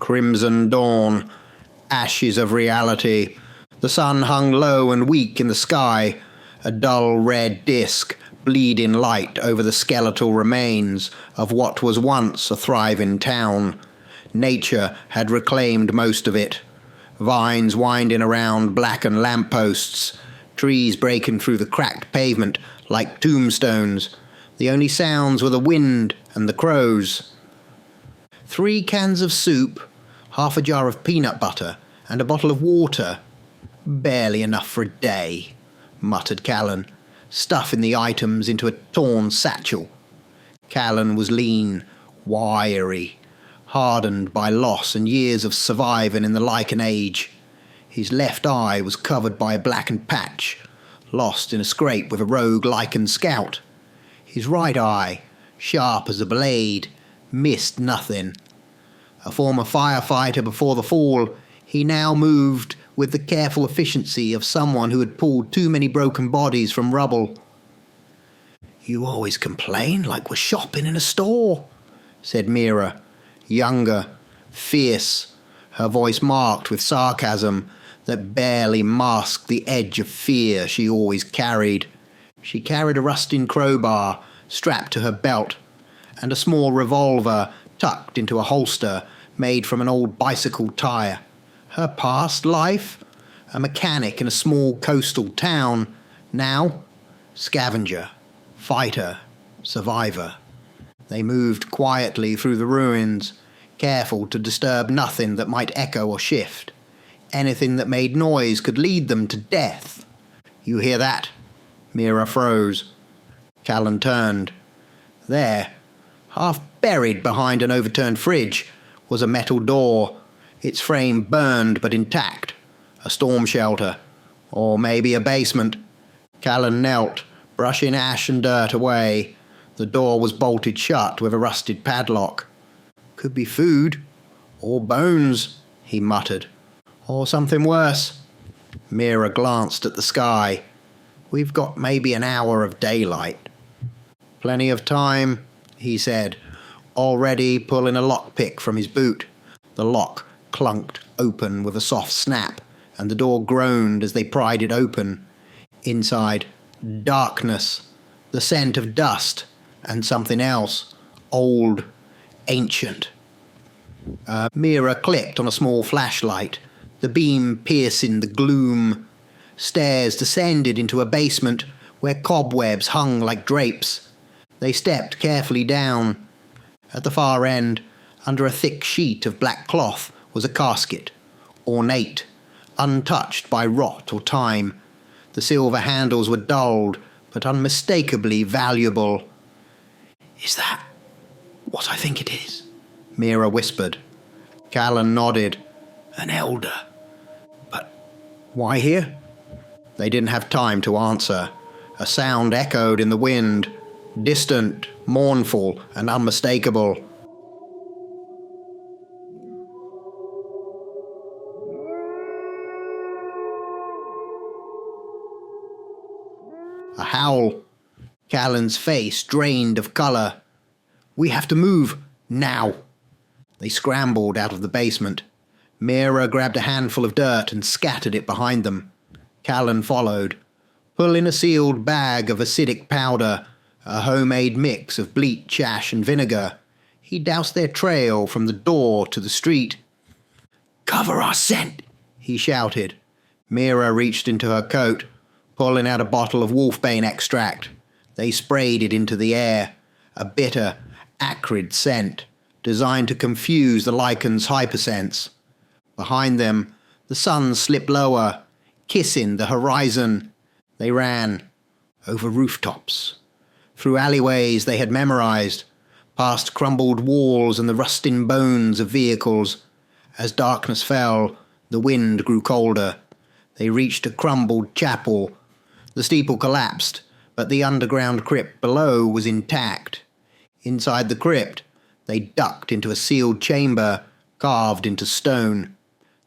Crimson dawn, ashes of reality. The sun hung low and weak in the sky, a dull red disk, bleeding light over the skeletal remains of what was once a thriving town. Nature had reclaimed most of it. Vines winding around blackened lampposts, trees breaking through the cracked pavement like tombstones. The only sounds were the wind and the crows. 3 cans of soup, half a jar of peanut butter, and a bottle of water. Barely enough for a day, muttered Callan, stuffing the items into a torn satchel. Callan was lean, wiry, hardened by loss and years of surviving in the lichen age. His left eye was covered by a blackened patch, lost in a scrape with a rogue lichen scout. His right eye, sharp as a blade, missed nothing. A former firefighter before the fall, he now moved with the careful efficiency of someone who had pulled too many broken bodies from rubble. "You always complain like we're shopping in a store," said Mira, younger, fierce, her voice marked with sarcasm that barely masked the edge of fear she always carried. She carried a rusting crowbar strapped to her belt, and a small revolver tucked into a holster made from an old bicycle tire. Her past life? A mechanic in a small coastal town. Now, scavenger, fighter, survivor. They moved quietly through the ruins, careful to disturb nothing that might echo or shift. Anything that made noise could lead them to death. "You hear that?" Mira froze. Callan turned. There, half buried behind an overturned fridge, was a metal door, its frame burned but intact. A storm shelter. Or maybe a basement. Callan knelt, brushing ash and dirt away. The door was bolted shut with a rusted padlock. "Could be food. Or bones," he muttered. "Or something worse." Mira glanced at the sky. "We've got maybe an hour of daylight." "Plenty of time," he said, already pulling a lockpick from his boot. The lock clunked open with a soft snap, and the door groaned as they pried it open. Inside, darkness, the scent of dust, and something else, old, ancient. Mira clicked on a small flashlight, the beam piercing the gloom. Stairs descended into a basement where cobwebs hung like drapes. They stepped carefully down. At the far end, under a thick sheet of black cloth, was a casket, ornate, untouched by rot or time. The silver handles were dulled, but unmistakably valuable. "Is that what I think it is?" Mira whispered. Callan nodded. "An elder. But why here?" They didn't have time to answer. A sound echoed in the wind, distant, mournful, and unmistakable. A howl. Callan's face drained of colour. "We have to move, now." They scrambled out of the basement. Mira grabbed a handful of dirt and scattered it behind them. Callan followed, pulling a sealed bag of acidic powder, a homemade mix of bleach, ash and vinegar. He doused their trail from the door to the street. "Cover our scent," he shouted. Mira reached into her coat, pulling out a bottle of wolfbane extract. They sprayed it into the air, a bitter, acrid scent, designed to confuse the lichen's hypersense. Behind them, the sun slipped lower, kissing the horizon. They ran, over rooftops, through alleyways they had memorized, past crumbled walls and the rusting bones of vehicles. As darkness fell, the wind grew colder. They reached a crumbled chapel. The steeple collapsed, but the underground crypt below was intact. Inside the crypt, they ducked into a sealed chamber carved into stone.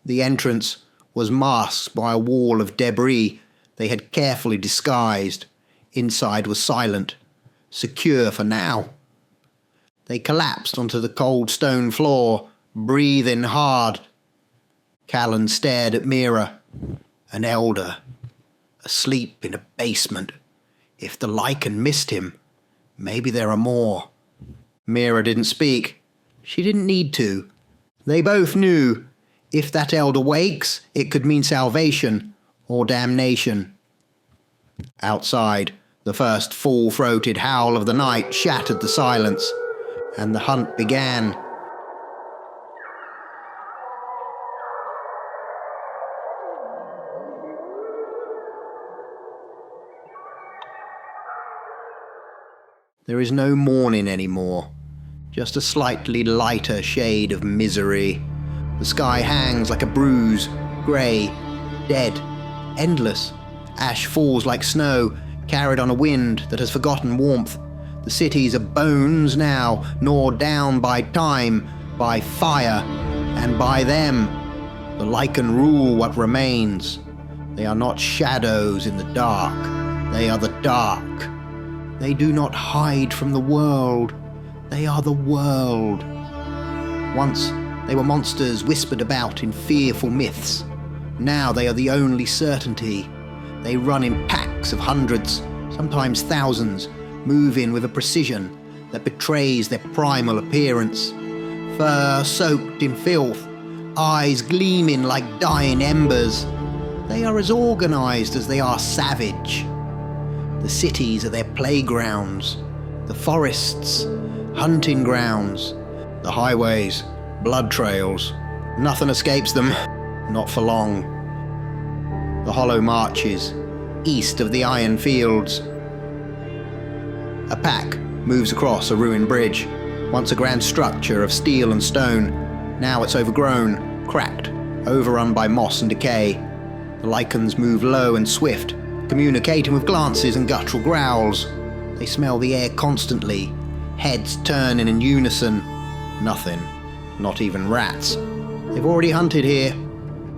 The entrance was masked by a wall of debris they had carefully disguised. Inside was silent, secure for now. They collapsed onto the cold stone floor, breathing hard. Callan stared at Mira. An elder, asleep in a basement. If the Lycan missed him, maybe there are more. Mira didn't speak. She didn't need to. They both knew. If that elder wakes, it could mean salvation or damnation. Outside, the first full-throated howl of the night shattered the silence, and the hunt began. There is no morning anymore, just a slightly lighter shade of misery. The sky hangs like a bruise, grey, dead, endless. Ash falls like snow, carried on a wind that has forgotten warmth. The cities are bones now, gnawed down by time, by fire, and by them. The Lycan rule what remains. They are not shadows in the dark. They are the dark. They do not hide from the world. They are the world. Once they were monsters whispered about in fearful myths. Now they are the only certainty. They run in packs of hundreds, sometimes thousands, moving with a precision that betrays their primal appearance. Fur soaked in filth, eyes gleaming like dying embers. They are as organized as they are savage. The cities are their playgrounds, the forests, hunting grounds, the highways, blood trails. Nothing escapes them, not for long. The hollow marches, east of the iron fields. A pack moves across a ruined bridge, once a grand structure of steel and stone. Now it's overgrown, cracked, overrun by moss and decay. The Lycans move low and swift, communicating with glances and guttural growls. They smell the air constantly, heads turning in unison. Nothing, not even rats. They've already hunted here.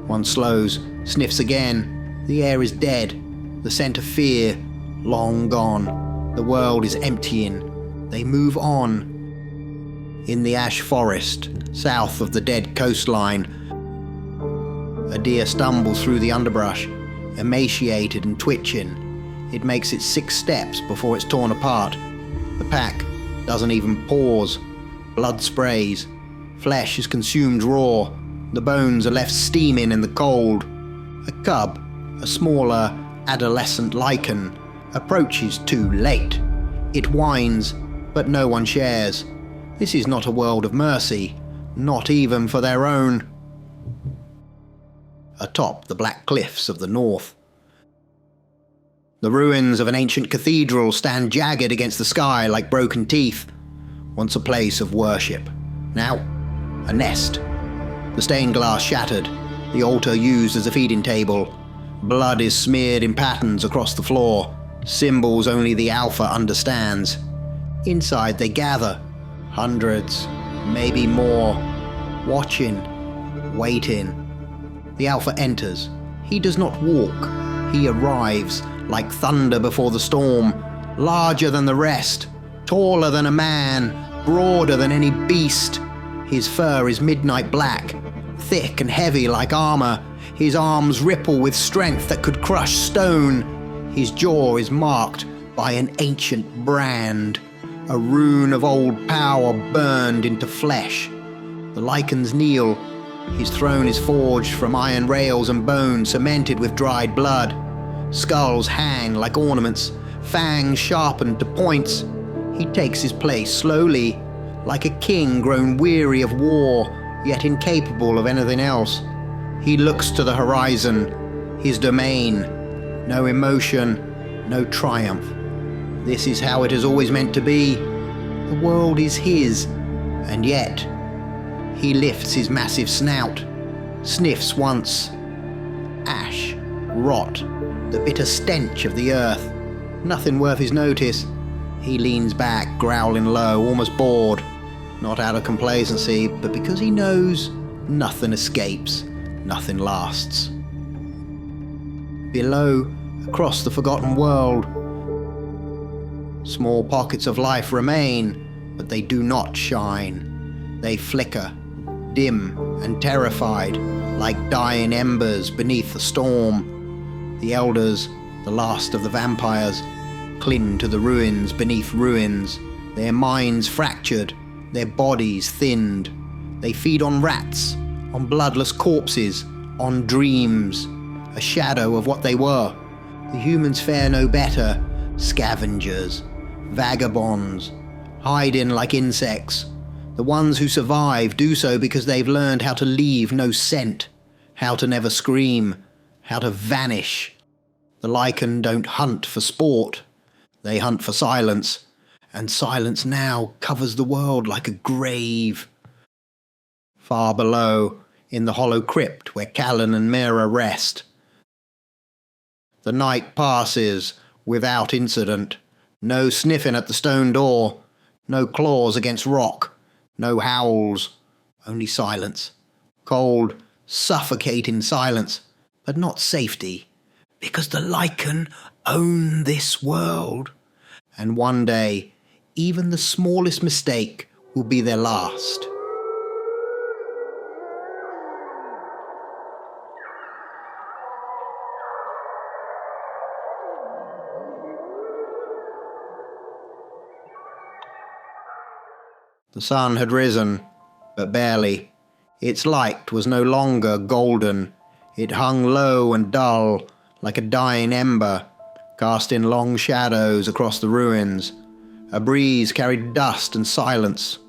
One slows, sniffs again. The air is dead, the scent of fear, long gone. The world is emptying. They move on. In the ash forest, south of the dead coastline, a deer stumbles through the underbrush, emaciated and twitching. It makes its 6 steps before it's torn apart. The pack doesn't even pause. Blood sprays. Flesh is consumed raw. The bones are left steaming in the cold. A cub, a smaller, adolescent Lycan, approaches too late. It whines, but no one shares. This is not a world of mercy, not even for their own. Atop the black cliffs of the north, the ruins of an ancient cathedral stand jagged against the sky like broken teeth. Once a place of worship, now a nest. The stained glass shattered, the altar used as a feeding table. Blood is smeared in patterns across the floor, symbols only the Alpha understands. Inside they gather, hundreds, maybe more, watching, waiting. The Alpha enters. He does not walk. He arrives, like thunder before the storm, larger than the rest, taller than a man, broader than any beast. His fur is midnight black, thick and heavy like armor. His arms ripple with strength that could crush stone. His jaw is marked by an ancient brand, a rune of old power burned into flesh. The Lycans kneel. His throne is forged from iron rails and bone cemented with dried blood. Skulls hang like ornaments, fangs sharpened to points. He takes his place slowly, like a king grown weary of war, yet incapable of anything else. He looks to the horizon, his domain. No emotion, no triumph. This is how it has always meant to be. The world is his, and yet he lifts his massive snout, sniffs once. Ash, rot, the bitter stench of the earth. Nothing worth his notice. He leans back, growling low, almost bored. Not out of complacency, but because he knows nothing escapes, nothing lasts. Below, across the forgotten world, small pockets of life remain, but they do not shine. They flicker, dim and terrified, like dying embers beneath the storm. The elders, the last of the vampires, cling to the ruins beneath ruins, their minds fractured, their bodies thinned. They feed on rats, on bloodless corpses, on dreams, a shadow of what they were. The humans fare no better, scavengers, vagabonds, hiding like insects. The ones who survive do so because they've learned how to leave no scent, how to never scream, how to vanish. The Lycan don't hunt for sport, they hunt for silence, and silence now covers the world like a grave. Far below, in the hollow crypt where Callan and Mira rest, the night passes without incident. No sniffing at the stone door, no claws against rock, no howls, only silence. Cold, suffocating silence, but not safety, because the Lycan own this world. And one day, even the smallest mistake will be their last. The sun had risen, but barely. Its light was no longer golden. It hung low and dull, like a dying ember, casting long shadows across the ruins. A breeze carried dust and silence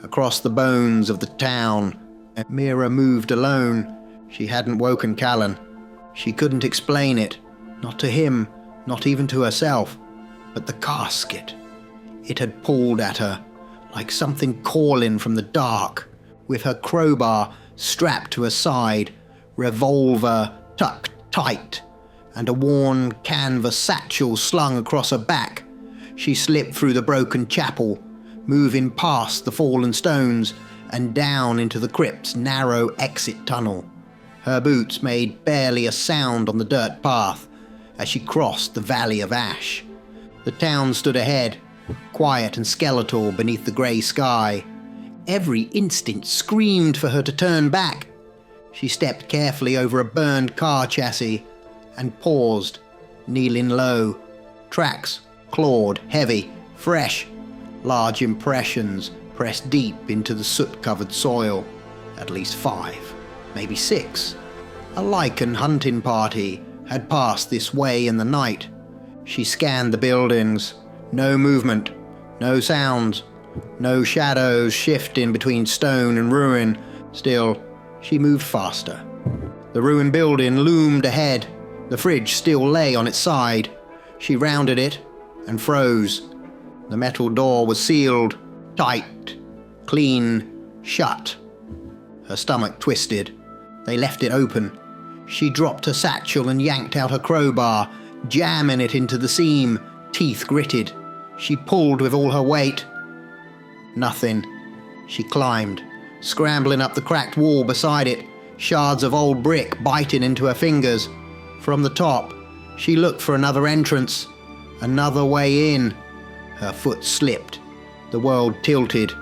across the bones of the town. And Mira moved alone. She hadn't woken Callan. She couldn't explain it, not to him, not even to herself. But the casket, it had pulled at her, like something calling from the dark, with her crowbar strapped to her side, revolver tucked tight, and a worn canvas satchel slung across her back. She slipped through the broken chapel, moving past the fallen stones and down into the crypt's narrow exit tunnel. Her boots made barely a sound on the dirt path as she crossed the Valley of Ash. The town stood ahead, quiet and skeletal beneath the grey sky. Every instinct screamed for her to turn back. She stepped carefully over a burned car chassis and paused, kneeling low. Tracks, clawed, heavy, fresh. Large impressions pressed deep into the soot-covered soil. At least 5, maybe 6. A Lycan hunting party had passed this way in the night. She scanned the buildings. No movement, no sounds, no shadows shifting between stone and ruin. Still, she moved faster. The ruined building loomed ahead. The fridge still lay on its side. She rounded it and froze. The metal door was sealed, tight, clean, shut. Her stomach twisted. They left it open. She dropped her satchel and yanked out her crowbar, jamming it into the seam, teeth gritted. She pulled with all her weight. Nothing. She climbed, scrambling up the cracked wall beside it, shards of old brick biting into her fingers. From the top, she looked for another entrance, another way in. Her foot slipped. The world tilted,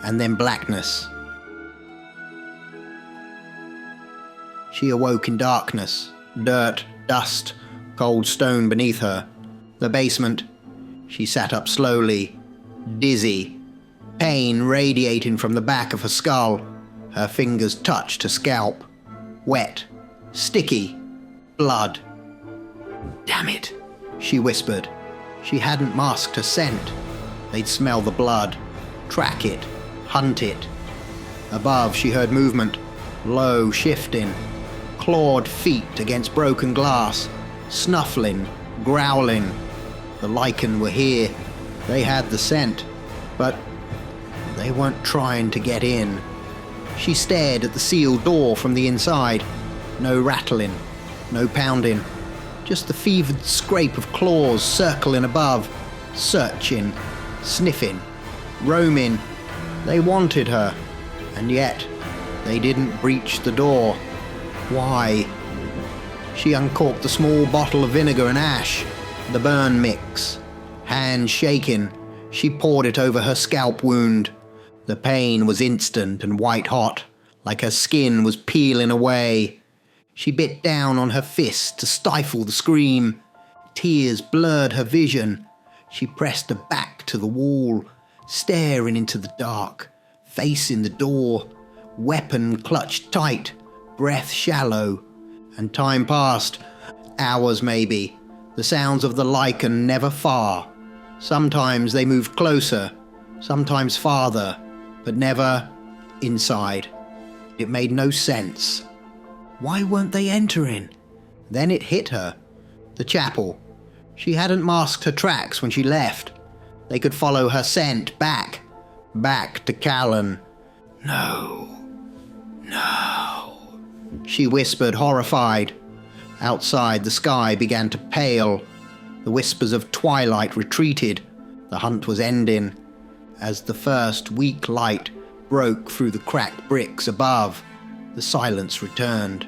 and then blackness. She awoke in darkness, dirt, dust, cold stone beneath her. The basement. She sat up slowly, dizzy, pain radiating from the back of her skull. Her fingers touched her scalp. Wet, sticky, blood. "Damn it," she whispered. She hadn't masked her scent. They'd smell the blood, track it, hunt it. Above, she heard movement, low, shifting. Clawed feet against broken glass, snuffling, growling. The Lycan were here. They had the scent, but they weren't trying to get in. She stared at the sealed door from the inside. No rattling, no pounding, just the fevered scrape of claws circling above, searching, sniffing, roaming. They wanted her, and yet they didn't breach the door. Why? She uncorked the small bottle of vinegar and ash, the burn mix. Hands shaking, she poured it over her scalp wound. The pain was instant and white hot, like her skin was peeling away. She bit down on her fist to stifle the scream. Tears blurred her vision. She pressed her back to the wall, staring into the dark, facing the door, weapon clutched tight, breath shallow. And time passed, hours maybe, the sounds of the lichen never far. Sometimes they moved closer, sometimes farther, but never inside. It made no sense. Why weren't they entering? Then it hit her. The chapel. She hadn't masked her tracks when she left. They could follow her scent back to Callan. No, she whispered, horrified. Outside, the sky began to pale. The whispers of twilight retreated. The hunt was ending. As the first weak light broke through the cracked bricks above, the silence returned.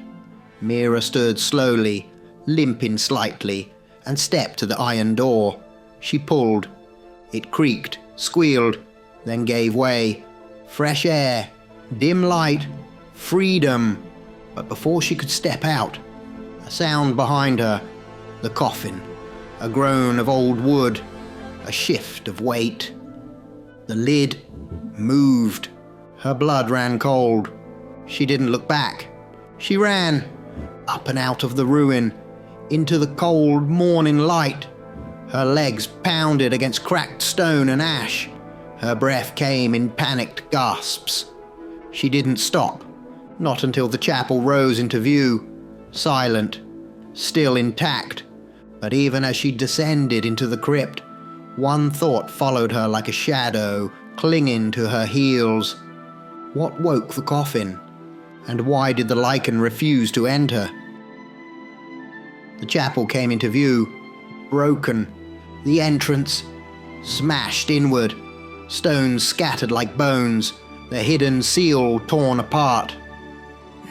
Mira stood slowly, limping slightly, and stepped to the iron door. She pulled. It creaked, squealed, then gave way. Fresh air, dim light, freedom. But before she could step out, a sound behind her, the coffin, a groan of old wood, a shift of weight. The lid moved. Her blood ran cold. She didn't look back. She ran, up and out of the ruin, into the cold morning light. Her legs pounded against cracked stone and ash. Her breath came in panicked gasps. She didn't stop, not until the chapel rose into view, silent, still intact. But even as she descended into the crypt, one thought followed her like a shadow, clinging to her heels. What woke the coffin? And why did the lichen refuse to enter? The chapel came into view, broken, the entrance smashed inward, stones scattered like bones, the hidden seal torn apart.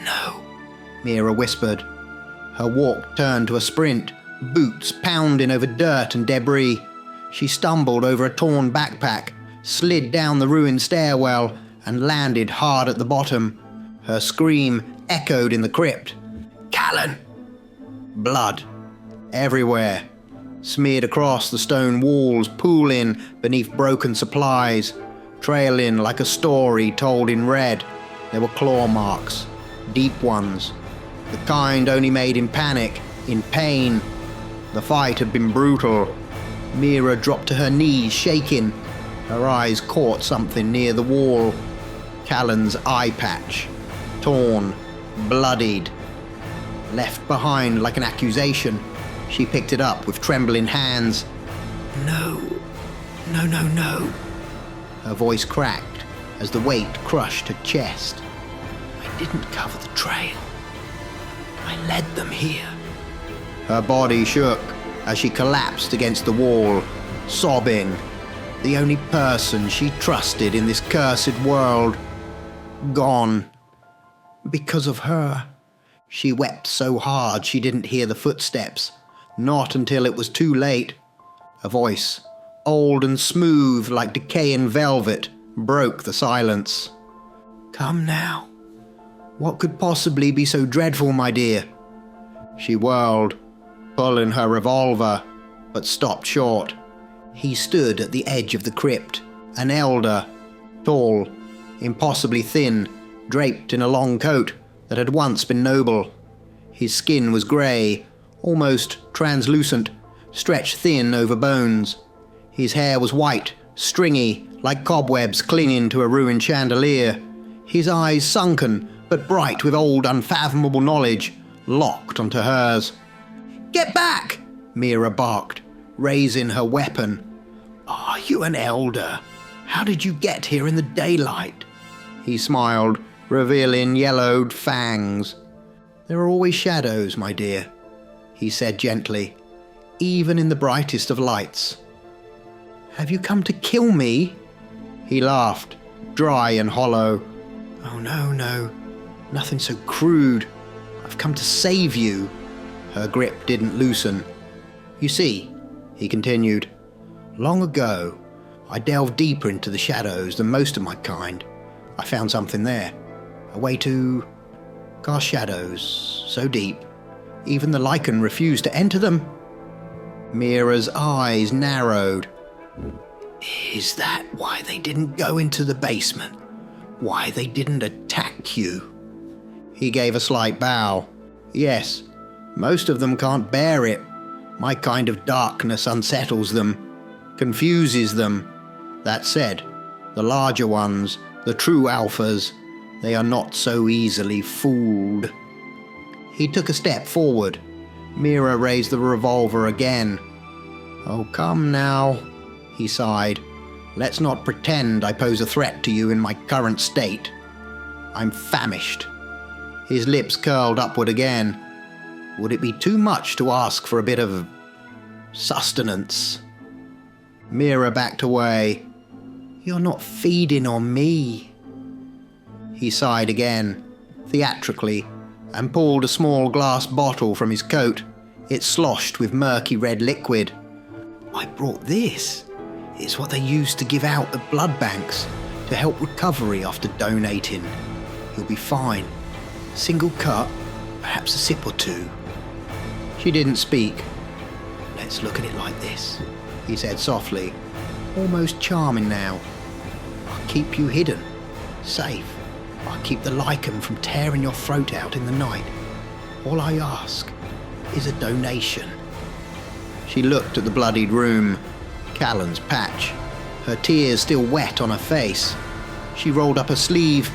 No, Mira whispered. Her walk turned to a sprint, boots pounding over dirt and debris. She stumbled over a torn backpack, slid down the ruined stairwell, and landed hard at the bottom. Her scream echoed in the crypt. Callan! Blood. Everywhere. Smeared across the stone walls, pooling beneath broken supplies, trailing like a story told in red. There were claw marks, deep ones, the kind only made in panic, in pain. The fight had been brutal. Mira dropped to her knees, shaking. Her eyes caught something near the wall. Callan's eye patch, torn, bloodied, left behind like an accusation. She picked it up with trembling hands. No. Her voice cracked as the weight crushed her chest. I didn't cover the trail. I led them here. Her body shook as she collapsed against the wall, sobbing. The only person she trusted in this cursed world. Gone. Because of her. She wept so hard she didn't hear the footsteps. Not until it was too late. A voice, old and smooth like decaying velvet, broke the silence. Come now. What could possibly be so dreadful, my dear? She whirled, pulling her revolver, but stopped short. He stood at the edge of the crypt, an elder, tall, impossibly thin, draped in a long coat that had once been noble. His skin was grey, almost translucent, stretched thin over bones. His hair was white, stringy, like cobwebs clinging to a ruined chandelier. His eyes sunken, but bright with old unfathomable knowledge, locked onto hers. Get back! Mira barked, raising her weapon. Are you an elder? How did you get here in the daylight? He smiled, revealing yellowed fangs. There are always shadows, my dear, he said gently, even in the brightest of lights. Have you come to kill me? He laughed, dry and hollow. Oh, no, nothing so crude. I've come to save you. Her grip didn't loosen. You see, he continued, long ago, I delved deeper into the shadows than most of my kind. I found something there. Away to cast shadows so deep, even the lichen refused to enter them. Mira's eyes narrowed. Is that why they didn't go into the basement? Why they didn't attack you? He gave a slight bow. Yes, most of them can't bear it. My kind of darkness unsettles them, confuses them. That said, the larger ones, the true alphas, they are not so easily fooled. He took a step forward. Mira raised the revolver again. Oh, come now, he sighed. Let's not pretend I pose a threat to you in my current state. I'm famished. His lips curled upward again. Would it be too much to ask for a bit of sustenance? Mira backed away. You're not feeding on me. He sighed again, theatrically, and pulled a small glass bottle from his coat. It sloshed with murky red liquid. I brought this. It's what they use to give out at blood banks to help recovery after donating. You'll be fine. Single cut, perhaps a sip or two. She didn't speak. Let's look at it like this, he said softly, almost charming now. I'll keep you hidden, safe. I'll keep the lichen from tearing your throat out in the night. All I ask is a donation. She looked at the bloodied room, Callan's patch, her tears still wet on her face. She rolled up her sleeve.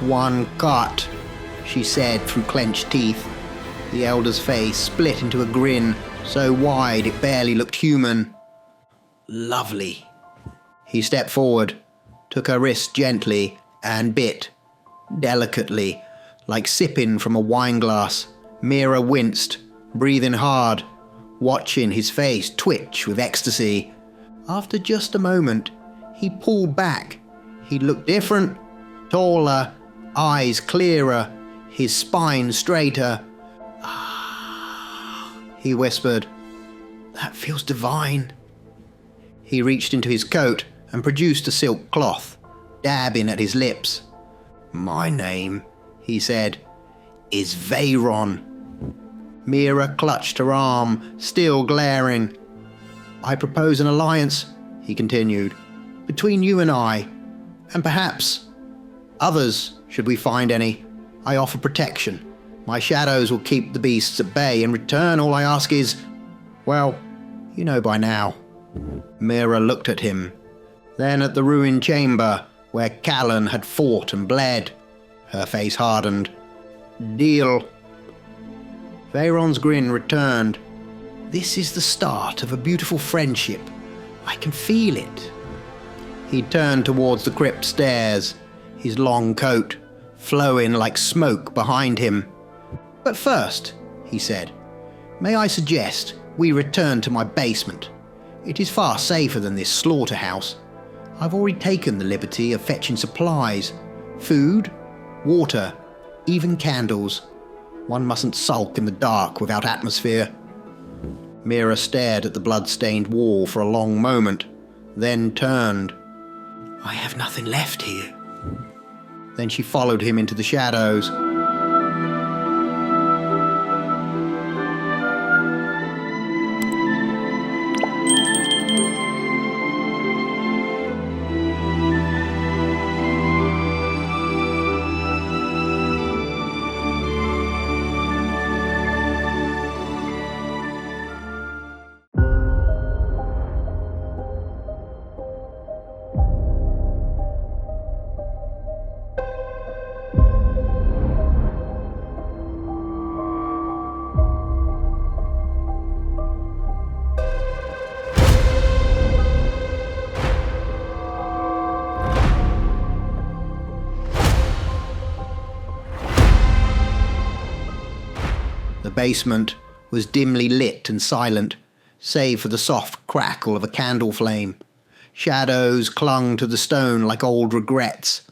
One cut, she said through clenched teeth. The elder's face split into a grin, so wide it barely looked human. Lovely. He stepped forward, took her wrist gently, and bit, delicately, like sipping from a wineglass. Mira winced, breathing hard, watching his face twitch with ecstasy. After just a moment, he pulled back. He looked different, taller, eyes clearer, his spine straighter. Ah, he whispered. That feels divine. He reached into his coat and produced a silk cloth, dabbing at his lips. My name, he said, is Veyron. Mira clutched her arm, still glaring. I propose an alliance, he continued, between you and I, and perhaps others, should we find any. I offer protection. My shadows will keep the beasts at bay. In return, all I ask is, well, you know by now. Mira looked at him, then at the ruined chamber where Callan had fought and bled. Her face hardened. Deal. Veyron's grin returned. This is the start of a beautiful friendship. I can feel it. He turned towards the crypt stairs, his long coat flowing like smoke behind him. But first, he said, may I suggest we return to my basement? It is far safer than this slaughterhouse. I've already taken the liberty of fetching supplies, food, water, even candles. One mustn't sulk in the dark without atmosphere. Mira stared at the blood-stained wall for a long moment, then turned. I have nothing left here. Then she followed him into the shadows. The basement was dimly lit and silent, save for the soft crackle of a candle flame. Shadows clung to the stone like old regrets.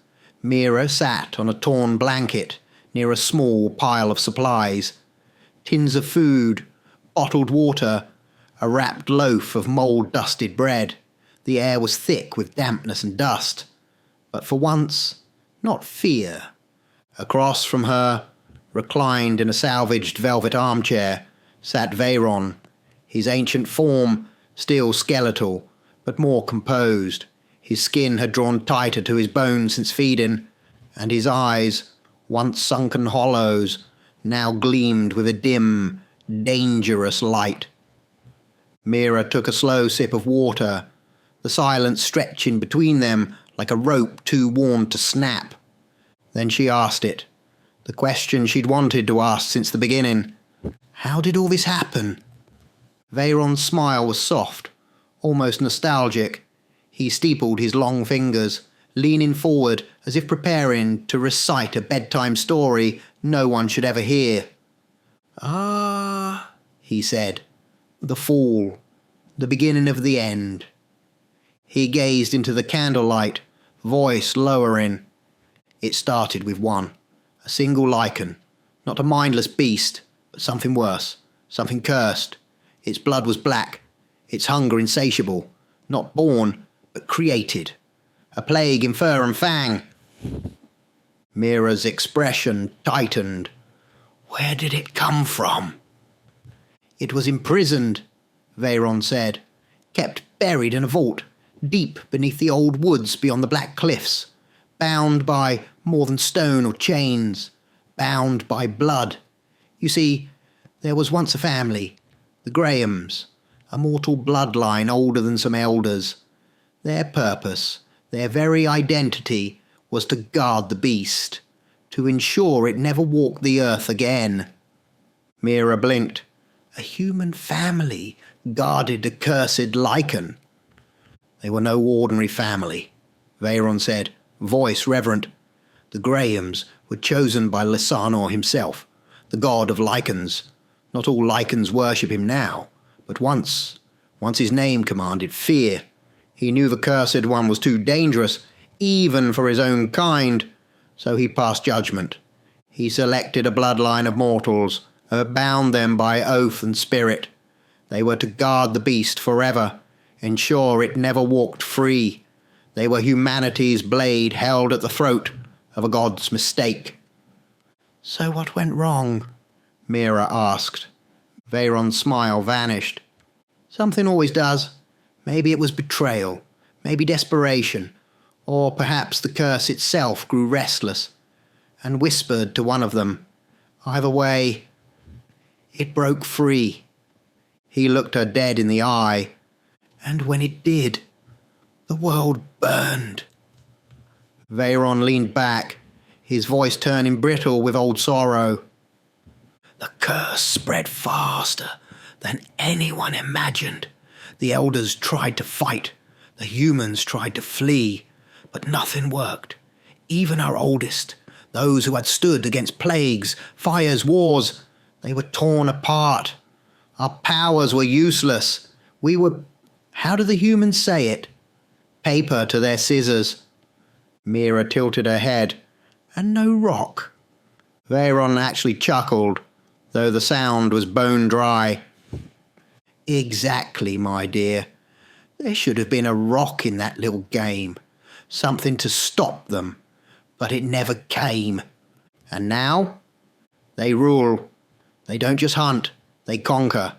Mira sat on a torn blanket near a small pile of supplies. Tins of food, bottled water, a wrapped loaf of mould-dusted bread. The air was thick with dampness and dust. But for once, not fear. Across from her, reclined in a salvaged velvet armchair, sat Veyron, his ancient form still skeletal, but more composed. His skin had drawn tighter to his bones since feeding, and his eyes, once sunken hollows, now gleamed with a dim, dangerous light. Mira took a slow sip of water, the silence stretching between them like a rope too worn to snap. Then she asked it, the question she'd wanted to ask since the beginning. How did all this happen? Veyron's smile was soft, almost nostalgic. He steepled his long fingers, leaning forward as if preparing to recite a bedtime story no one should ever hear. "Ah," he said, "the fall, the beginning of the end." He gazed into the candlelight, voice lowering. It started with one, a single lichen, not a mindless beast, but something worse, something cursed. Its blood was black, its hunger insatiable, not born, but created. A plague in fur and fang. Mira's expression tightened. Where did it come from? It was imprisoned, Veyron said, kept buried in a vault, deep beneath the old woods beyond the black cliffs, bound by more than stone or chains, bound by blood. You see, there was once a family, the Grahams, a mortal bloodline older than some elders. Their purpose, their very identity, was to guard the beast, to ensure it never walked the earth again. Mira blinked. A human family guarded a cursed lichen. They were no ordinary family, Veyron said, voice reverent. The Grahams were chosen by Lysanor himself, the god of lichens. Not all lichens worship him now, but once his name commanded fear. He knew the cursed one was too dangerous, even for his own kind, so he passed judgment. He selected a bloodline of mortals, bound them by oath and spirit. They were to guard the beast forever, ensure it never walked free. They were humanity's blade held at the throat of a god's mistake. So what went wrong? Mira asked. Veyron's smile vanished. Something always does. Maybe it was betrayal, maybe desperation, or perhaps the curse itself grew restless and whispered to one of them. Either way, it broke free. He looked her dead in the eye, and when it did, the world burned. Veyron leaned back, his voice turning brittle with old sorrow. The curse spread faster than anyone imagined. The elders tried to fight, the humans tried to flee, but nothing worked. Even our oldest, those who had stood against plagues, fires, wars, they were torn apart. Our powers were useless. We were, how do the humans say it? Paper to their scissors. Mira tilted her head. And no rock. Veyron actually chuckled, though the sound was bone dry. Exactly, my dear. There should have been a rock in that little game. Something to stop them. But it never came. And now? They rule. They don't just hunt, they conquer.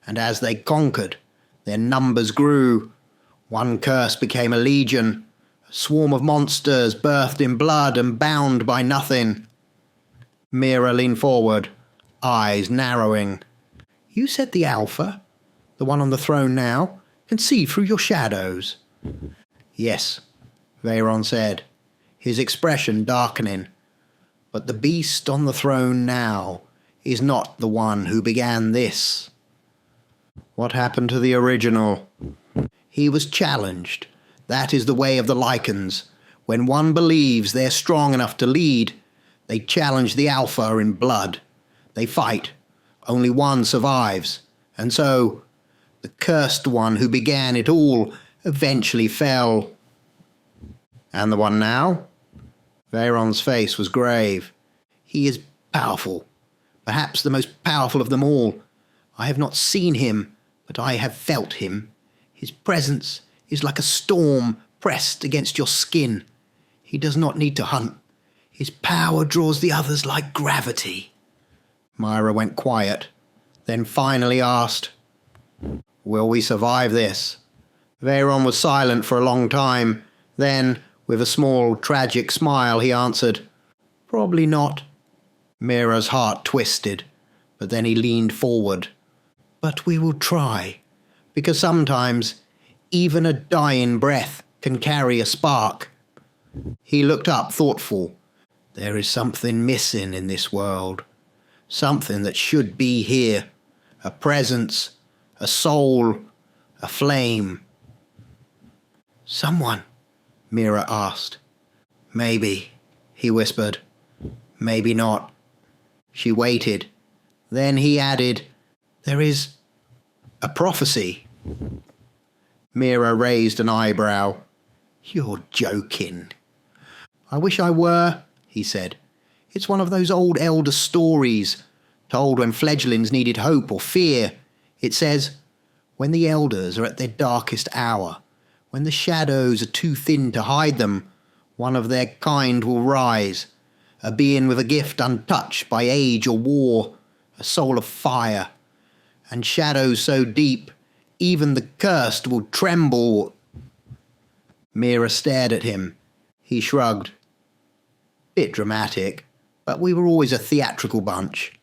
And as they conquered, their numbers grew. One curse became a legion. A swarm of monsters birthed in blood and bound by nothing. Mira leaned forward, eyes narrowing. You said the Alpha, the one on the throne now, can see through your shadows. Yes, Veyron said, his expression darkening. But the beast on the throne now is not the one who began this. What happened to the original? He was challenged. That is the way of the lichens. When one believes they're strong enough to lead, they challenge the Alpha in blood. They fight. Only one survives. And so, the cursed one who began it all eventually fell. And the one now? Veyron's face was grave. He is powerful. Perhaps the most powerful of them all. I have not seen him, but I have felt him. His presence is like a storm pressed against your skin. He does not need to hunt. His power draws the others like gravity. Mira went quiet, then finally asked, "Will we survive this?" Veyron was silent for a long time. Then, with a small, tragic smile, he answered, "Probably not." Mira's heart twisted, but then he leaned forward. "But we will try, because sometimes even a dying breath can carry a spark." He looked up, thoughtful. "There is something missing in this world. Something that should be here. A presence, a soul, a flame." "Someone?" Mira asked. "Maybe," he whispered. "Maybe not." She waited. Then he added, "There is a prophecy." Mira raised an eyebrow. "You're joking." "I wish I were," he said. "It's one of those old elder stories, told when fledglings needed hope or fear. It says, when the elders are at their darkest hour, when the shadows are too thin to hide them, one of their kind will rise, a being with a gift untouched by age or war, a soul of fire, and shadows so deep, even the cursed will tremble." Mira stared at him. He shrugged. "Bit dramatic, but we were always a theatrical bunch."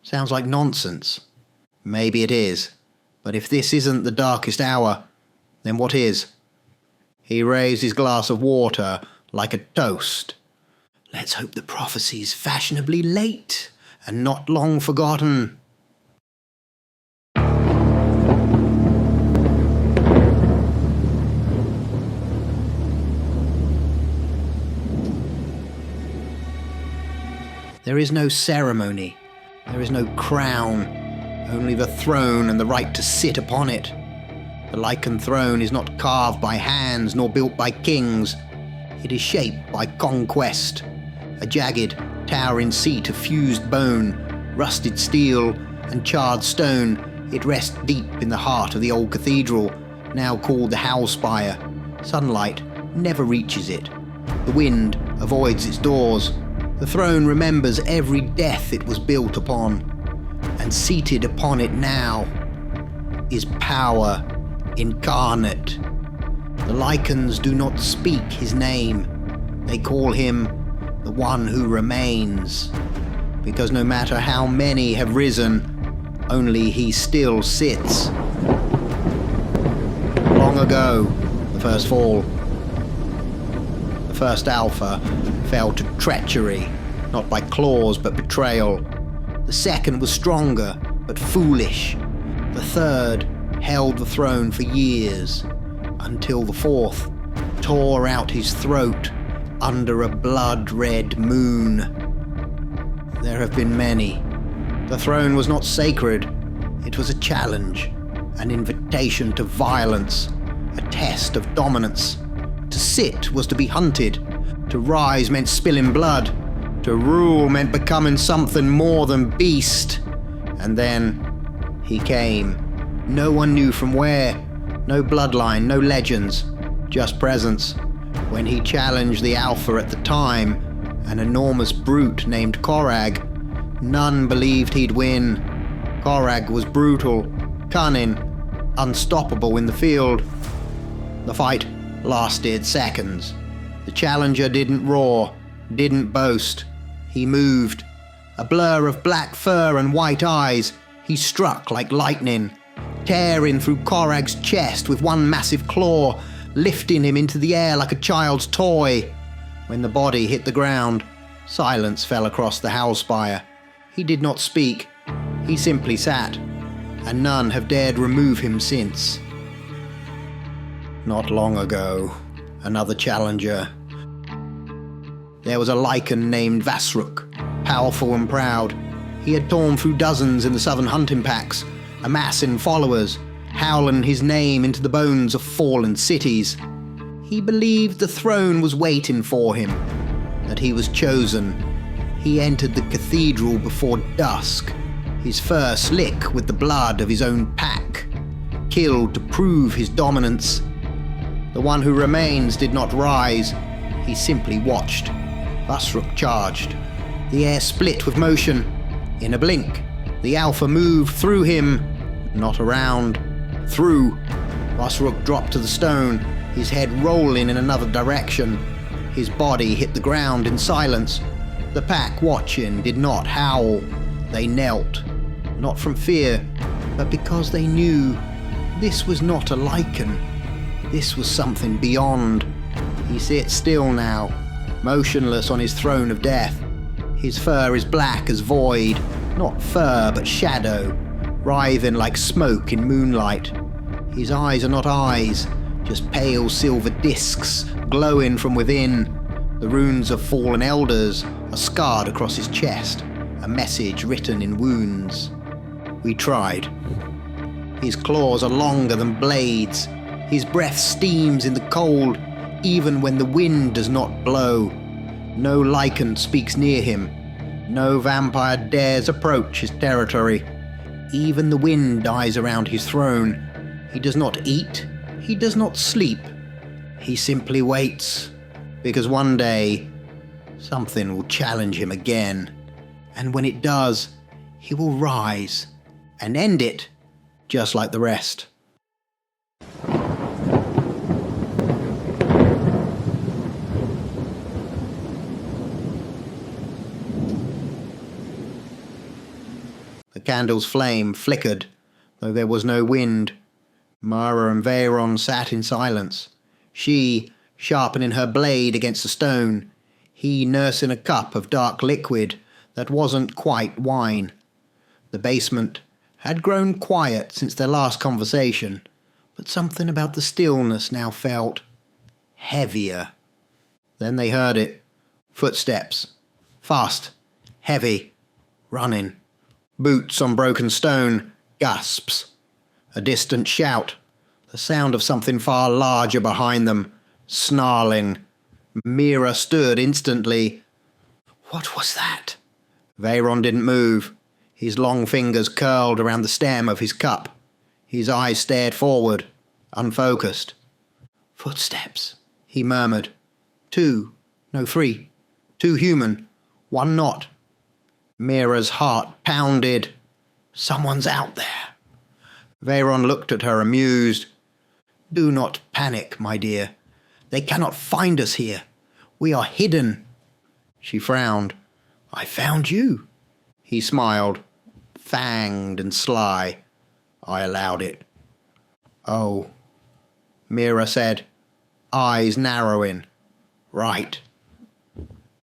"Sounds like nonsense." "Maybe it is, but if this isn't the darkest hour, then what is?" He raised his glass of water like a toast. "Let's hope the prophecy's fashionably late and not long forgotten." There is no ceremony. There is no crown. Only the throne and the right to sit upon it. The lichen throne is not carved by hands nor built by kings. It is shaped by conquest. A jagged, towering seat of fused bone, rusted steel, and charred stone, it rests deep in the heart of the old cathedral, now called the Howlspire. Sunlight never reaches it. The wind avoids its doors. The throne remembers every death it was built upon. And seated upon it now is power incarnate. The lichens do not speak his name. They call him the one who remains. Because no matter how many have risen, only he still sits. Long ago, the first fall. The first alpha fell to treachery, not by claws but betrayal. The second was stronger, but foolish. The third held the throne for years, until the fourth tore out his throat under a blood-red moon. There have been many. The throne was not sacred. It was a challenge, an invitation to violence, a test of dominance. To sit was to be hunted. To rise meant spilling blood. To rule meant becoming something more than beast. And then he came. No one knew from where. No bloodline, no legends. Just presence. When he challenged the Alpha at the time, an enormous brute named Korag, none believed he'd win. Korag was brutal, cunning, unstoppable in the field. The fight lasted seconds. The challenger didn't roar, didn't boast. He moved. A blur of black fur and white eyes, he struck like lightning, tearing through Korag's chest with one massive claw, lifting him into the air like a child's toy. When the body hit the ground, silence fell across the Howlspire. He did not speak. He simply sat, and none have dared remove him since. Not long ago, another challenger. There was a lichen named Vasruk, powerful and proud. He had torn through dozens in the southern hunting packs, amassing followers, howling his name into the bones of fallen cities. He believed the throne was waiting for him, that he was chosen. He entered the cathedral before dusk, his fur slick with the blood of his own pack, killed to prove his dominance. The one who remains did not rise, he simply watched. Busrook charged. The air split with motion. In a blink, the Alpha moved through him, not around, through. Busrook dropped to the stone, his head rolling in another direction. His body hit the ground in silence. The pack watching did not howl. They knelt, not from fear, but because they knew this was not a lichen. This was something beyond. He sits still now, motionless on his throne of death. His fur is black as void, not fur but shadow, writhing like smoke in moonlight. His eyes are not eyes, just pale silver discs glowing from within. The runes of fallen elders are scarred across his chest, a message written in wounds. We tried. His claws are longer than blades. His breath steams in the cold, even when the wind does not blow. No lichen speaks near him. No vampire dares approach his territory. Even the wind dies around his throne. He does not eat. He does not sleep. He simply waits, because one day something will challenge him again. And when it does, he will rise and end it, just like the rest. The candle's flame flickered, though there was no wind. Mira and Veyron sat in silence, she sharpening her blade against the stone, he nursing a cup of dark liquid that wasn't quite wine. The basement had grown quiet since their last conversation, but something about the stillness now felt heavier. Then they heard it. Footsteps. Fast. Heavy. Running. Boots on broken stone. Gasps. A distant shout. The sound of something far larger behind them. Snarling. Mira stood instantly. What was that? Veyron didn't move. His long fingers curled around the stem of his cup. His eyes stared forward, unfocused. Footsteps, he murmured. 2, no 3. 2 human, 1 not. Mira's heart pounded. Someone's out there. Veyron looked at her, amused. Do not panic, my dear. They cannot find us here. We are hidden. She frowned. I found you. He smiled, fanged and sly. I allowed it. Oh, Mira said, eyes narrowing. Right.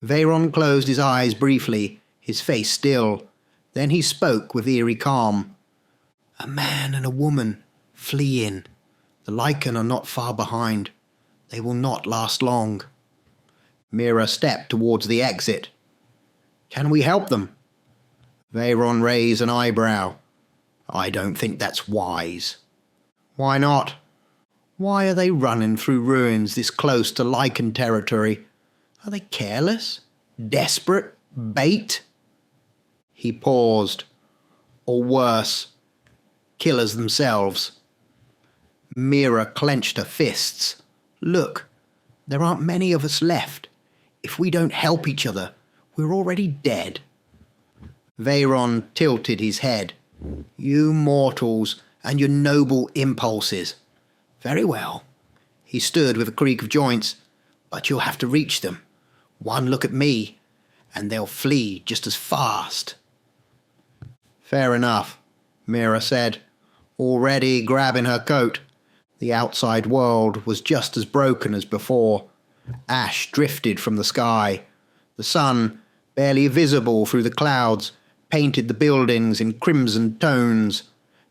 Veyron closed his eyes briefly, his face still. Then he spoke with eerie calm. A man and a woman, fleeing. The lichen are not far behind. They will not last long. Mira stepped towards the exit. Can we help them? Veyron raised an eyebrow. I don't think that's wise. Why not? Why are they running through ruins this close to lichen territory? Are they careless? Desperate? Bait? He paused. Or worse, killers themselves. Mira clenched her fists. Look, there aren't many of us left. If we don't help each other, we're already dead. Veyron tilted his head. You mortals and your noble impulses. Very well. He stood with a creak of joints. But you'll have to reach them. One look at me, and they'll flee just as fast. Fair enough, Mira said, already grabbing her coat. The outside world was just as broken as before. Ash drifted from the sky. The sun, barely visible through the clouds, painted the buildings in crimson tones.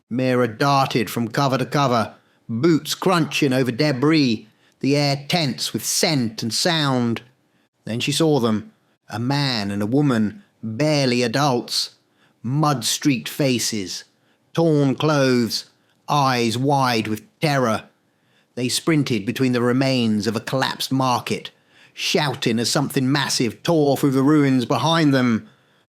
Mira darted from cover to cover, boots crunching over debris, the air tense with scent and sound. Then she saw them, a man and a woman, barely adults, mud-streaked faces, torn clothes, eyes wide with terror. They sprinted between the remains of a collapsed market, shouting as something massive tore through the ruins behind them.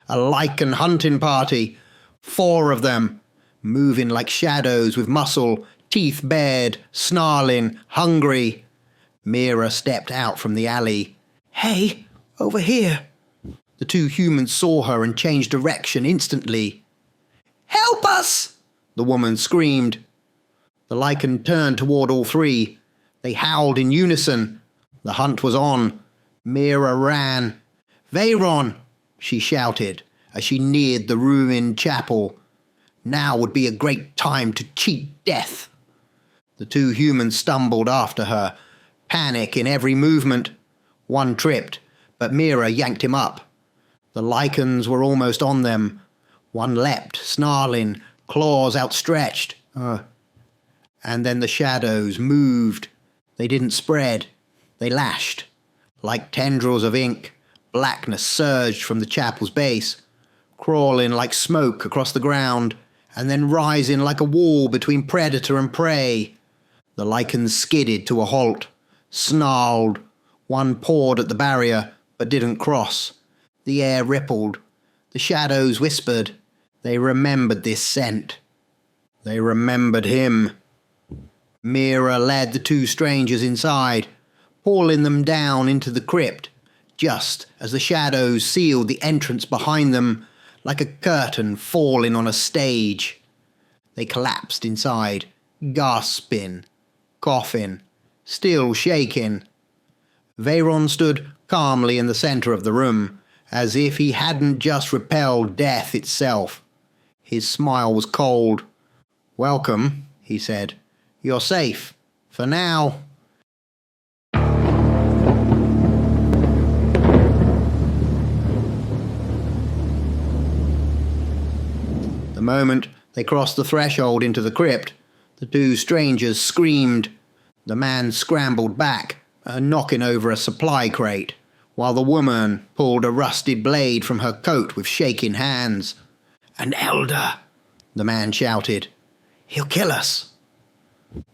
A lichen hunting party, 4 of them, moving like shadows with muscle, teeth bared, snarling, hungry. Mira stepped out from the alley. Hey, Over here. The two humans saw her and changed direction instantly. Help us! The woman screamed. The lichen turned toward all three. They howled in unison. The hunt was on. Mira ran. Veyron! She shouted as she neared the ruined chapel. Now would be a great time to cheat death. The two humans stumbled after her, panic in every movement. One tripped, but Mira yanked him up. The lichens were almost on them. One leapt, snarling, claws outstretched. And then the shadows moved. They didn't spread. They lashed. Like tendrils of ink, blackness surged from the chapel's base, crawling like smoke across the ground, and then rising like a wall between predator and prey. The lichens skidded to a halt, snarled. One pawed at the barrier, but didn't cross. The air rippled. The shadows whispered. They remembered this scent. They remembered him. Mira led the two strangers inside, pulling them down into the crypt, just as the shadows sealed the entrance behind them, like a curtain falling on a stage. They collapsed inside, gasping, coughing, still shaking. Veyron stood calmly in the centre of the room, as if he hadn't just repelled death itself. His smile was cold. "Welcome," he said. "You're safe. For now." The moment they crossed the threshold into the crypt, the two strangers screamed. The man scrambled back, knocking over a supply crate, while the woman pulled a rusted blade from her coat with shaking hands. "An elder," the man shouted. "He'll kill us."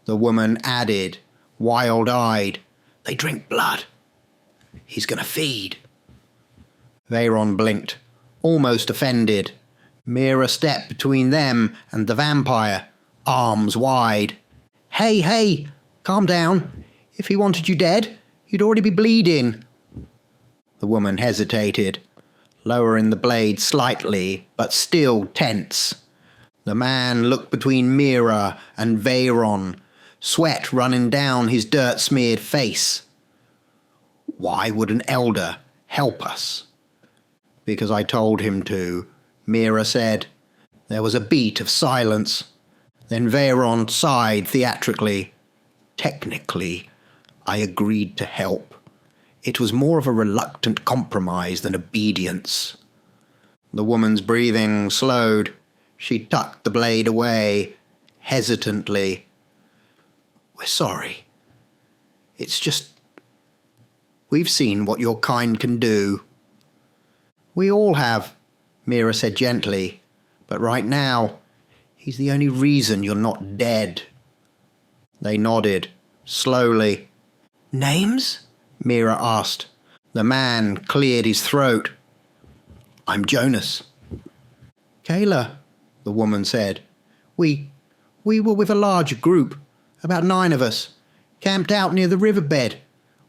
The woman added, wild-eyed, "They drink blood. He's going to feed." Veyron blinked, almost offended. Mira stepped between them and the vampire, arms wide. Hey, calm down. If he wanted you dead, you'd already be bleeding." The woman hesitated, lowering the blade slightly, but still tense. The man looked between Mira and Veyron, sweat running down his dirt-smeared face. "Why would an elder help us?" "Because I told him to," Mira said. There was a beat of silence. Then Veyron sighed theatrically. "Technically, I agreed to help. It was more of a reluctant compromise than obedience." The woman's breathing slowed. She tucked the blade away, hesitantly. "We're sorry. It's just... we've seen what your kind can do." "We all have," Mira said gently. "But right now, he's the only reason you're not dead." They nodded, slowly. "Names?" Mira asked. The man cleared his throat. "I'm Jonas." "Kayla," the woman said. We were with a larger group, about 9 of us, camped out near the riverbed.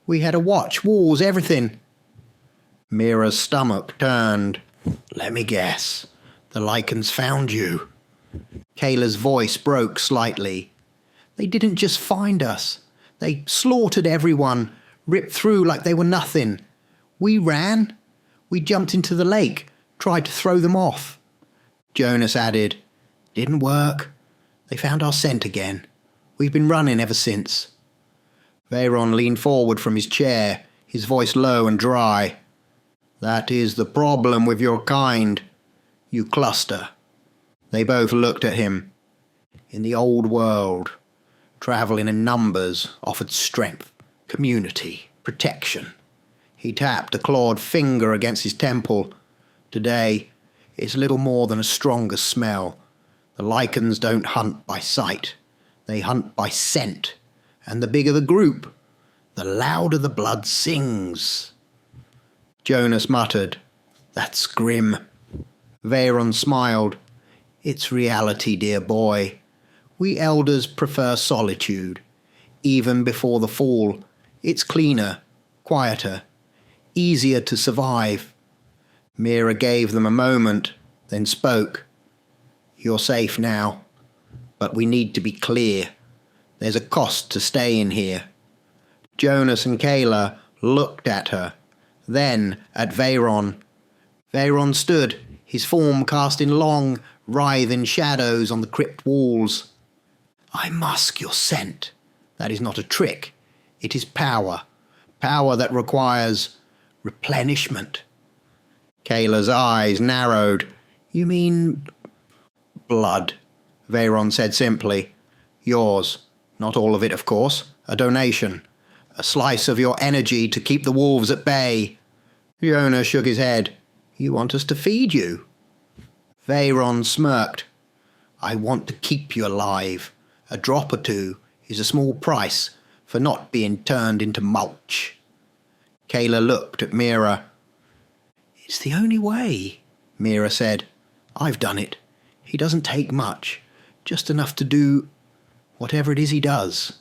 We had a watch, walls, everything." Mira's stomach turned. "Let me guess. The lichens found you." Kayla's voice broke slightly. "They didn't just find us. They slaughtered everyone, ripped through like they were nothing. We ran. We jumped into the lake, tried to throw them off." Jonas added, "Didn't work. They found our scent again. We've been running ever since." Veyron leaned forward from his chair, his voice low and dry. "That is the problem with your kind. You cluster." They both looked at him. In the old world, travelling in numbers offered strength, community, protection. He tapped a clawed finger against his temple. Today, it's little more than a stronger smell. The lichens don't hunt by sight. They hunt by scent. And the bigger the group, the louder the blood sings. Jonas muttered, "That's grim." Veyron smiled. "It's reality, dear boy. We elders prefer solitude. Even before the fall, it's cleaner, quieter. easier to survive. Mira gave them a moment, then spoke. "You're safe now, but we need to be clear. There's a cost to staying here." Jonas and Kayla looked at her, then at Veyron. Veyron stood, his form casting long, writhing shadows on the crypt walls. "I mask your scent. That is not a trick. It is power. Power that requires replenishment." Kayla's eyes narrowed. "You mean blood?" Veyron said simply. "Yours. Not all of it, of course. A donation. A slice of your energy to keep the wolves at bay." Jonas shook his head. "You want us to feed you?" Veyron smirked. "I want to keep you alive. A drop or two is a small price for not being turned into mulch." Kayla looked at Mira. "It's the only way," Mira said. "I've done it. He doesn't take much, just enough to do whatever it is he does."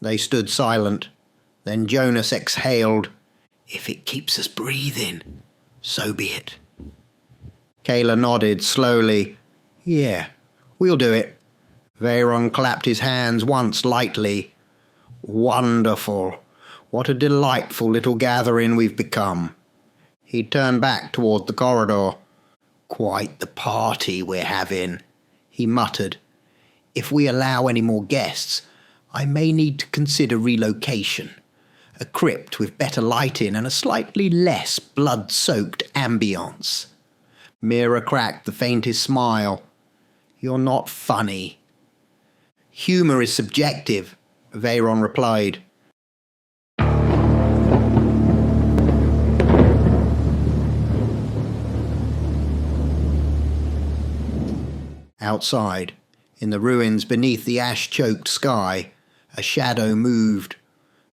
They stood silent. Then Jonas exhaled. "If it keeps us breathing, so be it." Kayla nodded slowly. "Yeah, we'll do it." Veyron clapped his hands once lightly. "Wonderful. What a delightful little gathering we've become." He turned back toward the corridor. "Quite the party we're having," he muttered. "If we allow any more guests, I may need to consider relocation. A crypt with better lighting and a slightly less blood-soaked ambience." Mira cracked the faintest smile. "You're not funny." "Humour is subjective," Veyron replied. Outside, in the ruins beneath the ash-choked sky, a shadow moved.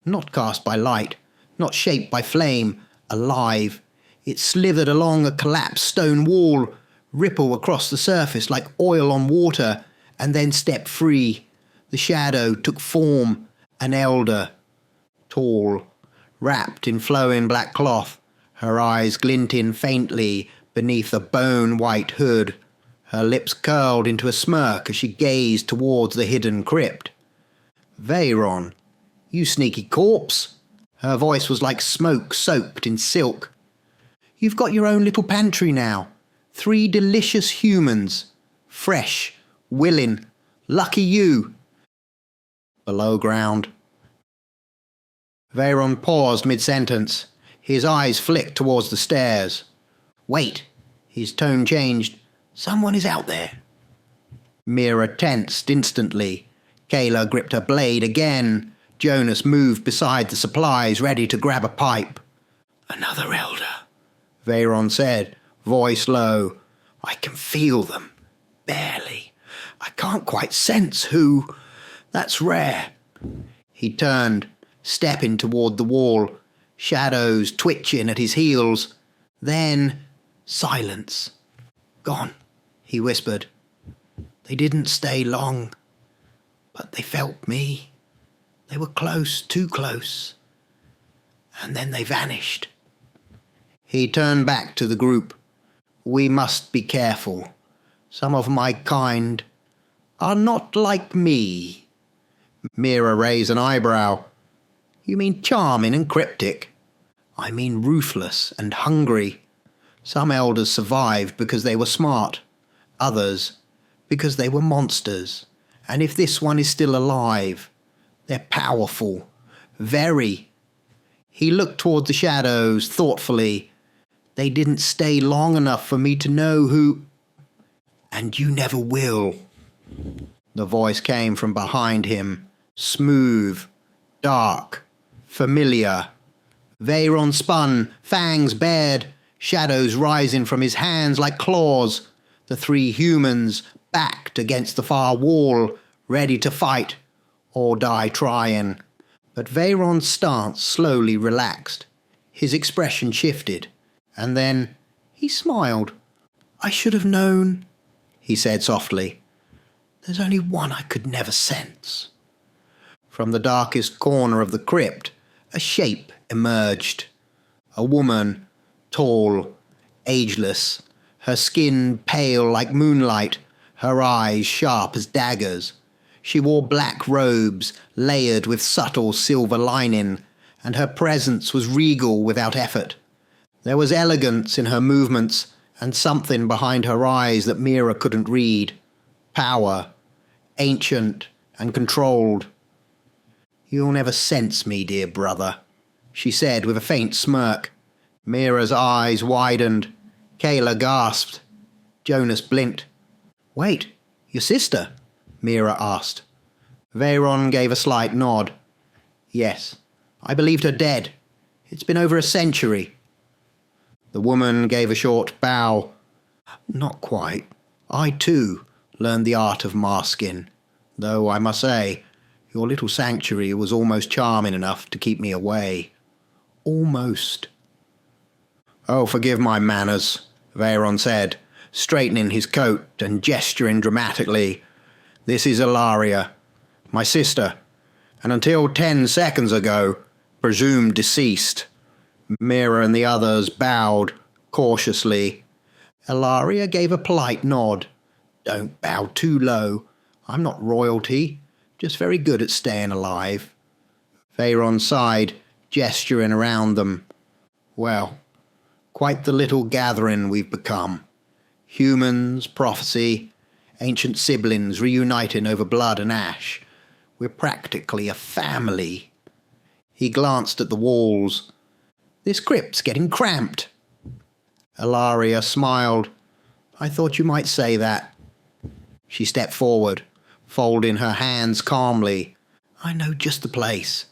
Not cast by light, not shaped by flame, alive. It slithered along a collapsed stone wall, rippled across the surface like oil on water, and then stepped free. The shadow took form, an elder, tall, wrapped in flowing black cloth, her eyes glinting faintly beneath a bone-white hood. Her lips curled into a smirk as she gazed towards the hidden crypt. "Veyron, you sneaky corpse." Her voice was like smoke soaked in silk. "You've got your own little pantry now. 3 delicious humans. Fresh, willing. Lucky you." Below ground. Veyron paused mid-sentence. His eyes flicked towards the stairs. "Wait." His tone changed. "Someone is out there." Mira tensed instantly. Kayla gripped her blade again. Jonas moved beside the supplies, ready to grab a pipe. "Another elder," Veyron said, voice low. "I can feel them. Barely. I can't quite sense who. That's rare." He turned, stepping toward the wall, shadows twitching at his heels. Then silence. "Gone," he whispered. "They didn't stay long, but they felt me. They were close, too close. And then they vanished." He turned back to the group. "We must be careful. Some of my kind are not like me." Mira raised an eyebrow. "You mean charming and cryptic?" "I mean ruthless and hungry. Some elders survived because they were smart. Others because they were monsters. And if this one is still alive, they're powerful. Very." He looked toward the shadows thoughtfully. "They didn't stay long enough for me to know who—" "And you never will." The voice came from behind him, smooth, dark, familiar. Veyron spun, fangs bared, shadows rising from his hands like claws. The 3 humans backed against the far wall, ready to fight or die trying. But Veyron's stance slowly relaxed. His expression shifted, and then he smiled. "I should have known," he said softly. "There's only one I could never sense." From the darkest corner of the crypt, a shape emerged. A woman, tall, ageless, her skin pale like moonlight, her eyes sharp as daggers. She wore black robes layered with subtle silver lining, and her presence was regal without effort. There was elegance in her movements and something behind her eyes that Mira couldn't read. Power, ancient and controlled. "You'll never sense me, dear brother," she said with a faint smirk. Mira's eyes widened. Kayla gasped. Jonas blinked. "Wait, your sister?" Mira asked. Veyron gave a slight nod. "Yes, I believed her dead. It's been over a century." The woman gave a short bow. "Not quite. I, too, learned the art of masking, though I must say, your little sanctuary was almost charming enough to keep me away. Almost." "Oh, forgive my manners," Veyron said, straightening his coat and gesturing dramatically. "This is Ilaria, my sister, and until 10 seconds ago, presumed deceased." Mira and the others bowed, cautiously. Ilaria gave a polite nod. "Don't bow too low. I'm not royalty, just very good at staying alive." Veyron sighed, gesturing around them. "Well, quite the little gathering we've become. Humans, prophecy, ancient siblings reuniting over blood and ash. We're practically a family." He glanced at the walls. "This crypt's getting cramped." Ilaria smiled. "I thought you might say that." She stepped forward, folding her hands calmly. "I know just the place."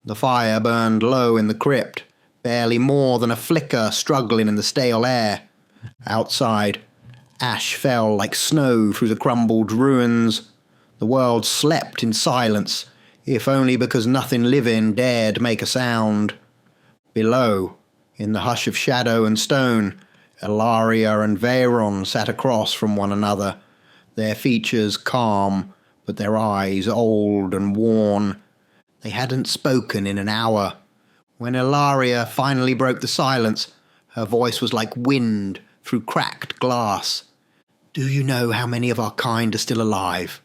The fire burned low in the crypt, barely more than a flicker struggling in the stale air. Outside, ash fell like snow through the crumbled ruins. The world slept in silence, if only because nothing living dared make a sound. Below, in the hush of shadow and stone, Ilaria and Veyron sat across from one another, their features calm, but their eyes old and worn. They hadn't spoken in an hour. When Ilaria finally broke the silence, her voice was like wind through cracked glass. "Do you know how many of our kind are still alive?"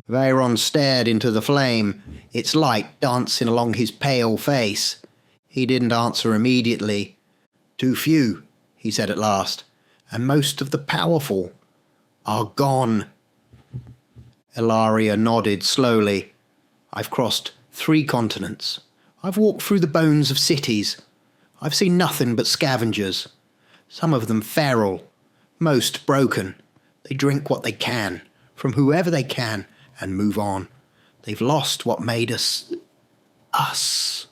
Veyron stared into the flame, its light dancing along his pale face. He didn't answer immediately. "Too few," he said at last, "and most of the powerful are gone." Ilaria nodded slowly. "I've crossed 3 continents. I've walked through the bones of cities. I've seen nothing but scavengers. Some of them feral, most broken. They drink what they can, from whoever they can, and move on. They've lost what made us. Us."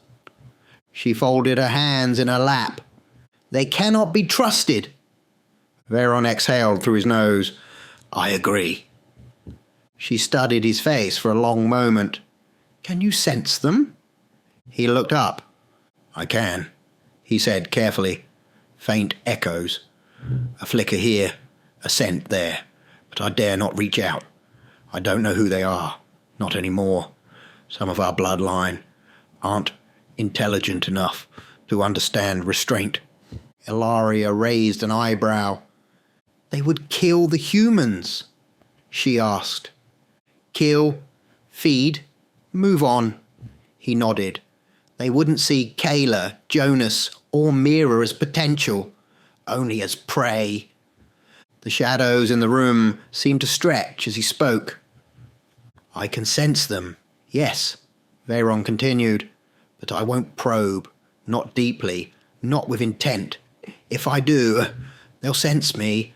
She folded her hands in her lap. "They cannot be trusted." Veyron exhaled through his nose. "I agree." She studied his face for a long moment. "Can you sense them?" He looked up. "I can," he said carefully. "Faint echoes. A flicker here, a scent there, but I dare not reach out. I don't know who they are, not anymore. Some of our bloodline aren't intelligent enough to understand restraint." Ilaria raised an eyebrow. "They would kill the humans?" she asked. "Kill, feed, move on." He nodded. "They wouldn't see Kayla, Jonas, or Mira as potential, only as prey." The shadows in the room seemed to stretch as he spoke. "I can sense them, yes," Veyron continued, "but I won't probe, not deeply, not with intent. If I do, They'll sense me,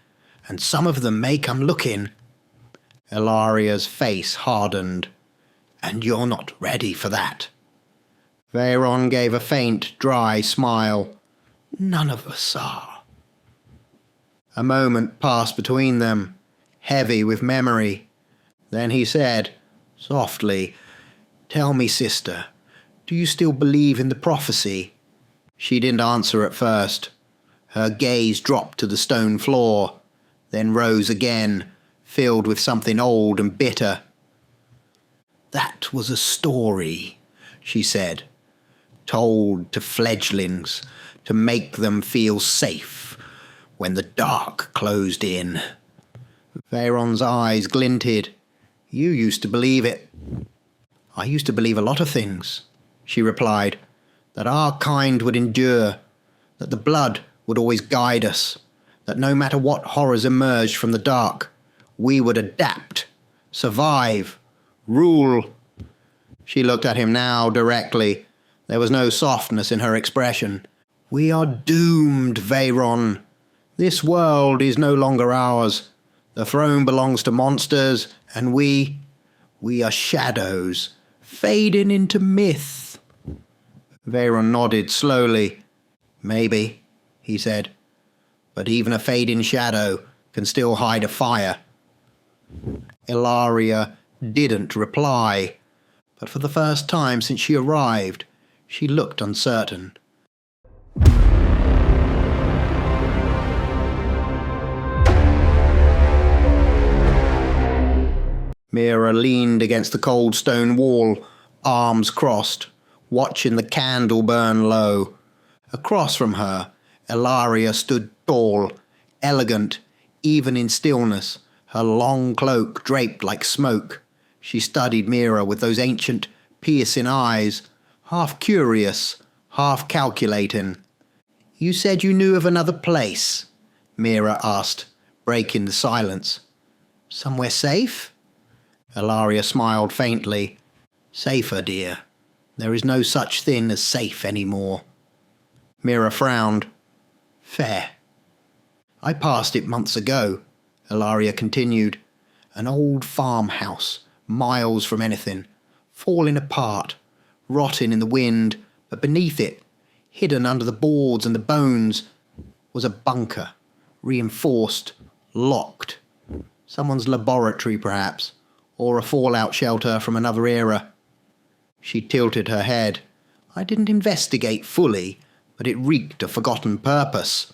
and some of them may come looking. Ilaria's face hardened. And you're not ready for that. Veyron gave a faint, dry smile. None of us are. A moment passed between them, heavy with memory. Then he said, softly, Tell me, sister, do you still believe in the prophecy? She didn't answer at first. Her gaze dropped to the stone floor, then rose again, filled with something old and bitter. That was a story, she said, told to fledglings to make them feel safe when the dark closed in. Veyron's eyes glinted. You used to believe it. I used to believe a lot of things, she replied, that our kind would endure, that the blood would always guide us, that no matter what horrors emerged from the dark, we would adapt, survive, rule. She looked at him now directly. There was no softness in her expression. We are doomed, Veyron. This world is no longer ours. The throne belongs to monsters, and we are shadows, fading into myth. Veyron nodded slowly. Maybe, he said, but even a fading shadow can still hide a fire. Ilaria didn't reply, but for the first time since she arrived, she looked uncertain. Mira leaned against the cold stone wall, arms crossed, watching the candle burn low. Across from her, Ilaria stood tall, elegant, even in stillness, her long cloak draped like smoke. She studied Mira with those ancient, piercing eyes, half curious, half calculating. You said you knew of another place, Mira asked, breaking the silence. Somewhere safe? Ilaria smiled faintly. Safer, dear. There is no such thing as safe anymore. Mira frowned. Fair. I passed it months ago, Ilaria continued. An old farmhouse, miles from anything, falling apart, rotting in the wind, but beneath it, hidden under the boards and the bones, was a bunker, reinforced, locked. Someone's laboratory, perhaps, or a fallout shelter from another era. She tilted her head. I didn't investigate fully, but it reeked of forgotten purpose.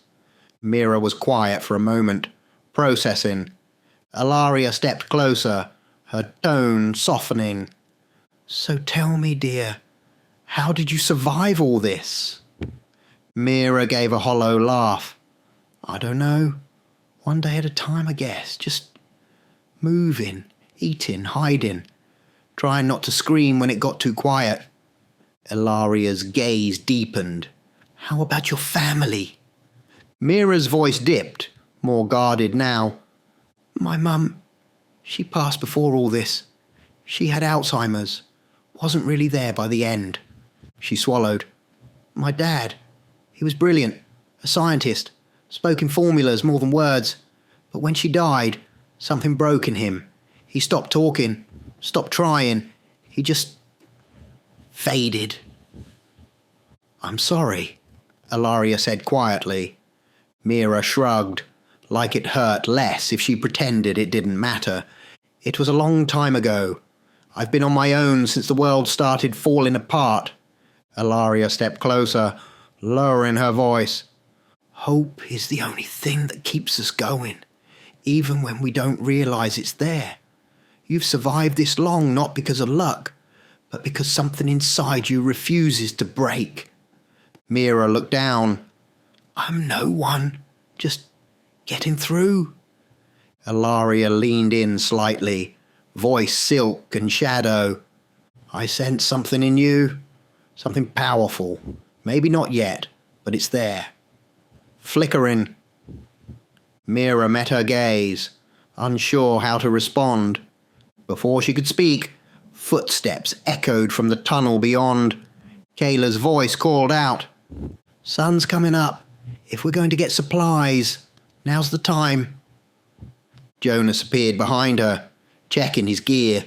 Mira was quiet for a moment, processing. Ilaria stepped closer, her tone softening. So tell me, dear, how did you survive all this? Mira gave a hollow laugh. I don't know. One day at a time, I guess. Just moving, eating, hiding, trying not to scream when it got too quiet. Ilaria's gaze deepened. How about your family? Mira's voice dipped, more guarded now. My mum, she passed before all this. She had Alzheimer's. Wasn't really there by the end. She swallowed. My dad, he was brilliant, a scientist, spoke in formulas more than words. But when she died, something broke in him. He stopped talking, stopped trying. He just faded. I'm sorry, Ilaria said quietly. Mira shrugged, like it hurt less if she pretended it didn't matter. It was a long time ago. I've been on my own since the world started falling apart. Ilaria stepped closer, lowering her voice. Hope is the only thing that keeps us going, even when we don't realize it's there. You've survived this long not because of luck, but because something inside you refuses to break. Mira looked down. I'm no one, just getting through. Ilaria leaned in slightly, voice silk and shadow. I sense something in you, something powerful. Maybe not yet, but it's there. Flickering. Mira met her gaze, unsure how to respond. Before she could speak, footsteps echoed from the tunnel beyond. Kayla's voice called out. Sun's coming up. If we're going to get supplies, Now's the time. Jonas appeared behind her, checking his gear.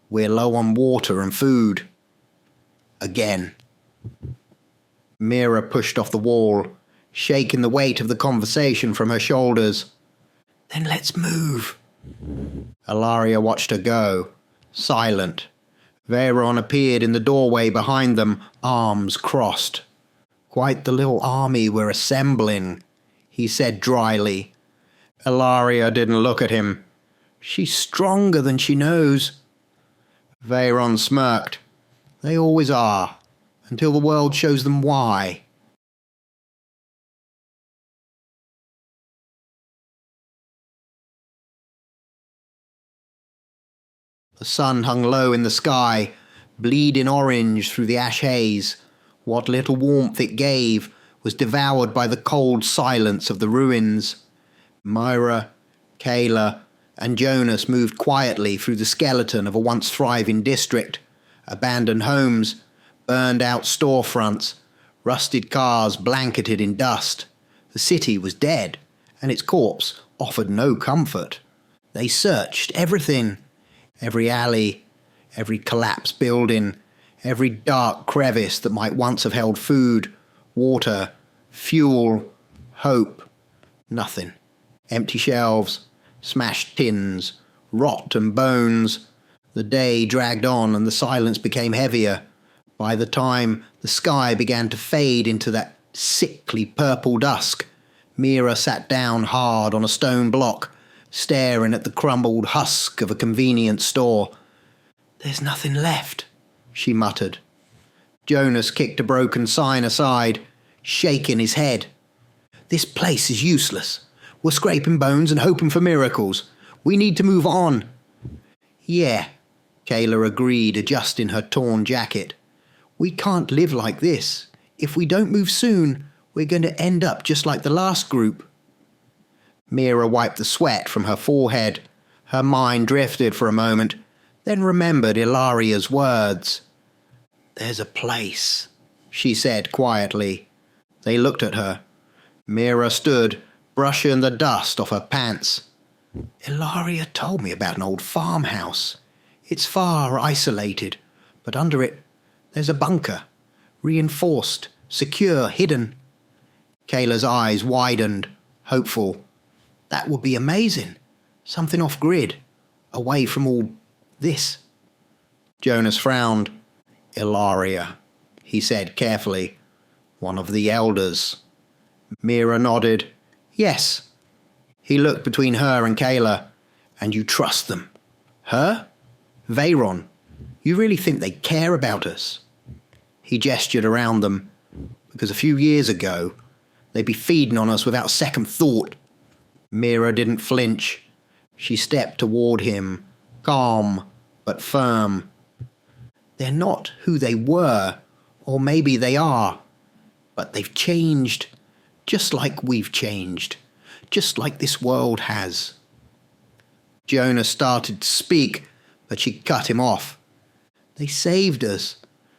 We're low on water and food. Again. Mira pushed off the wall, shaking the weight of the conversation from her shoulders. Then let's move. Ilaria watched her go, silent. Veyron appeared in the doorway behind them, arms crossed. Quite the little army we're assembling, he said dryly. Ilaria didn't look at him. She's stronger than she knows. Veyron smirked. They always are, until the world shows them why. The sun hung low in the sky, bleeding orange through the ash haze. What little warmth it gave was devoured by the cold silence of the ruins. Mira, Kayla, and Jonas moved quietly through the skeleton of a once thriving district. Abandoned homes, burned out storefronts, rusted cars blanketed in dust. The city was dead, and its corpse offered no comfort. They searched everything. Every alley, every collapsed building, every dark crevice that might once have held food, water, fuel, hope. Nothing. Empty shelves, smashed tins, rot and bones. The day dragged on and the silence became heavier. By the time the sky began to fade into that sickly purple dusk, Mira sat down hard on a stone block, staring at the crumbled husk of a convenience store. There's nothing left, she muttered. Jonas kicked a broken sign aside, shaking his head. This place is useless. We're scraping bones and hoping for miracles. We need to move on. Yeah, Kayla agreed, adjusting her torn jacket. We can't live like this. If we don't move soon, we're going to end up just like the last group. Mira wiped the sweat from her forehead. Her mind drifted for a moment, then remembered Ilaria's words. There's a place, she said quietly. They looked at her. Mira stood, brushing the dust off her pants. Ilaria told me about an old farmhouse. It's far isolated, but under it there's a bunker. Reinforced, secure, hidden. Kayla's eyes widened, hopeful. That would be amazing. Something off-grid, away from all this. Jonas frowned. Ilaria, he said carefully. One of the elders. Mira nodded. Yes. He looked between her and Kayla. And you trust them? Her? Veyron. You really think they care about us? He gestured around them. Because a few years ago, they'd be feeding on us without second thought. Mira didn't flinch. She stepped toward him, calm but firm. They're not who they were, or maybe they are, but they've changed, just like we've changed, just like this world has. Jonas started to speak, but she cut him off. They saved us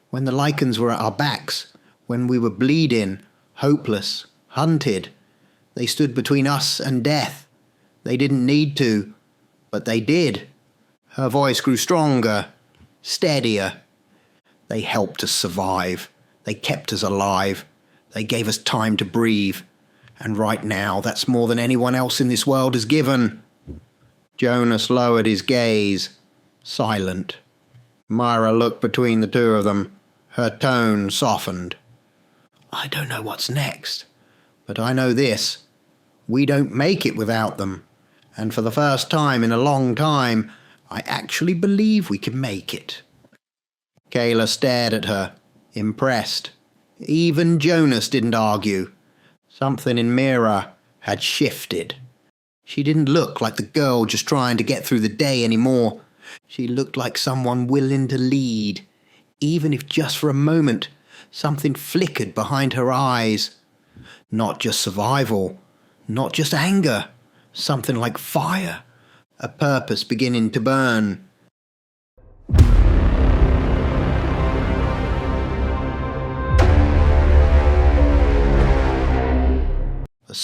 when the lichens were at our backs, when we were bleeding, hopeless, hunted. They stood between us and death. They didn't need to, but they did. Her voice grew stronger, steadier. They helped us survive. They kept us alive. They gave us time to breathe. And right now, that's more than anyone else in this world has given. Jonas lowered his gaze, silent. Mira looked between the two of them. Her tone softened. I don't know what's next, but I know this. We don't make it without them, and for the first time in a long time, I actually believe we can make it. Kayla stared at her, impressed. Even Jonas didn't argue. Something in Mira had shifted. She didn't look like the girl just trying to get through the day anymore. She looked like someone willing to lead, even if just for a moment something flickered behind her eyes. Not just survival. Not just anger, something like fire, a purpose beginning to burn.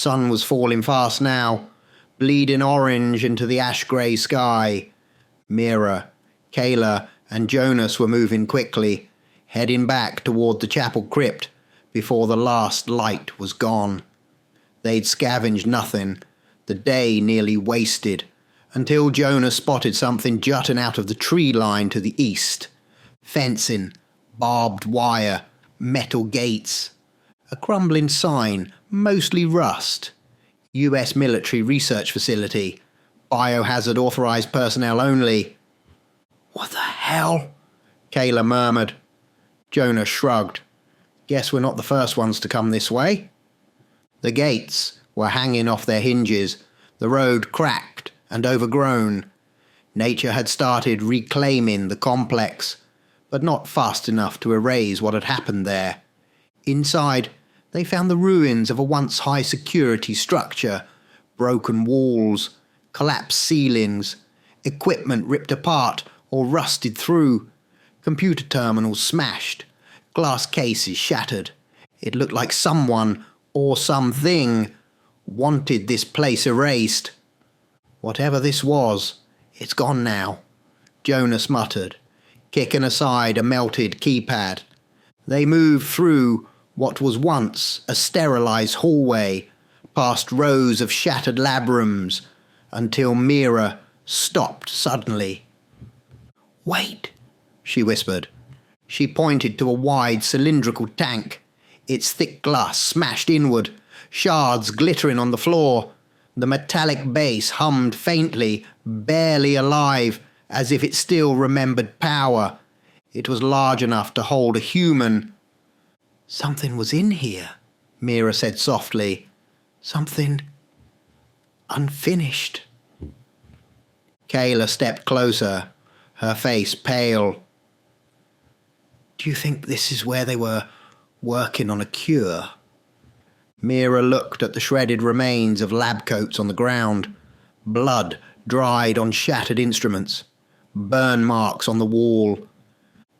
sun was falling fast now, bleeding orange into the ash-grey sky. Mira, Kayla, and Jonas were moving quickly, heading back toward the chapel crypt before the last light was gone. They'd scavenged nothing, the day nearly wasted, until Jonas spotted something jutting out of the tree line to the east. Fencing, barbed wire, metal gates. A crumbling sign, mostly rust. US Military Research Facility. Biohazard authorized personnel only. "What the hell?" Kayla murmured. Jonas shrugged. "Guess we're not the first ones to come this way." The gates were hanging off their hinges, the road cracked and overgrown. Nature had started reclaiming the complex, but not fast enough to erase what had happened there. Inside, they found the ruins of a once high-security structure, broken walls, collapsed ceilings, equipment ripped apart or rusted through, computer terminals smashed, glass cases shattered. It looked like someone, or something, wanted this place erased. "Whatever this was, it's gone now," Jonas muttered, kicking aside a melted keypad. They moved through what was once a sterilized hallway, past rows of shattered lab rooms, until Mira stopped suddenly. "Wait," she whispered. She pointed to a wide cylindrical tank, its thick glass smashed inward, shards glittering on the floor. The metallic base hummed faintly, barely alive, as if it still remembered power. It was large enough to hold a human. "Something was in here," Mira said softly. "Something unfinished." Kayla stepped closer, her face pale. "Do you think this is where they were working on a cure?" Mira looked at the shredded remains of lab coats on the ground, blood dried on shattered instruments, burn marks on the wall.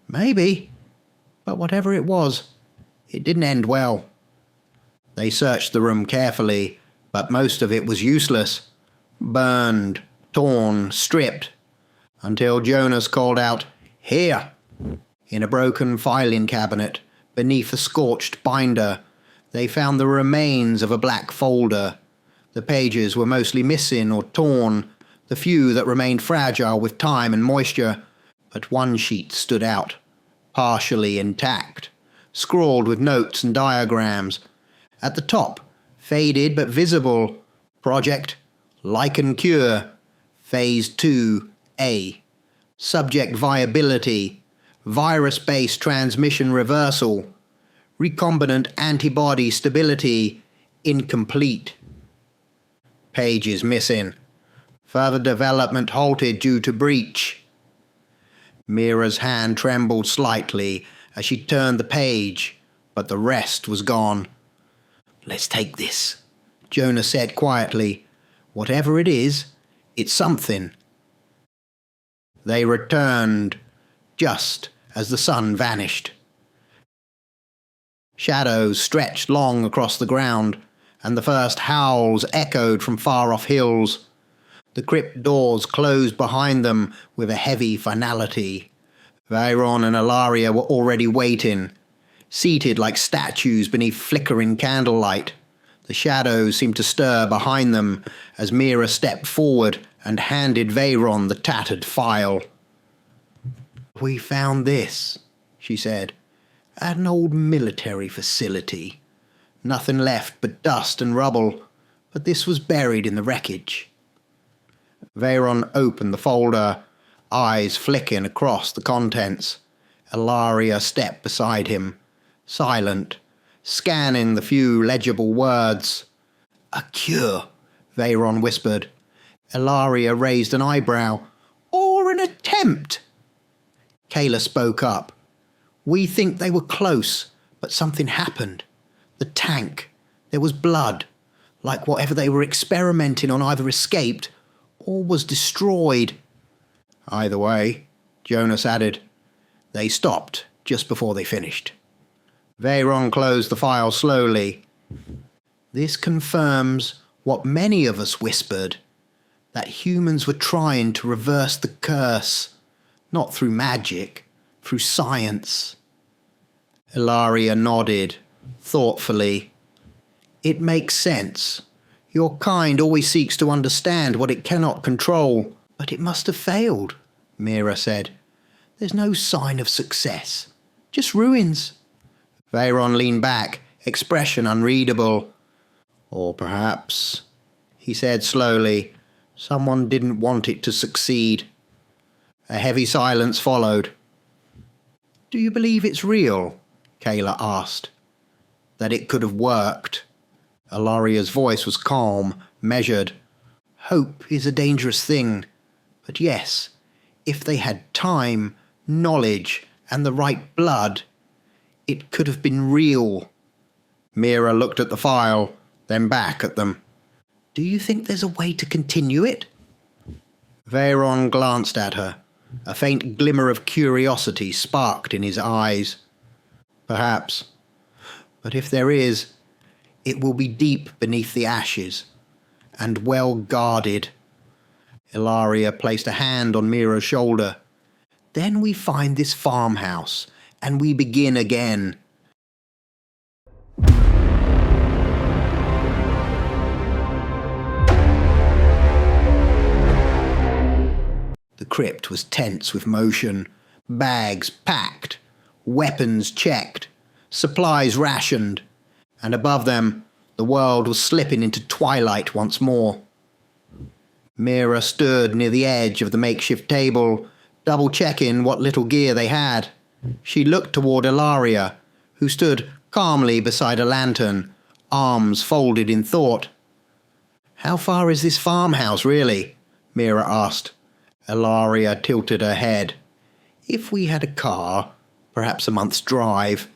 "Maybe, but whatever it was, it didn't end well." They searched the room carefully, but most of it was useless. Burned, torn, stripped, until Jonas called out, "Here!" In a broken filing cabinet, beneath a scorched binder, they found the remains of a black folder. The pages were mostly missing or torn, the few that remained fragile with time and moisture, but one sheet stood out, partially intact, scrawled with notes and diagrams. At the top, faded but visible, Project Lichen Cure, Phase 2A. Subject viability, virus-based transmission reversal, recombinant antibody stability, incomplete. Pages missing. Further development halted due to breach. Mira's hand trembled slightly as she turned the page, but the rest was gone. "Let's take this," Jonas said quietly. "Whatever it is, it's something." They returned just as the sun vanished. Shadows stretched long across the ground, and the first howls echoed from far-off hills. The crypt doors closed behind them with a heavy finality. Veyron and Ilaria were already waiting, seated like statues beneath flickering candlelight. The shadows seemed to stir behind them as Mira stepped forward and handed Veyron the tattered file. "We found this," she said, "at an old military facility. Nothing left but dust and rubble, but this was buried in the wreckage." Veyron opened the folder, eyes flicking across the contents. Ilaria stepped beside him, silent, scanning the few legible words. "A cure," Veyron whispered. Ilaria raised an eyebrow. "Or an attempt." Kayla spoke up. "We think they were close, but something happened. The tank. There was blood, like whatever they were experimenting on either escaped or was destroyed." "Either way," Jonas added. They stopped just before they finished. Veyron closed the file slowly. This confirms what many of us whispered, that humans were trying to reverse the curse, not through magic, through science. Ilaria nodded, thoughtfully. It makes sense. Your kind always seeks to understand what it cannot control, but it must have failed, Mira said. There's no sign of success, just ruins. Veyron leaned back, expression unreadable. Or perhaps, he said slowly, someone didn't want it to succeed. A heavy silence followed. Do you believe it's real? Kayla asked. That it could have worked. Ilaria's voice was calm, measured. Hope is a dangerous thing. But yes, if they had time, knowledge, and the right blood, it could have been real. Mira looked at the file, then back at them. Do you think there's a way to continue it? Veyron glanced at her. A faint glimmer of curiosity sparked in his eyes. Perhaps. But if there is, it will be deep beneath the ashes, and well guarded. Ilaria placed a hand on Mira's shoulder. Then we find this farmhouse, and we begin again. The crypt was tense with motion, bags packed, weapons checked, supplies rationed, and above them the world was slipping into twilight once more. Mira stood near the edge of the makeshift table, double-checking what little gear they had. She looked toward Ilaria, who stood calmly beside a lantern, arms folded in thought. How far is this farmhouse, really? Mira asked. Ilaria tilted her head. If we had a car, perhaps a month's drive.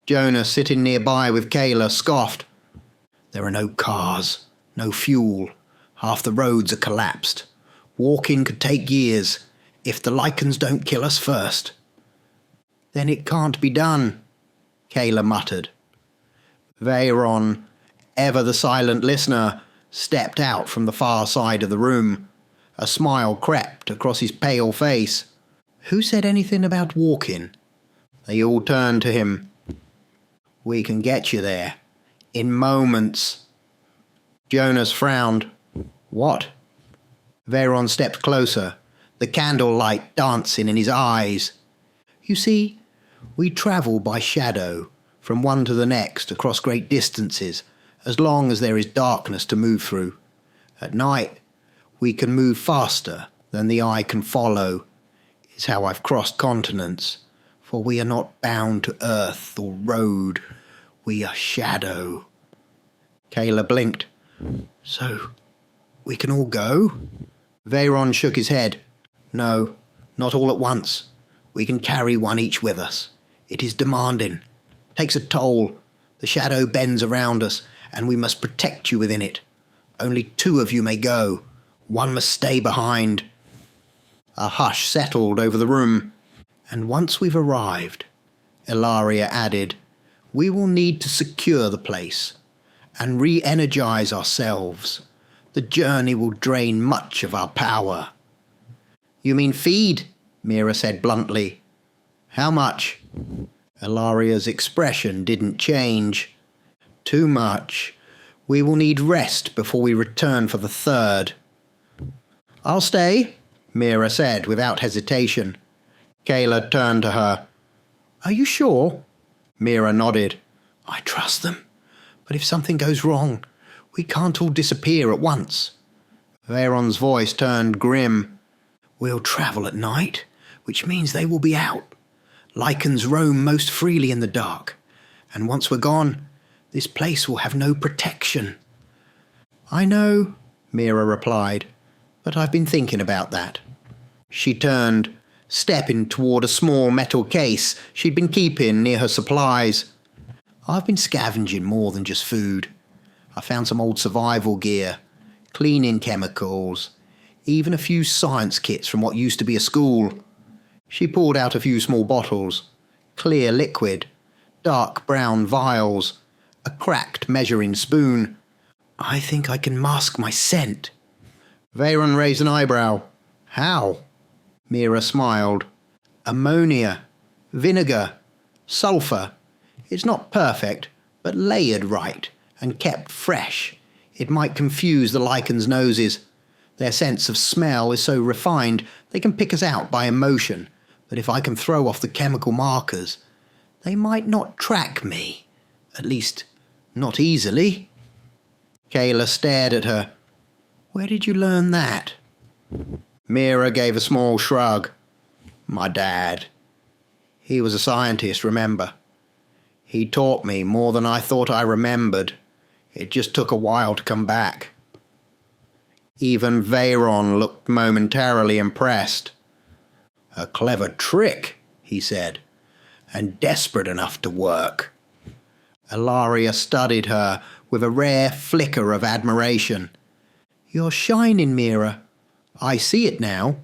Jonah, sitting nearby with Kayla, scoffed. There are no cars, no fuel. Half the roads are collapsed. Walking could take years, if the lichens don't kill us first. Then it can't be done, Kayla muttered. Veyron, ever the silent listener, stepped out from the far side of the room. A smile crept across his pale face. Who said anything about walking? They all turned to him. We can get you there. In moments. Jonas frowned. What? Veyron stepped closer, the candlelight dancing in his eyes. You see, we travel by shadow, from one to the next, across great distances, as long as there is darkness to move through. At night, we can move faster than the eye can follow. It's how I've crossed continents, for we are not bound to earth or road. We are shadow. Kayla blinked. So, we can all go? Veyron shook his head. No, not all at once. We can carry one each with us. It is demanding. Takes a toll. The shadow bends around us, and we must protect you within it. Only 2 of you may go. One must stay behind. A hush settled over the room. And once we've arrived, Ilaria added, we will need to secure the place and re-energize ourselves. The journey will drain much of our power. You mean feed? Mira said bluntly. How much? Ilaria's expression didn't change. Too much. We will need rest before we return for the 3rd. I'll stay, Mira said without hesitation. Kayla turned to her. Are you sure? Mira nodded. I trust them. But if something goes wrong, we can't all disappear at once. Veyron's voice turned grim. We'll travel at night, which means they will be out. Lichens roam most freely in the dark, and once we're gone, this place will have no protection. I know, Mira replied, but I've been thinking about that. She turned, stepping toward a small metal case she'd been keeping near her supplies. I've been scavenging more than just food. I found some old survival gear, cleaning chemicals, even a few science kits from what used to be a school. She pulled out a few small bottles, clear liquid, dark brown vials, a cracked measuring spoon. "I think I can mask my scent." Veyron raised an eyebrow. "How?" Mira smiled. "Ammonia, vinegar, sulphur. It's not perfect, but layered right and kept fresh. It might confuse the lichens' noses. Their sense of smell is so refined they can pick us out by emotion, but if I can throw off the chemical markers, they might not track me. At least, not easily." Kayla stared at her. "Where did you learn that?" Mira gave a small shrug. "My dad. He was a scientist, remember? He taught me more than I thought I remembered. It just took a while to come back." Even Veyron looked momentarily impressed. "A clever trick," he said, "and desperate enough to work." Ilaria studied her with a rare flicker of admiration. "You're shining, Mira. I see it now."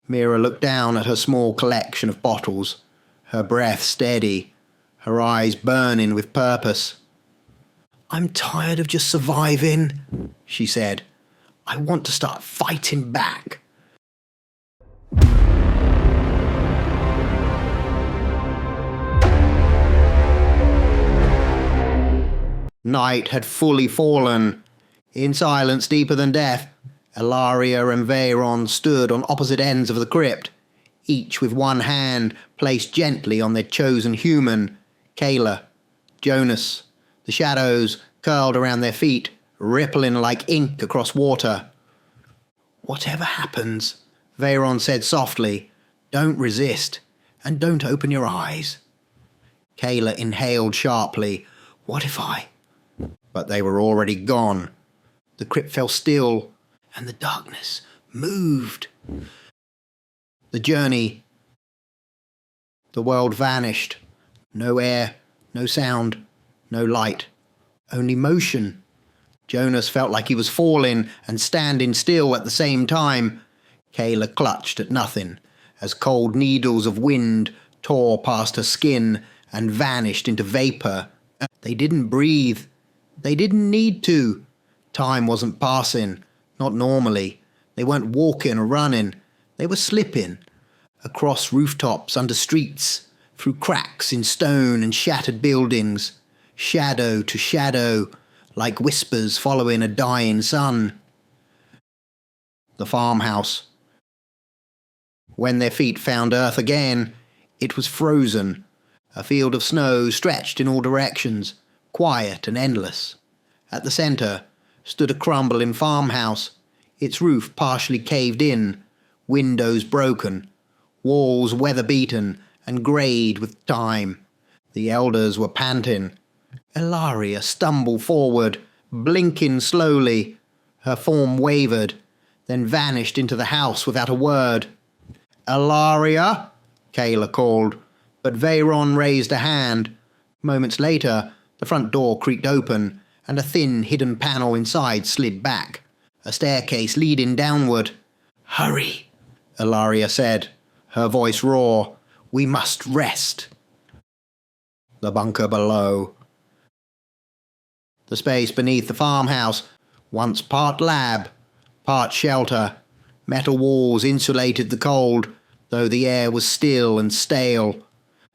Mira looked down at her small collection of bottles, her breath steady, her eyes burning with purpose. "I'm tired of just surviving," she said. "I want to start fighting back." Night had fully fallen. In silence deeper than death, Ilaria and Veyron stood on opposite ends of the crypt, each with one hand placed gently on their chosen human, Kayla. Jonas, the shadows curled around their feet, rippling like ink across water. "Whatever happens," Veyron said softly, "don't resist, and don't open your eyes." Kayla inhaled sharply. "What if I—" But they were already gone. The crypt fell still, and the darkness moved. The journey, the world vanished. No air, no sound, no light, only motion. Jonas felt like he was falling and standing still at the same time. Kayla clutched at nothing as cold needles of wind tore past her skin and vanished into vapor. They didn't breathe. They didn't need to. Time wasn't passing, not normally. They weren't walking or running. They were slipping. Across rooftops, under streets, through cracks in stone and shattered buildings, shadow to shadow, like whispers following a dying sun. The farmhouse. When their feet found earth again, it was frozen. A field of snow stretched in all directions, quiet and endless. At the centre stood a crumbling farmhouse, its roof partially caved in, windows broken, walls weather-beaten and greyed with time. The elders were panting. Ilaria stumbled forward, blinking slowly. Her form wavered, then vanished into the house without a word. "Ilaria," Kayla called, but Veyron raised a hand. Moments later, the front door creaked open, and a thin, hidden panel inside slid back, a staircase leading downward. "Hurry," Ilaria said, her voice raw. "We must rest." The bunker below. The space beneath the farmhouse, once part lab, part shelter. Metal walls insulated the cold, though the air was still and stale.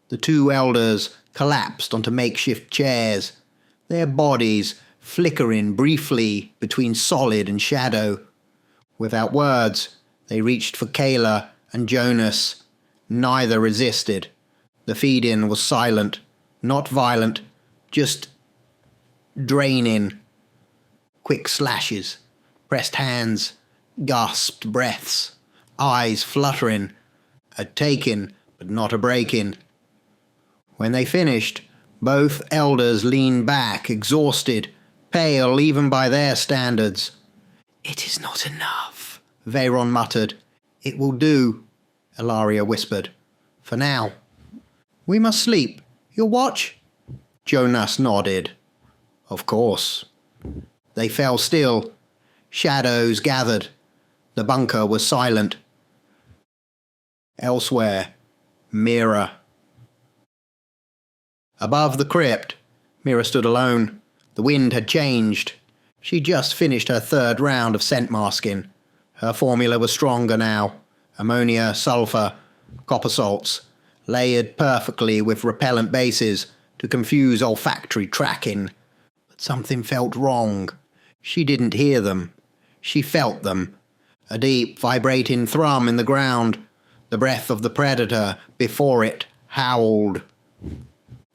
The two elders collapsed onto makeshift chairs, their bodies flickering briefly between solid and shadow. Without words, they reached for Kayla and Jonas. Neither resisted. The feed-in was silent, not violent, just draining. Quick slashes, pressed hands, gasped breaths, eyes fluttering. A taking, but not a breaking. When they finished, both elders leaned back, exhausted, pale even by their standards. "It is not enough," Veyron muttered. "It will do," Ilaria whispered. "For now. We must sleep. You'll watch?" Jonas nodded. "Of course." They fell still. Shadows gathered. The bunker was silent. Elsewhere, Mira. Above the crypt, Mira stood alone. The wind had changed. She'd just finished her third round of scent masking. Her formula was stronger now. Ammonia, sulfur, copper salts, layered perfectly with repellent bases to confuse olfactory tracking. But something felt wrong. She didn't hear them. She felt them. A deep, vibrating thrum in the ground. The breath of the predator before it howled.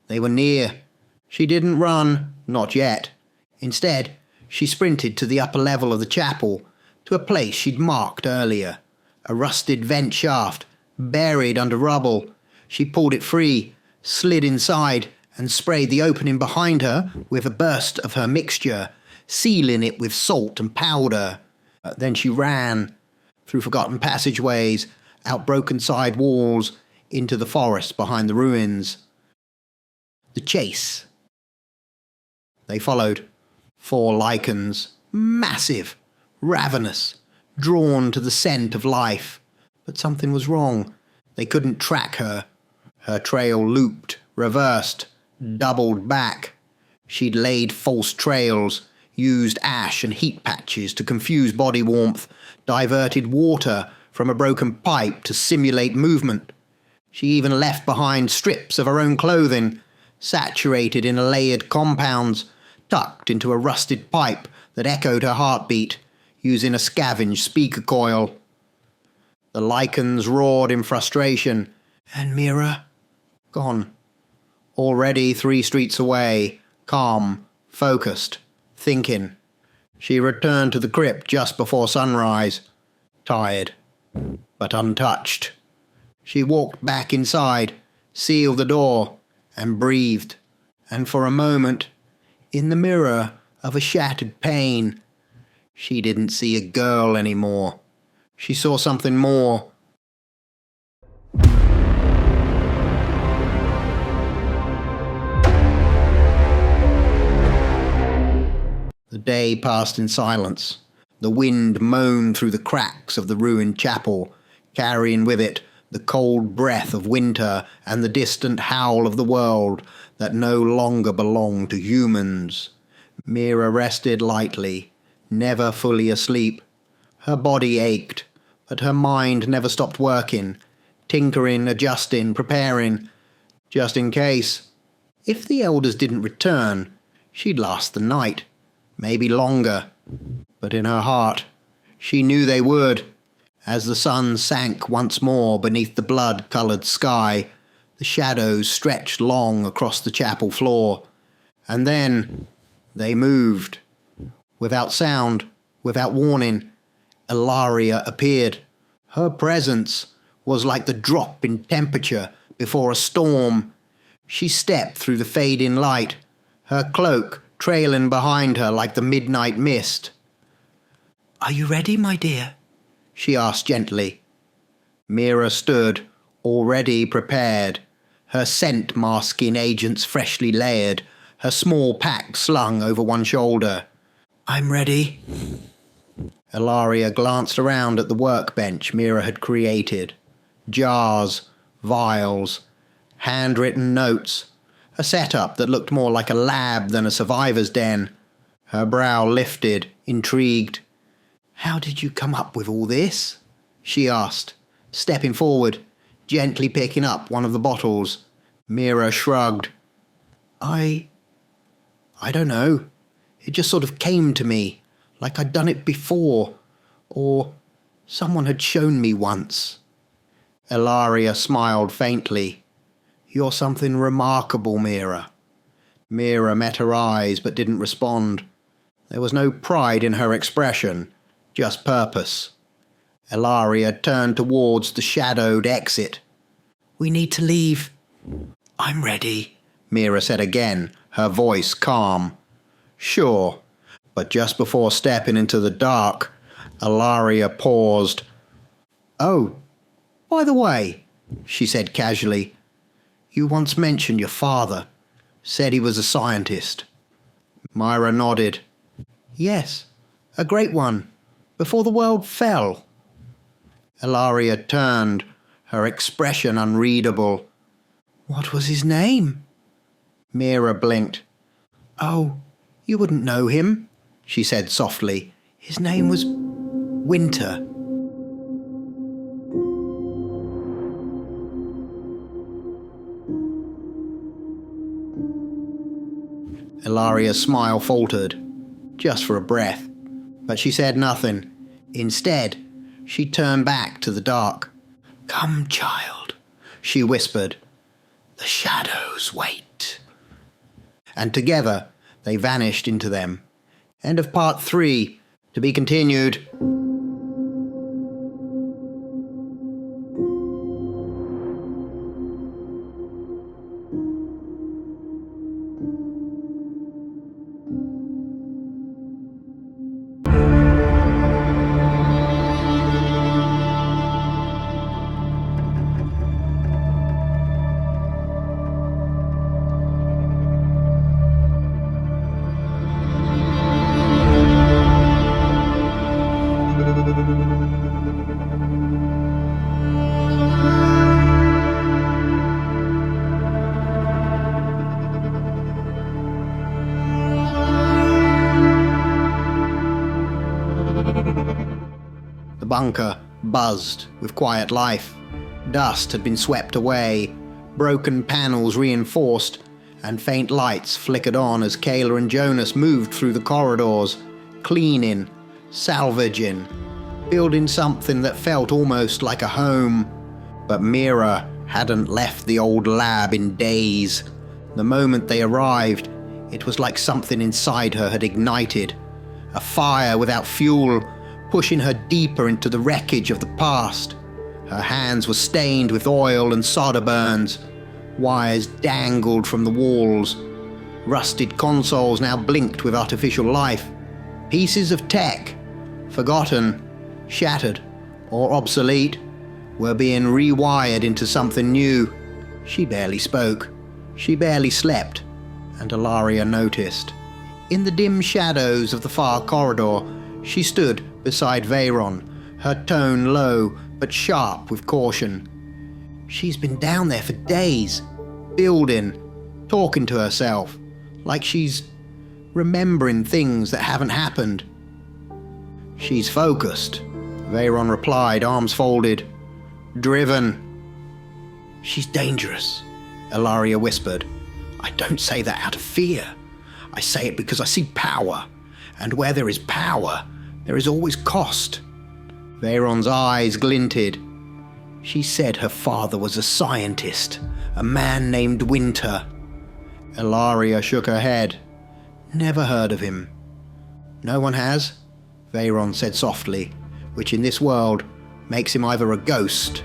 They were near. She didn't run, not yet. Instead, she sprinted to the upper level of the chapel, to a place she'd marked earlier. A rusted vent shaft, buried under rubble. She pulled it free, slid inside, and sprayed the opening behind her with a burst of her mixture, sealing it with salt and powder. Then she ran, through forgotten passageways, out broken side walls, into the forest behind the ruins. The chase. They followed. 4 lichens, massive, ravenous, drawn to the scent of life. But something was wrong. They couldn't track her. Her trail looped, reversed, doubled back. She'd laid false trails, used ash and heat patches to confuse body warmth, diverted water from a broken pipe to simulate movement. She even left behind strips of her own clothing, saturated in layered compounds, tucked into a rusted pipe that echoed her heartbeat, using a scavenged speaker coil. The lichens roared in frustration, and Mira, gone. Already 3 streets away, calm, focused, thinking. She returned to the crypt just before sunrise, tired, but untouched. She walked back inside, sealed the door, and breathed, and for a moment, in the mirror of a shattered pane, she didn't see a girl anymore. She saw something more. The day passed in silence. The wind moaned through the cracks of the ruined chapel, carrying with it the cold breath of winter and the distant howl of the world that no longer belonged to humans. Mira rested lightly, never fully asleep. Her body ached, but her mind never stopped working, tinkering, adjusting, preparing, just in case. If the elders didn't return, she'd last the night, maybe longer. But in her heart, she knew they would. As the sun sank once more beneath the blood-coloured sky, the shadows stretched long across the chapel floor. And then they moved. Without sound, without warning, Ilaria appeared. Her presence was like the drop in temperature before a storm. She stepped through the fading light, her cloak trailing behind her like the midnight mist. "Are you ready, my dear?" she asked gently. Mira stood, already prepared, her scent-masking agents freshly layered, her small pack slung over one shoulder. "I'm ready." Ilaria glanced around at the workbench Mira had created. Jars, vials, handwritten notes, a setup that looked more like a lab than a survivor's den. Her brow lifted, intrigued. "How did you come up with all this?" she asked, stepping forward, gently picking up one of the bottles. Mira shrugged. I don't know. It just sort of came to me, like I'd done it before, or someone had shown me once." Ilaria smiled faintly. "You're something remarkable, Mira." Mira met her eyes but didn't respond. There was no pride in her expression, just purpose. Ilaria turned towards the shadowed exit. "We need to leave." "I'm ready," Mira said again, her voice calm. "Sure." But just before stepping into the dark, Ilaria paused. "Oh, by the way," she said casually, "you once mentioned your father. Said he was a scientist." Mira nodded. "Yes, a great one. Before the world fell." Ilaria turned, her expression unreadable. "What was his name?" Mira blinked. "Oh, you wouldn't know him," she said softly. "His name was Winter." Ilaria's smile faltered, just for a breath, but she said nothing. Instead, she turned back to the dark. "Come, child," she whispered. "The shadows wait." And together they vanished into them. End of part 3, to be continued. The bunker buzzed with quiet life. Dust had been swept away, broken panels reinforced, and faint lights flickered on as Kayla and Jonas moved through the corridors, cleaning, salvaging, building something that felt almost like a home. But Mira hadn't left the old lab in days. The moment they arrived, it was like something inside her had ignited. A fire without fuel, pushing her deeper into the wreckage of the past. Her hands were stained with oil and solder burns. Wires dangled from the walls. Rusted consoles now blinked with artificial life. Pieces of tech, forgotten, shattered, or obsolete, were being rewired into something new. She barely spoke. She barely slept. And Ilaria noticed. In the dim shadows of the far corridor, she stood beside Veyron, her tone low but sharp with caution. She's been down there for days, building, talking to herself, like she's remembering things that haven't happened. "She's focused," Veyron replied, arms folded. "Driven." "She's dangerous," Ilaria whispered. "I don't say that out of fear. I say it because I see power, and where there is power, there is always cost." Veyron's eyes glinted. "She said her father was a scientist, a man named Winter." Ilaria shook her head. "Never heard of him." "No one has," Veyron said softly, "which in this world makes him either a ghost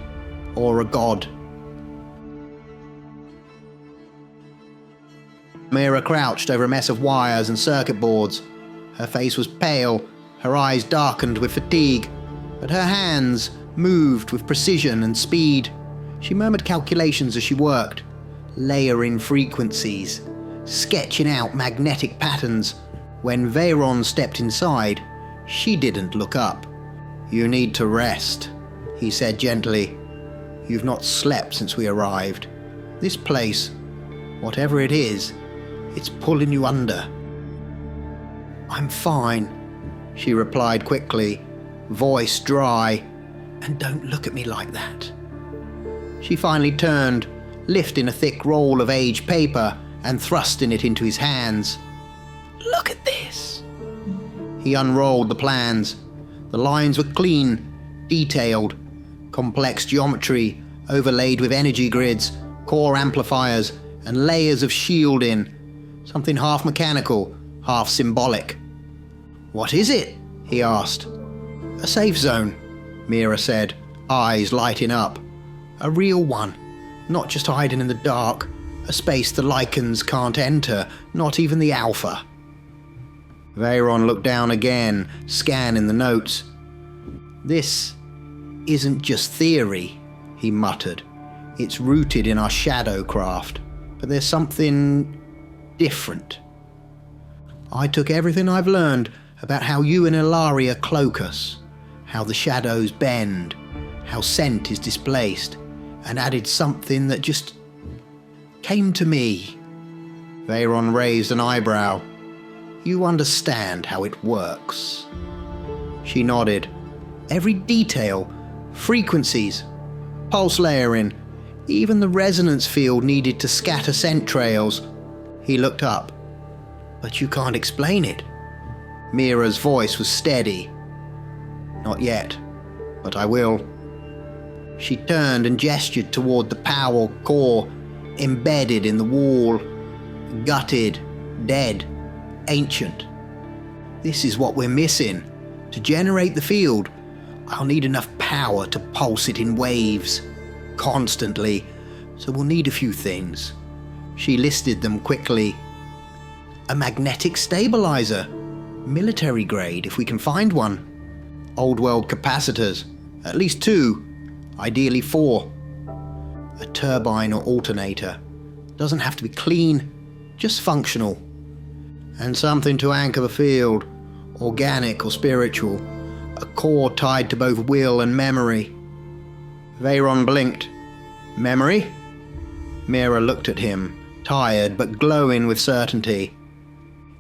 or a god." Mira crouched over a mess of wires and circuit boards. Her face was pale, her eyes darkened with fatigue, but her hands moved with precision and speed. She murmured calculations as she worked, layering frequencies, sketching out magnetic patterns. When Veyron stepped inside, she didn't look up. "You need to rest," he said gently. "You've not slept since we arrived. This place, whatever it is, it's pulling you under." "I'm fine," she replied quickly, voice dry. "And don't look at me like that." She finally turned, lifting a thick roll of aged paper and thrusting it into his hands. "Look at this." He unrolled the plans. The lines were clean, detailed, complex geometry overlaid with energy grids, core amplifiers, and layers of shielding, something half mechanical, half symbolic. "What is it?" he asked. "A safe zone," Mira said, eyes lighting up. "A real one, not just hiding in the dark, a space the Lycans can't enter, not even the Alpha." Veyron looked down again, scanning the notes. "This isn't just theory," he muttered. "It's rooted in our shadowcraft, but there's something different. I took everything I've learned about how you and Ilaria cloak us, how the shadows bend, how scent is displaced, and added something that just came to me. Veyron raised an eyebrow. You understand how it works? She nodded. Every detail, frequencies, pulse layering, even the resonance field needed to scatter scent trails. He looked up. But you can't explain it. Mira's voice was steady. Not yet, but I will. She turned and gestured toward the power core embedded in the wall. Gutted, dead, ancient. This is what we're missing. To generate the field, I'll need enough power to pulse it in waves, constantly, so we'll need a few things. She listed them quickly. A magnetic stabilizer, military grade if we can find one. Old world capacitors, at least 2, ideally 4. A turbine or alternator. Doesn't have to be clean, just functional. And something to anchor the field, organic or spiritual. A core tied to both will and memory. Veyron blinked. Memory? Mira looked at him, tired but glowing with certainty.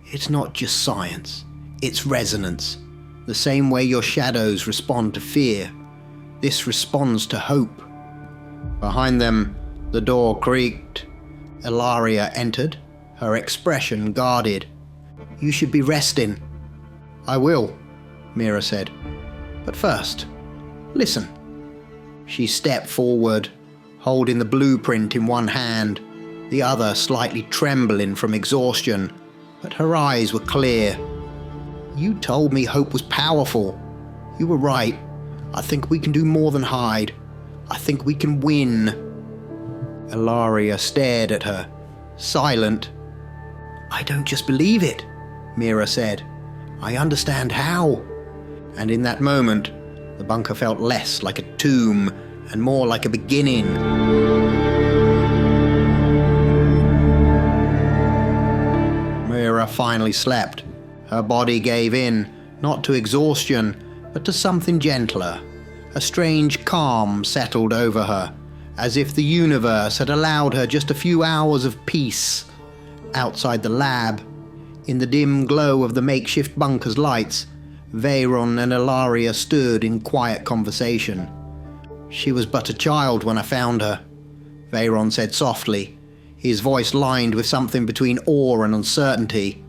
It's not just science, it's resonance. The same way your shadows respond to fear, this responds to hope. Behind them, the door creaked. Ilaria entered, her expression guarded. You should be resting. I will, Mira said. But first, listen. She stepped forward, holding the blueprint in one hand, the other slightly trembling from exhaustion, but her eyes were clear. You told me hope was powerful. You were right. I think we can do more than hide. I think we can win. Ilaria stared at her, silent. I don't just believe it, Mira said. I understand how. And in that moment, the bunker felt less like a tomb and more like a beginning. Mira finally slept. Her body gave in, not to exhaustion, but to something gentler. A strange calm settled over her, as if the universe had allowed her just a few hours of peace. Outside the lab, in the dim glow of the makeshift bunker's lights, Veyron and Ilaria stood in quiet conversation. She was but a child when I found her, Veyron said softly, his voice lined with something between awe and uncertainty.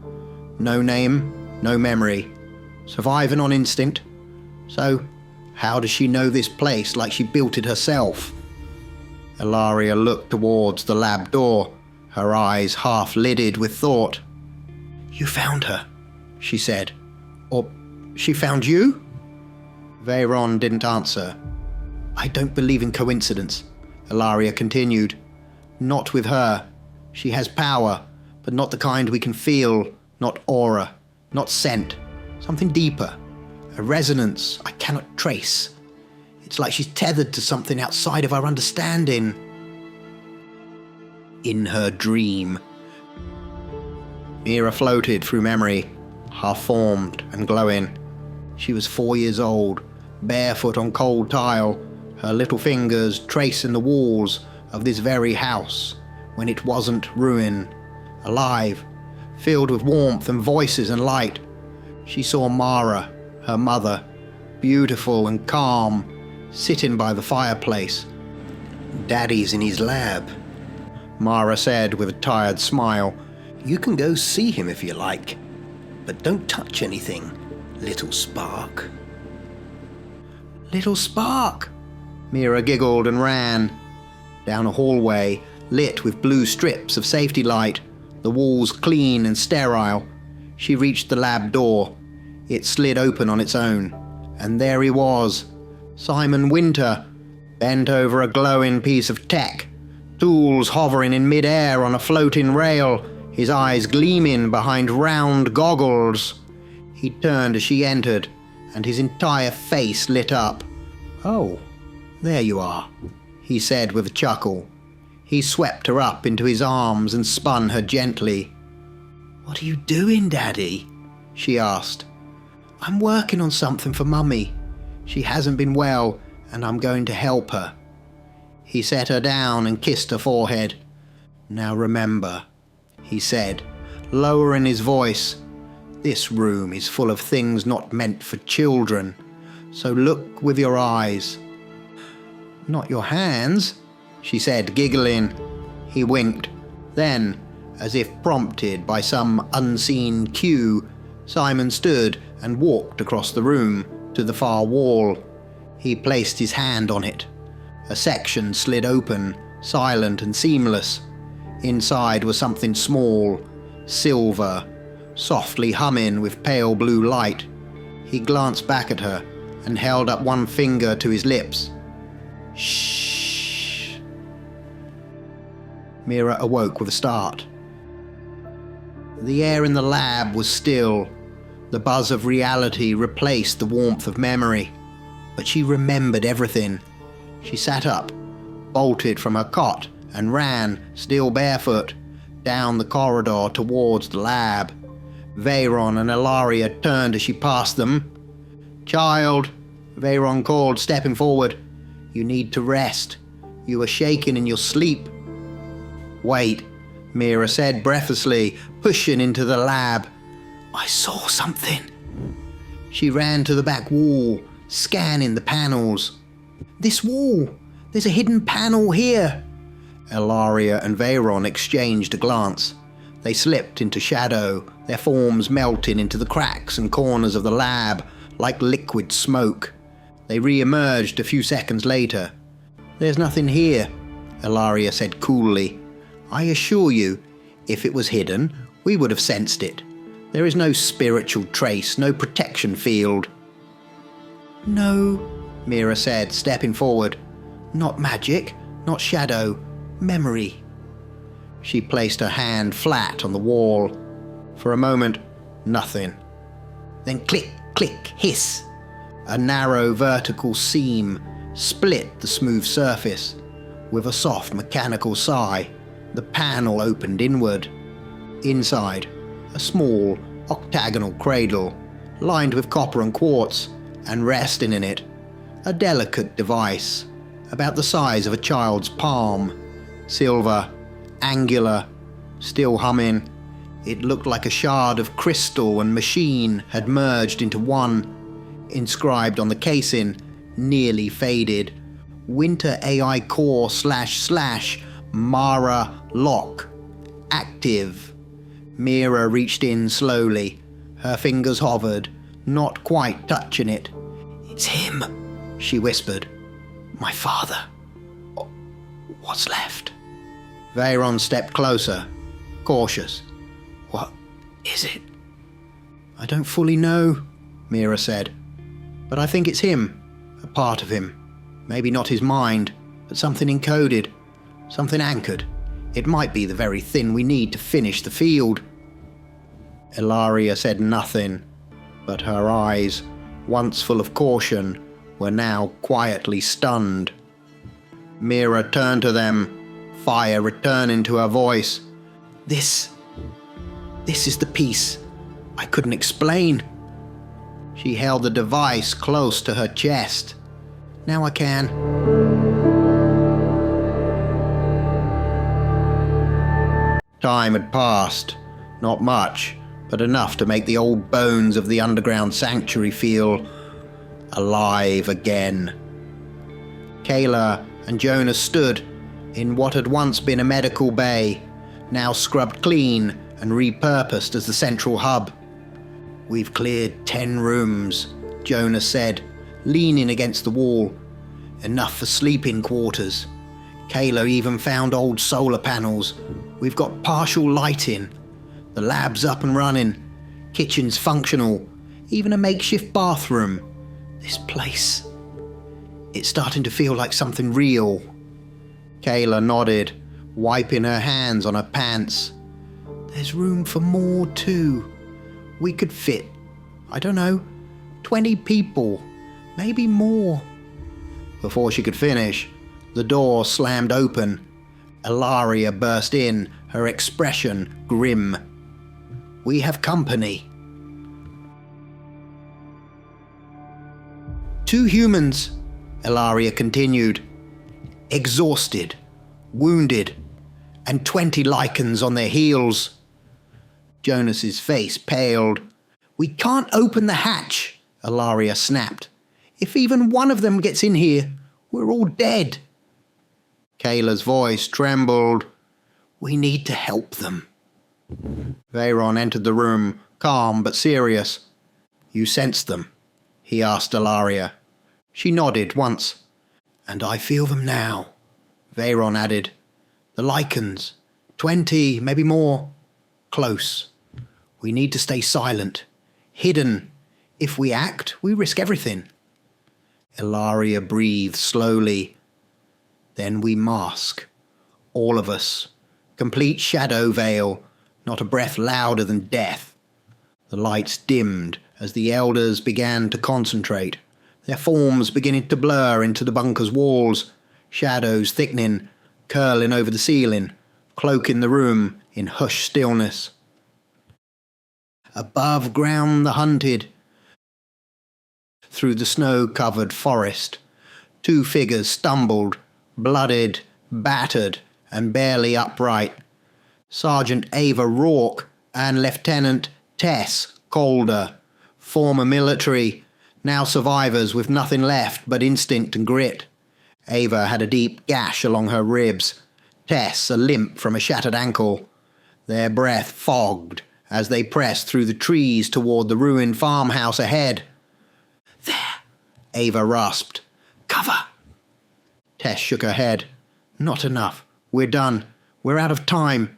No name, no memory. Surviving on instinct. So, how does she know this place like she built it herself? Ilaria looked towards the lab door, her eyes half-lidded with thought. You found her, she said. Or she found you? Veyron didn't answer. I don't believe in coincidence, Ilaria continued. Not with her. She has power, but not the kind we can feel, not aura, not scent. Something deeper. A resonance I cannot trace. It's like she's tethered to something outside of our understanding. In her dream. Mira floated through memory, half-formed and glowing. She was 4 years old, barefoot on cold tile, her little fingers tracing the walls of this very house, when it wasn't ruin, alive, filled with warmth and voices and light. She saw Mira, her mother, beautiful and calm, sitting by the fireplace. Daddy's in his lab, Mira said with a tired smile. You can go see him if you like, but don't touch anything, little spark. Little spark, Mira giggled and ran. Down a hallway, lit with blue strips of safety light, the walls clean and sterile. She reached the lab door. It slid open on its own, and there he was, Simon Winter, bent over a glowing piece of tech, tools hovering in mid-air on a floating rail, his eyes gleaming behind round goggles. He turned as she entered, and his entire face lit up. Oh, there you are, he said with a chuckle. He swept her up into his arms and spun her gently. What are you doing, Daddy? She asked. I'm working on something for Mummy. She hasn't been well, and I'm going to help her. He set her down and kissed her forehead. Now remember, he said, lowering his voice. This room is full of things not meant for children, so look with your eyes. Not your hands, she said, giggling. He winked. Then, as if prompted by some unseen cue, Simon stood and walked across the room to the far wall. He placed his hand on it. A section slid open, silent and seamless. Inside was something small, silver, softly humming with pale blue light. He glanced back at her and held up one finger to his lips. Shh. Mira awoke with a start. The air in the lab was still. The buzz of reality replaced the warmth of memory. But she remembered everything. She sat up, bolted from her cot, and ran, still barefoot, down the corridor towards the lab. Veyron and Ilaria turned as she passed them. "Child," Veyron called, stepping forward. "You need to rest. You are shaking in your sleep." "Wait," Mira said breathlessly, pushing into the lab. "I saw something." She ran to the back wall, scanning the panels. "This wall! There's a hidden panel here!" Ilaria and Veyron exchanged a glance. They slipped into shadow, their forms melting into the cracks and corners of the lab like liquid smoke. They re-emerged a few seconds later. "There's nothing here," Ilaria said coolly. "I assure you, if it was hidden, we would have sensed it. There is no spiritual trace, no protection field." "No," Mira said, stepping forward. "Not magic, not shadow, memory." She placed her hand flat on the wall. For a moment, nothing. Then click, click, hiss. A narrow vertical seam split the smooth surface. With a soft mechanical sigh, the panel opened inward. Inside, a small octagonal cradle, lined with copper and quartz, and resting in it, a delicate device, about the size of a child's palm. Silver, angular, still humming. It looked like a shard of crystal and machine had merged into one. Inscribed on the casing, nearly faded, Winter AI Core / Mara Lock. Active. Mira reached in slowly. Her fingers hovered, not quite touching it. "It's him," she whispered. "My father. What's left?" Veyron stepped closer, cautious. "What is it?" "I don't fully know," Mira said. "But I think it's him, a part of him. Maybe not his mind, but something encoded, something anchored. It might be the very thing we need to finish the field." Ilaria said nothing, but her eyes, once full of caution, were now quietly stunned. Mira turned to them, fire returning to her voice. This is the piece I couldn't explain." She held the device close to her chest. "Now I can." Time had passed. Not much, but enough to make the old bones of the underground sanctuary feel alive again. Kayla and Jonas stood in what had once been a medical bay, now scrubbed clean and repurposed as the central hub. "We've cleared 10 rooms," Jonas said, leaning against the wall. "Enough for sleeping quarters. Kayla even found old solar panels. We've got partial lighting. The lab's up and running. Kitchen's functional. Even a makeshift bathroom. This place, it's starting to feel like something real." Kayla nodded, wiping her hands on her pants. "There's room for more too. We could fit, I don't know, 20 people, maybe more." Before she could finish, the door slammed open. Ilaria burst in, her expression grim. "We have company." 2 humans, Ilaria continued, exhausted, wounded, and 20 lichens on their heels. Jonas's face paled. "We can't open the hatch," Ilaria snapped. "If even one of them gets in here, we're all dead." Kayla's voice trembled. "We need to help them." Veyron entered the room, calm but serious. "You sensed them?" he asked Ilaria. She nodded once. "And I feel them now," Veyron added. "The lichens. 20, maybe more. Close. We need to stay silent. Hidden. If we act, we risk everything." Ilaria breathed slowly. "Then we mask. All of us. Complete shadow veil. Not a breath louder than death." The lights dimmed as the elders began to concentrate, their forms beginning to blur into the bunker's walls, shadows thickening, curling over the ceiling, cloaking the room in hushed stillness. Above ground the hunted. Through the snow-covered forest, 2 figures stumbled, blooded, battered, and barely upright. Sergeant Ava Rourke and Lieutenant Tess Calder, former military, now survivors with nothing left but instinct and grit. Ava had a deep gash along her ribs, Tess a limp from a shattered ankle. Their breath fogged as they pressed through the trees toward the ruined farmhouse ahead. "There," Ava rasped. "Cover!" Tess shook her head. "Not enough. We're done. We're out of time."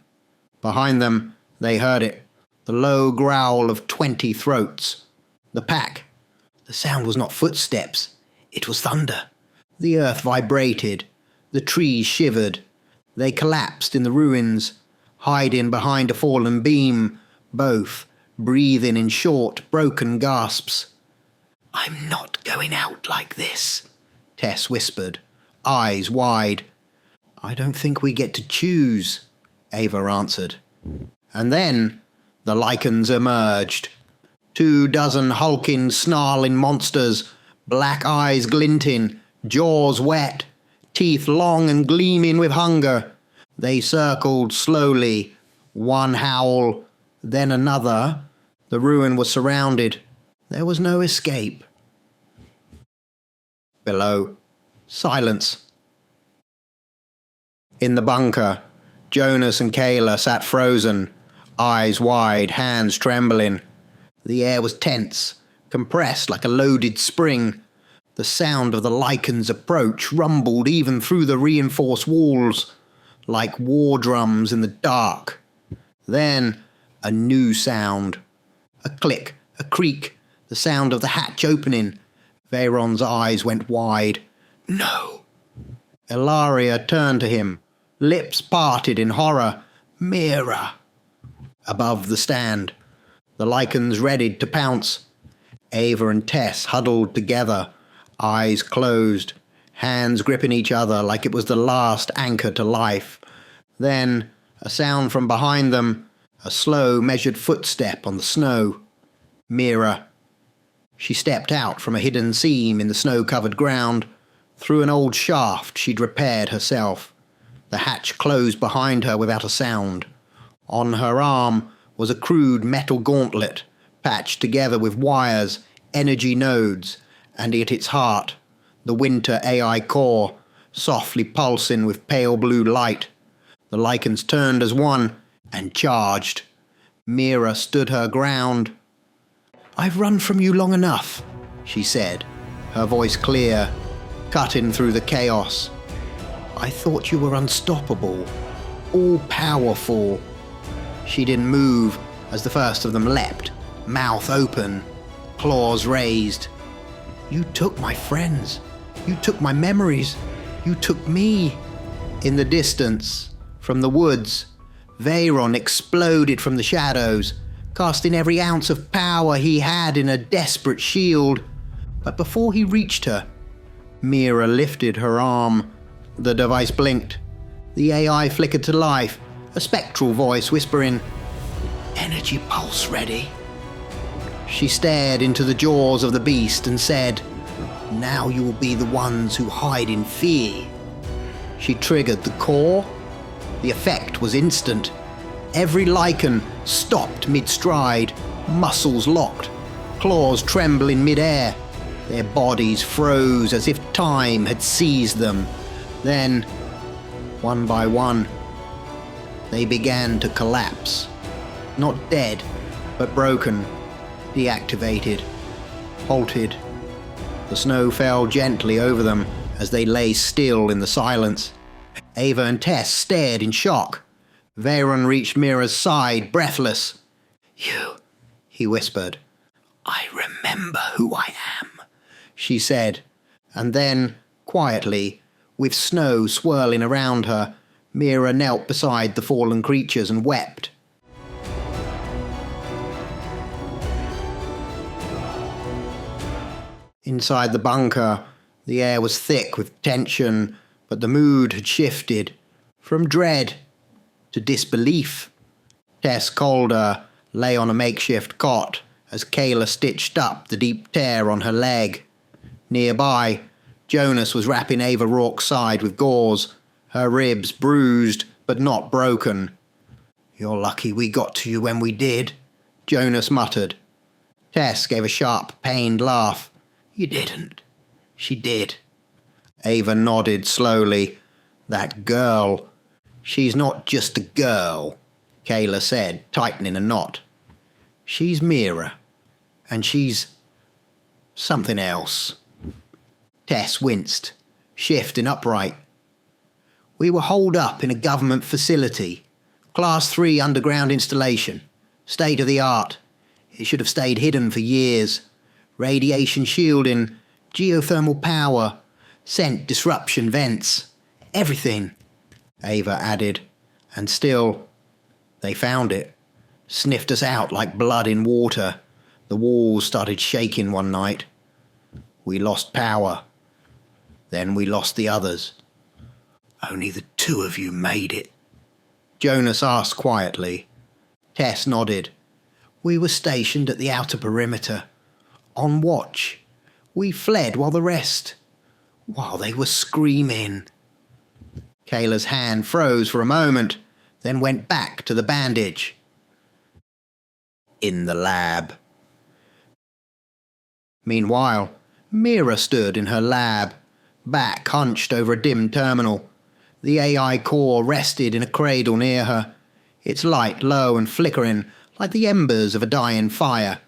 Behind them, they heard it. The low growl of 20 throats. The pack. The sound was not footsteps. It was thunder. The earth vibrated. The trees shivered. They collapsed in the ruins, hiding behind a fallen beam, both breathing in short, broken gasps. "I'm not going out like this," Tess whispered, eyes wide. "I don't think we get to choose," Ava answered. And then the lichens emerged. 24 hulking, snarling monsters, black eyes glinting, jaws wet, teeth long and gleaming with hunger. They circled slowly, one howl, then another. The ruin was surrounded. There was no escape. Below, silence. In the bunker, Jonas and Kayla sat frozen, eyes wide, hands trembling. The air was tense, compressed like a loaded spring. The sound of the lichens' approach rumbled even through the reinforced walls, like war drums in the dark. Then, a new sound. A click, a creak, the sound of the hatch opening. Veyron's eyes went wide. "No!" Ilaria turned to him, lips parted in horror. "Mira!" Above the stand, the lichens readied to pounce. Ava and Tess huddled together, eyes closed, hands gripping each other like it was the last anchor to life. Then, a sound from behind them, a slow, measured footstep on the snow. Mira. She stepped out from a hidden seam in the snow-covered ground, through an old shaft she'd repaired herself. The hatch closed behind her without a sound. On her arm was a crude metal gauntlet, patched together with wires, energy nodes, and at its heart, the winter AI core, softly pulsing with pale blue light. The lichens turned as one and charged. Mira stood her ground. "I've run from you long enough," she said, her voice clear, cutting through the chaos. "I thought you were unstoppable, all-powerful." She didn't move as the first of them leapt, mouth open, claws raised. "You took my friends. You took my memories. You took me." In the distance, from the woods, Veyron exploded from the shadows, casting every ounce of power he had in a desperate shield. But before he reached her, Mira lifted her arm. The device blinked. The AI flickered to life, a spectral voice whispering, "Energy pulse ready." She stared into the jaws of the beast and said, "Now you will be the ones who hide in fear." She triggered the core. The effect was instant. Every lichen, stopped mid-stride, muscles locked, claws tremble in mid-air. Their bodies froze as if time had seized them. Then, one by one, they began to collapse. Not dead, but broken, deactivated, halted. The snow fell gently over them as they lay still in the silence. Ava and Tess stared in shock. Veyron reached Mira's side, breathless. "You," he whispered. "I remember who I am," she said. And then, quietly, with snow swirling around her, Mira knelt beside the fallen creatures and wept. Inside the bunker, the air was thick with tension, but the mood had shifted from dread to disbelief. Tess Calder lay on a makeshift cot as Kayla stitched up the deep tear on her leg. Nearby, Jonas was wrapping Ava Rourke's side with gauze, her ribs bruised but not broken. "You're lucky we got to you when we did," Jonas muttered. Tess gave a sharp, pained laugh. "You didn't." "She did." Ava nodded slowly. "That girl. She's not just a girl," Kayla said, tightening a knot. "She's Mira. And she's something else." Tess winced, shifting upright. "We were holed up in a government facility. Class 3 underground installation. State of the art. It should have stayed hidden for years. Radiation shielding, geothermal power, scent disruption vents. Everything," Ava added. "And still, they found it. Sniffed us out like blood in water. The walls started shaking one night. We lost power. Then we lost the others." "Only the two of you made it?" Jonas asked quietly. Tess nodded. "We were stationed at the outer perimeter, on watch. We fled while they were screaming." Kayla's hand froze for a moment, then went back to the bandage. "In the lab." Meanwhile, Mira stood in her lab, back hunched over a dim terminal. The AI core rested in a cradle near her, its light low and flickering like the embers of a dying fire.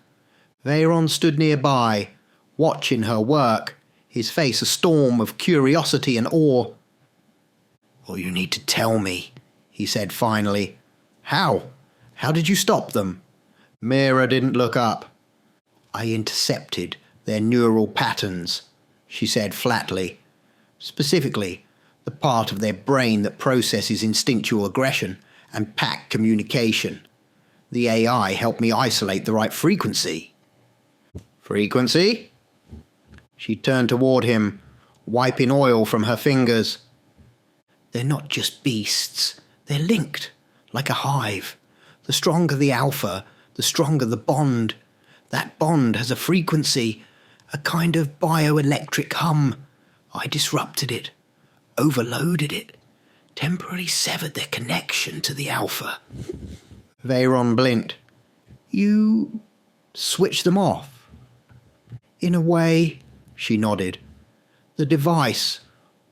Veyron stood nearby, watching her work, his face a storm of curiosity and awe. "Well, you need to tell me," he said finally. "How? How did you stop them?" Mira didn't look up. "I intercepted their neural patterns," she said flatly. "Specifically, the part of their brain that processes instinctual aggression and pack communication. The AI helped me isolate the right frequency." "Frequency?" She turned toward him, wiping oil from her fingers. "They're not just beasts. They're linked, like a hive. The stronger the alpha, the stronger the bond. That bond has a frequency, a kind of bioelectric hum. I disrupted it, overloaded it, temporarily severed their connection to the alpha." Veyron blinked. "You switched them off?" "In a way," she nodded. "The device,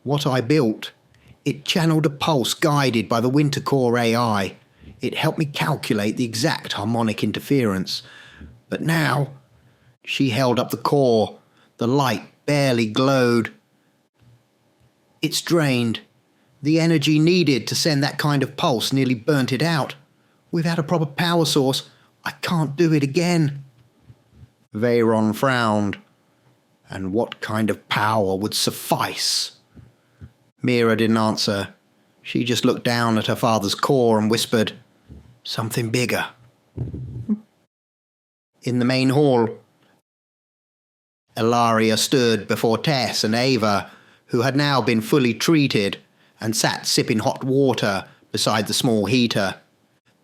what I built, it channeled a pulse guided by the Winter Core AI. It helped me calculate the exact harmonic interference. But now," she held up the core, the light barely glowed. "It's drained. The energy needed to send that kind of pulse nearly burnt it out. Without a proper power source, I can't do it again." Veyron frowned. "And what kind of power would suffice?" Mira didn't answer. She just looked down at her father's core and whispered, "Something bigger." In the main hall, Ilaria stood before Tess and Ava, who had now been fully treated, and sat sipping hot water beside the small heater.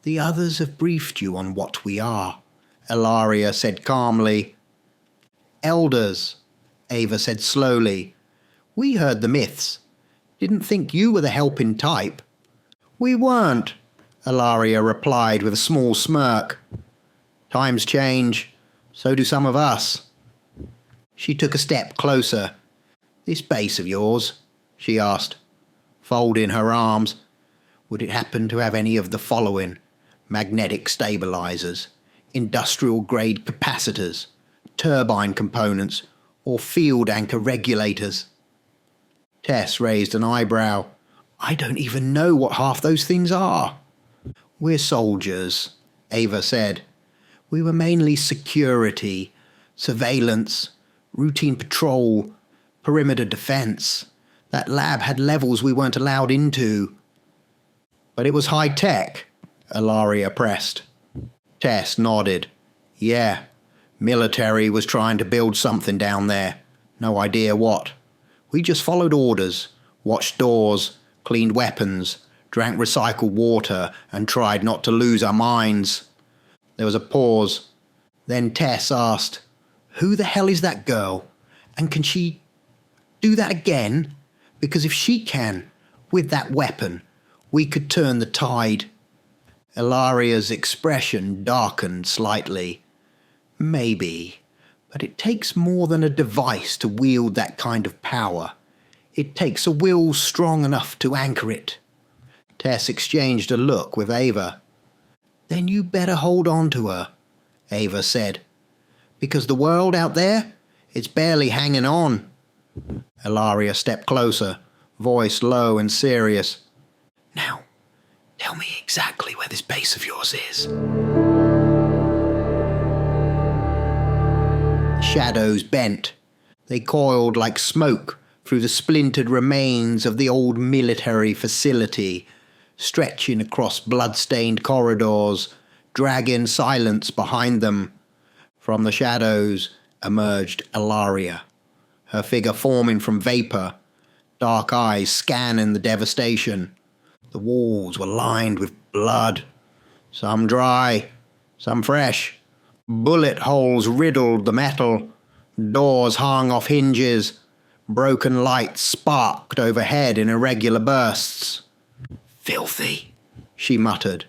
"The others have briefed you on what we are," Ilaria said calmly. "Elders," Ava said slowly. "We heard the myths. Didn't think you were the helping type." "We weren't," Ilaria replied with a small smirk. Times change, so do some of us. She took a step closer. This base of yours, she asked, folding her arms. Would it happen to have any of the following? Magnetic stabilizers, industrial-grade capacitors, turbine components, or field anchor regulators? Tess raised an eyebrow. I don't even know what half those things are. We're soldiers, Ava said. We were mainly security, surveillance, routine patrol, perimeter defense. That lab had levels we weren't allowed into. But it was high-tech, Ilaria pressed. Tess nodded. Yeah, military was trying to build something down there. No idea what. We just followed orders, watched doors, cleaned weapons, drank recycled water, and tried not to lose our minds. There was a pause. Then Tess asked, Who the hell is that girl? And can she do that again? Because if she can, with that weapon, we could turn the tide. Ilaria's expression darkened slightly. Maybe, but it takes more than a device to wield that kind of power. It takes a will strong enough to anchor it. Tess exchanged a look with Ava. Then you better hold on to her, Ava said. Because the world out there, it's barely hanging on. Ilaria stepped closer, voice low and serious. Now, tell me exactly where this base of yours is. The shadows bent. They coiled like smoke through the splintered remains of the old military facility, stretching across blood-stained corridors, dragging silence behind them. From the shadows emerged Ilaria, her figure forming from vapour, dark eyes scanning the devastation. The walls were lined with blood, some dry, some fresh. Bullet holes riddled the metal, doors hung off hinges, broken lights sparked overhead in irregular bursts. Filthy, she muttered.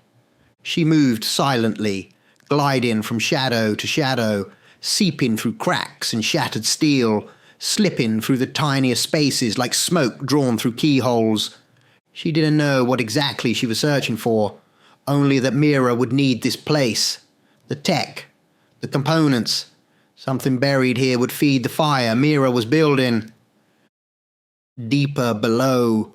She moved silently, gliding from shadow to shadow, seeping through cracks and shattered steel, slipping through the tiniest spaces like smoke drawn through keyholes. She didn't know what exactly she was searching for, only that Mira would need this place. The tech, the components. Something buried here would feed the fire Mira was building. Deeper below.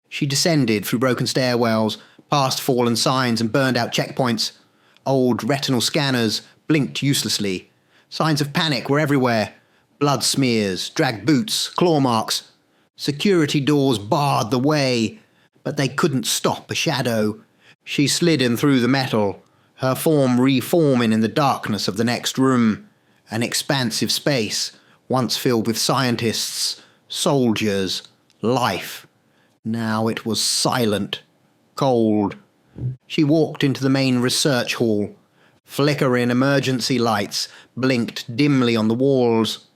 She descended through broken stairwells, past fallen signs and burned-out checkpoints. Old retinal scanners blinked uselessly. Signs of panic were everywhere. Blood smears, dragged boots, claw marks. Security doors barred the way, but they couldn't stop a shadow. She slid in through the metal, her form reforming in the darkness of the next room. An expansive space, once filled with scientists, soldiers, life. Now it was silent, cold. She walked into the main research hall. Flickering emergency lights blinked dimly on the walls.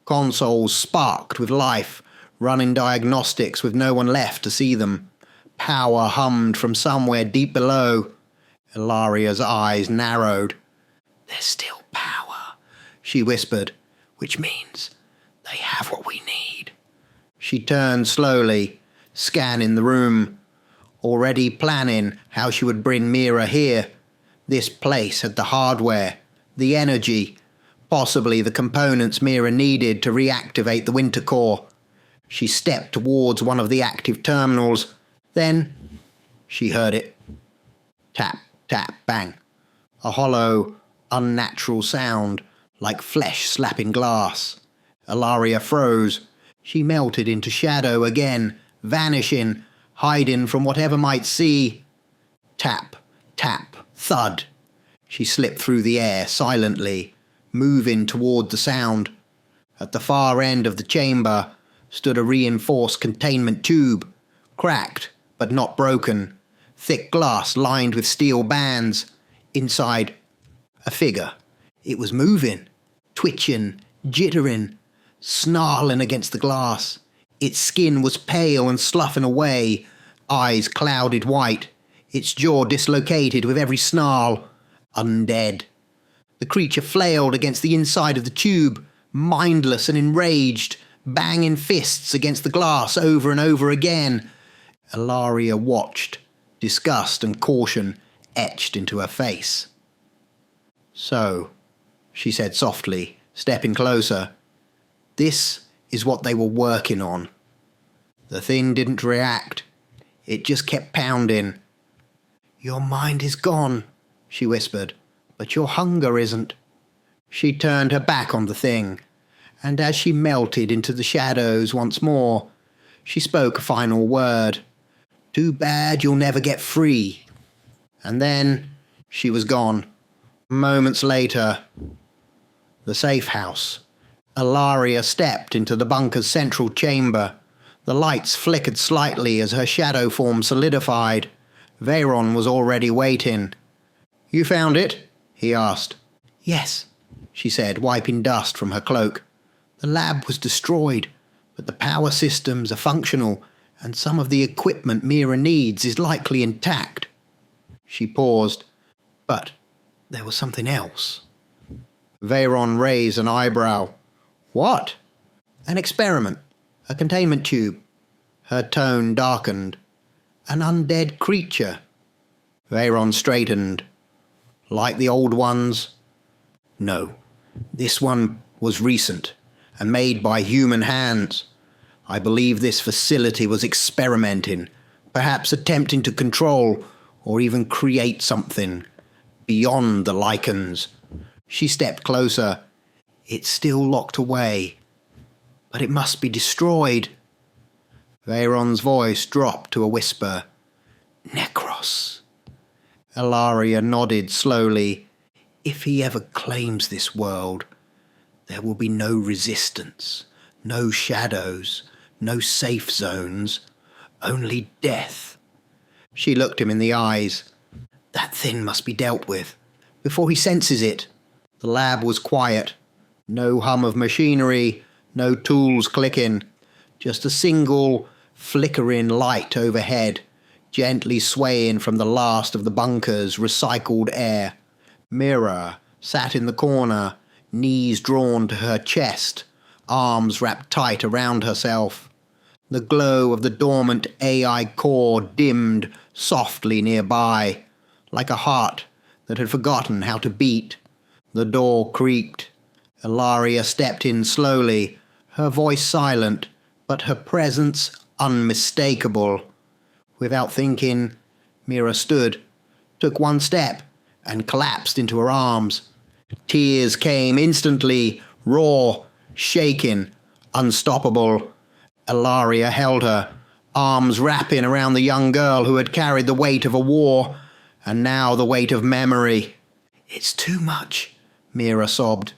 Consoles sparked with life, running diagnostics with no one left to see them. Power hummed from somewhere deep below. Ilaria's eyes narrowed. There's still power, she whispered, which means they have what we need. She turned slowly, scanning the room, already planning how she would bring Mira here. This place had the hardware, the energy, possibly the components Mira needed to reactivate the winter core. She stepped towards one of the active terminals. Then she heard it. Tap, tap, bang. A hollow, unnatural sound, like flesh slapping glass. Ilaria froze. She melted into shadow again, vanishing, hiding from whatever might see. Tap, tap, thud. She slipped through the air silently, moving toward the sound. At the far end of the chamber stood a reinforced containment tube, cracked but not broken, thick glass lined with steel bands. Inside, a figure. It was moving, twitching, jittering, snarling against the glass. Its skin was pale and sloughing away, eyes clouded white, its jaw dislocated with every snarl. Undead. The creature flailed against the inside of the tube, mindless and enraged, banging fists against the glass over and over again. Ilaria watched, disgust and caution etched into her face. "So," she said softly, stepping closer, "this is what they were working on." The thing didn't react. It just kept pounding. "Your mind is gone," she whispered, "but your hunger isn't." She turned her back on the thing, and as she melted into the shadows once more, she spoke a final word. "Too bad you'll never get free." And then she was gone. Moments later, the safe house. Ilaria stepped into the bunker's central chamber. The lights flickered slightly as her shadow form solidified. Veyron was already waiting. "You found it?" he asked. "Yes," she said, wiping dust from her cloak. "The lab was destroyed, but the power systems are functional, and some of the equipment Mira needs is likely intact." She paused. "But there was something else." Veyron raised an eyebrow. "What?" "An experiment. A containment tube." Her tone darkened. "An undead creature." Veyron straightened. "Like the old ones?" "No. This one was recent, and made by human hands. I believe this facility was experimenting, perhaps attempting to control or even create something beyond the lichens." She stepped closer. "It's still locked away, but it must be destroyed." Veyron's voice dropped to a whisper. "Necros." Ilaria nodded slowly. "If he ever claims this world, there will be no resistance, no shadows, no safe zones, only death." She looked him in the eyes. "That thing must be dealt with, before he senses it." The lab was quiet. No hum of machinery, no tools clicking, just a single flickering light overhead, gently swaying from the last of the bunker's recycled air. Mira sat in the corner, knees drawn to her chest, arms wrapped tight around herself. The glow of the dormant AI core dimmed softly nearby, like a heart that had forgotten how to beat. The door creaked. Ilaria stepped in slowly, her voice silent, but her presence unmistakable. Without thinking, Mira stood, took one step, and collapsed into her arms. Tears came instantly, raw, shaking, unstoppable. Ilaria held her, arms wrapping around the young girl who had carried the weight of a war, and now the weight of memory. "It's too much," Mira sobbed.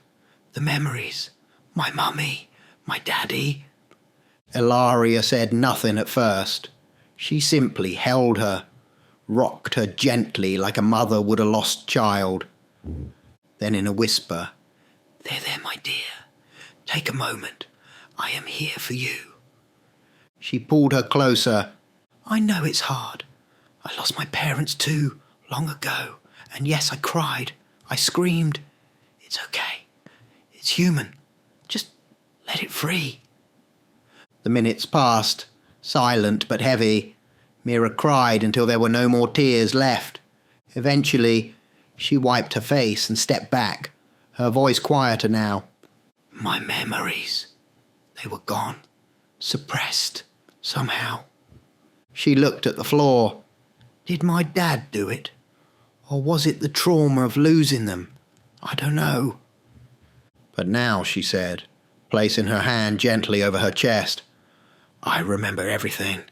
"The memories. My mummy, my daddy." Ilaria said nothing at first. She simply held her, rocked her gently like a mother would a lost child. Then in a whisper, "They're there, my dear. Take a moment. I am here for you." She pulled her closer. "I know it's hard. I lost my parents too, long ago. And yes, I cried. I screamed. It's okay. It's human. Just let it free." The minutes passed, silent but heavy. Mira cried until there were no more tears left. Eventually, she wiped her face and stepped back, her voice quieter now. "My memories. They were gone. Suppressed. Somehow." She looked at the floor. "Did my dad do it? Or was it the trauma of losing them? I don't know." "But now," she said, placing her hand gently over her chest, "I remember everything."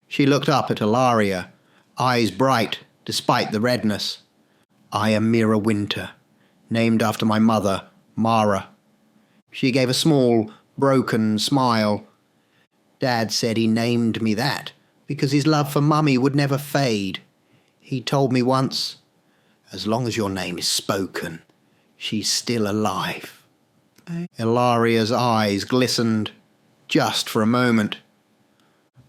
She looked up at Ilaria, eyes bright despite the redness. "I am Mira Winter, named after my mother, Mara." She gave a small, broken smile. "Dad said he named me that because his love for Mummy would never fade. He told me once, 'As long as your name is spoken, she's still alive.'" Ilaria's eyes glistened, just for a moment.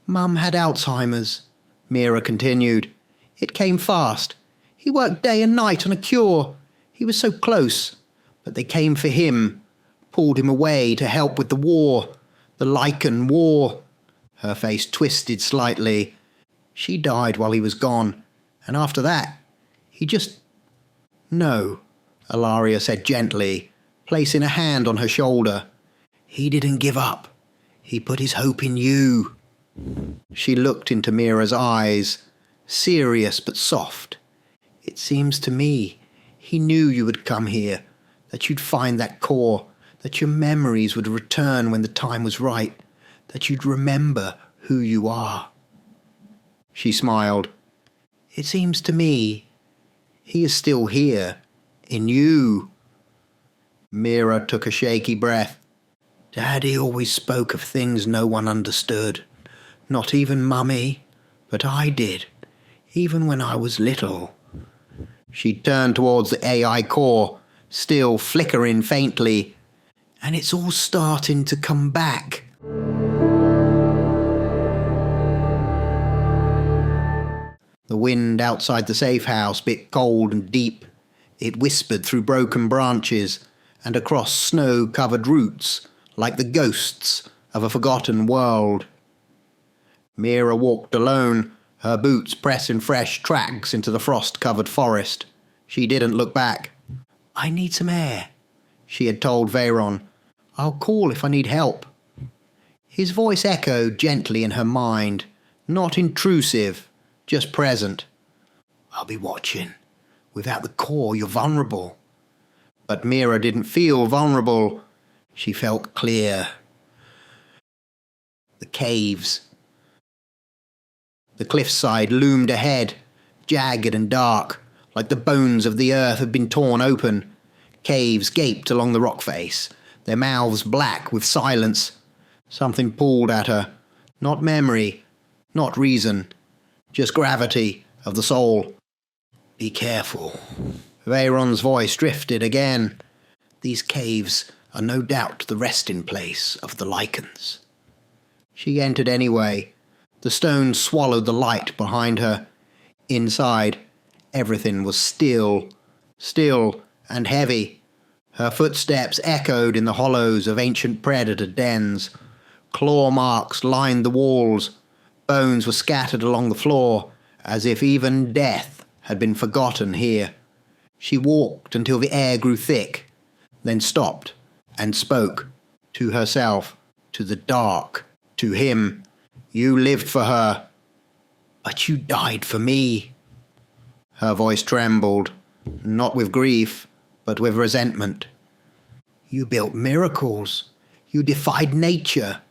Mum had Alzheimer's, Mira continued. It came fast. He worked day and night on a cure. He was so close, but they came for him, pulled him away to help with the war, the Lycan war. Her face twisted slightly. She died while he was gone, and after that, he just... No, Ilaria said gently, placing a hand on her shoulder. He didn't give up. He put his hope in you. She looked into Mira's eyes, serious but soft. It seems to me he knew you would come here, that you'd find that core, that your memories would return when the time was right, that you'd remember who you are. She smiled. It seems to me he is still here, in you. Mira took a shaky breath. Daddy always spoke of things no one understood. Not even Mummy, but I did, even when I was little. She turned towards the AI core, still flickering faintly. And it's all starting to come back. The wind outside the safe house bit cold and deep. It whispered through broken branches and across snow-covered roots like the ghosts of a forgotten world. Mira walked alone, her boots pressing fresh tracks into the frost-covered forest. She didn't look back. I need some air, she had told Veyron. I'll call if I need help. His voice echoed gently in her mind, not intrusive, just present. I'll be watching. Without the core, you're vulnerable. But Mira didn't feel vulnerable. She felt clear. The caves. The cliffside loomed ahead, jagged and dark, like the bones of the earth had been torn open. Caves gaped along the rock face, their mouths black with silence. Something pulled at her. Not memory, not reason, just gravity of the soul. Be careful. Veyron's voice drifted again. These caves are no doubt the resting place of the Lycans. She entered anyway. The stones swallowed the light behind her. Inside, everything was still and heavy. Her footsteps echoed in the hollows of ancient predator dens. Claw marks lined the walls. Bones were scattered along the floor, as if even death had been forgotten here. She walked until the air grew thick, then stopped and spoke, to herself, to the dark, to him. You lived for her, but you died for me. Her voice trembled, not with grief, but with resentment. You built miracles. You defied nature.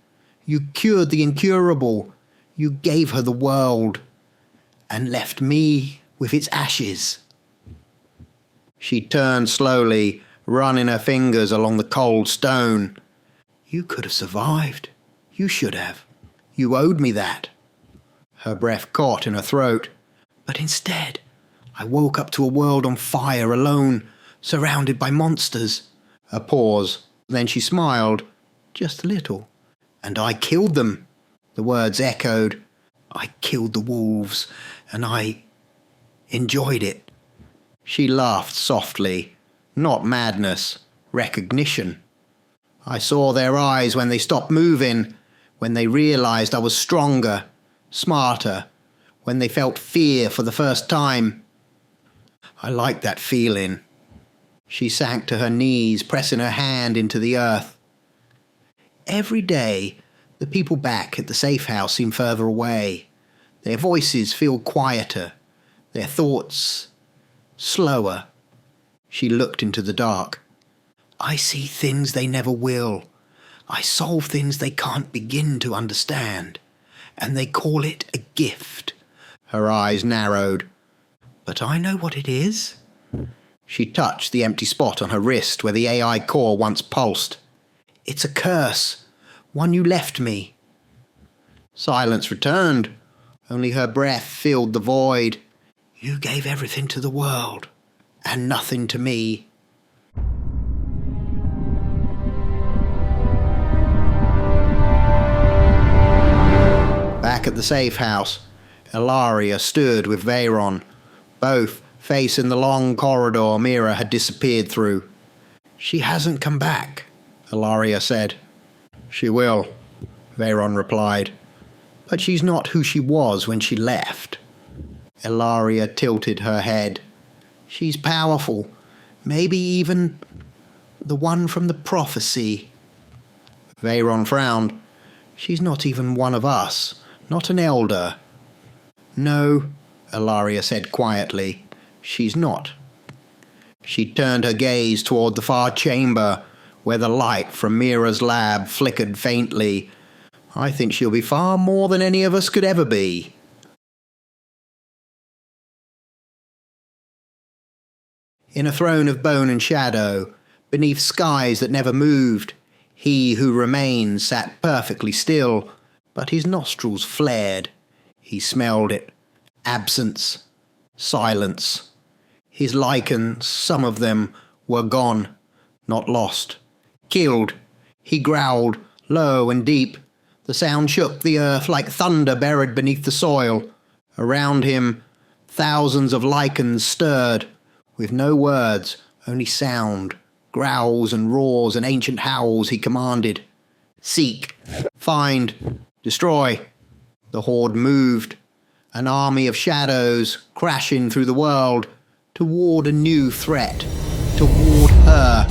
You cured the incurable. You gave her the world, and left me with its ashes. She turned slowly, running her fingers along the cold stone. You could have survived. You should have. You owed me that. Her breath caught in her throat. But instead, I woke up to a world on fire, alone, surrounded by monsters. A pause. Then she smiled, just a little. And I killed them. The words echoed. I killed the wolves, and I enjoyed it. She laughed softly. Not madness, recognition. I saw their eyes when they stopped moving, when they realized I was stronger, smarter, when they felt fear for the first time. I liked that feeling. She sank to her knees, pressing her hand into the earth. Every day, the people back at the safe house seem further away. Their voices feel quieter, their thoughts slower. She looked into the dark. I see things they never will. I solve things they can't begin to understand. And they call it a gift. Her eyes narrowed. But I know what it is. She touched the empty spot on her wrist where the AI core once pulsed. It's a curse. One you left me. Silence returned. Only her breath filled the void. You gave everything to the world, and nothing to me. Back Back at the safe house, Ilaria stood with Veyron, both facing the long corridor Mira had disappeared through. "She hasn't come back," Ilaria said. "She will," Veyron replied. "But she's not who she was when she left." Ilaria tilted her head. "She's powerful, maybe even the one from the prophecy." Veyron frowned. "She's not even one of us, not an elder." "No," Ilaria said quietly, "she's not." She turned her gaze toward the far chamber, where the light from Mira's lab flickered faintly. "I think she'll be far more than any of us could ever be." In a throne of bone and shadow, beneath skies that never moved, he who remained sat perfectly still, but his nostrils flared. He smelled it. Absence. Silence. His lichens, some of them, were gone, not lost. Killed. He growled, low and deep. The sound shook the earth like thunder buried beneath the soil. Around him, thousands of lichens stirred, with no words, only sound, growls and roars and ancient howls he commanded. "Seek, find, destroy." The horde moved, an army of shadows crashing through the world, toward a new threat, toward her.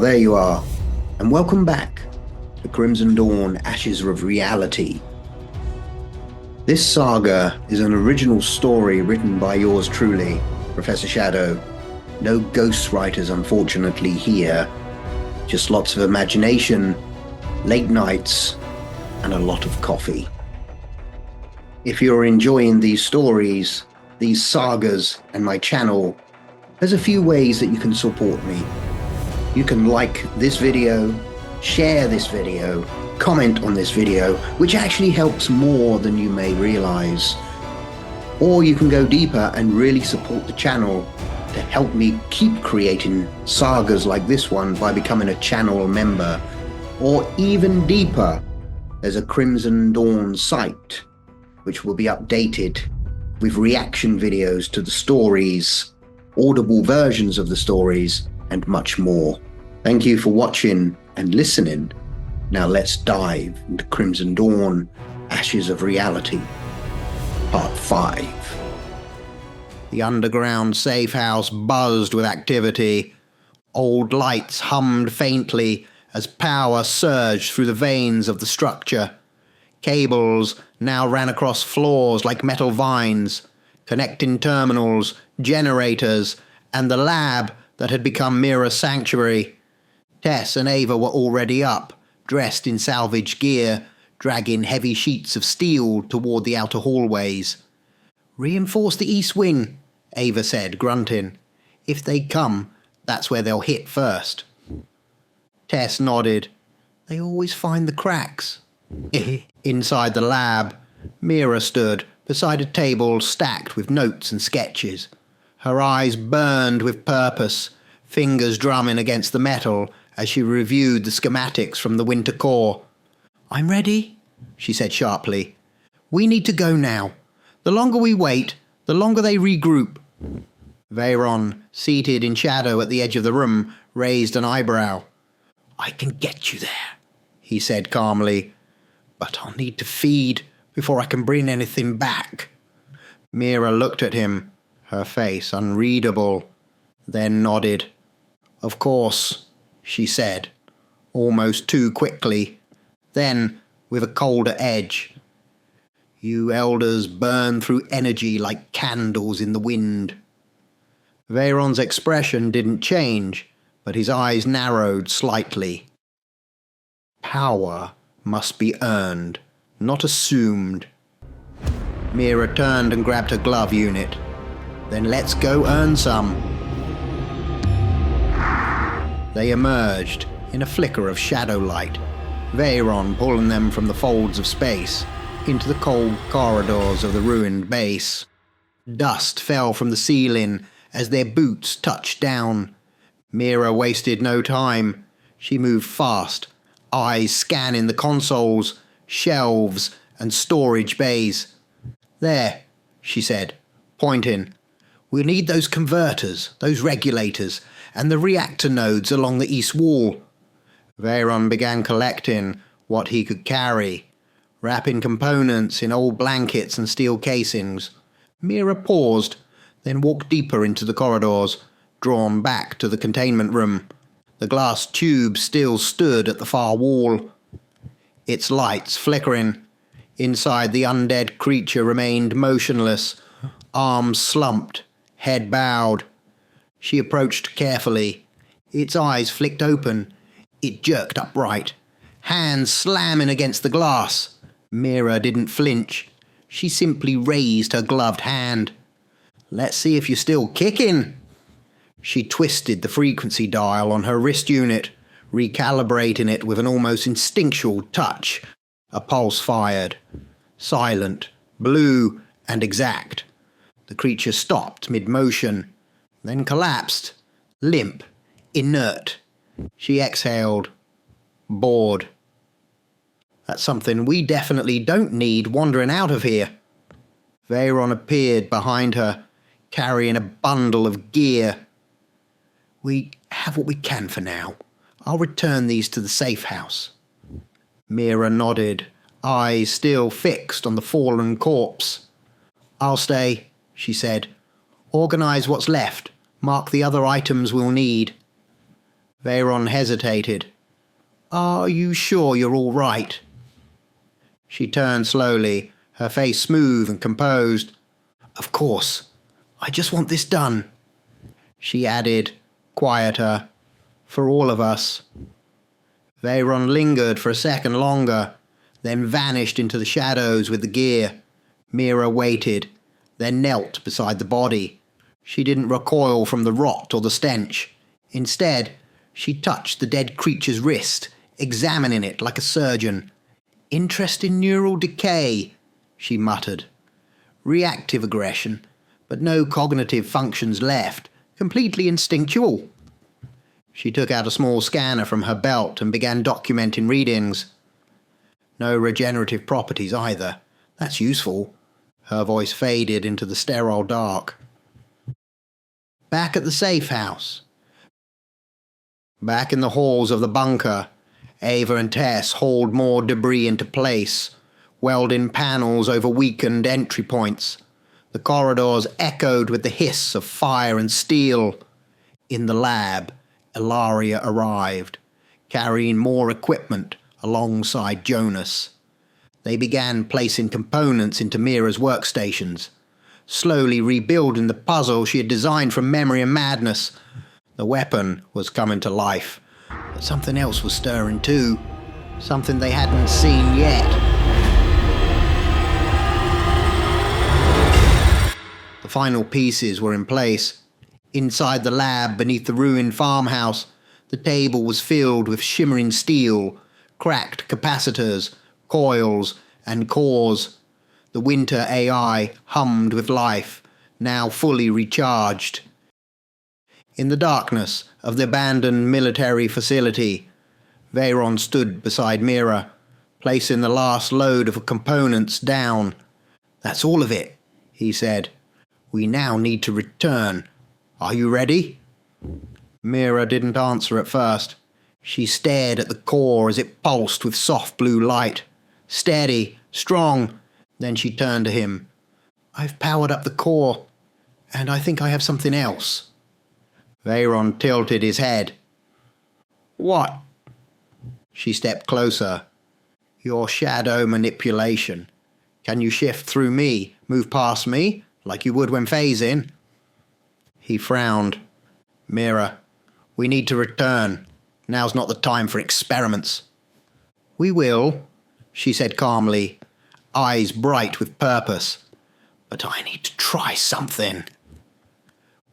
There you are, and welcome back to Crimson Dawn, Ashes of Reality. This saga is an original story written by yours truly, Professor Shadow. No ghostwriters, unfortunately, here. Just lots of imagination, late nights, and a lot of coffee. If you're enjoying these stories, these sagas, and my channel, there's a few ways that you can support me. You can like this video, share this video, comment on this video, which actually helps more than you may realize. Or you can go deeper and really support the channel to help me keep creating sagas like this one by becoming a channel member. Or even deeper, there's a Crimson Dawn site, which will be updated with reaction videos to the stories, audible versions of the stories, and much more. Thank you for watching and listening. Now let's dive into Crimson Dawn, Ashes of Reality, Part 5. The underground safe house buzzed with activity. Old lights hummed faintly as power surged through the veins of the structure. Cables now ran across floors like metal vines, connecting terminals, generators, and the lab that had become Mira's sanctuary. Tess and Ava were already up, dressed in salvage gear, dragging heavy sheets of steel toward the outer hallways. "Reinforce the east wing," Ava said, grunting. "If they come, that's where they'll hit first." Tess nodded. "They always find the cracks." Inside the lab, Mira stood beside a table stacked with notes and sketches. Her eyes burned with purpose, fingers drumming against the metal as she reviewed the schematics from the winter core. "I'm ready," she said sharply. "We need to go now. The longer we wait, the longer they regroup." Veyron, seated in shadow at the edge of the room, raised an eyebrow. "I can get you there," he said calmly. "But I'll need to feed before I can bring anything back." Mira looked at him, her face unreadable, then nodded. "Of course," she said, almost too quickly. Then, with a colder edge, "You elders burn through energy like candles in the wind." Veyron's expression didn't change, but his eyes narrowed slightly. "Power must be earned, not assumed." Mira turned and grabbed her glove unit. "Then let's go earn some." They emerged in a flicker of shadow light, Veyron pulling them from the folds of space into the cold corridors of the ruined base. Dust fell from the ceiling as their boots touched down. Mira wasted no time. She moved fast, eyes scanning the consoles, shelves, and storage bays. "There," she said, pointing. "We'll need those converters, those regulators, and the reactor nodes along the east wall." Veyron began collecting what he could carry, wrapping components in old blankets and steel casings. Mira paused, then walked deeper into the corridors, drawn back to the containment room. The glass tube still stood at the far wall, its lights flickering. Inside, the undead creature remained motionless, arms slumped, head bowed. She approached carefully. Its eyes flicked open. It jerked upright, hands slamming against the glass. Mira didn't flinch. She simply raised her gloved hand. "Let's see if you're still kicking." She twisted the frequency dial on her wrist unit, recalibrating it with an almost instinctual touch. A pulse fired. Silent, blue, and exact. The creature stopped mid-motion, then collapsed, limp, inert. She exhaled, bored. "That's something we definitely don't need wandering out of here." Veyron appeared behind her, carrying a bundle of gear. "We have what we can for now. I'll return these to the safe house." Mira nodded, eyes still fixed on the fallen corpse. "I'll stay," she said. "Organize what's left. Mark the other items we'll need." Veyron hesitated. "Are you sure you're all right?" She turned slowly, her face smooth and composed. "Of course. I just want this done." She added, quieter, "For all of us." Veyron lingered for a second longer, then vanished into the shadows with the gear. Mira waited, then knelt beside the body. She didn't recoil from the rot or the stench. Instead, she touched the dead creature's wrist, examining it like a surgeon. "Interesting neural decay," she muttered. "Reactive aggression, but no cognitive functions left. Completely instinctual." She took out a small scanner from her belt and began documenting readings. "No regenerative properties either. That's useful." Her voice faded into the sterile dark. Back at the safe house. Back in the halls of the bunker, Ava and Tess hauled more debris into place, welding panels over weakened entry points. The corridors echoed with the hiss of fire and steel. In the lab, Ilaria arrived, carrying more equipment alongside Jonas. They began placing components into Mira's workstations, slowly rebuilding the puzzle she had designed from memory and madness. The weapon was coming to life, but something else was stirring too, something they hadn't seen yet. The final pieces were in place. Inside the lab, beneath the ruined farmhouse, the table was filled with shimmering steel, cracked capacitors, coils, and cores. The winter AI hummed with life, now fully recharged. In the darkness of the abandoned military facility, Veyron stood beside Mira, placing the last load of components down. "That's all of it," he said. "We now need to return. Are you ready?" Mira didn't answer at first. She stared at the core as it pulsed with soft blue light. Steady, strong. Then she turned to him. "I've powered up the core, and I think I have something else." Veyron tilted his head. "What?" She stepped closer. "Your shadow manipulation. Can you shift through me, move past me, like you would when phasing?" He frowned. "Mira, we need to return. Now's not the time for experiments." "We will," she said calmly, eyes bright with purpose. "But I need to try something."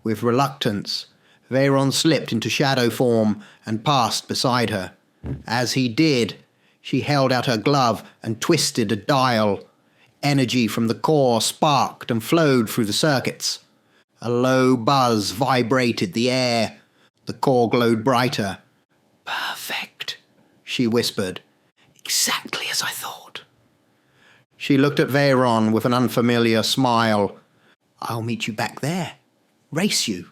With reluctance, Veyron slipped into shadow form and passed beside her. As he did, she held out her glove and twisted a dial. Energy from the core sparked and flowed through the circuits. A low buzz vibrated the air. The core glowed brighter. "Perfect," she whispered. "Exactly as I thought." She looked at Veyron with an unfamiliar smile. "I'll meet you back there. Race you."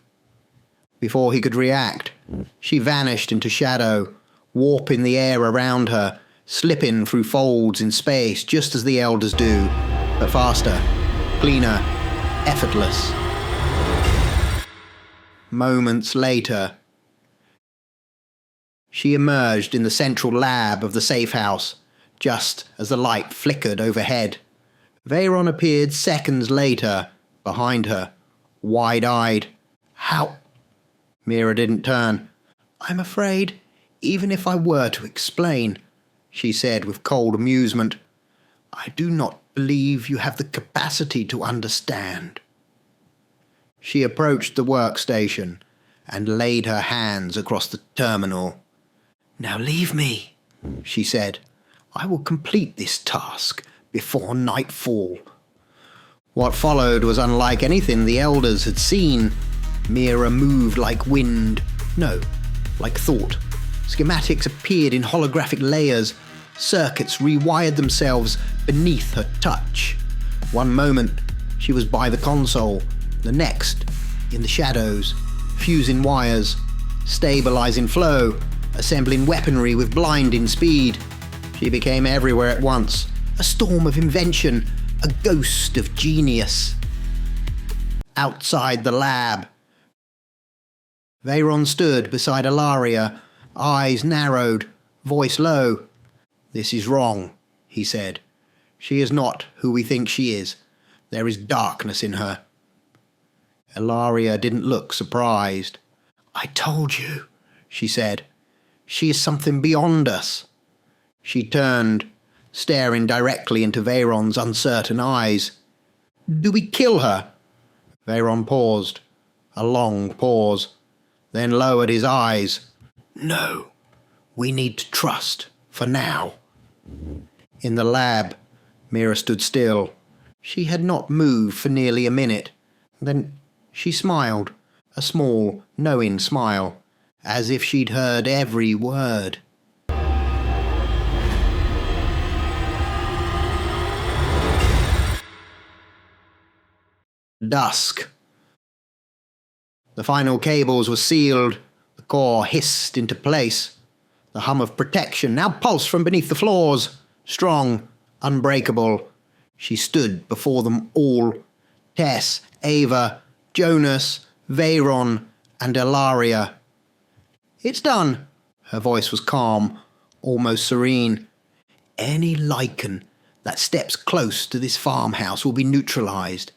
Before he could react, she vanished into shadow, warping the air around her, slipping through folds in space just as the elders do, but faster, cleaner, effortless. Moments later, she emerged in the central lab of the safe house, just as the light flickered overhead. Veyron appeared seconds later, behind her, wide-eyed. "How?" Mira didn't turn. "I'm afraid, even if I were to explain," she said with cold amusement, "I do not believe you have the capacity to understand." She approached the workstation and laid her hands across the terminal. "Now leave me," she said. "I will complete this task before nightfall." What followed was unlike anything the elders had seen. Mira moved like wind. No, like thought. Schematics appeared in holographic layers. Circuits rewired themselves beneath her touch. One moment, she was by the console. The next, in the shadows, fusing wires, stabilizing flow, assembling weaponry with blinding speed. She became everywhere at once. A storm of invention, a ghost of genius. Outside the lab, Veyron stood beside Ilaria, eyes narrowed, voice low. "This is wrong," he said. "She is not who we think she is. There is darkness in her." Ilaria didn't look surprised. "I told you," she said. "She is something beyond us." She turned, staring directly into Veyron's uncertain eyes. "Do we kill her?" Veyron paused. A long pause. Then lowered his eyes. "No. We need to trust, for now." In the lab, Mira stood still. She had not moved for nearly a minute. Then she smiled, a small, knowing smile, as if she'd heard every word. Dusk. The final cables were sealed. The core hissed into place. The hum of protection now pulsed from beneath the floors. Strong, unbreakable. She stood before them all. Tess, Ava, Jonas, Veyron, and Ilaria. "It's done." Her voice was calm, almost serene. "Any lichen that steps close to this farmhouse will be neutralized.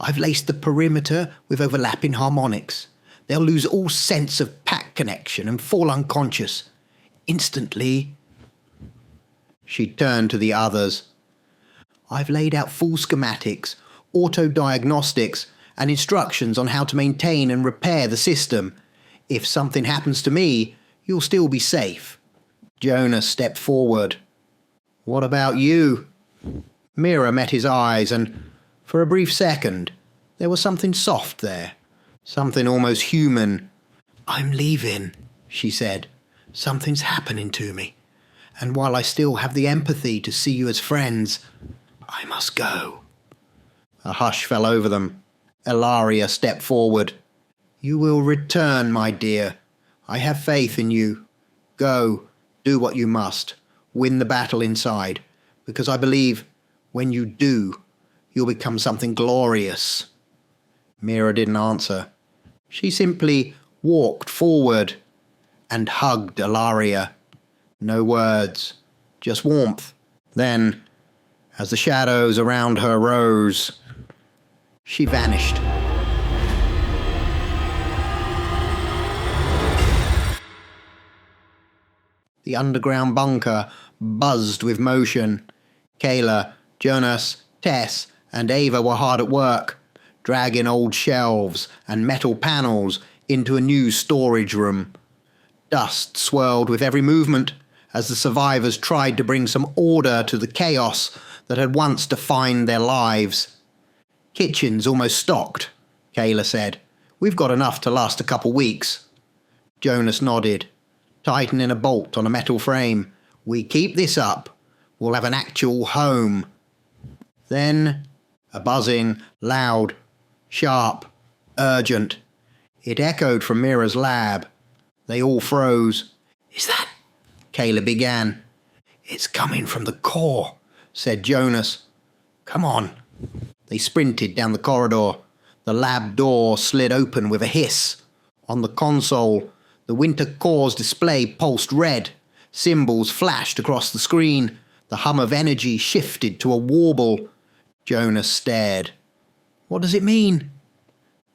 I've laced the perimeter with overlapping harmonics. They'll lose all sense of pack connection and fall unconscious. Instantly." She turned to the others. "I've laid out full schematics, auto-diagnostics, and instructions on how to maintain and repair the system. If something happens to me, you'll still be safe." Jonas stepped forward. "What about you?" Mira met his eyes, and for a brief second, there was something soft there, something almost human. "I'm leaving," she said. "Something's happening to me, and while I still have the empathy to see you as friends, I must go." A hush fell over them. Ilaria stepped forward. "You will return, my dear. I have faith in you. Go, do what you must. Win the battle inside, because I believe when you do, you'll become something glorious." Mira didn't answer. She simply walked forward and hugged Ilaria. No words, just warmth. Then, as the shadows around her rose, she vanished. The underground bunker buzzed with motion. Kayla, Jonas, Tess, and Ava were hard at work, dragging old shelves and metal panels into a new storage room. Dust swirled with every movement as the survivors tried to bring some order to the chaos that had once defined their lives. "Kitchen's almost stocked," Kayla said. "We've got enough to last a couple weeks." Jonas nodded, tightening a bolt on a metal frame. "We keep this up, we'll have an actual home." Then, a buzzing, loud, sharp, urgent. It echoed from Mira's lab. They all froze. "Is that—" Kayla began. "It's coming from the core," said Jonas. "Come on." They sprinted down the corridor. The lab door slid open with a hiss. On the console, the winter core's display pulsed red. Symbols flashed across the screen. The hum of energy shifted to a warble. Jonas stared. "What does it mean?"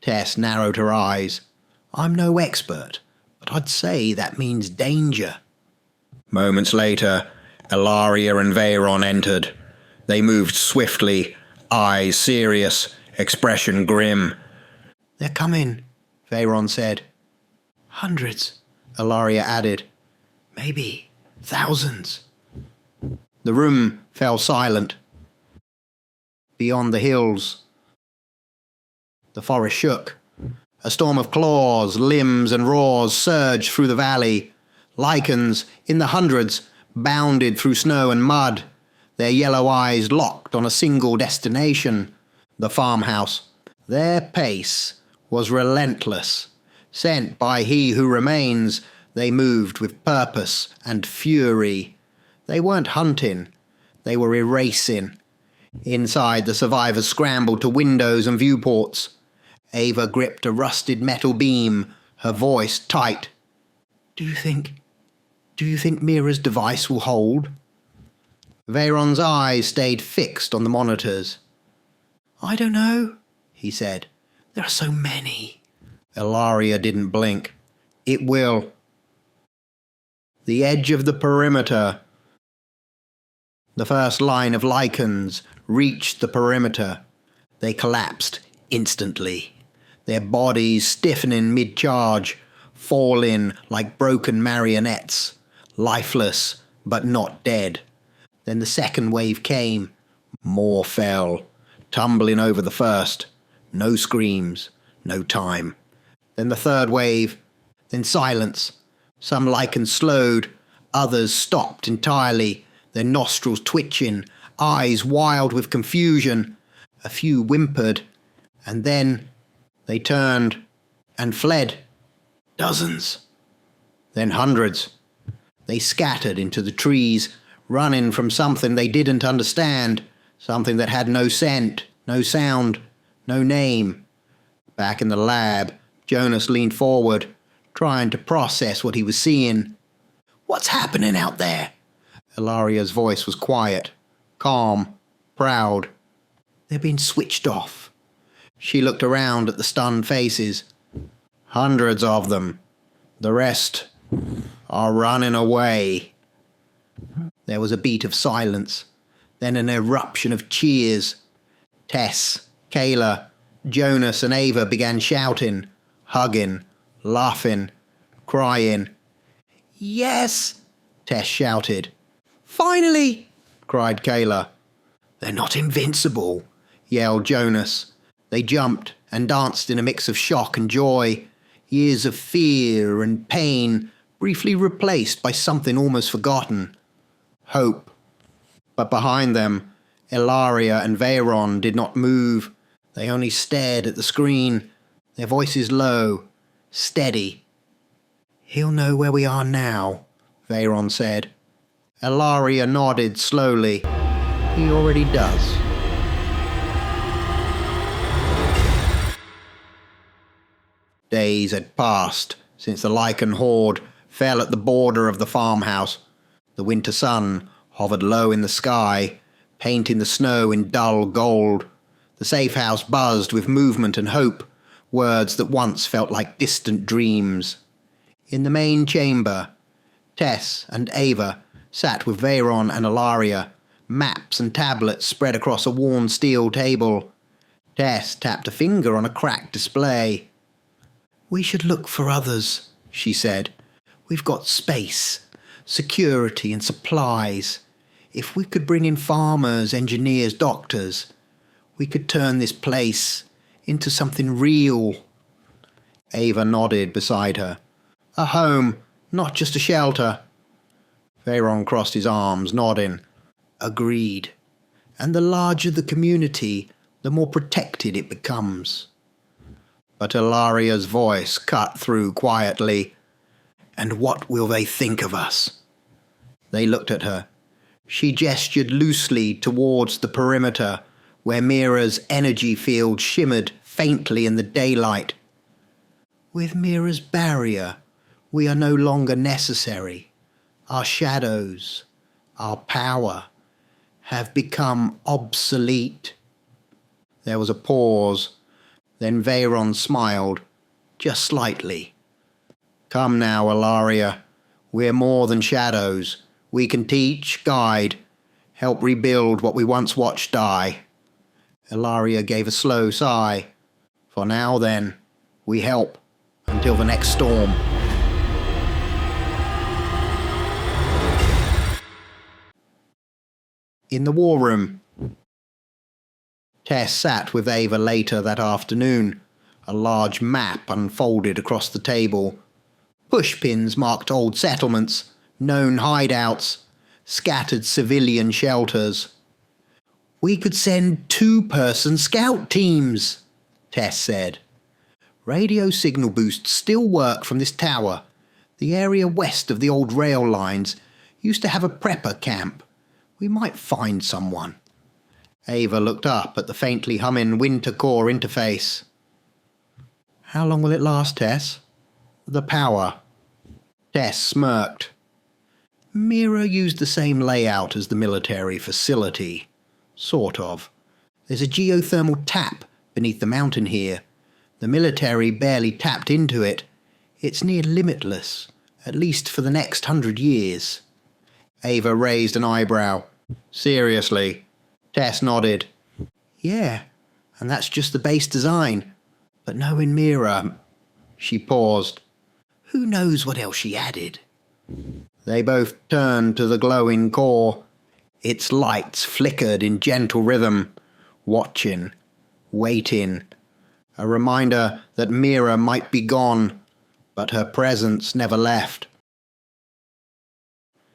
Tess narrowed her eyes. "I'm no expert, but I'd say that means danger." Moments later, Ilaria and Veyron entered. They moved swiftly, eyes serious, expression grim. "They're coming," Veyron said. "Hundreds," Ilaria added. "Maybe thousands." The room fell silent. Beyond the hills, the forest shook. A storm of claws, limbs and roars surged through the valley. Lycans, in the hundreds, bounded through snow and mud, their yellow eyes locked on a single destination, the farmhouse. Their pace was relentless. Sent by he who remains, they moved with purpose and fury. They weren't hunting, they were erasing. Inside, the survivors scrambled to windows and viewports. Ava gripped a rusted metal beam, her voice tight. Do you think Mira's device will hold?" Veyron's eyes stayed fixed on the monitors. "I don't know," he said. "There are so many." Ilaria didn't blink. "It will." The edge of the perimeter. The first line of Lycans reached the perimeter. They collapsed instantly, their bodies stiffening mid-charge, falling like broken marionettes, lifeless but not dead. Then the second wave came. More fell, tumbling over the first. No screams, no time. Then the third wave, then silence. Some Lycans slowed, others stopped entirely, their nostrils twitching, eyes wild with confusion. A few whimpered, and then they turned and fled. Dozens. Then hundreds. They scattered into the trees, running from something they didn't understand, something that had no scent, no sound, no name. Back in the lab, Jonas leaned forward, trying to process what he was seeing. "What's happening out there?" Ilaria's voice was quiet, calm, proud. "They're being switched off." She looked around at the stunned faces. "Hundreds of them. The rest are running away." There was a beat of silence, then an eruption of cheers. Tess, Kayla, Jonas and Ava began shouting, hugging, laughing, crying. "Yes!" Tess shouted. "Finally!" cried Kayla. "They're not invincible," yelled Jonas. They jumped and danced in a mix of shock and joy, years of fear and pain briefly replaced by something almost forgotten. Hope. But behind them, Ilaria and Veyron did not move. They only stared at the screen, their voices low, steady. "He'll know where we are now," Veyron said. Ilaria nodded slowly. "He already does." Days had passed since the Lycan horde fell at the border of the farmhouse. The winter sun hovered low in the sky, painting the snow in dull gold. The safe house buzzed with movement and hope, words that once felt like distant dreams. In the main chamber, Tess and Ava sat with Veyron and Ilaria, maps and tablets spread across a worn steel table. Tess tapped a finger on a cracked display. We should look for others, she said. We've got space, security and supplies. If we could bring in farmers, engineers, doctors, we could turn this place into something real. Ava nodded beside her. A home, not just a shelter. Veyron crossed his arms, nodding. Agreed. And the larger the community, the more protected it becomes. But Ilaria's voice cut through quietly. And what will they think of us? They looked at her. She gestured loosely towards the perimeter, where Mira's energy field shimmered faintly in the daylight. With Mira's barrier, we are no longer necessary. Our shadows, our power, have become obsolete. There was a pause. Then Veyron smiled, just slightly. Come now, Ilaria. We're more than shadows. We can teach, guide, help rebuild what we once watched die. Ilaria gave a slow sigh. For now, then, we help until the next storm. In the war room, Tess sat with Ava later that afternoon. A large map unfolded across the table. Pushpins marked old settlements, known hideouts, scattered civilian shelters. We could send 2-person scout teams, Tess said. Radio signal boosts still work from this tower. The area west of the old rail lines used to have a prepper camp. We might find someone. Ava looked up at the faintly humming winter core interface. How long will it last, Tess? The power. Tess smirked. Mira used the same layout as the military facility. Sort of. There's a geothermal tap beneath the mountain here. The military barely tapped into it. It's near limitless, at least for the next 100 years. Ava raised an eyebrow. Seriously? Tess nodded. Yeah, and that's just the base design. But knowing Mira... She paused. Who knows what else she added? They both turned to the glowing core. Its lights flickered in gentle rhythm, watching, waiting. A reminder that Mira might be gone, but her presence never left.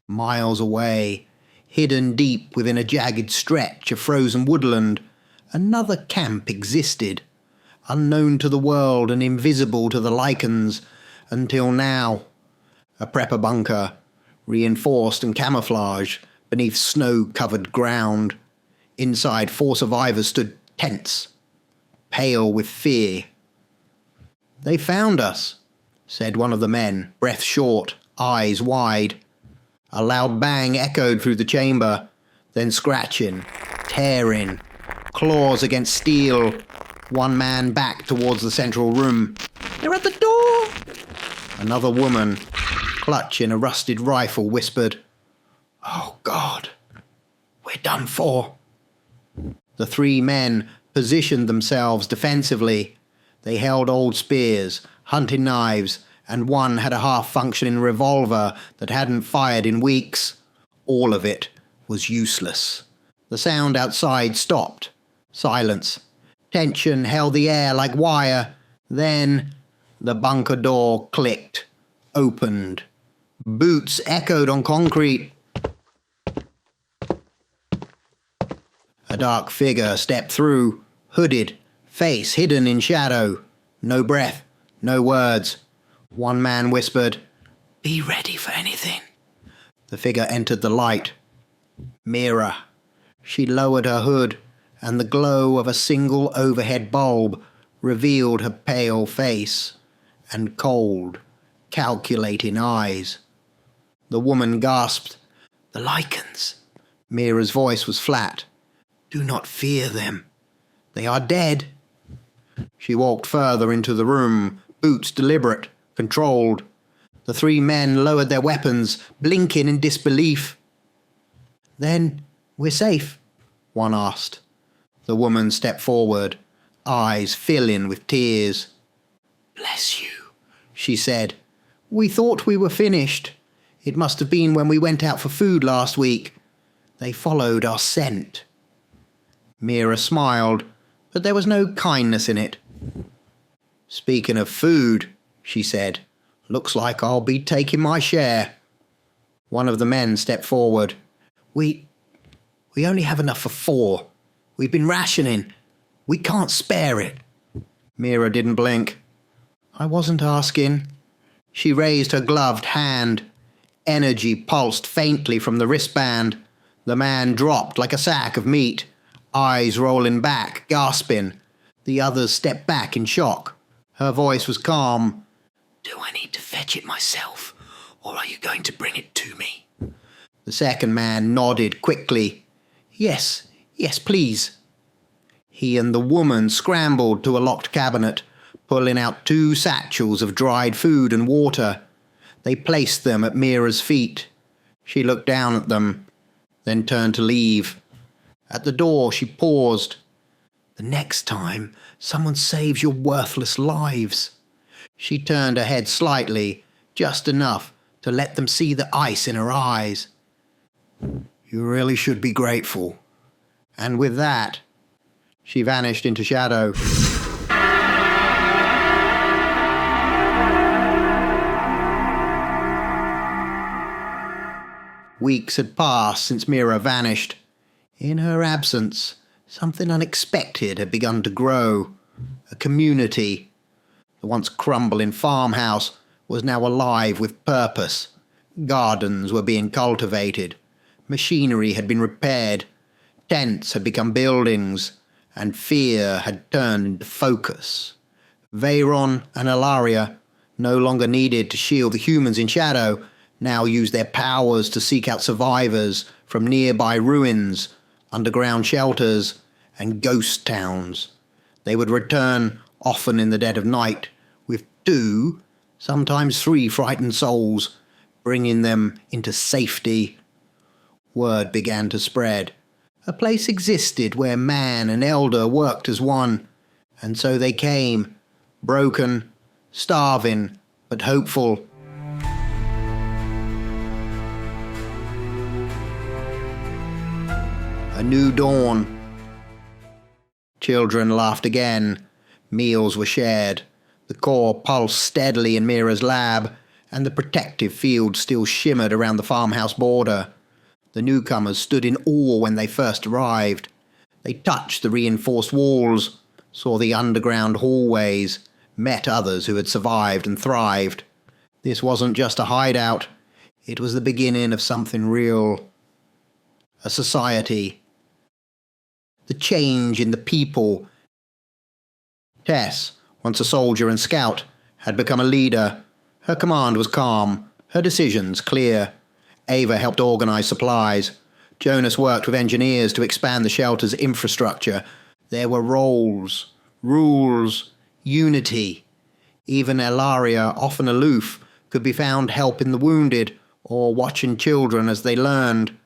Miles away, hidden deep within a jagged stretch of frozen woodland, another camp existed, unknown to the world and invisible to the lichens until now. A prepper bunker, reinforced and camouflaged beneath snow-covered ground. Inside, 4 survivors stood tense, pale with fear. They found us, said one of the men, breath short, eyes wide. A loud bang echoed through the chamber, then scratching, tearing, claws against steel. One man backed towards the central room. They're at the door! Another woman, clutching a rusted rifle, whispered, Oh, God, we're done for. The 3 men positioned themselves defensively. They held old spears, hunting knives, and one had a half-functioning revolver that hadn't fired in weeks. All of it was useless. The sound outside stopped. Silence. Tension held the air like wire. Then the bunker door clicked, opened. Boots echoed on concrete. A dark figure stepped through, hooded, face hidden in shadow. No breath, no words. One man whispered, Be ready for anything. The figure entered the light. Mira. She lowered her hood, and the glow of a single overhead bulb revealed her pale face and cold, calculating eyes. The woman gasped, The lichens. Mira's voice was flat. Do not fear them. They are dead. She walked further into the room, boots deliberate, controlled. The 3 men lowered their weapons, blinking in disbelief. Then we're safe, one asked. The woman stepped forward, eyes filling with tears. Bless you. she said. "We thought we were finished. It must have been when we went out for food last week. They followed our scent." Mira smiled, but there was no kindness in it. "Speaking of food," she said, "looks like I'll be taking my share." One of the men stepped forward. We only have enough for 4. We've been rationing. We can't spare it." Mira didn't blink. "I wasn't asking." She raised her gloved hand. Energy pulsed faintly from the wristband. The man dropped like a sack of meat, eyes rolling back, gasping. The others stepped back in shock. Her voice was calm. "Do I need to fetch it myself, or are you going to bring it to me?" The second man nodded quickly. Yes, please." He and the woman scrambled to a locked cabinet, pulling out 2 satchels of dried food and water. They placed them at Mira's feet. She looked down at them, then turned to leave. At the door, she paused. "The next time someone saves your worthless lives." She turned her head slightly, just enough to let them see the ice in her eyes. "You really should be grateful." And with that, she vanished into shadow. Weeks had passed since Mira vanished. In her absence, something unexpected had begun to grow. A community. The once crumbling farmhouse was now alive with purpose. Gardens were being cultivated. Machinery had been repaired. Tents had become buildings. And fear had turned into focus. Veyron and Ilaria, no longer needed to shield the humans in shadow, now used their powers to seek out survivors from nearby ruins, underground shelters, and ghost towns. They would return, often in the dead of night, with 2, sometimes 3 frightened souls, bringing them into safety. Word began to spread. A place existed where man and elder worked as one, and so they came, broken, starving, but hopeful. A new dawn. Children laughed again. Meals were shared. The core pulsed steadily in Mira's lab, and the protective field still shimmered around the farmhouse border. The newcomers stood in awe when they first arrived. They touched the reinforced walls, saw the underground hallways, met others who had survived and thrived. This wasn't just a hideout. It was the beginning of something real. A society. The change in the people. Tess, once a soldier and scout, had become a leader. Her command was calm, her decisions clear. Ava helped organise supplies. Jonas worked with engineers to expand the shelter's infrastructure. There were roles, rules, unity. Even Ilaria, often aloof, could be found helping the wounded or watching children as they learned.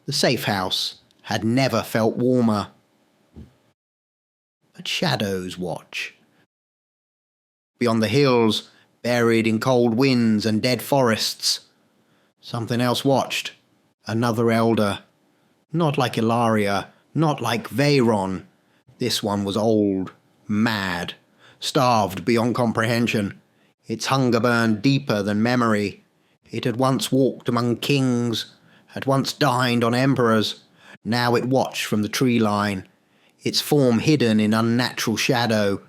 The safe house had never felt warmer. But shadows watch. Beyond the hills, buried in cold winds and dead forests, something else watched. Another elder. Not like Ilaria, not like Veyron. This one was old, mad, starved beyond comprehension. Its hunger burned deeper than memory. It had once walked among kings, had once dined on emperors. Now it watched from the tree line, its form hidden in unnatural shadow.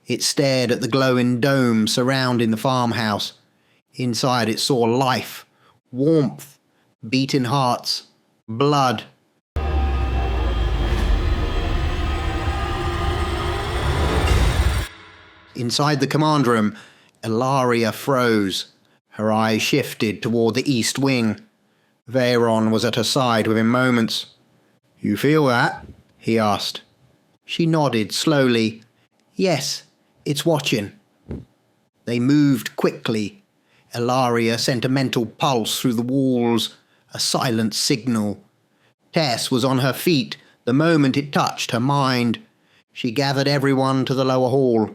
It stared at the glowing dome surrounding the farmhouse. Inside it saw life, warmth, beating hearts, blood. Inside the command room, Ilaria froze. Her eyes shifted toward the east wing. Veyron was at her side within moments. "You feel that?" he asked. She nodded slowly. "Yes, it's watching." They moved quickly. Ilaria sent a mental pulse through the walls, a silent signal. Tess was on her feet the moment it touched her mind. She gathered everyone to the lower hall.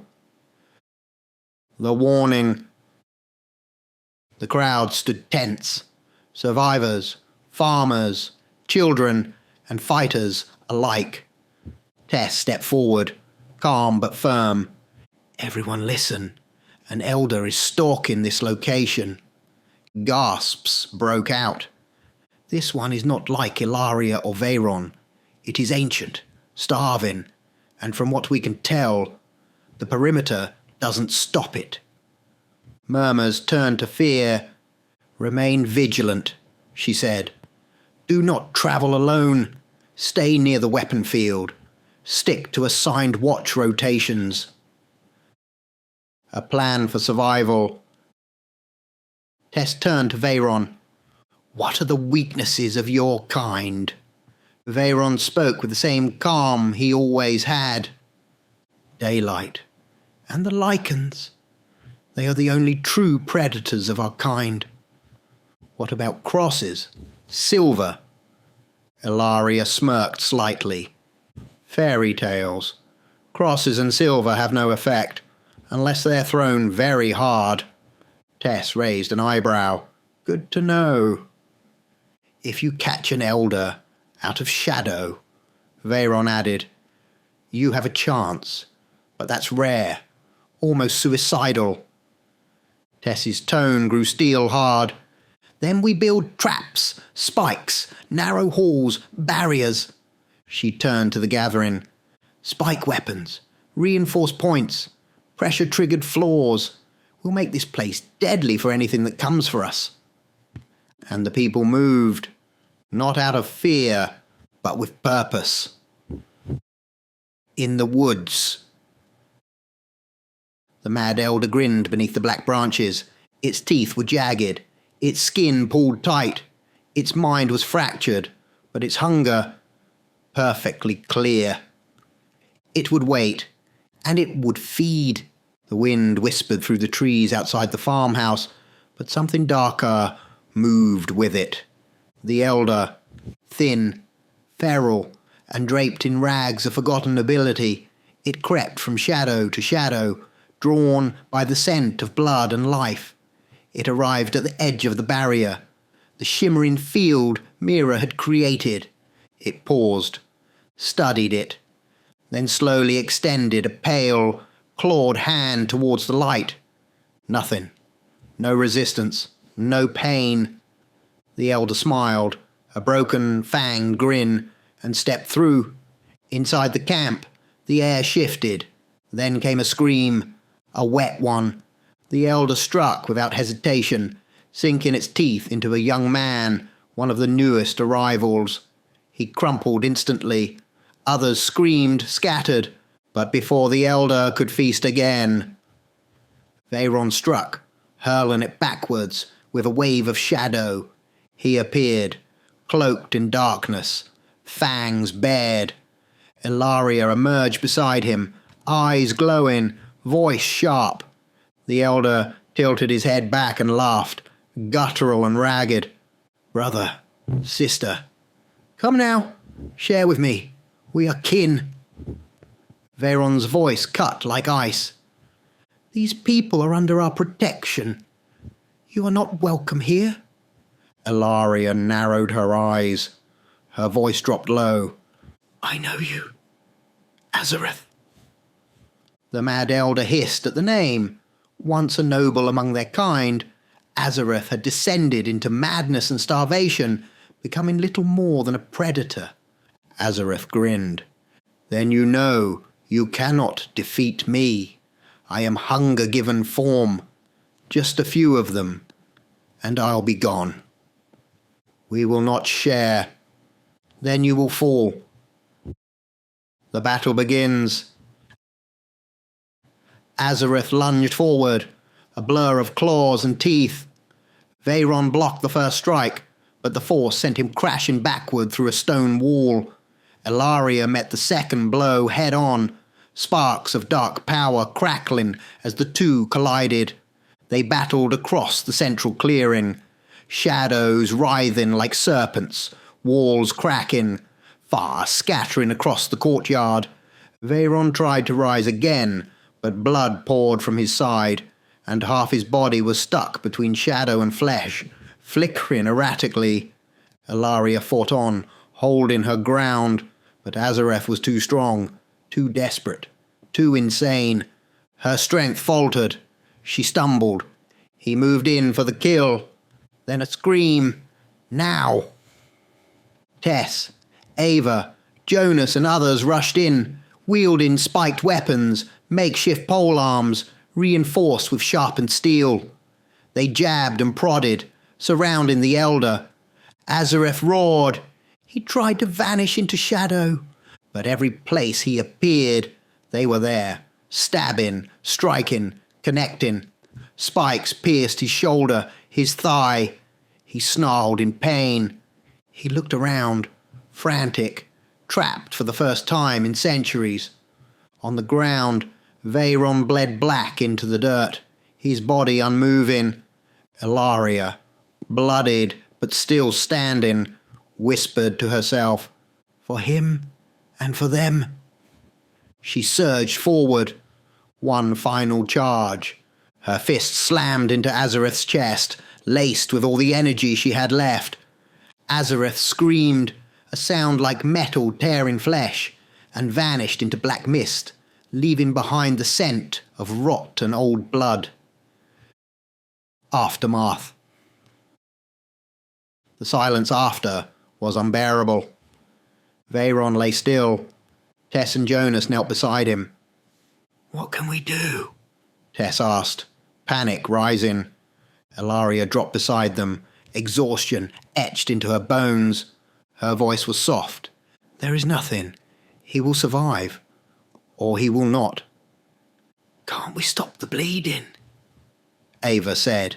The warning. The crowd stood tense. Survivors, farmers, children, and fighters alike. Tess stepped forward, calm but firm. Everyone listen. An elder is stalking this location. Gasps broke out. This one is not like Ilaria or Veyron. It is ancient, starving, and from what we can tell, the perimeter doesn't stop it. Murmurs turned to fear. Remain vigilant, she said. Do not travel alone. Stay near the weapon field. Stick to assigned watch rotations. A plan for survival. Tess turned to Veyron. What are the weaknesses of your kind? Veyron spoke with the same calm he always had. Daylight. And the lichens. They are the only true predators of our kind. What about crosses? Silver? Ilaria smirked slightly. Fairy tales. Crosses and silver have no effect, unless they're thrown very hard. Tess raised an eyebrow. Good to know. If you catch an elder out of shadow, Veyron added, you have a chance, but that's rare, almost suicidal. Tess's tone grew steel-hard. Then we build traps, spikes, narrow halls, barriers. She turned to the gathering. Spike weapons, reinforced points, pressure-triggered floors. We'll make this place deadly for anything that comes for us. And the people moved, not out of fear, but with purpose. In the woods. The mad elder grinned beneath the black branches. Its teeth were jagged. Its skin pulled tight. Its mind was fractured, but its hunger perfectly clear. It would wait, and it would feed. The wind whispered through the trees outside the farmhouse, but something darker moved with it. The elder, thin, feral, and draped in rags of forgotten nobility, it crept from shadow to shadow, drawn by the scent of blood and life. It arrived at the edge of the barrier, the shimmering field Mira had created. It paused, studied it, then slowly extended a pale, clawed hand towards the light. Nothing. No resistance. No pain. The elder smiled, a broken, fanged grin, and stepped through. Inside the camp, the air shifted. Then came a scream, a wet one. The elder struck without hesitation, sinking its teeth into a young man, one of the newest arrivals. He crumpled instantly. Others screamed, scattered, but before the elder could feast again, Veyron struck, hurling it backwards with a wave of shadow. He appeared, cloaked in darkness, fangs bared. Ilaria emerged beside him, eyes glowing, voice sharp. The elder tilted his head back and laughed, guttural and ragged. Brother, sister, come now, share with me. We are kin. Veyron's voice cut like ice. These people are under our protection. You are not welcome here. Ilaria narrowed her eyes. Her voice dropped low. I know you. Azareth. The mad elder hissed at the name. Once a noble among their kind, Azareth had descended into madness and starvation, becoming little more than a predator. Azareth grinned. Then you know you cannot defeat me. I am hunger-given form. Just a few of them, and I'll be gone. We will not share. Then you will fall. The battle begins. Azareth lunged forward, a blur of claws and teeth. Veyron blocked the first strike, but the force sent him crashing backward through a stone wall. Ilaria met the second blow head-on, sparks of dark power crackling as the two collided. They battled across the central clearing, shadows writhing like serpents, walls cracking, fire scattering across the courtyard. Veyron tried to rise again, but blood poured from his side. and half his body was stuck between shadow and flesh, flickering erratically. Ilaria fought on, holding her ground, but Azareth was too strong, too desperate, too insane. Her strength faltered. She stumbled. He moved in for the kill. Then a scream. Now! Tess, Ava, Jonas and others rushed in, wielding spiked weapons, makeshift polearms, reinforced with sharpened steel. They jabbed and prodded, surrounding the elder. Azareth roared. He tried to vanish into shadow, but every place he appeared, they were there, stabbing, striking, connecting. Spikes pierced his shoulder, his thigh. He snarled in pain. He looked around, frantic, trapped for the first time in centuries. On the ground, Veyron bled black into the dirt, his body unmoving. Ilaria, bloodied but still standing, whispered to herself, "For him and for them." She surged forward. One final charge. Her fist slammed into Azareth's chest, laced with all the energy she had left. Azareth screamed, a sound like metal tearing flesh, and vanished into black mist, leaving behind the scent of rot and old blood. Aftermath. The silence after was unbearable. Veyron lay still. Tess and Jonas knelt beside him. "What can we do?" Tess asked, panic rising. Ilaria dropped beside them, exhaustion etched into her bones. Her voice was soft. "There is nothing. He will survive. Or he will not." "Can't we stop the bleeding?" Ava said.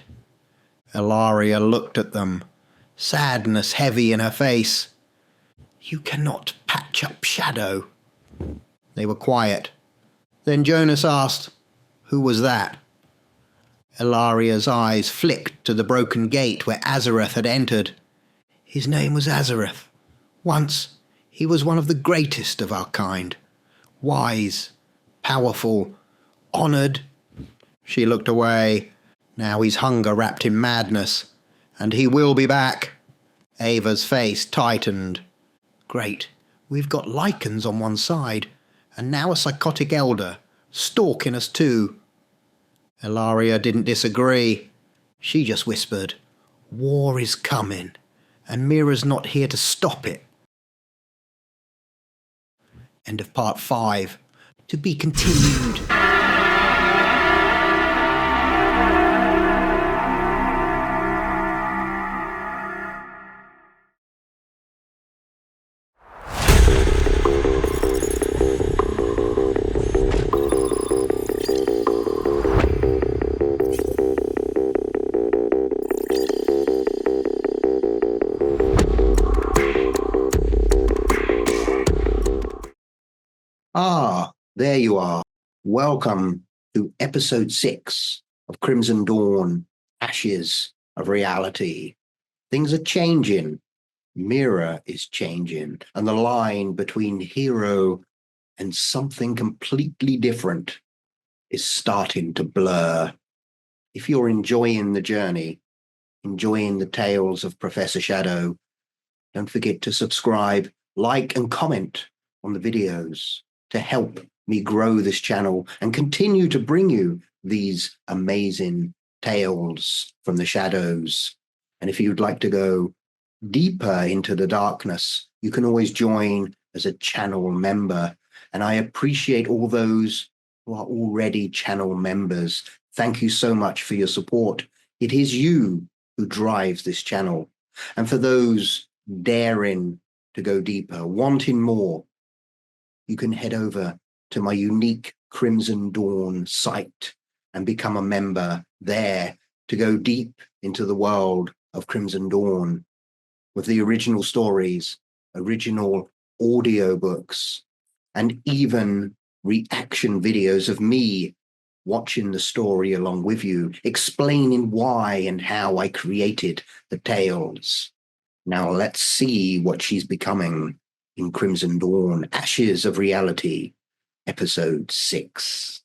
Ilaria looked at them, sadness heavy in her face. "You cannot patch up shadow." They were quiet. Then Jonas asked, "Who was that?" Ilaria's eyes flicked to the broken gate where Azareth had entered. "His name was Azareth. Once he was one of the greatest of our kind. Wise, powerful, honoured." She looked away. Now his hunger wrapped in madness. "And he will be back." Ava's face tightened. "Great. We've got lichens on one side, and now a psychotic elder, stalking us too." Ilaria didn't disagree. She just whispered, "War is coming, and Mira's not here to stop it." End of part 5. To be continued. There you are. Welcome to episode 6 of Crimson Dawn, Ashes of Reality. Things are changing. Mira is changing, and the line between hero and something completely different is starting to blur. If you're enjoying the journey, enjoying the tales of Professor Shadow, don't forget to subscribe, like, and comment on the videos to help me grow this channel and continue to bring you these amazing tales from the shadows. And if you'd like to go deeper into the darkness, you can always join as a channel member. And I appreciate all those who are already channel members. Thank you so much for your support. It is you who drives this channel. And for those daring to go deeper, wanting more, you can head over to my unique Crimson Dawn site and become a member there to go deep into the world of Crimson Dawn with the original stories, original audiobooks, and even reaction videos of me watching the story along with you, explaining why and how I created the tales. Now let's see what she's becoming in Crimson Dawn, Ashes of Reality, Episode 6.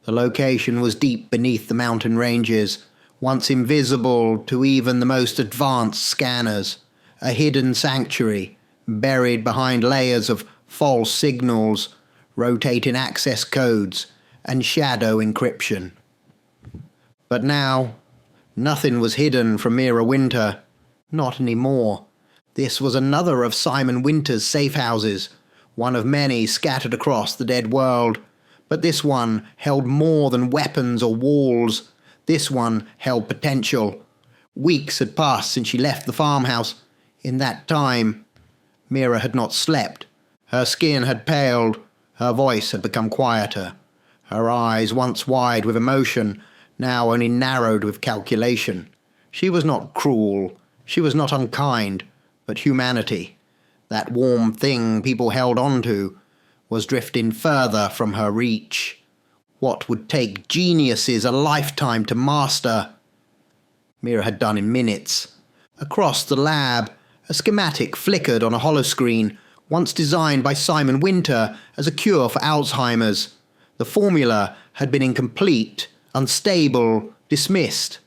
The location was deep beneath the mountain ranges, once invisible to even the most advanced scanners, a hidden sanctuary, buried behind layers of false signals, rotating access codes, and shadow encryption. But now, nothing was hidden from Mira Winter. Not anymore. This was another of Simon Winter's safe houses, one of many scattered across the dead world. But this one held more than weapons or walls. This one held potential. Weeks had passed since she left the farmhouse. In that time, Mira had not slept. Her skin had paled. Her voice had become quieter. Her eyes, once wide with emotion, now only narrowed with calculation. She was not cruel. She was not unkind. But humanity, that warm thing people held on to, was drifting further from her reach. What would take geniuses a lifetime to master, Mira had done in minutes. Across the lab, a schematic flickered on a holoscreen, once designed by Simon Winter as a cure for Alzheimer's. The formula had been incomplete, unstable, dismissed.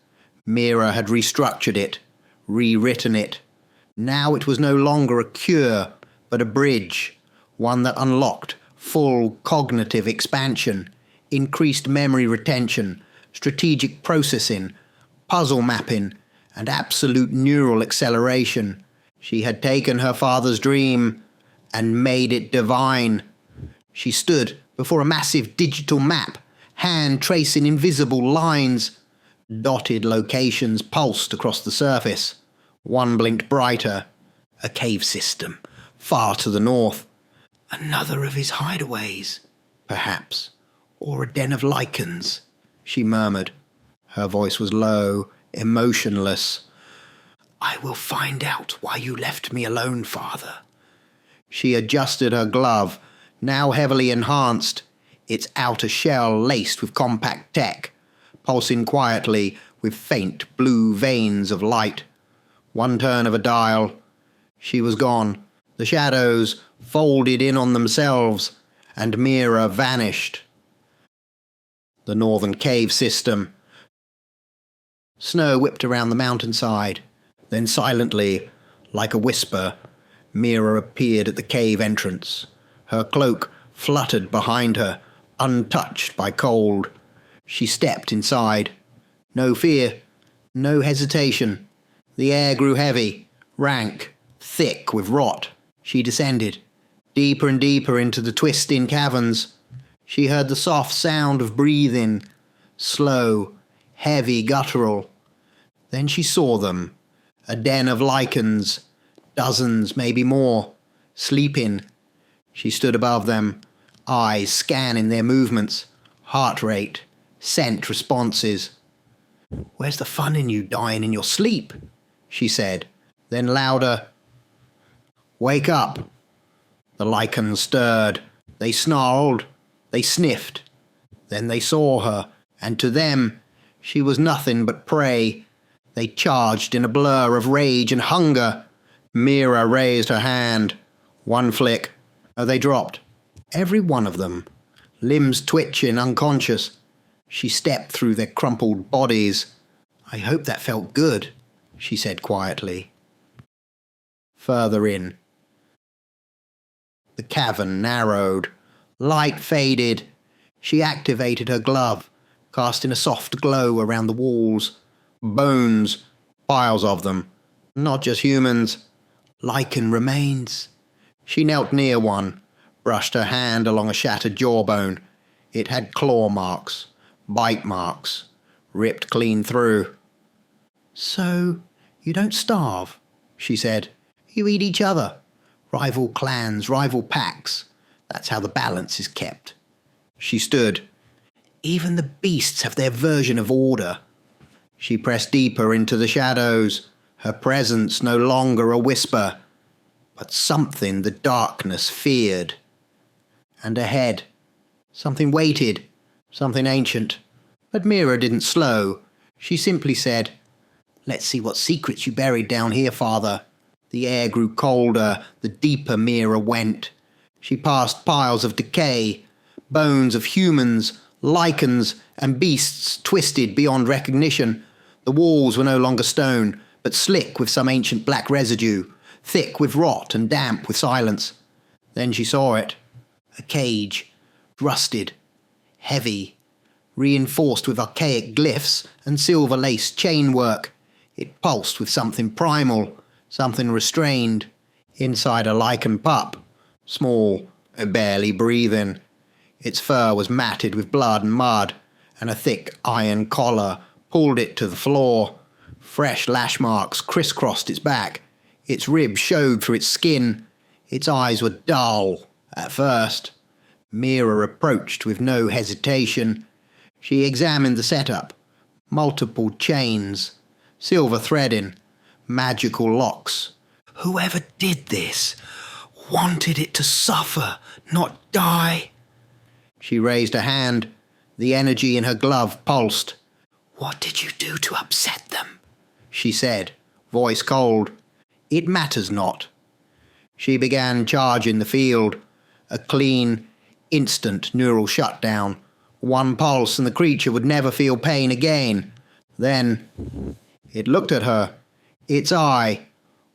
Mira had restructured it, rewritten it. Now it was no longer a cure, but a bridge, one that unlocked full cognitive expansion, increased memory retention, strategic processing, puzzle mapping, and absolute neural acceleration. She had taken her father's dream and made it divine. She stood before a massive digital map, hand tracing invisible lines. Dotted locations pulsed across the surface. One blinked brighter. A cave system, far to the north. Another of his hideaways, perhaps, or a den of lichens, she murmured. Her voice was low, emotionless. I will find out why you left me alone, Father. She adjusted her glove, now heavily enhanced, its outer shell laced with compact tech, pulsing quietly with faint blue veins of light. One turn of a dial. She was gone. The shadows folded in on themselves, and Mira vanished. The northern cave system. Snow whipped around the mountainside. Then silently, like a whisper, Mira appeared at the cave entrance. Her cloak fluttered behind her, untouched by cold. She stepped inside. No fear, no hesitation. The air grew heavy, rank, thick with rot. She descended, deeper and deeper into the twisting caverns. She heard the soft sound of breathing, slow, heavy, guttural. Then she saw them, a den of lichens, dozens, maybe more, sleeping. She stood above them, eyes scanning their movements, heart rate, scent responses. Where's the fun in you dying in your sleep? She said, then louder. Wake up. The lichens stirred. They snarled. They sniffed. Then they saw her, and to them she was nothing but prey. They charged in a blur of rage and hunger. Mira raised her hand. One flick. Oh, they dropped. Every one of them. Limbs twitching, unconscious. She stepped through their crumpled bodies. I hope that felt good, she said quietly. Further in. The cavern narrowed. Light faded. She activated her glove, casting a soft glow around the walls. Bones, piles of them. Not just humans. Lichen remains. She knelt near one, brushed her hand along a shattered jawbone. It had claw marks, bite marks, ripped clean through. So, you don't starve, she said. You eat each other. Rival clans, rival packs. That's how the balance is kept. She stood. Even the beasts have their version of order. She pressed deeper into the shadows, her presence no longer a whisper, but something the darkness feared. And ahead, something waited, something ancient. But Mira didn't slow. She simply said, Let's see what secrets you buried down here, Father. The air grew colder, the deeper Mira went. She passed piles of decay, bones of humans, Lichens and beasts twisted beyond recognition. The walls were no longer stone, but slick with some ancient black residue, thick with rot and damp with silence. Then she saw it. A cage, rusted, heavy, reinforced with archaic glyphs and silver-laced chainwork. It pulsed with something primal, something restrained. Inside a lichen pup, small, barely breathing. Its fur was matted with blood and mud, and a thick iron collar pulled it to the floor. Fresh lash marks crisscrossed its back. Its ribs showed through its skin. Its eyes were dull, at first. Mira approached with no hesitation. She examined the setup. Multiple chains, silver threading, magical locks. Whoever did this wanted it to suffer, not die. She raised a hand. The energy in her glove pulsed. "What did you do to upset them?" she said, voice cold. "It matters not." She began charging the field. A clean, instant neural shutdown. One pulse and the creature would never feel pain again. Then it looked at her. Its eye,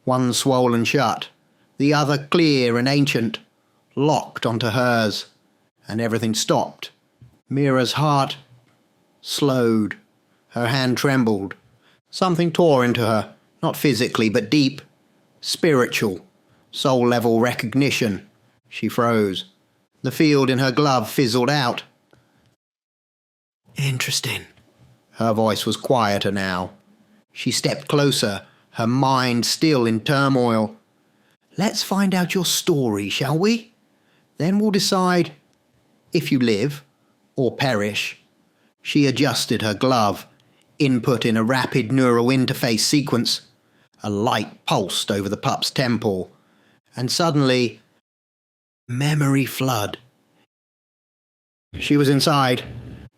one swollen shut, the other clear and ancient, locked onto hers, and everything stopped. Mira's heart slowed. Her hand trembled. Something tore into her, not physically, but deep, spiritual, soul-level recognition. She froze. The field in her glove fizzled out. "Interesting." Her voice was quieter now. She stepped closer, her mind still in turmoil. "Let's find out your story, shall we? Then we'll decide if you live or perish." She adjusted her glove, input in a rapid neural interface sequence. A light pulsed over the pup's temple, and suddenly, memory flood. She was inside.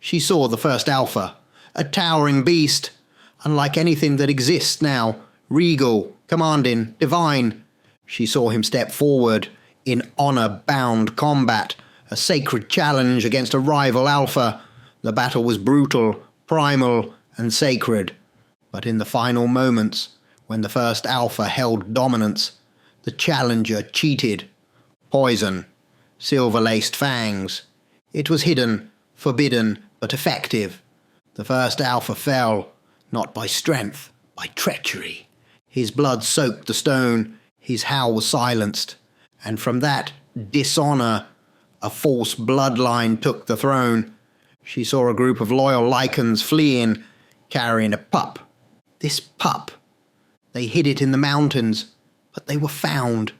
She saw the first alpha, a towering beast, unlike anything that exists now, regal, commanding, divine. She saw him step forward in honor-bound combat, a sacred challenge against a rival alpha. The battle was brutal, primal, and sacred. But in the final moments, when the first alpha held dominance, the challenger cheated. Poison, silver-laced fangs. It was hidden, forbidden, but effective. The first alpha fell, not by strength, by treachery. His blood soaked the stone, his howl was silenced, and from that dishonor, a false bloodline took the throne. She saw a group of loyal lichens fleeing, carrying a pup. This pup. They hid it in the mountains, but they were found.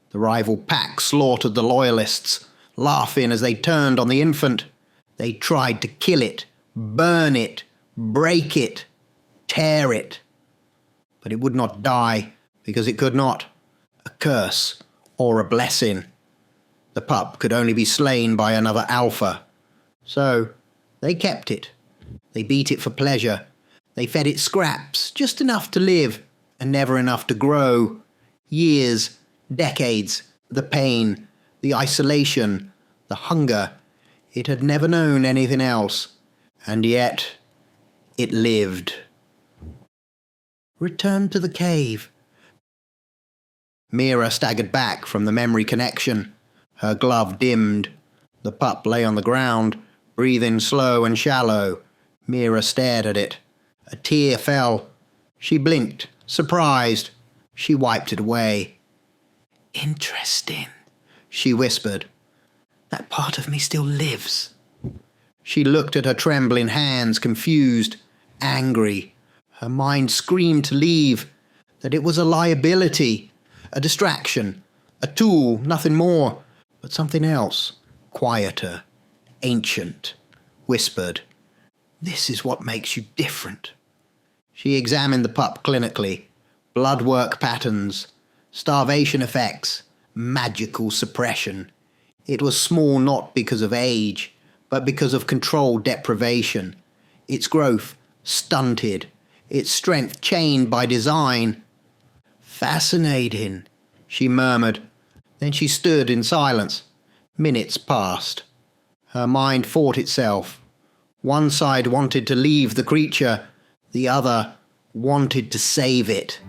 The rival pack slaughtered the loyalists, laughing as they turned on the infant. They tried to kill it, burn it, break it, tear it. But it would not die, because it could not. A curse or a blessing. The pup could only be slain by another alpha. So they kept it. They beat it for pleasure. They fed it scraps, just enough to live, and never enough to grow. Years, decades, the pain, the isolation, the hunger. It had never known anything else, and yet it lived. Return to the cave. Mira staggered back from the memory connection. Her glove dimmed. The pup lay on the ground, breathing slow and shallow. Mira stared at it. A tear fell. She blinked, surprised. She wiped it away. "Interesting," she whispered. "That part of me still lives." She looked at her trembling hands, confused, angry. Her mind screamed to leave, that it was a liability, a distraction, a tool, nothing more, but something else, quieter, ancient, whispered, "This is what makes you different." She examined the pup clinically. Blood work patterns, starvation effects, magical suppression. It was small not because of age, but because of controlled deprivation. Its growth stunted, its strength chained by design. "Fascinating," she murmured. Then she stood in silence. Minutes passed. Her mind fought itself, One side wanted to leave the creature, the other wanted to save it.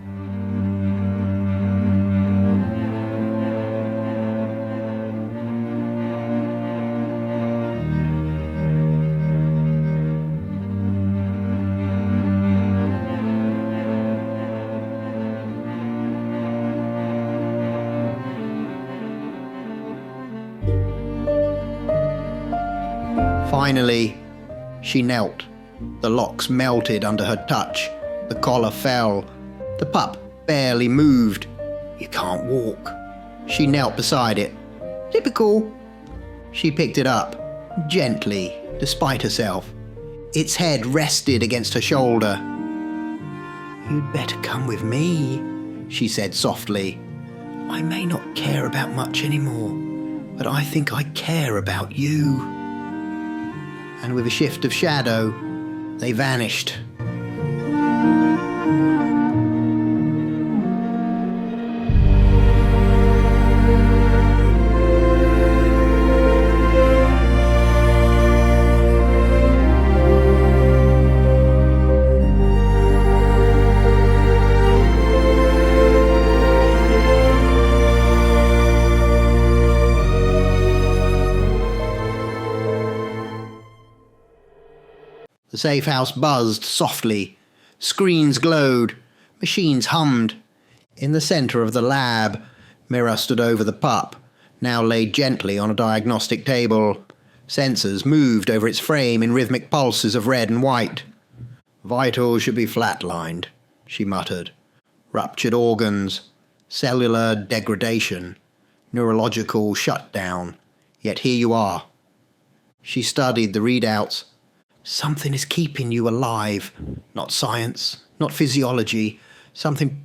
Finally, she knelt. The locks melted under her touch. The collar fell. The pup barely moved. "You can't walk." She knelt beside it. "Typical." She picked it up, gently, despite herself. Its head rested against her shoulder. "You'd better come with me," she said softly. "I may not care about much anymore, but I think I care about you." And with a shift of shadow, they vanished. The safe house buzzed softly. Screens glowed. Machines hummed. In the centre of the lab, Mira stood over the pup, now laid gently on a diagnostic table. Sensors moved over its frame in rhythmic pulses of red and white. "Vitals should be flatlined," she muttered. "Ruptured organs, cellular degradation, neurological shutdown. Yet here you are." She studied the readouts. "Something is keeping you alive. Not science, not physiology, something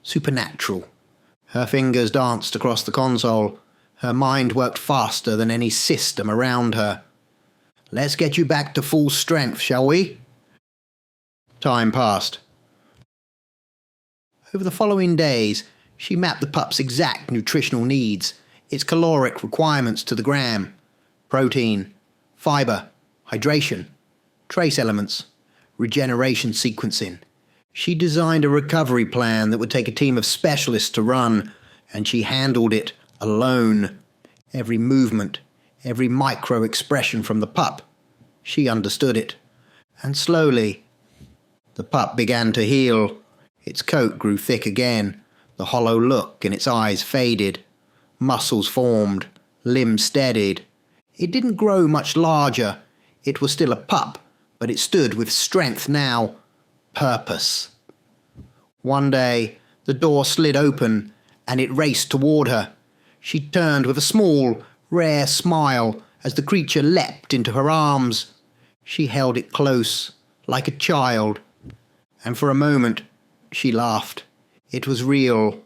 supernatural." Her fingers danced across the console. Her mind worked faster than any system around her. "Let's get you back to full strength, shall we?" Time passed. Over the following days, she mapped the pup's exact nutritional needs, its caloric requirements to the gram: protein, fibre, hydration, trace elements, regeneration sequencing. She designed a recovery plan that would take a team of specialists to run, and she handled it alone. Every movement, every micro-expression from the pup. She understood it. And slowly, the pup began to heal. Its coat grew thick again. The hollow look in its eyes faded. Muscles formed. Limbs steadied. It didn't grow much larger. It was still a pup, but it stood with strength now. Purpose. One day, the door slid open, and it raced toward her. She turned with a small, rare smile as the creature leapt into her arms. She held it close, like a child. And for a moment, she laughed. It was real.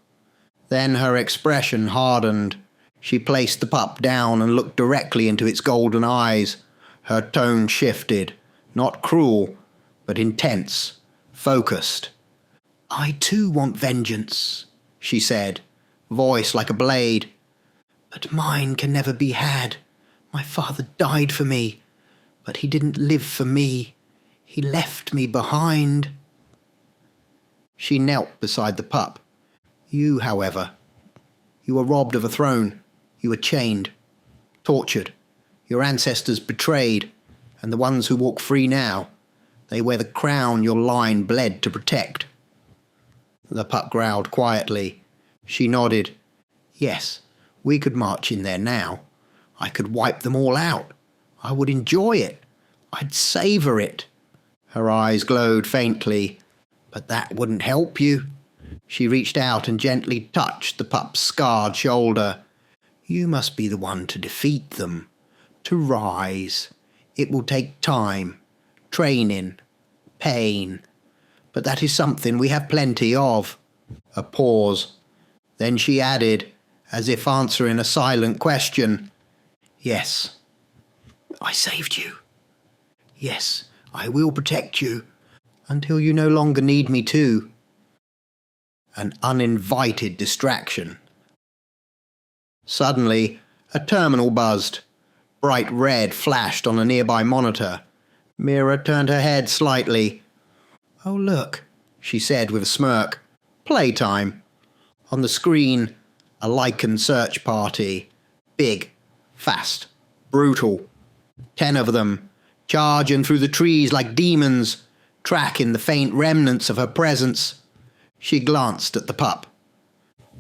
Then her expression hardened. She placed the pup down and looked directly into its golden eyes. Her tone shifted. Not cruel, but intense, focused. "I too want vengeance," she said, voice like a blade. "But mine can never be had. My father died for me, but he didn't live for me. He left me behind." She knelt beside the pup. "You, however, you were robbed of a throne. You were chained, tortured, your ancestors betrayed. And the ones who walk free now, they wear the crown your line bled to protect." The pup growled quietly. She nodded. "Yes, we could march in there now. I could wipe them all out. I would enjoy it. I'd savour it." Her eyes glowed faintly. "But that wouldn't help you." She reached out and gently touched the pup's scarred shoulder. "You must be the one to defeat them, to rise. It will take time, training, pain, but that is something we have plenty of." A pause. Then she added, as if answering a silent question, "Yes, I saved you. Yes, I will protect you until you no longer need me to." An uninvited distraction. Suddenly, a terminal buzzed. Bright red flashed on a nearby monitor. Mira turned her head slightly. "Oh, look," she said with a smirk. "Playtime." On the screen, a lichen search party. Big, fast, brutal. 10 of them, charging through the trees like demons, tracking the faint remnants of her presence. She glanced at the pup.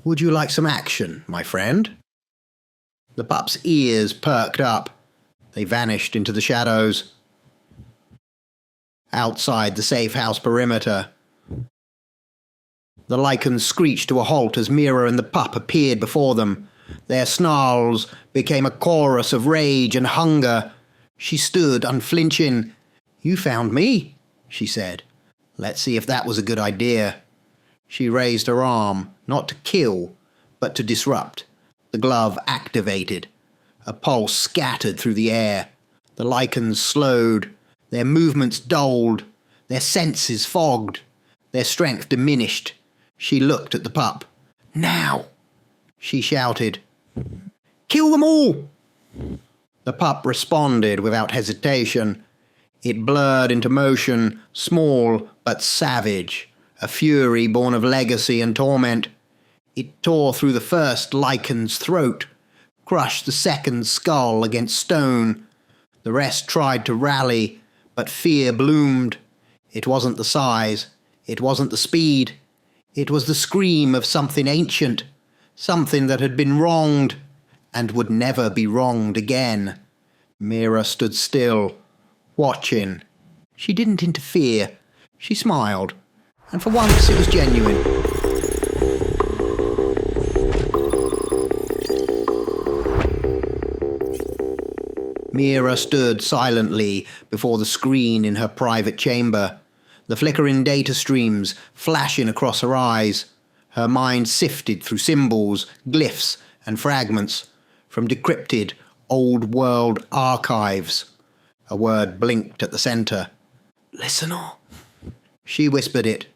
"Would you like some action, my friend?" The pup's ears perked up. They vanished into the shadows. Outside the safe house perimeter, the lichens screeched to a halt as Mira and the pup appeared before them. Their snarls became a chorus of rage and hunger. She stood unflinching. "You found me," she said. "Let's see if that was a good idea." She raised her arm, not to kill, but to disrupt. The glove activated. A pulse scattered through the air. The lichens slowed. Their movements dulled. Their senses fogged. Their strength diminished. She looked at the pup. "Now!" she shouted. "Kill them all!" The pup responded without hesitation. It blurred into motion, small but savage, a fury born of legacy and torment. It tore through the first lichen's throat, crushed the second's skull against stone. The rest tried to rally, but fear bloomed. It wasn't the size, it wasn't the speed. It was the scream of something ancient, something that had been wronged and would never be wronged again. Mira stood still, watching. She didn't interfere. She smiled, and for once it was genuine. Mira stood silently before the screen in her private chamber, the flickering data streams flashing across her eyes. Her mind sifted through symbols, glyphs, and fragments from decrypted old-world archives. A word blinked at the centre. "Listener." She whispered it.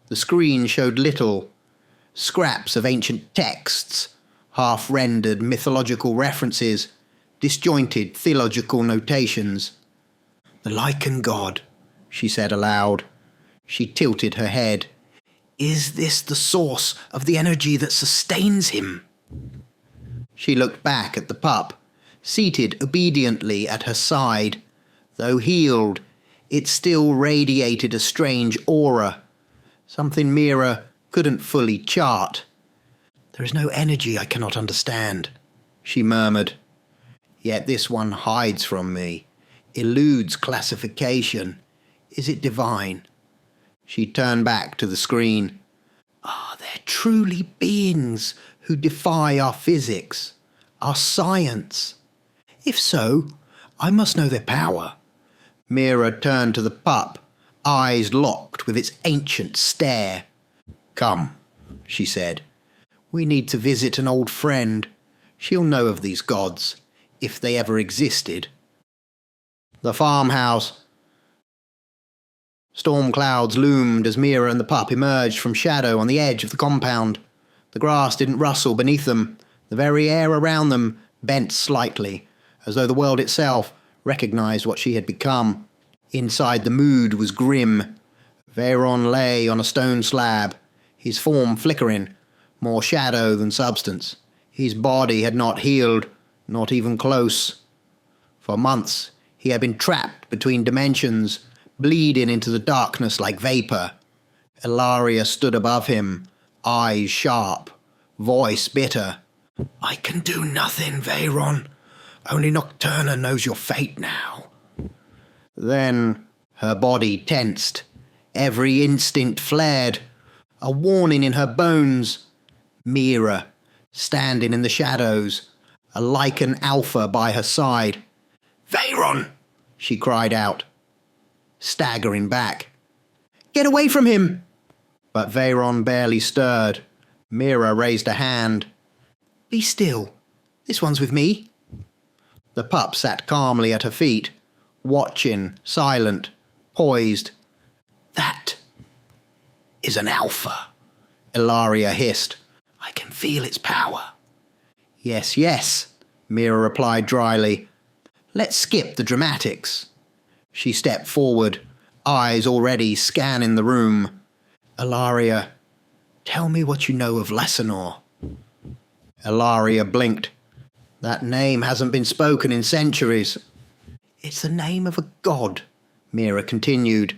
The screen showed little. Scraps of ancient texts, half-rendered mythological references, disjointed theological notations. "The lichen god," she said aloud. She tilted her head. "Is this the source of the energy that sustains him?" She looked back at the pup, seated obediently at her side. Though healed, it still radiated a strange aura, something Mira couldn't fully chart. "There is no energy I cannot understand," she murmured. "Yet this one hides from me, eludes classification. Is it divine?" She turned back to the screen. "Are there truly beings who defy our physics, our science? If so, I must know their power." Mira turned to the pup, eyes locked with its ancient stare. "Come," she said. "We need to visit an old friend. She'll know of these gods, if they ever existed." The farmhouse. Storm clouds loomed as Mira and the pup emerged from shadow on the edge of the compound. The grass didn't rustle beneath them. The very air around them bent slightly, as though the world itself recognized what she had become. Inside, the mood was grim. Veyron lay on a stone slab, his form flickering, more shadow than substance. His body had not healed, not even close. For months, he had been trapped between dimensions, bleeding into the darkness like vapor. Ilaria stood above him, eyes sharp, voice bitter. "I can do nothing, Veyron. Only Nocturna knows your fate now." Then her body tensed. Every instinct flared. A warning in her bones. Mira, standing in the shadows, a lichen alpha by her side. "Veyron!" she cried out, staggering back. "Get away from him!" But Veyron barely stirred. Mira raised a hand. "Be still. This one's with me." The pup sat calmly at her feet, watching, silent, poised. "That is an alpha," Ilaria hissed. "I can feel its power." Yes, yes," Mira replied dryly. "Let's skip the dramatics." She stepped forward, eyes already scanning the room. Ilaria, tell me what you know of Lessinor. Ilaria blinked. That name hasn't been spoken in centuries. It's the name of a god, Mira continued.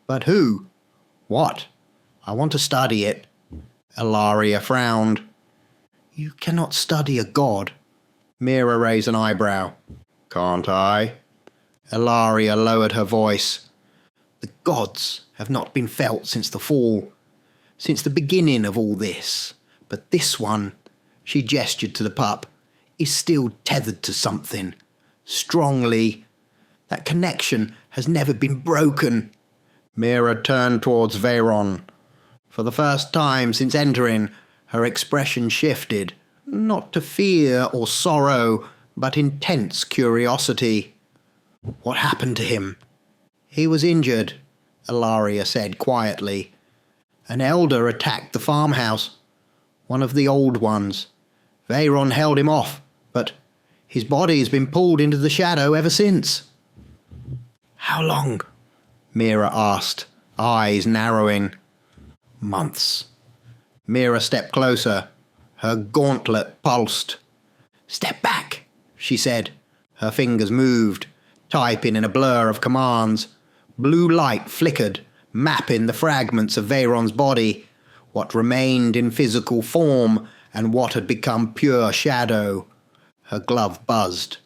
But who? What? I want to study it. Ilaria frowned. You cannot study a god. Mira raised an eyebrow. Can't I? Ilaria lowered her voice. The gods have not been felt since the fall, since the beginning of all this. But this one, she gestured to the pup, is still tethered to something. Strongly. That connection has never been broken. Mira turned towards Veyron. For the first time since entering, her expression shifted, not to fear or sorrow, but intense curiosity. What happened to him? He was injured, Ilaria said quietly. An elder attacked the farmhouse, one of the old ones. Veyron held him off, but his body has been pulled into the shadow ever since. How long? Mira asked, eyes narrowing. Months. Mira stepped closer. Her gauntlet pulsed. Step back, she said. Her fingers moved, typing in a blur of commands. Blue light flickered, mapping the fragments of Veyron's body, what remained in physical form and what had become pure shadow. Her glove buzzed.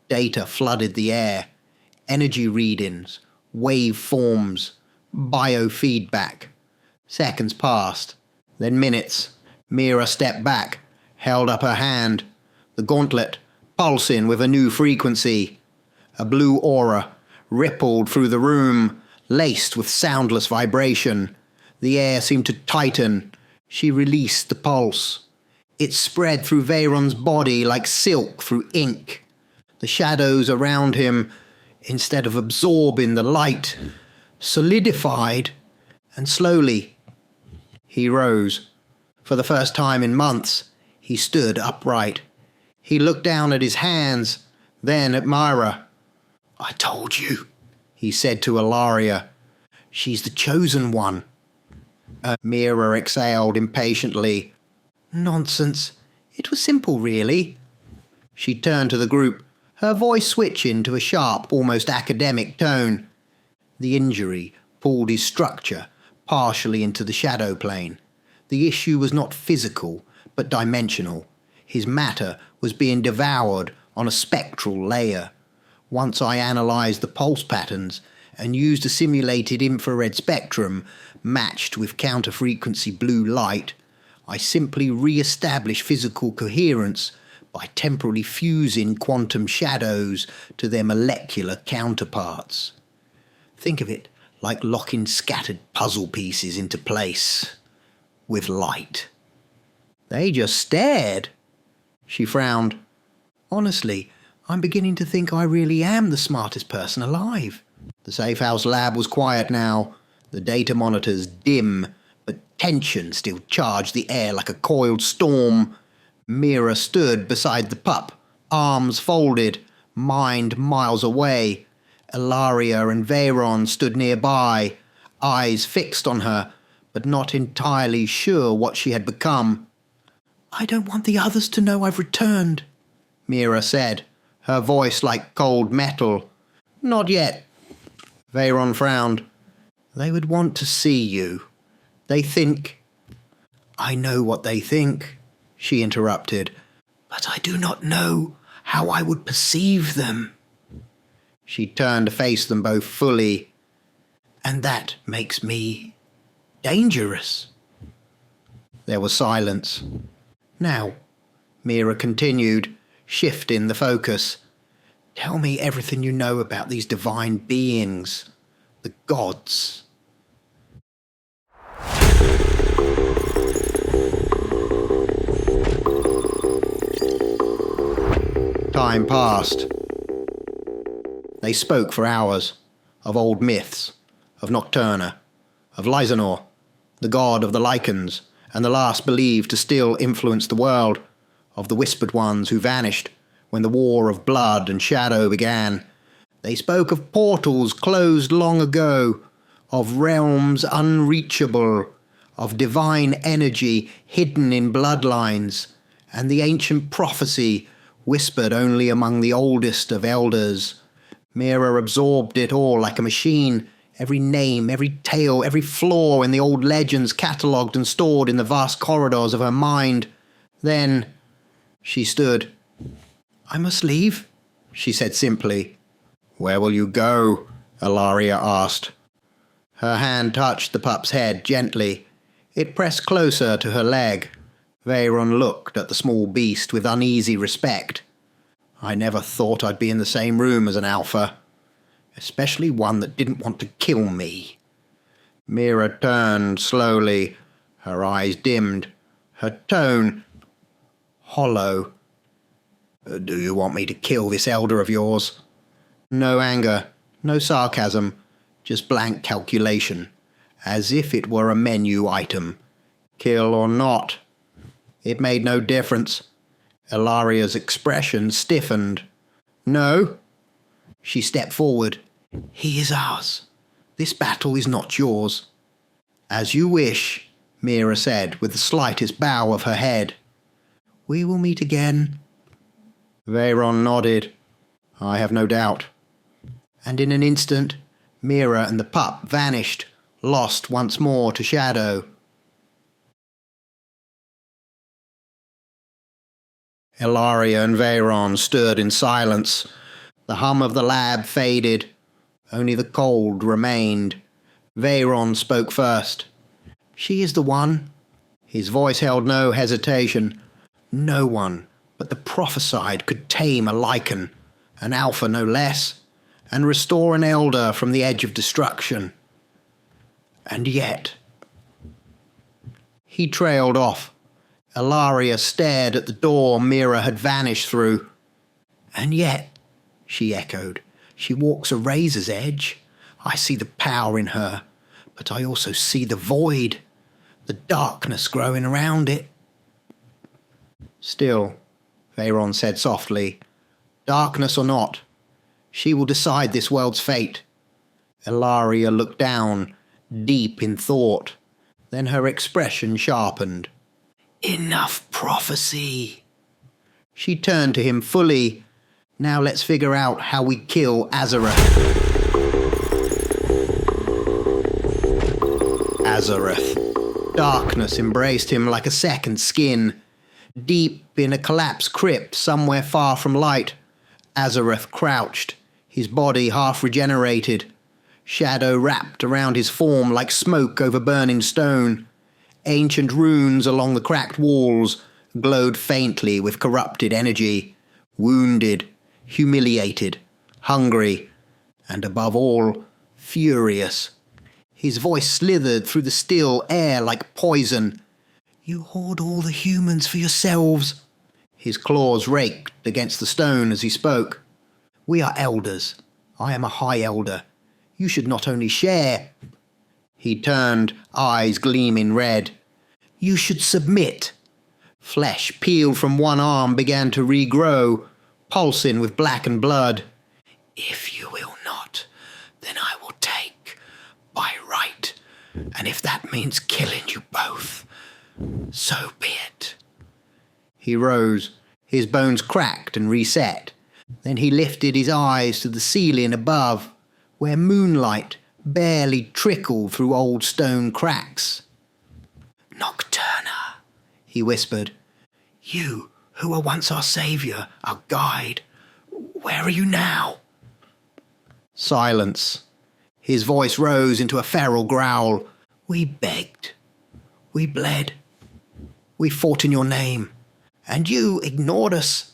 Data flooded the air. Energy readings, wave forms, biofeedback. Seconds passed, then minutes. Mira stepped back, held up her hand, the gauntlet pulsing with a new frequency. A blue aura rippled through the room, laced with soundless vibration. The air seemed to tighten. She released the pulse. It spread through Veyron's body like silk through ink. The shadows around him, instead of absorbing the light, solidified, and slowly he rose. For the first time in months, he stood upright. He looked down at his hands, then at Mira. I told you, he said to Ilaria. She's the chosen one. Mira exhaled impatiently. Nonsense. It was simple, really. She turned to the group, her voice switching to a sharp, almost academic tone. The injury pulled his structure partially into the shadow plane. The issue was not physical, but dimensional. His matter was being devoured on a spectral layer. Once I analysed the pulse patterns and used a simulated infrared spectrum matched with counter-frequency blue light, I simply re-established physical coherence by temporally fusing quantum shadows to their molecular counterparts. Think of it like locking scattered puzzle pieces into place with light. They just stared. She frowned. Honestly, I'm beginning to think I really am the smartest person alive. The safe house lab was quiet now, the data monitors dim, but tension still charged the air like a coiled storm. Mira stood beside the pup, arms folded, mind miles away. Ilaria and Veyron stood nearby, eyes fixed on her, but not entirely sure what she had become. I don't want the others to know I've returned, Mira said, her voice like cold metal. Not yet. Veyron frowned. They would want to see you. They think... I know what they think, she interrupted, but I do not know how I would perceive them. She turned to face them both fully. And that makes me dangerous. There was silence. Now, Mira continued, shifting the focus. Tell me everything you know about these divine beings, the gods. Time passed. They spoke for hours, of old myths, of Nocturna, of Lysanor, the god of the lichens, and the last believed to still influence the world, of the whispered ones who vanished when the war of blood and shadow began. They spoke of portals closed long ago, of realms unreachable, of divine energy hidden in bloodlines, and the ancient prophecy whispered only among the oldest of elders. Mira absorbed it all like a machine, every name, every tale, every flaw in the old legends catalogued and stored in the vast corridors of her mind. Then she stood. "I must leave," she said simply. "Where will you go?" Ilaria asked. Her hand touched the pup's head gently. It pressed closer to her leg. Veyron looked at the small beast with uneasy respect. "I never thought I'd be in the same room as an alpha, especially one that didn't want to kill me." Mira turned slowly. Her eyes dimmed, her tone hollow. "Do you want me to kill this elder of yours?" No anger, no sarcasm, just blank calculation, as if it were a menu item. Kill or not. It made no difference. Ilaria's expression stiffened. "No." She stepped forward. "He is ours. This battle is not yours." "As you wish," Mira said, with the slightest bow of her head. "We will meet again." Veyron nodded. "I have no doubt." And in an instant, Mira and the pup vanished, lost once more to shadow. Ilaria and Veyron stood in silence. The hum of the lab faded. Only the cold remained. Veyron spoke first. "She is the one." His voice held no hesitation. "No one but the prophesied could tame a lichen, an alpha no less, and restore an elder from the edge of destruction. And yet—" He trailed off. Ilaria stared at the door Mira had vanished through. "And yet," she echoed, "she walks a razor's edge. I see the power in her, but I also see the void, the darkness growing around it." "Still," Veyron said softly, "darkness or not, she will decide this world's fate." Ilaria looked down, deep in thought. Then her expression sharpened. "Enough prophecy." She turned to him fully. "Now let's figure out how we kill Azareth." Azareth. Darkness embraced him like a second skin. Deep in a collapsed crypt somewhere far from light, Azareth crouched, his body half regenerated. Shadow wrapped around his form like smoke over burning stone. Ancient runes along the cracked walls glowed faintly with corrupted energy. Wounded, humiliated, hungry, and above all, furious. His voice slithered through the still air like poison. "You hoard all the humans for yourselves." His claws raked against the stone as he spoke. "We are elders. I am a high elder. You should not only share—" He turned, eyes gleaming red. "You should submit." Flesh peeled from one arm began to regrow, pulsing with blackened blood. "If you will not, then I will take, by right. And if that means killing you both, so be it." He rose, his bones cracked and reset. Then he lifted his eyes to the ceiling above, where moonlight barely trickled through old stone cracks. "Nocturna," he whispered. "You, who were once our saviour, our guide, where are you now?" Silence. His voice rose into a feral growl. "We begged. We bled. We fought in your name. And you ignored us."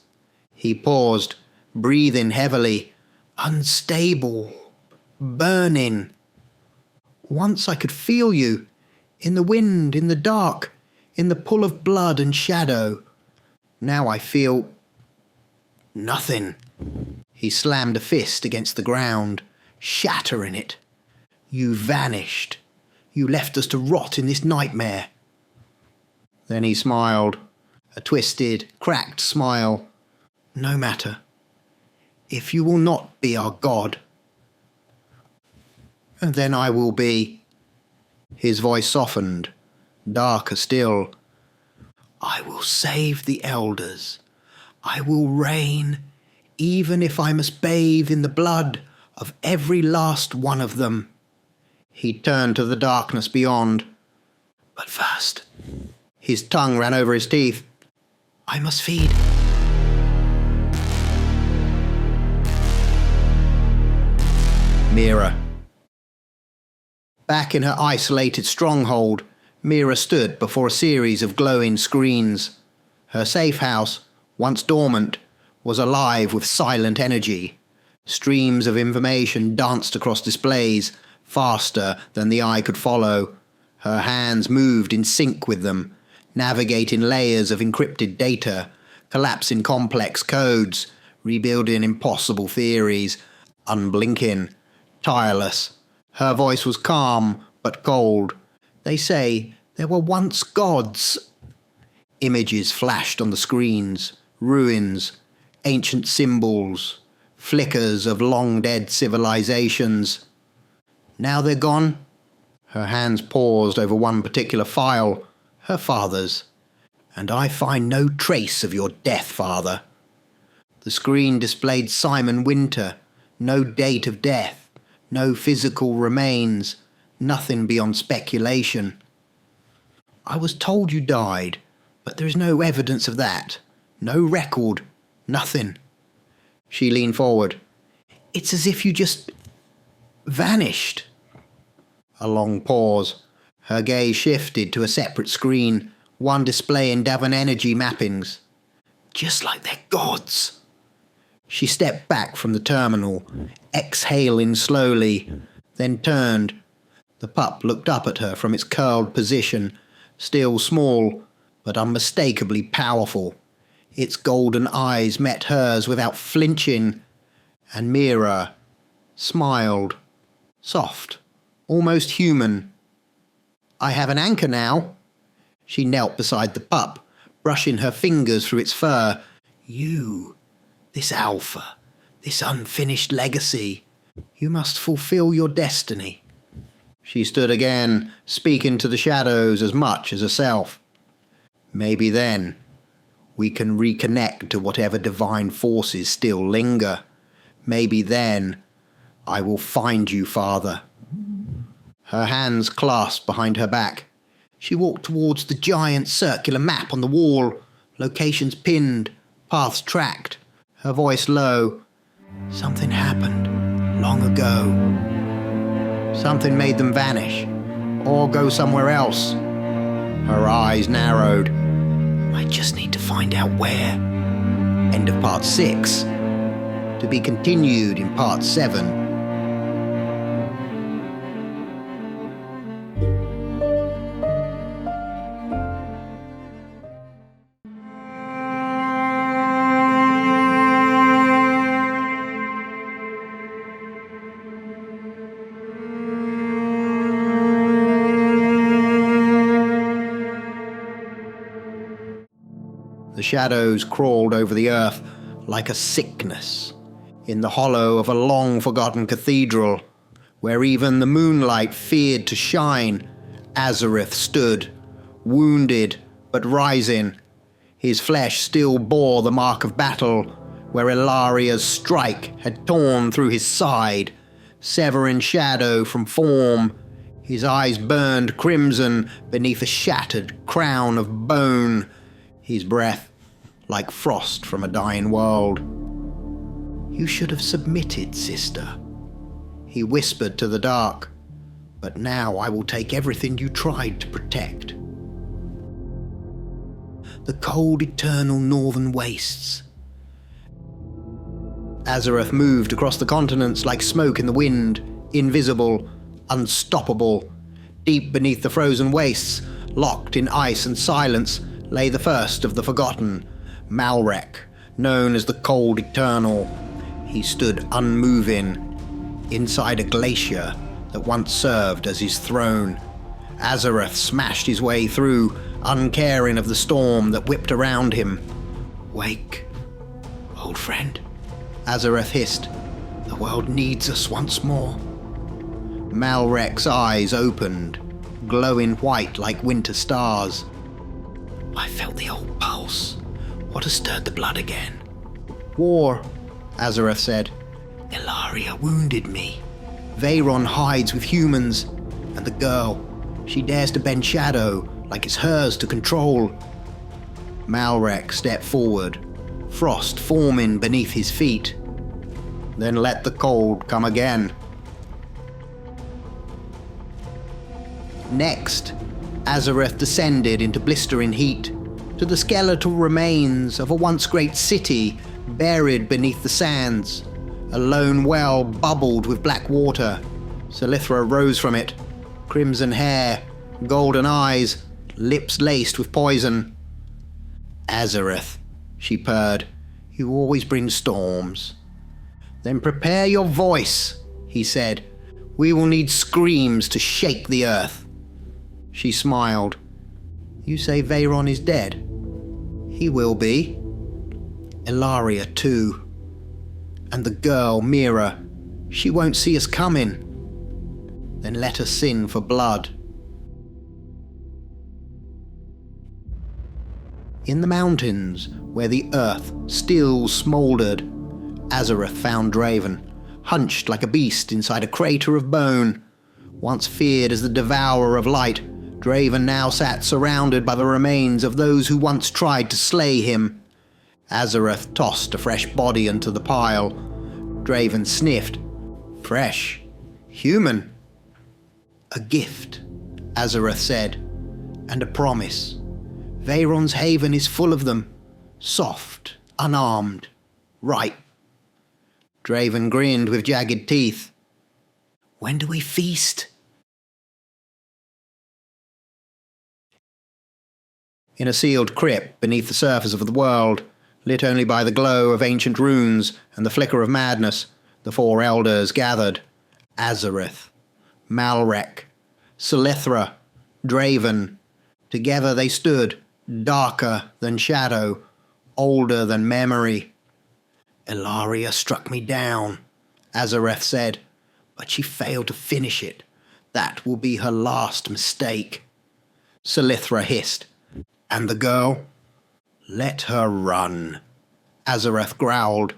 He paused, breathing heavily. "Unstable. Burning. Once I could feel you. In the wind, in the dark, in the pull of blood and shadow. Now I feel nothing." He slammed a fist against the ground, shattering it. "You vanished. You left us to rot in this nightmare." Then he smiled, a twisted, cracked smile. "No matter. If you will not be our god, then I will be. His voice softened, darker still. I will save the elders. I will reign, even if I must bathe in the blood of every last one of them. He turned to the darkness beyond. But first, his tongue ran over his teeth. I must feed. Mira. Back in her isolated stronghold, Mira stood before a series of glowing screens. Her safe house, once dormant, was alive with silent energy. Streams of information danced across displays, faster than the eye could follow. Her hands moved in sync with them, navigating layers of encrypted data, collapsing complex codes, rebuilding impossible theories, unblinking, tireless. Her voice was calm but cold. They say there were once gods. Images flashed on the screens, ruins, ancient symbols, flickers of long-dead civilizations. Now they're gone. Her hands paused over one particular file, her father's. And I find no trace of your death, father. The screen displayed Simon Winter, no date of death, no physical remains, nothing beyond speculation. I was told you died, but there is no evidence of that. No record, nothing. She leaned forward. It's as if you just vanished. A long pause. Her gaze shifted to a separate screen, one displaying Davin energy mappings. Just like they're gods. She stepped back from the terminal, exhaling slowly, then turned. The pup looked up at her from its curled position, still small, but unmistakably powerful. Its golden eyes met hers without flinching, and Mira smiled, soft, almost human. I have an anchor now. She knelt beside the pup, brushing her fingers through its fur. You, this alpha, this unfinished legacy, you must fulfill your destiny. She stood again, speaking to the shadows as much as herself. Maybe then we can reconnect to whatever divine forces still linger. Maybe then I will find you, Father. Her hands clasped behind her back. She walked towards the giant circular map on the wall, locations pinned, paths tracked, her voice low. Something happened long ago. Something made them vanish, or go somewhere else. Her eyes narrowed. I just need to find out where. End of part 6. To be continued in part 7. The shadows crawled over the earth like a sickness, in the hollow of a long-forgotten cathedral, where even the moonlight feared to shine. Azareth stood, wounded but rising. His flesh still bore the mark of battle, where Ilaria's strike had torn through his side, severing shadow from form. His eyes burned crimson beneath a shattered crown of bone. His breath like frost from a dying world. You should have submitted, sister, he whispered to the dark. But now I will take everything you tried to protect. The cold, eternal northern wastes. Azareth moved across the continents like smoke in the wind, invisible, unstoppable. Deep beneath the frozen wastes, locked in ice and silence, lay the first of the forgotten, Malrek, known as the Cold Eternal. He stood unmoving, inside a glacier that once served as his throne. Azareth smashed his way through, uncaring of the storm that whipped around him. Wake, old friend, Azareth hissed. "The world needs us once more." Malrek's eyes opened, glowing white like winter stars. "I felt the old pulse. What has stirred the blood again?" "War," Azareth said. "Ilaria wounded me. Veyron hides with humans, and the girl, she dares to bend shadow like it's hers to control." Malrek stepped forward, frost forming beneath his feet. Then let the cold come again. Next, Azareth descended into blistering heat to the skeletal remains of a once great city buried beneath the sands. A lone well bubbled with black water. Silithra rose from it, crimson hair, golden eyes, lips laced with poison. "Azareth," she purred, "you always bring storms." "Then prepare your voice," he said. "We will need screams to shake the earth." She smiled. "You say Veyron is dead?" "He will be. Ilaria too. And the girl, Mira, she won't see us coming. Then let us sin for blood." In the mountains, where the earth still smouldered, Azareth found Draven, hunched like a beast inside a crater of bone. Once feared as the devourer of light, Draven now sat surrounded by the remains of those who once tried to slay him. Azareth tossed a fresh body into the pile. Draven sniffed. Fresh. Human. "A gift," Azareth said, "and a promise. Veyron's haven is full of them. Soft, unarmed, ripe." Draven grinned with jagged teeth. "When do we feast?" In a sealed crypt beneath the surface of the world, lit only by the glow of ancient runes and the flicker of madness, the four elders gathered. Azareth, Malrek, Silithra, Draven. Together they stood, darker than shadow, older than memory. "Ilaria struck me down," Azareth said, "but she failed to finish it. That will be her last mistake." Silithra hissed. "And the girl?" "Let her run," Azareth growled.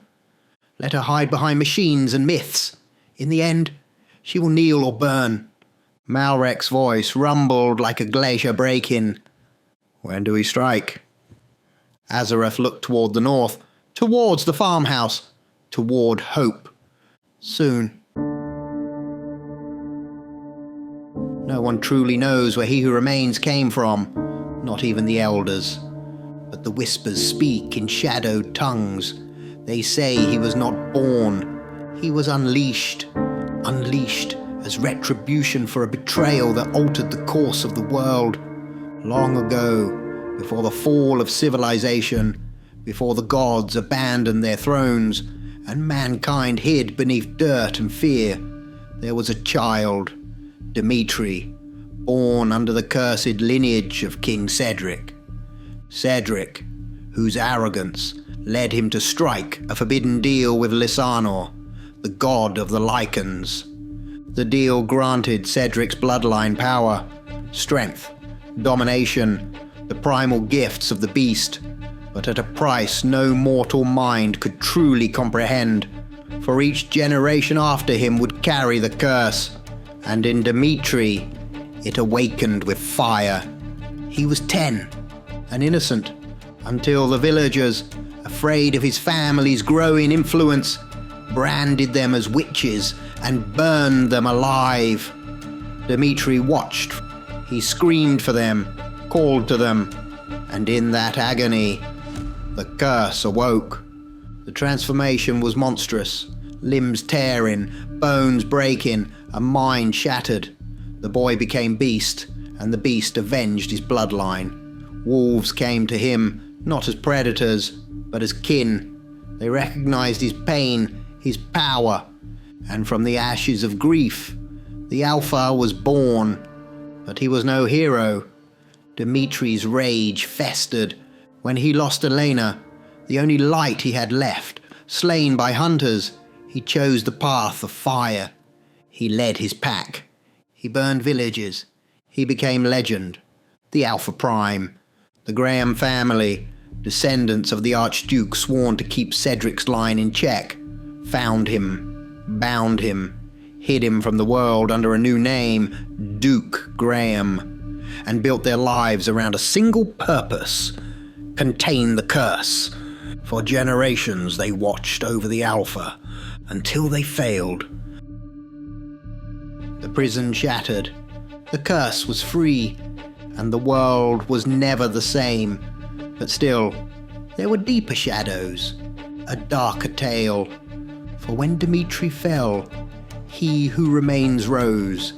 "Let her hide behind machines and myths. In the end, she will kneel or burn." Malrek's voice rumbled like a glacier breaking. "When do we strike?" Azareth looked toward the north, towards the farmhouse, toward hope. "Soon." No one truly knows where he who remains came from, not even the elders. But the whispers speak in shadowed tongues. They say he was not born. He was unleashed. Unleashed as retribution for a betrayal that altered the course of the world. Long ago, before the fall of civilization, before the gods abandoned their thrones, and mankind hid beneath dirt and fear, there was a child, Dimitri, born under the cursed lineage of King Cedric. Cedric, whose arrogance led him to strike a forbidden deal with Lysanor, the god of the Lycans. The deal granted Cedric's bloodline power, strength, domination, the primal gifts of the beast, but at a price no mortal mind could truly comprehend, for each generation after him would carry the curse, and in Dimitri it awakened with fire. He was 10, an innocent, until the villagers, afraid of his family's growing influence, branded them as witches and burned them alive. Dimitri watched. He screamed for them, called to them, and in that agony, the curse awoke. The transformation was monstrous, limbs tearing, bones breaking, a mind shattered. The boy became beast, and the beast avenged his bloodline. Wolves came to him, not as predators, but as kin. They recognized his pain, his power, and from the ashes of grief, the Alpha was born. But he was no hero. Dimitri's rage festered. When he lost Elena, the only light he had left, slain by hunters, he chose the path of fire. He led his pack. He burned villages. He became legend. The Alpha Prime. The Graham family, descendants of the Archduke sworn to keep Cedric's line in check, found him, bound him, hid him from the world under a new name, Duke Graham, and built their lives around a single purpose: contain the curse. For generations they watched over the Alpha, until they failed. The prison shattered, the curse was free, and the world was never the same. But still, there were deeper shadows, a darker tale. For when Dimitri fell, he who remains rose.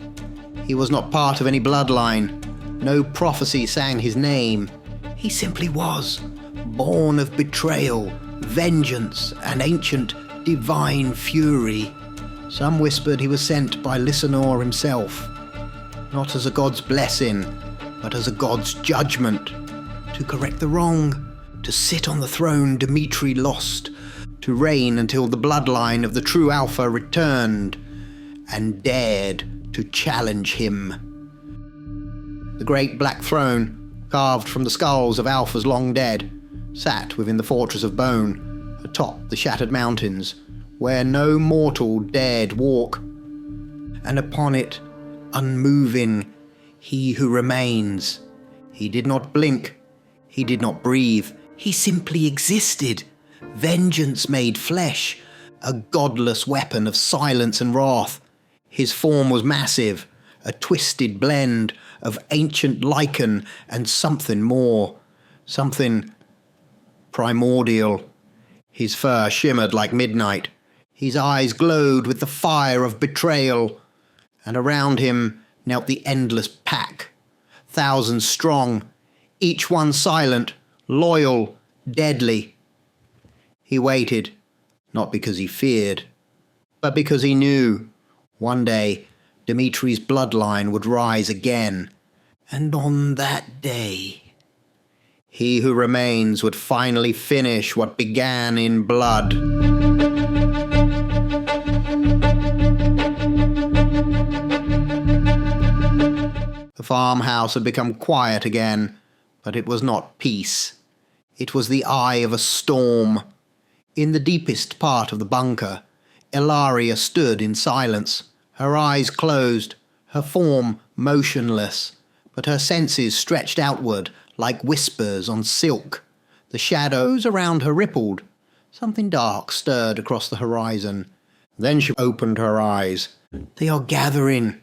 He was not part of any bloodline. No prophecy sang his name. He simply was, born of betrayal, vengeance, and ancient divine fury. Some whispered he was sent by Lysanor himself, not as a god's blessing, but as a god's judgment, to correct the wrong, to sit on the throne Dimitri lost, to reign until the bloodline of the true Alpha returned and dared to challenge him. The great black throne, carved from the skulls of Alphas long dead, sat within the fortress of bone, atop the shattered mountains, where no mortal dared walk. And upon it, unmoving, he who remains. He did not blink. He did not breathe. He simply existed. Vengeance made flesh, a godless weapon of silence and wrath. His form was massive, a twisted blend of ancient lichen and something more, something primordial. His fur shimmered like midnight. His eyes glowed with the fire of betrayal. And around him knelt the endless pack, thousands strong, each one silent, loyal, deadly. He waited, not because he feared, but because he knew one day Dimitri's bloodline would rise again, and on that day, he who remains would finally finish what began in blood. The farmhouse had become quiet again, but it was not peace. It was the eye of a storm. In the deepest part of the bunker, Ilaria stood in silence, her eyes closed, her form motionless, but her senses stretched outward like whispers on silk. The shadows around her rippled. Something dark stirred across the horizon. Then she opened her eyes. "They are gathering."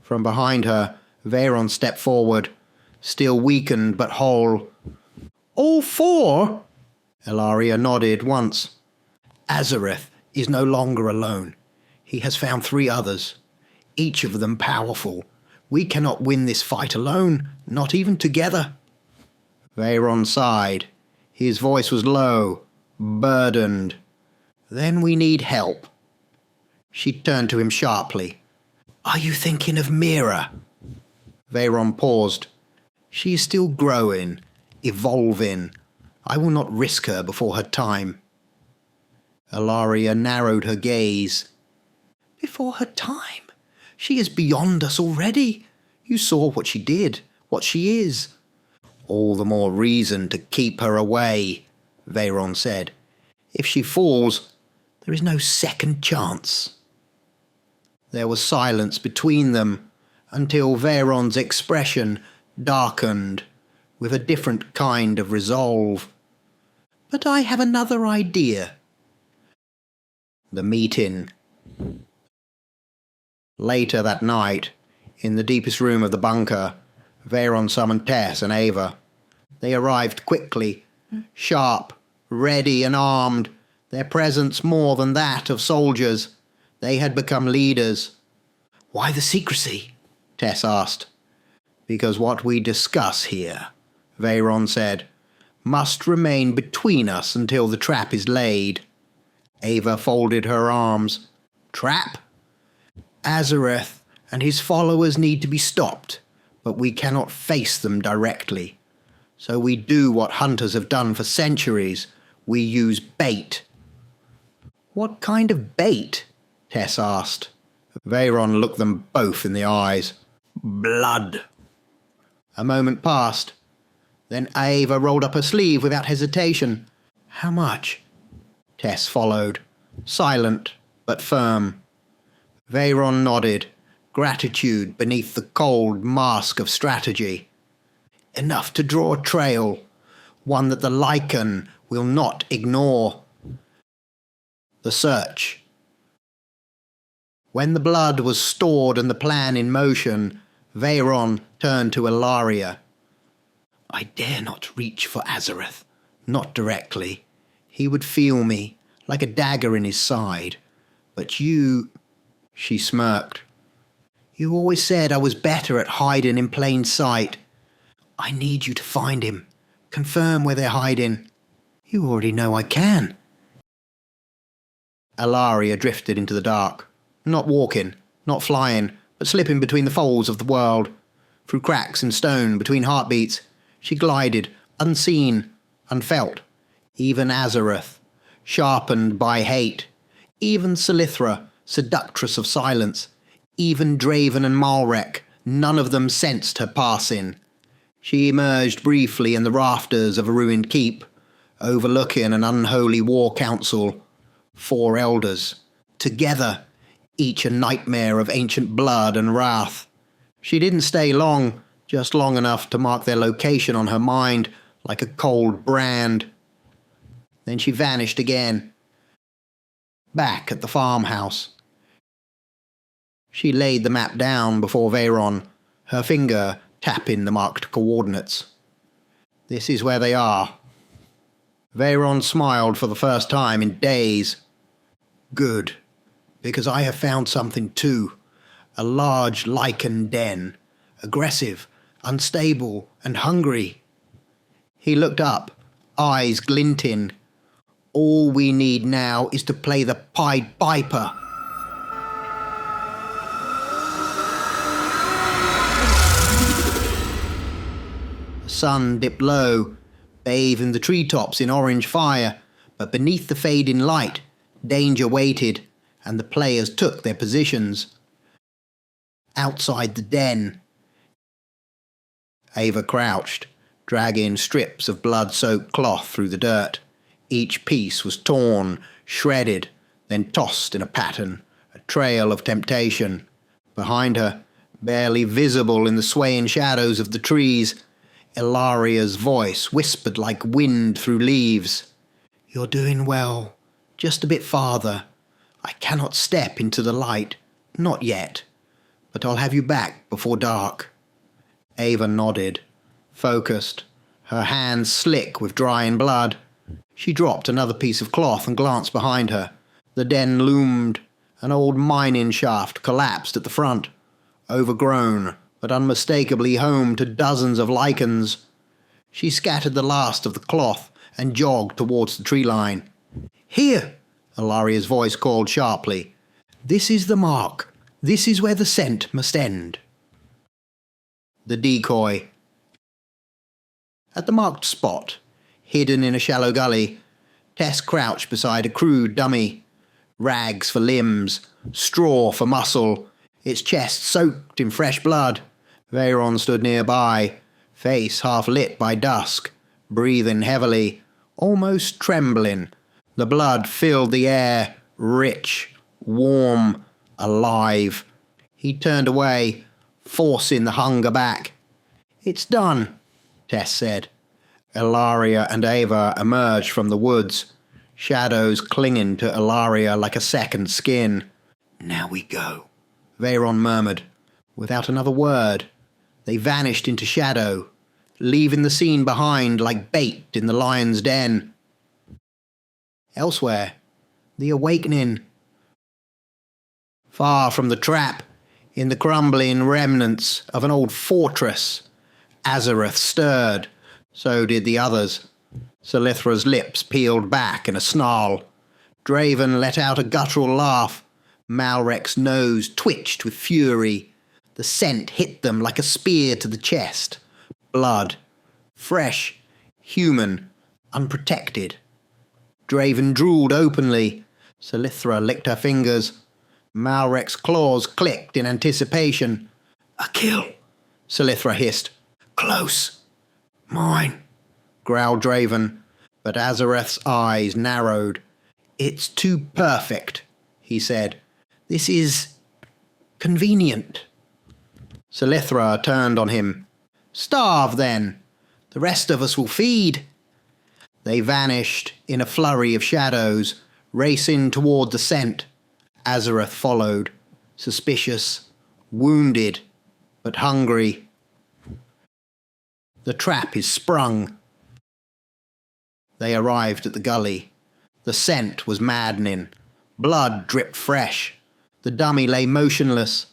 From behind her, Veyron stepped forward, still weakened but whole. "All four?" Ilaria nodded once. "Azareth is no longer alone. He has found 3 others, each of them powerful. We cannot win this fight alone, not even together." Veyron sighed. His voice was low, burdened. "Then we need help." She turned to him sharply. "Are you thinking of Mira?" Veyron paused. "She is still growing, evolving. I will not risk her before her time." Ilaria narrowed her gaze. "Before her time? She is beyond us already. You saw what she did, what she is." "All the more reason to keep her away," Veyron said. "If she falls, there is no second chance." There was silence between them until Veyron's expression darkened with a different kind of resolve. "But I have another idea." The meeting. Later that night, in the deepest room of the bunker, Veyron summoned Tess and Ava. They arrived quickly, sharp, ready and armed, their presence more than that of soldiers. They had become leaders. "Why the secrecy?" Tess asked. "Because what we discuss here," Veyron said, "must remain between us until the trap is laid." Ava folded her arms. "Trap? Azareth and his followers need to be stopped, but we cannot face them directly. So we do what hunters have done for centuries. We use bait." "What kind of bait?" Tess asked. Veyron looked them both in the eyes. "Blood." A moment passed. Then Ava rolled up her sleeve without hesitation. "How much?" Tess followed, silent but firm. Veyron nodded, gratitude beneath the cold mask of strategy. "Enough to draw a trail, one that the Lycan will not ignore." The search. When the blood was stored and the plan in motion, Veyron turned to Ilaria. "I dare not reach for Azareth, not directly. He would feel me, like a dagger in his side. But you—" She smirked. "You always said I was better at hiding in plain sight. I need you to find him. Confirm where they're hiding." "You already know I can." Ilaria drifted into the dark. Not walking, not flying, but slipping between the folds of the world. Through cracks in stone, between heartbeats, she glided, unseen, unfelt. Even Azareth, sharpened by hate. Even Silithra, seductress of silence. Even Draven and Malrek, none of them sensed her passing. She emerged briefly in the rafters of a ruined keep, overlooking an unholy war council. 4 elders, together, each a nightmare of ancient blood and wrath. She didn't stay long, just long enough to mark their location on her mind like a cold brand. Then she vanished again. Back at the farmhouse. She laid the map down before Veyron, her finger tapping the marked coordinates. "This is where they are." Veyron smiled for the first time in days. "Good, because I have found something too. A large Lycan den, aggressive, unstable, and hungry." He looked up, eyes glinting. "All we need now is to play the Pied Piper." The sun dipped low, bathing the treetops in orange fire, but beneath the fading light, danger waited, and the players took their positions. Outside the den, Ava crouched, dragging strips of blood-soaked cloth through the dirt. Each piece was torn, shredded, then tossed in a pattern, a trail of temptation. Behind her, barely visible in the swaying shadows of the trees, Ilaria's voice whispered like wind through leaves. "You're doing well. Just a bit farther. I cannot step into the light. Not yet. But I'll have you back before dark." Ava nodded, focused, her hands slick with drying blood. She dropped another piece of cloth and glanced behind her. The den loomed. An old mining shaft collapsed at the front, overgrown, but unmistakably home to dozens of Lycans. She scattered the last of the cloth and jogged towards the tree line. "Here!" Ilaria's voice called sharply. "This is the mark. This is where the scent must end." The decoy. At the marked spot, hidden in a shallow gully, Tess crouched beside a crude dummy. Rags for limbs, straw for muscle, its chest soaked in fresh blood. Veyron stood nearby, face half lit by dusk, breathing heavily, almost trembling. The blood filled the air, rich, warm, alive. He turned away, forcing the hunger back. "It's done," Tess said. Ilaria and Ava emerged from the woods, shadows clinging to Ilaria like a second skin. "Now we go," Veyron murmured. Without another word, they vanished into shadow, leaving the scene behind like bait in the lion's den. Elsewhere, the awakening. Far from the trap, in the crumbling remnants of an old fortress, Azareth stirred. So did the others. Silithra's lips peeled back in a snarl. Draven let out a guttural laugh. Malrek's nose twitched with fury. The scent hit them like a spear to the chest. Blood. Fresh. Human. Unprotected. Draven drooled openly. Selithra licked her fingers. Malrek's claws clicked in anticipation. "A kill," Selithra hissed. "Close." "Mine," growled Draven, but Azareth's eyes narrowed. "It's too perfect," he said. "This is convenient." Selithra turned on him. "Starve, then. The rest of us will feed." They vanished in a flurry of shadows, racing toward the scent. Azareth followed, suspicious, wounded, but hungry. "The trap is sprung." They arrived at the gully. The scent was maddening. Blood dripped fresh. The dummy lay motionless.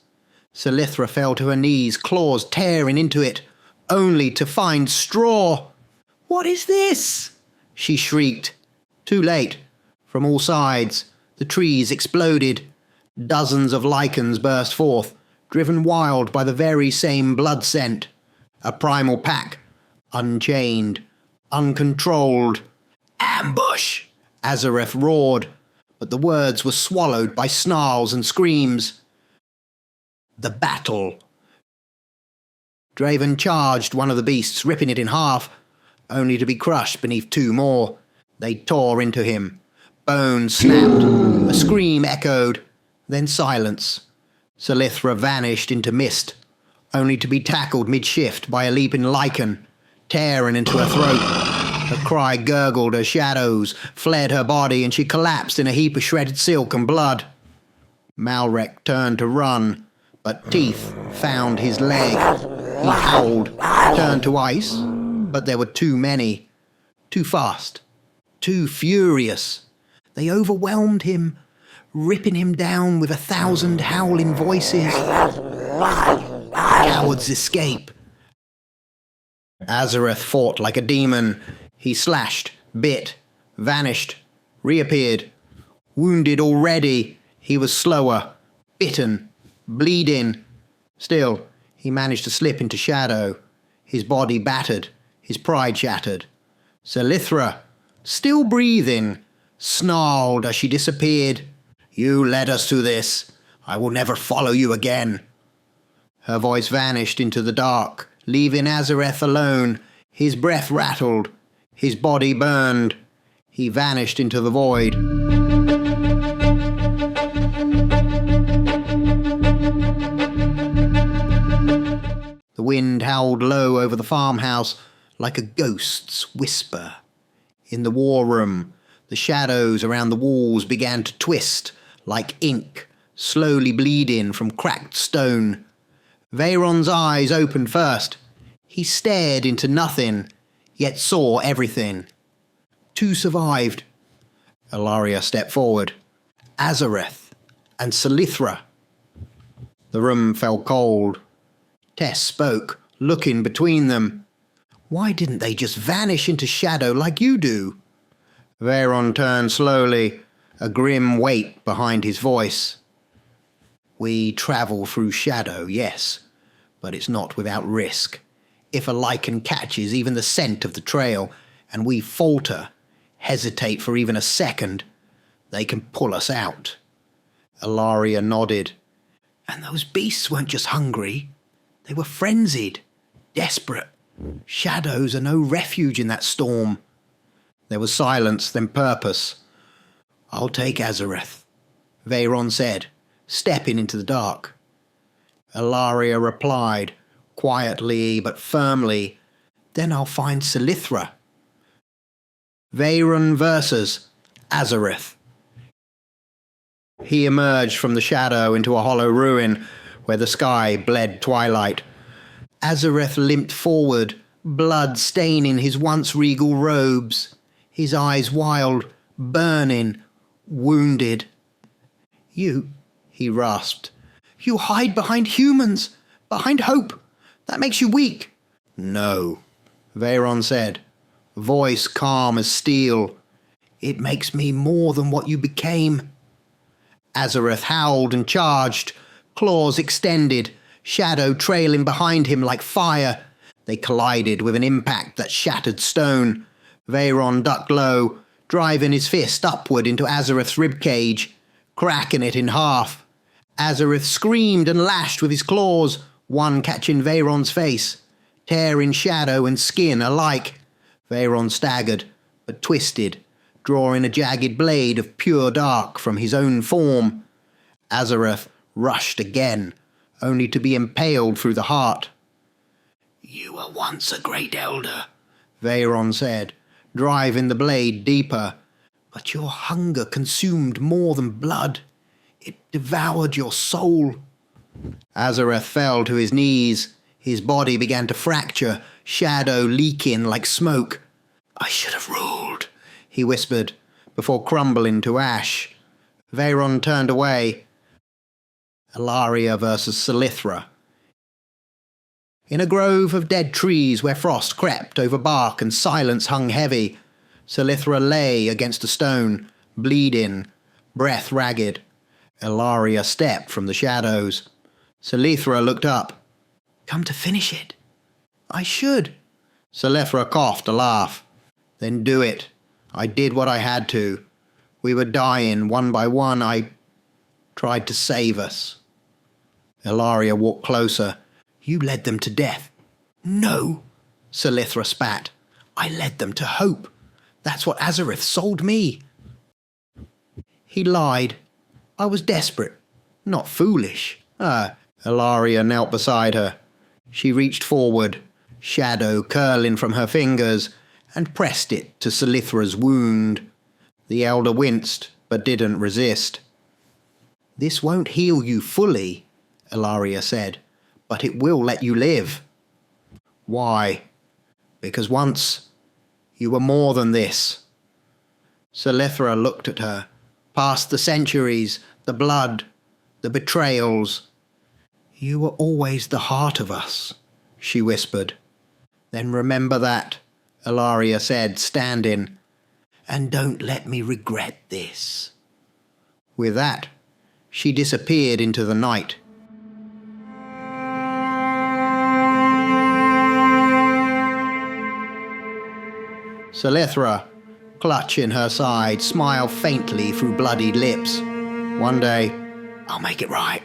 Selithra fell to her knees, claws tearing into it, only to find straw. "What is this?" she shrieked. Too late. From all sides, the trees exploded. Dozens of lichens burst forth, driven wild by the very same blood scent. A primal pack, unchained, uncontrolled. "Ambush!" Azareth roared, but the words were swallowed by snarls and screams. The battle. Draven charged one of the beasts, ripping it in half, only to be crushed beneath two more. They tore into him. Bones snapped. A scream echoed. Then silence. Selithra vanished into mist, only to be tackled mid-shift by a leaping lichen, tearing into her throat. Her cry gurgled as shadows fled her body, and she collapsed in a heap of shredded silk and blood. Malrek turned to run, but teeth found his leg. He howled, turned to ice, but there were too many. Too fast. Too furious. They overwhelmed him, ripping him down with 1,000 howling voices. Cowards escape. Azareth fought like a demon. He slashed, bit, vanished, reappeared. Wounded already, he was slower, bitten, bleeding. Still, he managed to slip into shadow. His body battered, his pride shattered. Selithra, still breathing, snarled as she disappeared. "You led us to this. I will never follow you again." Her voice vanished into the dark, leaving Azareth alone. His breath rattled. His body burned. He vanished into the void. The wind howled low over the farmhouse like a ghost's whisper. In the war room, the shadows around the walls began to twist like ink, slowly bleeding from cracked stone. Veyron's eyes opened first. He stared into nothing, yet saw everything. Two survived. Ilaria stepped forward. Azareth and Selithra. The room fell cold. Tess spoke, looking between them. "Why didn't they just vanish into shadow like you do?" Veyron turned slowly, a grim weight behind his voice. "We travel through shadow, yes, but it's not without risk. If a lichen catches even the scent of the trail, and we falter, hesitate for even a second, they can pull us out." Ilaria nodded. "And those beasts weren't just hungry. They were frenzied, desperate. Shadows are no refuge in that storm." There was silence, then purpose. "I'll take Azareth," Veyron said, stepping into the dark. Ilaria replied, quietly but firmly, "Then I'll find Selithra." Veyron versus Azareth. He emerged from the shadow into a hollow ruin where the sky bled twilight. Azareth limped forward, blood staining his once regal robes, his eyes wild, burning, wounded. "You," he rasped, "you hide behind humans, behind hope. That makes you weak." "No," Veyron said, voice calm as steel. "It makes me more than what you became." Azareth howled and charged, claws extended, shadow trailing behind him like fire. They collided with an impact that shattered stone. Veyron ducked low, driving his fist upward into Azareth's ribcage, cracking it in half. Azareth screamed and lashed with his claws, one catching Veyron's face, tearing shadow and skin alike. Veyron staggered, but twisted, drawing a jagged blade of pure dark from his own form. Azareth rushed again, only to be impaled through the heart. "You were once a great elder," Veyron said, driving the blade deeper. "But your hunger consumed more than blood. It devoured your soul." Azareth fell to his knees. His body began to fracture, shadow leaking like smoke. "I should have ruled," he whispered, before crumbling to ash. Veyron turned away. Ilaria versus Selithra. In a grove of dead trees where frost crept over bark and silence hung heavy, Selithra lay against a stone, bleeding, breath ragged. Ilaria stepped from the shadows. Selithra looked up. "Come to finish it." "I should." Selithra coughed a laugh. "Then do it. I did what I had to. We were dying one by one. I tried to save us." Ilaria walked closer. "You led them to death." "No," Selithra spat. "I led them to hope. That's what Azareth sold me." He lied. "I was desperate, not foolish." Ilaria knelt beside her. She reached forward, shadow curling from her fingers, and pressed it to Selithra's wound. The elder winced, but didn't resist. "This won't heal you fully," Ilaria said, "but it will let you live." "Why?" "Because once you were more than this." Selithra looked at her, past the centuries, the blood, the betrayals. "You were always the heart of us," she whispered. "Then remember that," Ilaria said, standing. "And don't let me regret this." With that, she disappeared into the night. Selithra, clutching her side, smiled faintly through bloodied lips. "One day, I'll make it right."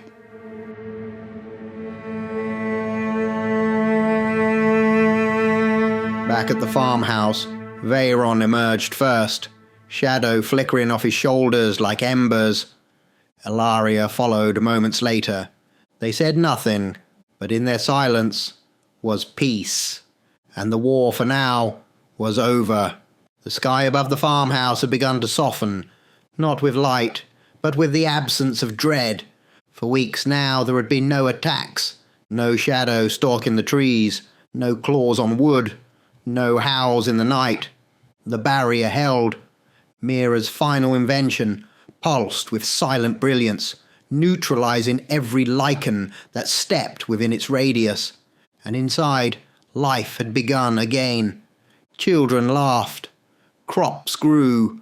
Back at the farmhouse, Veyron emerged first, shadow flickering off his shoulders like embers. Ilaria followed moments later. They said nothing, but in their silence was peace, and the war for now was over. The sky above the farmhouse had begun to soften, not with light, but with the absence of dread. For weeks now there had been no attacks, no shadow stalking the trees, no claws on wood, no howls in the night. The barrier held. Mira's final invention pulsed with silent brilliance, neutralizing every lichen that stepped within its radius. And inside, life had begun again. Children laughed. Crops grew.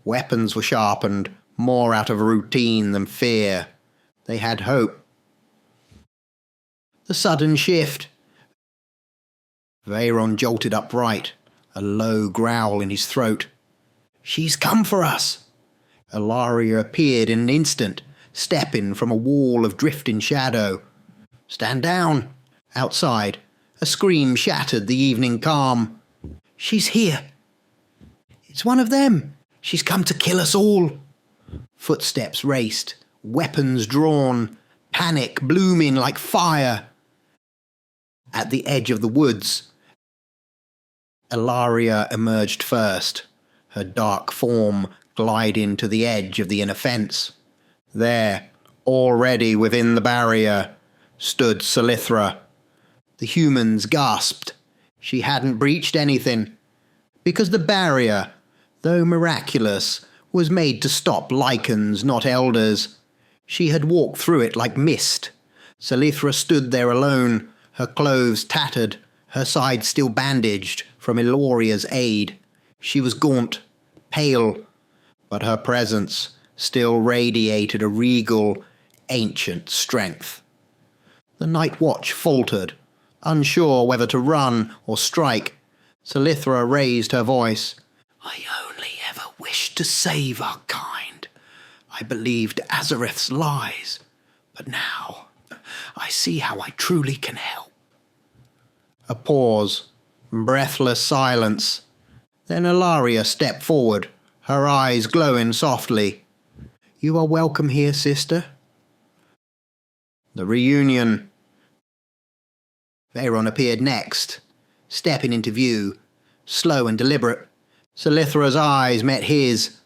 Weapons were sharpened, more out of routine than fear. They had hope. The sudden shift. Veyron jolted upright, a low growl in his throat. "She's come for us!" Ilaria appeared in an instant, stepping from a wall of drifting shadow. "Stand down!" Outside, a scream shattered the evening calm. "She's here!" "It's one of them! She's come to kill us all!" Footsteps raced, weapons drawn, panic blooming like fire. At the edge of the woods, Ilaria emerged first, her dark form gliding to the edge of the inner fence. There, already within the barrier, stood Selithra. The humans gasped. She hadn't breached anything, because the barrier, though miraculous, was made to stop lichens, not elders. She had walked through it like mist. Selithra stood there alone, her clothes tattered, her side still bandaged from Iloria's aid. She was gaunt, pale, but her presence still radiated a regal, ancient strength. The night watch faltered, unsure whether to run or strike. Selithra raised her voice. "I only ever wished to save our kind. I believed Azareth's lies, but now I see how I truly can help. A pause, breathless silence. Then Ilaria stepped forward, her eyes glowing softly. You are welcome here, sister. The reunion. Veyron appeared next, stepping into view, slow and deliberate. Selithra's eyes met his.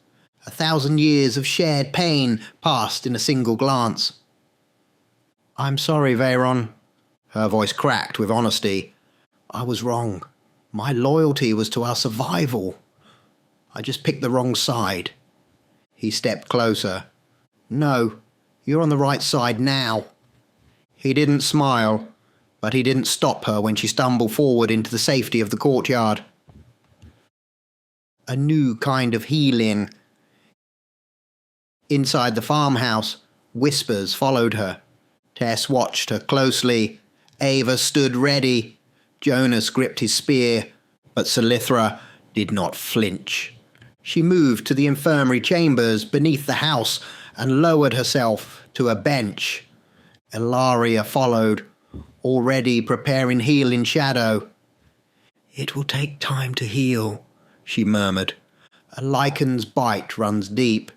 1,000 years of shared pain passed in a single glance. I'm sorry, Veyron. Her voice cracked with honesty. I was wrong. My loyalty was to our survival. I just picked the wrong side. He stepped closer. No, you're on the right side now. He didn't smile, but he didn't stop her when she stumbled forward into the safety of the courtyard. A new kind of healing. Inside the farmhouse, whispers followed her. Tess watched her closely. Ava stood ready. Jonas gripped his spear, but Selithra did not flinch. She moved to the infirmary chambers beneath the house and lowered herself to a bench. Ilaria followed, already preparing healing shadow. It will take time to heal, she murmured. A lichen's bite runs deep,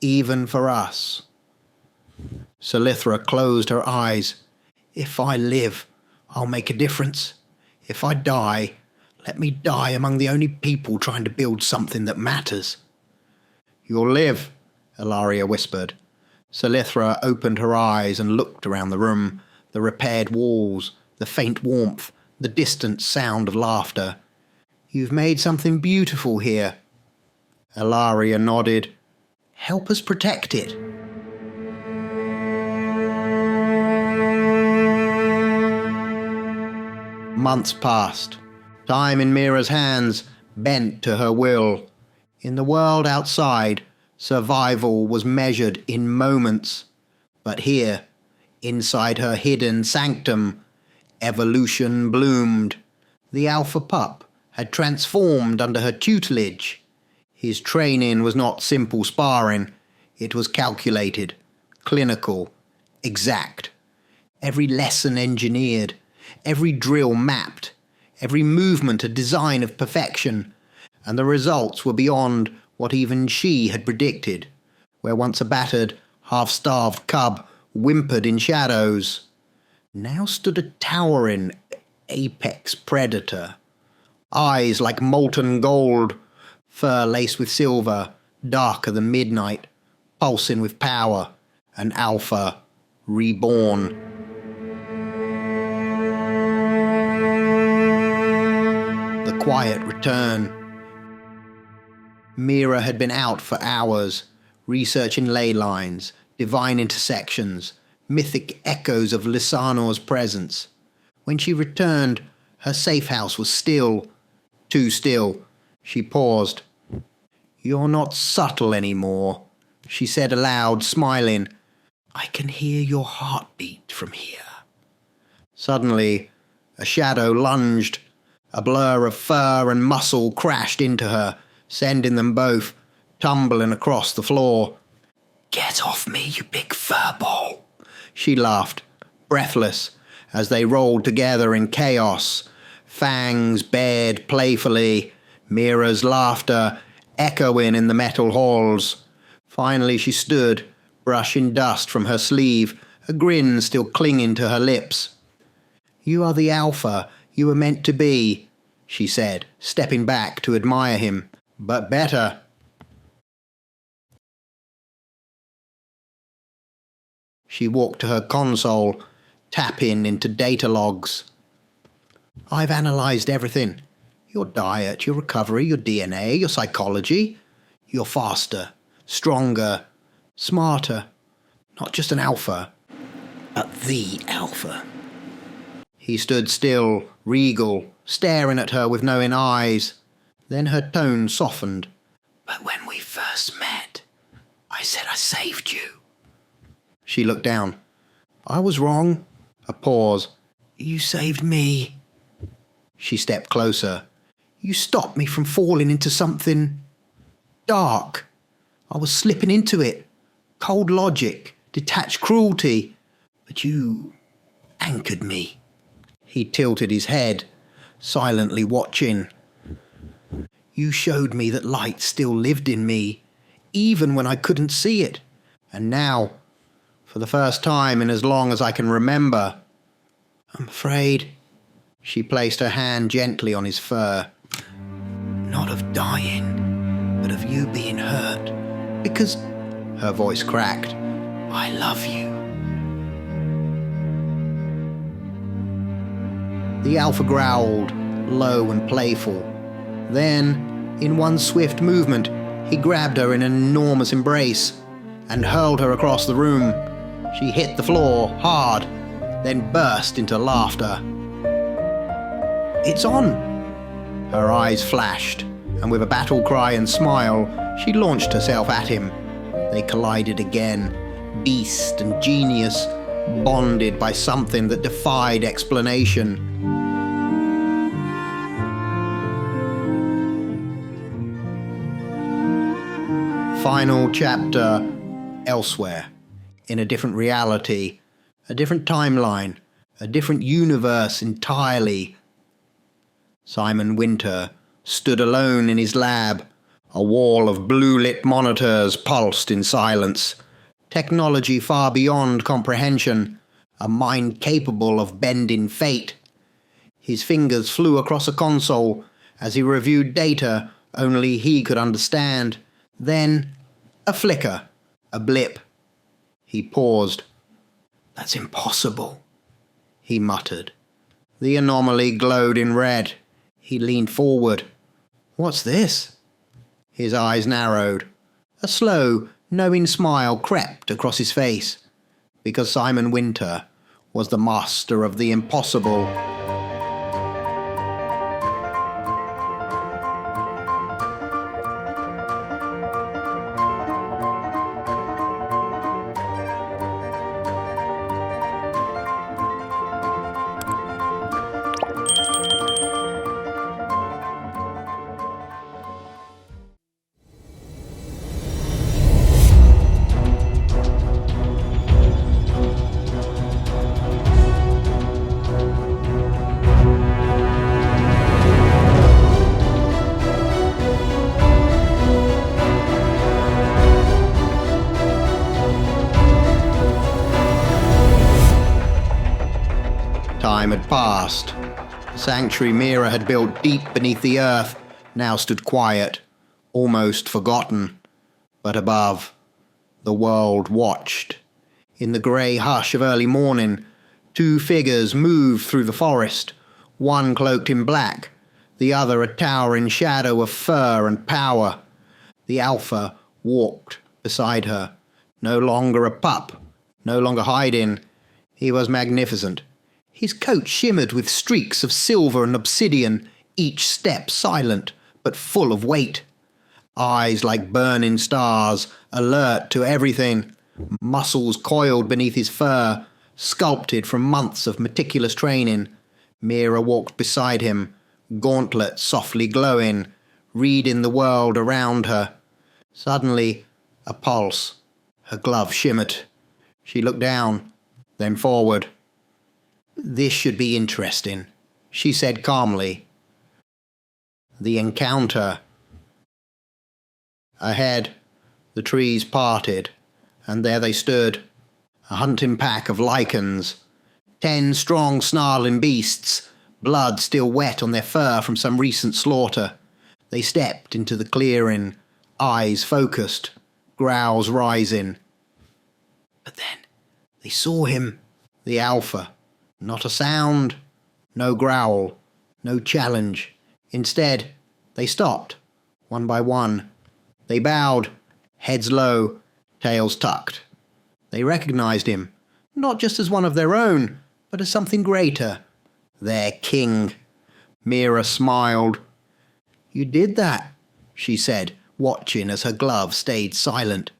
even for us. Selithra closed her eyes. If I live, I'll make a difference. If I die, let me die among the only people trying to build something that matters. You'll live, Ilaria whispered. Selithra opened her eyes and looked around the room, the repaired walls, the faint warmth, the distant sound of laughter. You've made something beautiful here. Ilaria nodded. Help us protect it. Months passed. Time in Mira's hands bent to her will. In the world outside, survival was measured in moments. But here, inside her hidden sanctum, evolution bloomed. The alpha pup had transformed under her tutelage. His training was not simple sparring. It was calculated, clinical, exact. Every lesson engineered, every drill mapped, every movement a design of perfection, and the results were beyond what even she had predicted, where once a battered, half-starved cub whimpered in shadows, now stood a towering apex predator, eyes like molten gold, fur laced with silver, darker than midnight, pulsing with power, an alpha reborn. The quiet return. Mira had been out for hours, researching ley lines, divine intersections, mythic echoes of Lisanor's presence. When she returned, her safe house was still, too still. She paused. You're not subtle anymore, she said aloud, smiling. I can hear your heartbeat from here. Suddenly, a shadow lunged. A blur of fur and muscle crashed into her, sending them both tumbling across the floor. Get off me, you big furball, she laughed, breathless, as they rolled together in chaos. Fangs bared playfully, Mira's laughter echoing in the metal halls. Finally she stood, brushing dust from her sleeve, a grin still clinging to her lips. You are the alpha you were meant to be, she said, stepping back to admire him. But better. She walked to her console, tapping into data logs. I've analysed everything. Your diet, your recovery, your DNA, your psychology. You're faster, stronger, smarter. Not just an alpha, but the alpha. He stood still, regal, staring at her with knowing eyes. Then her tone softened. But when we first met, I said I saved you. She looked down. I was wrong. A pause. You saved me. She stepped closer. You stopped me from falling into something dark. I was slipping into it. Cold logic, detached cruelty. But you anchored me. He tilted his head, silently watching. You showed me that light still lived in me, even when I couldn't see it. And now, for the first time in as long as I can remember, I'm afraid. She placed her hand gently on his fur. Not of dying, but of you being hurt. Because, her voice cracked, I love you. The alpha growled, low and playful. Then, in one swift movement, he grabbed her in an enormous embrace and hurled her across the room. She hit the floor hard, then burst into laughter. It's on! Her eyes flashed, and with a battle cry and smile, she launched herself at him. They collided again, beast and genius, bonded by something that defied explanation. Final chapter, elsewhere, in a different reality, a different timeline, a different universe entirely. Simon Winter stood alone in his lab. A wall of blue-lit monitors pulsed in silence. Technology far beyond comprehension, a mind capable of bending fate. His fingers flew across a console as he reviewed data only he could understand. Then, a flicker, a blip. He paused. That's impossible, he muttered. The anomaly glowed in red. He leaned forward. What's this? His eyes narrowed. A slow, knowing smile crept across his face. Because Simon Winter was the master of the impossible. Time had passed. The sanctuary Mira had built deep beneath the earth now stood quiet, almost forgotten. But above, the world watched. In the grey hush of early morning, two figures moved through the forest, one cloaked in black, the other a towering shadow of fur and power. The Alpha walked beside her, no longer a pup, no longer hiding. He was magnificent. His coat shimmered with streaks of silver and obsidian, each step silent, but full of weight. Eyes like burning stars, alert to everything. Muscles coiled beneath his fur, sculpted from months of meticulous training. Mira walked beside him, gauntlets softly glowing, reading the world around her. Suddenly, a pulse. Her glove shimmered. She looked down, then forward. This should be interesting, she said calmly. The encounter. Ahead, the trees parted, and there they stood, a hunting pack of lichens. 10 strong snarling beasts, blood still wet on their fur from some recent slaughter. They stepped into the clearing, eyes focused, growls rising. But then they saw him, the Alpha. Not a sound, no growl, no challenge. Instead, they stopped, one by one. They bowed, heads low, tails tucked. They recognized him, not just as one of their own, but as something greater, their king. Mira smiled. You did that, she said, watching as her glove stayed silent.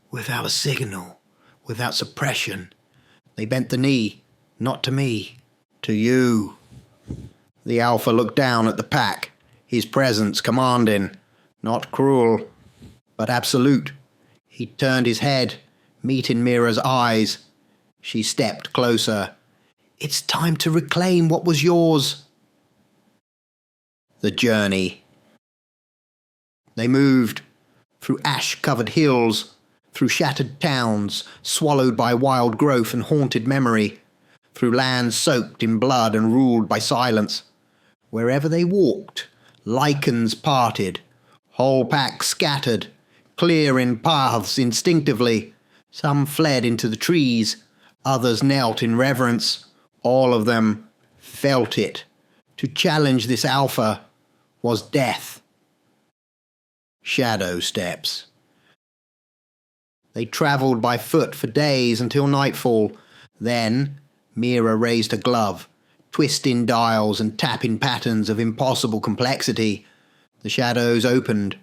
Without a signal, without suppression. They bent the knee. Not to me, to you. The Alpha looked down at the pack, his presence commanding, not cruel, but absolute. He turned his head, meeting Mira's eyes. She stepped closer. "It's time to reclaim what was yours." The journey. They moved through ash-covered hills, through shattered towns, swallowed by wild growth and haunted memory, through lands soaked in blood and ruled by silence. Wherever they walked, lichens parted, whole packs scattered, clearing paths instinctively. Some fled into the trees, others knelt in reverence. All of them felt it. To challenge this alpha was death. Shadow steps. They travelled by foot for days until nightfall. Then Mira raised a glove, twisting dials and tapping patterns of impossible complexity. The shadows opened.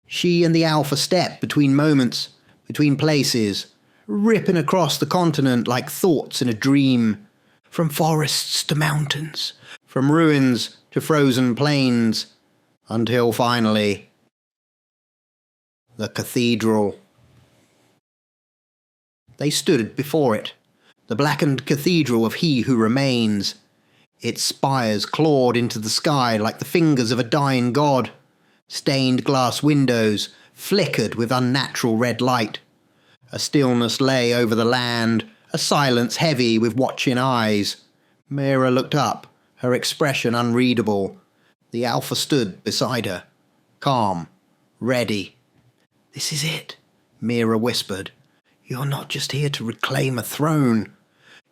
She and the alpha stepped between moments, between places, ripping across the continent like thoughts in a dream. From forests to mountains, from ruins to frozen plains, until finally, the cathedral. They stood before it, the blackened cathedral of He Who Remains. Its spires clawed into the sky like the fingers of a dying god. Stained glass windows flickered with unnatural red light. A stillness lay over the land, a silence heavy with watching eyes. Mira looked up, her expression unreadable. The alpha stood beside her, calm, ready. "This is it," Mira whispered. "You're not just here to reclaim a throne.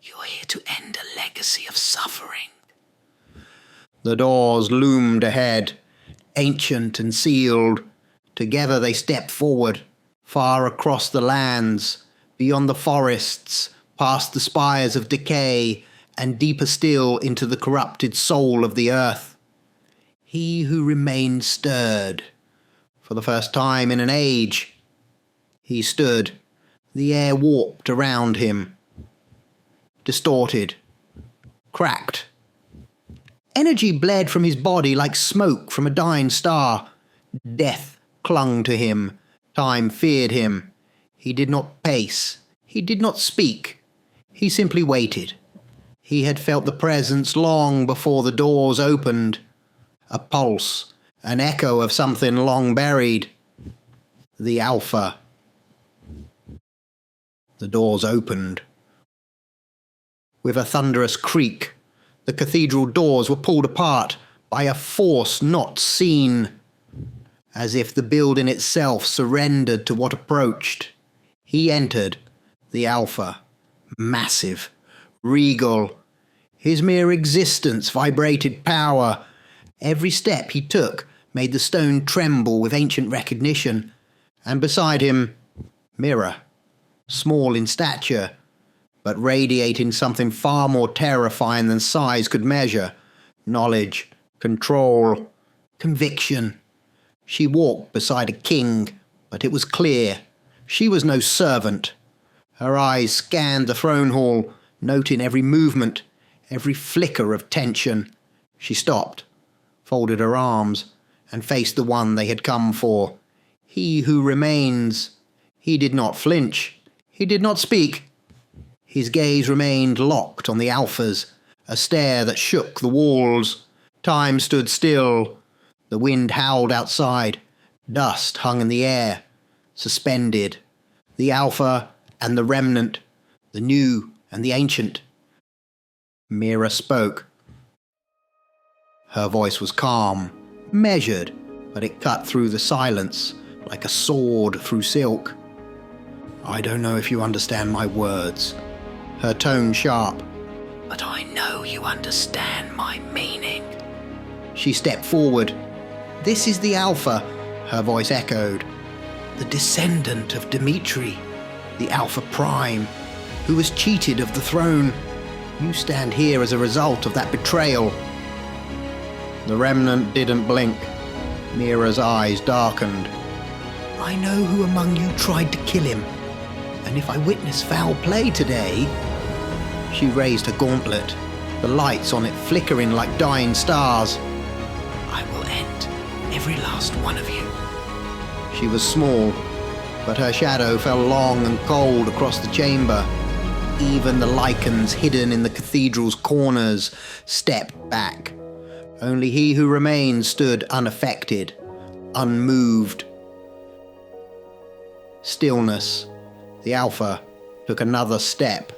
You're here to end a legacy of suffering." The doors loomed ahead, ancient and sealed. Together they stepped forward, far across the lands, beyond the forests, past the spires of decay, and deeper still into the corrupted soul of the earth. He Who Remained stirred. For the first time in an age, he stood. The air warped around him, distorted, cracked. Energy bled from his body like smoke from a dying star. Death clung to him. Time feared him. He did not pace. He did not speak. He simply waited. He had felt the presence long before the doors opened. A pulse, an echo of something long buried. The Alpha. The doors opened. With a thunderous creak, the cathedral doors were pulled apart by a force not seen, as if the building itself surrendered to what approached. He entered, the Alpha, massive, regal. His mere existence vibrated power. Every step he took made the stone tremble with ancient recognition. And beside him, Mira, small in stature, but radiating something far more terrifying than size could measure. Knowledge, control, conviction. She walked beside a king, but it was clear she was no servant. Her eyes scanned the throne hall, noting every movement, every flicker of tension. She stopped, folded her arms, and faced the one they had come for. He Who Remains. He did not flinch. He did not speak. His gaze remained locked on the Alphas, a stare that shook the walls. Time stood still. The wind howled outside. Dust hung in the air, suspended. The Alpha and the Remnant, the new and the ancient. Mira spoke. Her voice was calm, measured, but it cut through the silence like a sword through silk. "I don't know if you understand my words." Her tone sharp. "But I know you understand my meaning." She stepped forward. "This is the Alpha," her voice echoed. "The descendant of Dimitri, the Alpha Prime, who was cheated of the throne. You stand here as a result of that betrayal." The Remnant didn't blink. Mira's eyes darkened. "I know who among you tried to kill him, and if I witness foul play today..." She raised her gauntlet, the lights on it flickering like dying stars. "I will end every last one of you." She was small, but her shadow fell long and cold across the chamber. Even the lichens hidden in the cathedral's corners stepped back. Only he who remained stood unaffected, unmoved. Stillness. The Alpha took another step.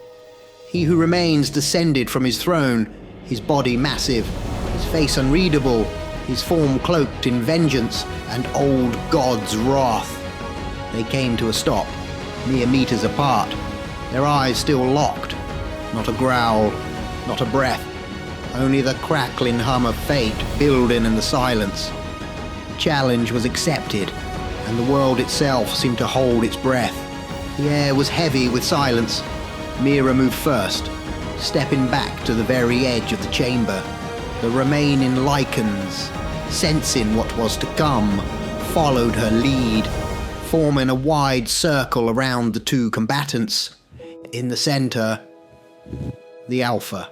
He who remains descended from his throne, his body massive, his face unreadable, his form cloaked in vengeance and old God's wrath. They came to a stop, mere meters apart, their eyes still locked. Not a growl, not a breath, only the crackling hum of fate building in the silence. The challenge was accepted, and the world itself seemed to hold its breath. The air was heavy with silence. Mira moved first, stepping back to the very edge of the chamber. The remaining lichens, sensing what was to come, followed her lead, forming a wide circle around the two combatants. In the center, the Alpha,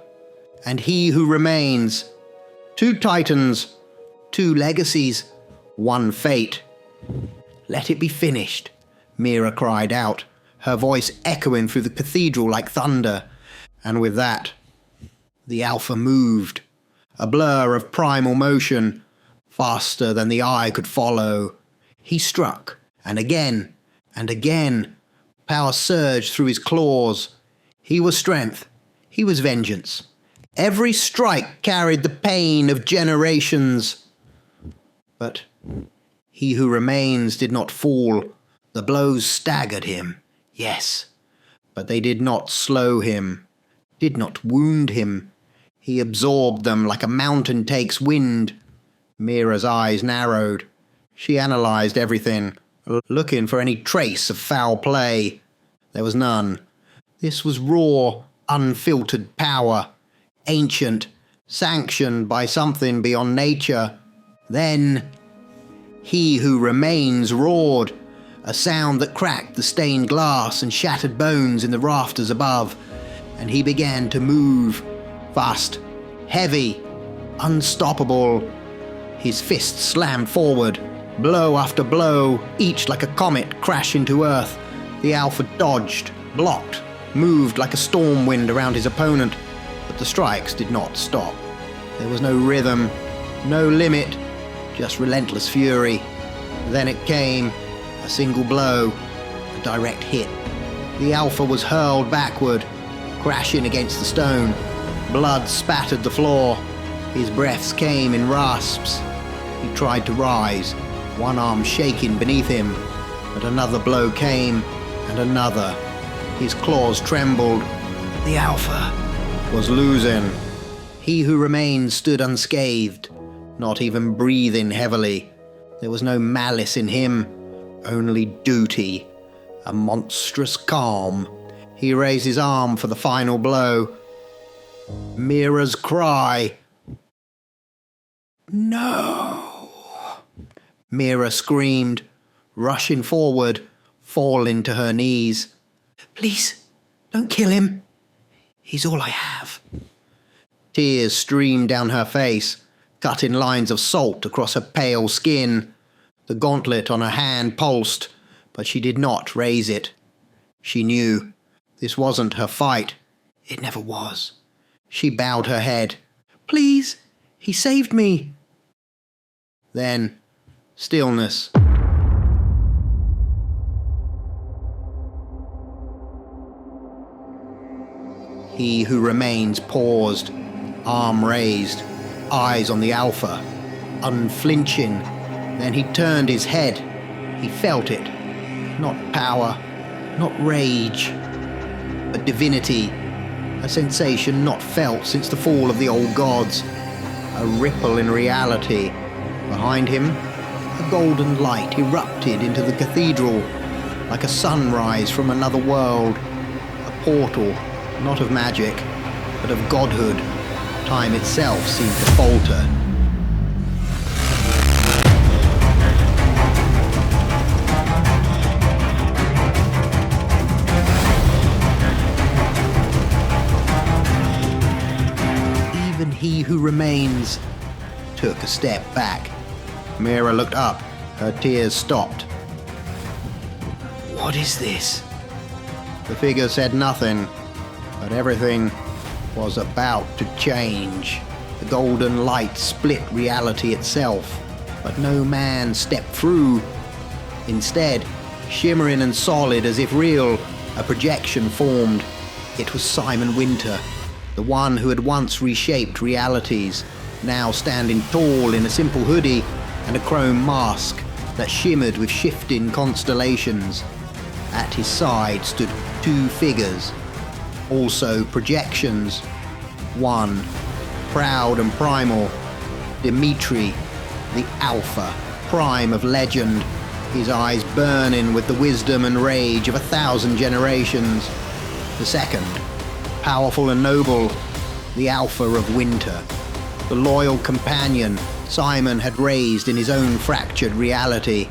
and he who remains. Two titans, two legacies, one fate. "Let it be finished," Mira cried out, her voice echoing through the cathedral like thunder. And with that, the Alpha moved, a blur of primal motion, faster than the eye could follow. He struck, and again, power surged through his claws. He was strength, he was vengeance. Every strike carried the pain of generations. But he who remains did not fall. The blows staggered him, yes, but they did not slow him, did not wound him. He absorbed them like a mountain takes wind. Mira's eyes narrowed. She analyzed everything, looking for any trace of foul play. There was none. This was raw, unfiltered power, ancient, sanctioned by something beyond nature. Then, he who remains roared, a sound that cracked the stained glass and shattered bones in the rafters above, and he began to move, fast, heavy, unstoppable. His fists slammed forward, blow after blow, each like a comet crashing to earth. The Alpha dodged, blocked, moved like a storm wind around his opponent, but the strikes did not stop. There was no rhythm, no limit, just relentless fury. Then it came, a single blow, a direct hit. The Alpha was hurled backward, crashing against the stone. Blood spattered the floor. His breaths came in rasps. He tried to rise, one arm shaking beneath him, but another blow came, and another. His claws trembled. The Alpha was losing. He who remained stood unscathed, not even breathing heavily. There was no malice in him, only duty, a monstrous calm. He raised his arm for the final blow. Mira's cry. "No!" Mira screamed, rushing forward, falling to her knees. "Please, don't kill him. He's all I have." Tears streamed down her face, cutting lines of salt across her pale skin. The gauntlet on her hand pulsed, but she did not raise it. She knew this wasn't her fight. It never was. She bowed her head. "Please, he saved me." Then, stillness. He who remains paused, arm raised, eyes on the Alpha, unflinching. Then he turned his head. He felt it. Not power, not rage, but divinity. A sensation not felt since the fall of the old gods. A ripple in reality. Behind him, a golden light erupted into the cathedral, like a sunrise from another world. A portal, not of magic, but of godhood. Time itself seemed to falter. Even he who remains took a step back. Mira looked up. Her tears stopped. What is this? The figure said nothing, but everything was about to change. The golden light split reality itself, but no man stepped through. Instead, shimmering and solid as if real, a projection formed. It was Simon Winter, the one who had once reshaped realities, now standing tall in a simple hoodie and a chrome mask that shimmered with shifting constellations. At his side stood two figures, also projections. One, proud and primal, Dimitri, the Alpha, prime of legend, his eyes burning with the wisdom and rage of 1,000 generations. The second, powerful and noble, the Alpha of Winter, the loyal companion Simon had raised in his own fractured reality.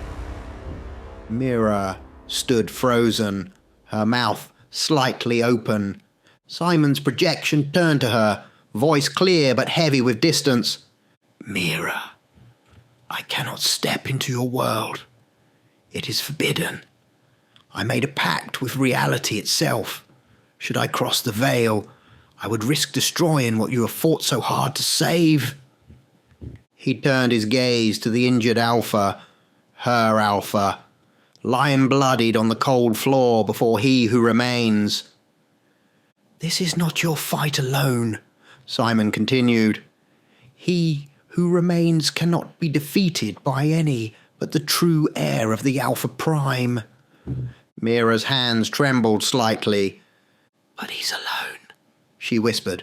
Mira stood frozen, her mouth slightly open. Simon's projection turned to her, voice clear but heavy with distance. Mira, I cannot step into your world. It is forbidden. I made a pact with reality itself. Should I cross the veil, I would risk destroying what you have fought so hard to save. He turned his gaze to the injured Alpha, her Alpha, lying bloodied on the cold floor before he who remains. This is not your fight alone, Simon continued. He who remains cannot be defeated by any but the true heir of the Alpha Prime. Mira's hands trembled slightly. But he's alone, she whispered.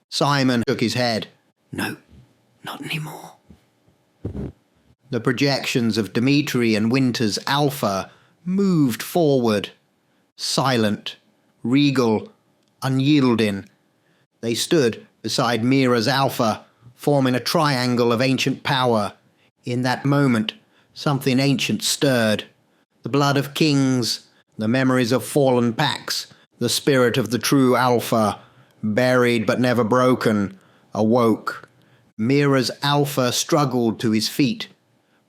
Simon shook his head. No, not anymore. The projections of Dimitri and Winter's Alpha moved forward, silent, regal, unyielding. They stood beside Mira's Alpha, forming a triangle of ancient power. In that moment, something ancient stirred. The blood of kings, the memories of fallen packs, the spirit of the true Alpha, buried but never broken, awoke. Mira's Alpha struggled to his feet,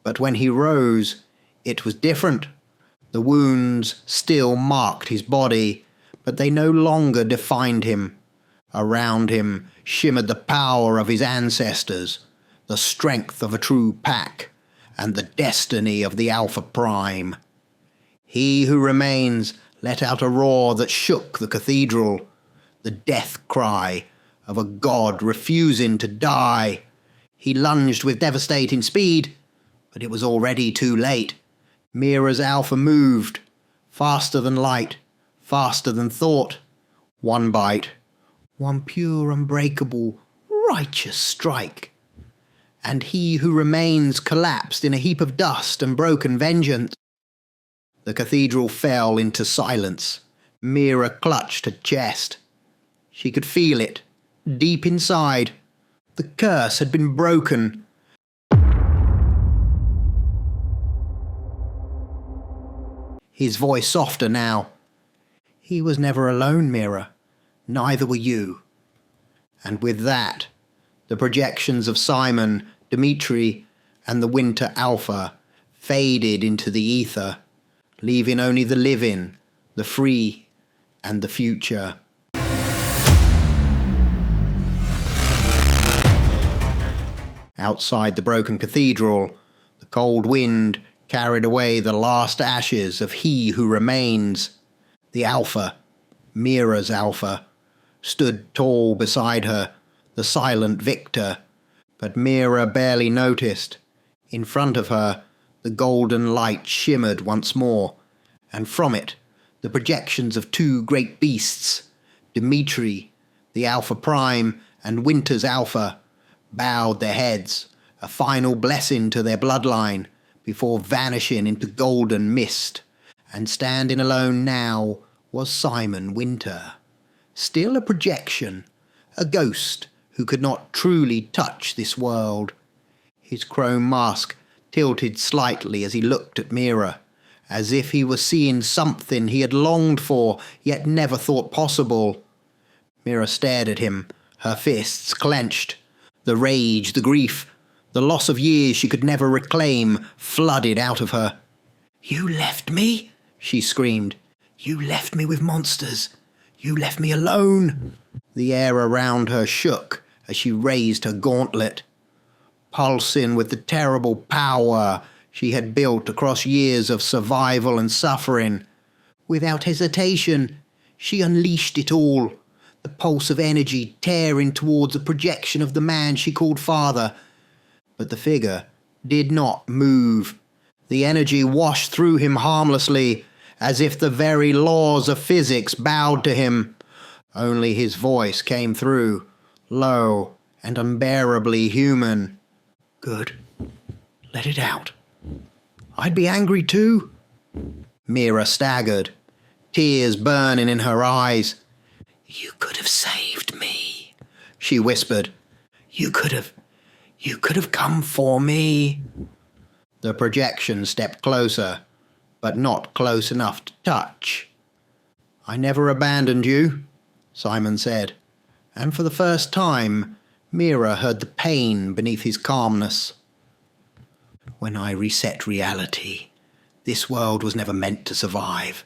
but when he rose, it was different. The wounds still marked his body, but they no longer defined him. Around him shimmered the power of his ancestors, the strength of a true pack, and the destiny of the Alpha Prime. He who remains let out a roar that shook the cathedral, the death cry of a god refusing to die. He lunged with devastating speed, but it was already too late. Mira's Alpha moved, faster than light, faster than thought. One bite, one pure, unbreakable, righteous strike. And he who remains collapsed in a heap of dust and broken vengeance. The cathedral fell into silence. Mira clutched her chest. She could feel it, deep inside. The curse had been broken. His voice softer now. He was never alone, Mira. Neither were you. And with that, the projections of Simon, Dimitri, and the Winter Alpha faded into the ether, leaving only the living, the free, and the future. Outside the broken cathedral, the cold wind carried away the last ashes of he who remains. The Alpha, Mira's Alpha, stood tall beside her, the silent victor, but Mira barely noticed. In front of her, the golden light shimmered once more, and from it, the projections of two great beasts, Dimitri, the Alpha Prime, and Winter's Alpha, bowed their heads, a final blessing to their bloodline, before vanishing into golden mist, and standing alone now was Simon Winter. Still a projection, a ghost who could not truly touch this world. His chrome mask tilted slightly as he looked at Mira, as if he was seeing something he had longed for, yet never thought possible. Mira stared at him, her fists clenched. The rage, the grief, the loss of years she could never reclaim flooded out of her. "You left me?" she screamed. "You left me with monsters. You left me alone." The air around her shook as she raised her gauntlet, pulsing with the terrible power she had built across years of survival and suffering. Without hesitation, she unleashed it all, the pulse of energy tearing towards a projection of the man she called father. But the figure did not move. The energy washed through him harmlessly, as if the very laws of physics bowed to him. Only his voice came through, low and unbearably human. "Good. Let it out. I'd be angry too." Mira staggered, tears burning in her eyes. "You could have saved me," she whispered. You could have come for me." The projection stepped closer, but not close enough to touch. "I never abandoned you," Simon said, and for the first time, Mira heard the pain beneath his calmness. "When I reset reality, this world was never meant to survive.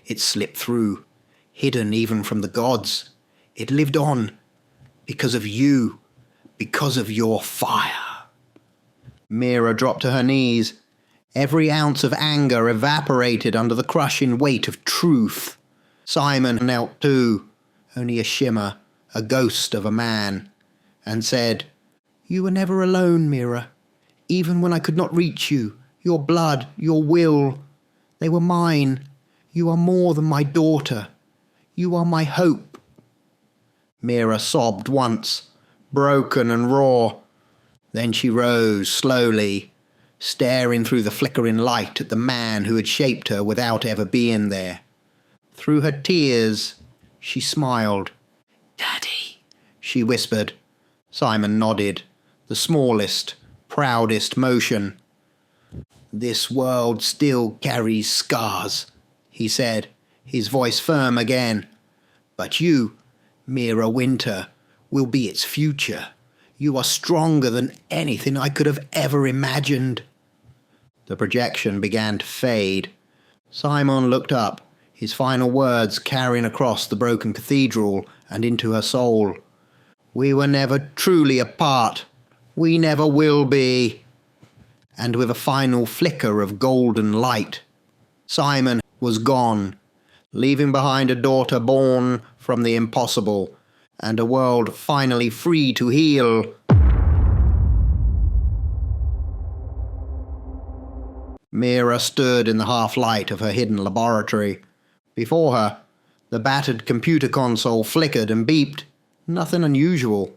It slipped through, hidden even from the gods. It lived on, because of you, because of your fire." Mira dropped to her knees. Every ounce of anger evaporated under the crushing weight of truth. Simon knelt too, only a shimmer, a ghost of a man, and said, "You were never alone, Mira. Even when I could not reach you, your blood, your will, they were mine. You are more than my daughter. You are my hope." Mira sobbed once, broken and raw. Then she rose slowly, staring through the flickering light at the man who had shaped her without ever being there. Through her tears, she smiled. "Daddy," she whispered. Simon nodded, the smallest, proudest motion. "This world still carries scars," he said, his voice firm again. "But you, Mira Winter, will be its future. You are stronger than anything I could have ever imagined." The projection began to fade. Simon looked up, his final words carrying across the broken cathedral and into her soul. "We were never truly apart. We never will be." And with a final flicker of golden light, Simon was gone, leaving behind a daughter born from the impossible, and a world finally free to heal. Mira stood in the half-light of her hidden laboratory. Before her, the battered computer console flickered and beeped. Nothing unusual.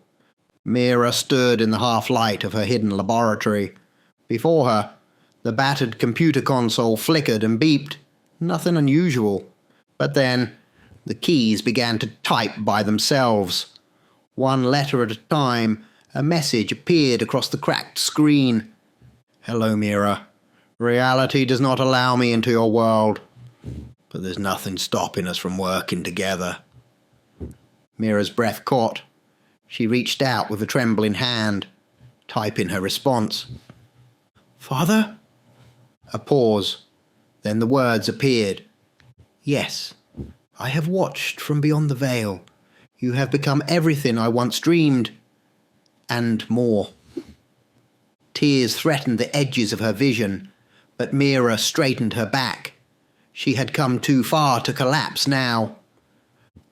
Mira stood in the half-light of her hidden laboratory. Before her, the battered computer console flickered and beeped. Nothing unusual. But then, the keys began to type by themselves. One letter at a time, a message appeared across the cracked screen. "Hello, Mira. Reality does not allow me into your world, but there's nothing stopping us from working together." Mira's breath caught. She reached out with a trembling hand, typing her response. "Father?" A pause. Then the words appeared. "Yes, I have watched from beyond the veil. You have become everything I once dreamed, and more." Tears threatened the edges of her vision, but Mira straightened her back. She had come too far to collapse now.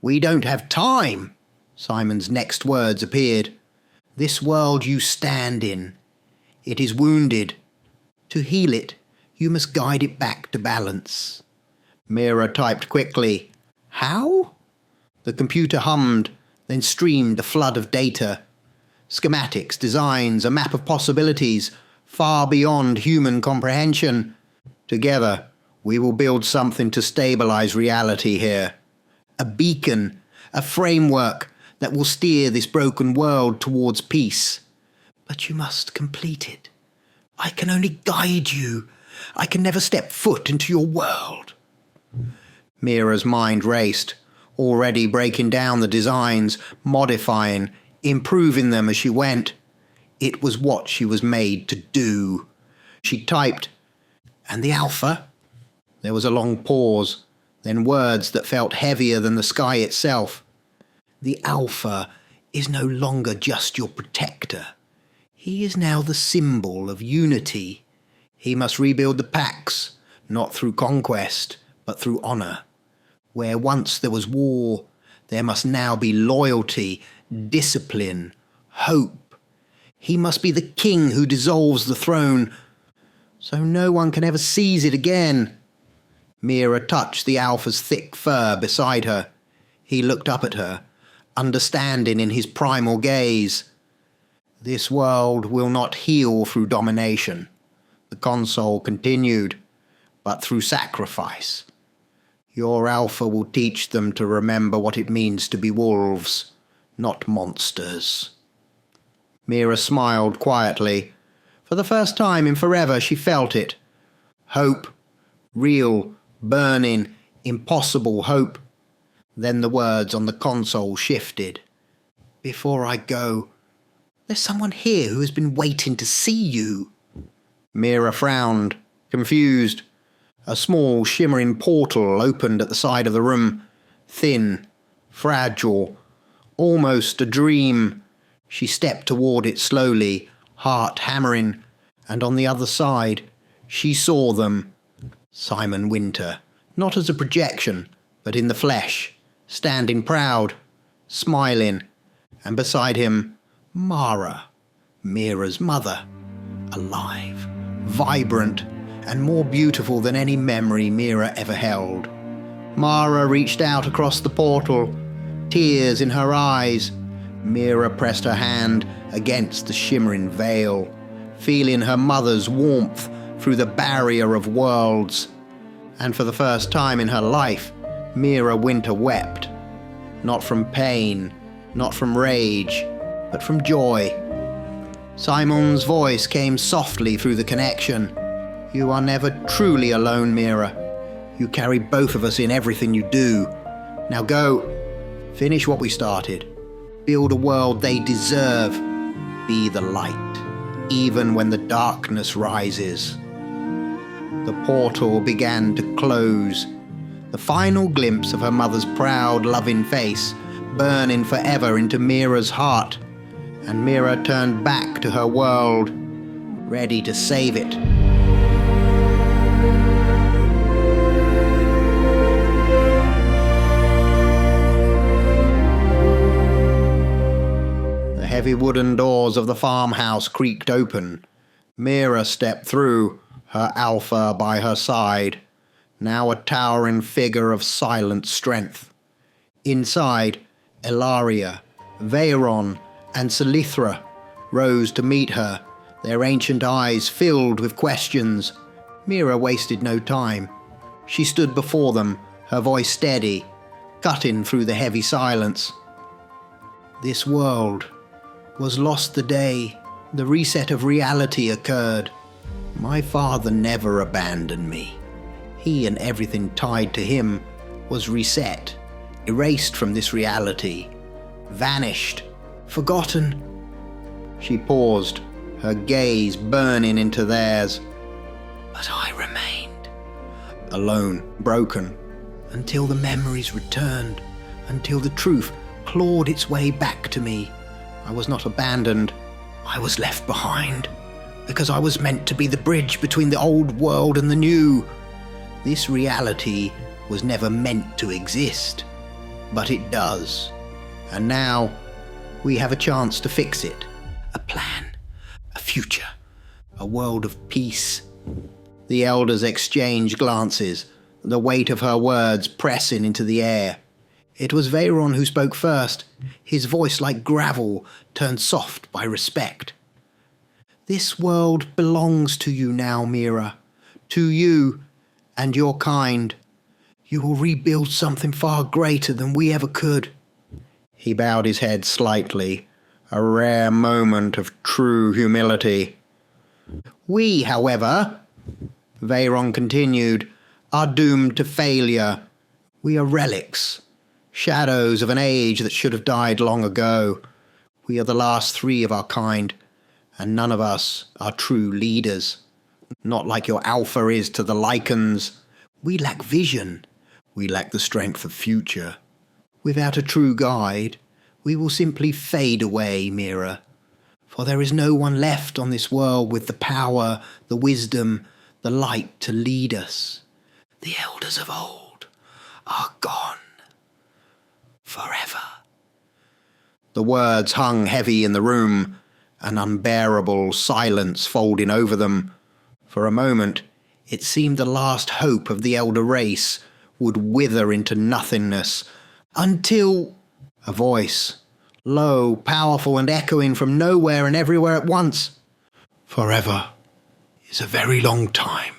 "We don't have time," Simon's next words appeared. "This world you stand in, it is wounded. To heal it, you must guide it back to balance." Mira typed quickly. "How?" The computer hummed, then streamed a flood of data. Schematics, designs, a map of possibilities, far beyond human comprehension. "Together, we will build something to stabilize reality here. A beacon, a framework that will steer this broken world towards peace. But you must complete it. I can only guide you. I can never step foot into your world." Mira's mind raced, already breaking down the designs, modifying, improving them as she went. It was what she was made to do. She typed, "And the Alpha?" There was a long pause, then words that felt heavier than the sky itself. The Alpha is no longer just your protector. He is now the symbol of unity. He must rebuild the Pax, not through conquest, but through honor. Where once there was war, there must now be loyalty, discipline, hope. He must be the king who dissolves the throne, so no one can ever seize it again. Mira touched the Alpha's thick fur beside her. He looked up at her, understanding in his primal gaze. This world will not heal through domination, the console continued, but through sacrifice. Your Alpha will teach them to remember what it means to be wolves, not monsters. Mira smiled quietly. For the first time in forever she felt it. Hope. Real, burning, impossible hope. Then the words on the console shifted. Before I go, there's someone here who has been waiting to see you. Mira frowned, confused. A small, shimmering portal opened at the side of the room. Thin, fragile, almost a dream. She stepped toward it slowly, heart hammering, and on the other side, she saw them. Simon Winter, not as a projection, but in the flesh, standing proud, smiling, and beside him, Mara, Mira's mother, alive, vibrant, and more beautiful than any memory Mira ever held. Mara reached out across the portal, tears in her eyes. Mira pressed her hand against the shimmering veil, feeling her mother's warmth through the barrier of worlds. And for the first time in her life, Mira Winter wept. Not from pain, not from rage, but from joy. Simon's voice came softly through the connection. You are never truly alone, Mira. You carry both of us in everything you do. Now go, finish what we started. Build a world they deserve. Be the light, even when the darkness rises. The portal began to close. The final glimpse of her mother's proud, loving face, burning forever into Mira's heart. And Mira turned back to her world, ready to save it. The heavy wooden doors of the farmhouse creaked open. Mira stepped through, her Alpha by her side, now a towering figure of silent strength. Inside, Ilaria, Veyron, and Selithra rose to meet her, their ancient eyes filled with questions. Mira wasted no time. She stood before them, her voice steady, cutting through the heavy silence. This world was lost the day the reset of reality occurred. My father never abandoned me. He and everything tied to him was reset, erased from this reality, vanished, forgotten. She paused, her gaze burning into theirs. But I remained, alone, broken, until the memories returned, until the truth clawed its way back to me. I was not abandoned, I was left behind, because I was meant to be the bridge between the old world and the new. This reality was never meant to exist, but it does. And now, we have a chance to fix it. A plan, a future, a world of peace. The elders exchanged glances, the weight of her words pressing into the air. It was Veyron who spoke first, his voice like gravel, turned soft by respect. This world belongs to you now, Mira. To you and your kind. You will rebuild something far greater than we ever could. He bowed his head slightly, a rare moment of true humility. We, however, Veyron continued, are doomed to failure. We are relics, shadows of an age that should have died long ago. We are the last three of our kind, and none of us are true leaders. Not like your Alpha is to the Lycans. We lack vision. We lack the strength of future. Without a true guide, we will simply fade away, Mira. For there is no one left on this world with the power, the wisdom, the light to lead us. The elders of old are gone. Forever. The words hung heavy in the room, an unbearable silence folding over them. For a moment, it seemed the last hope of the elder race would wither into nothingness, until a voice, low, powerful and echoing from nowhere and everywhere at once. Forever is a very long time.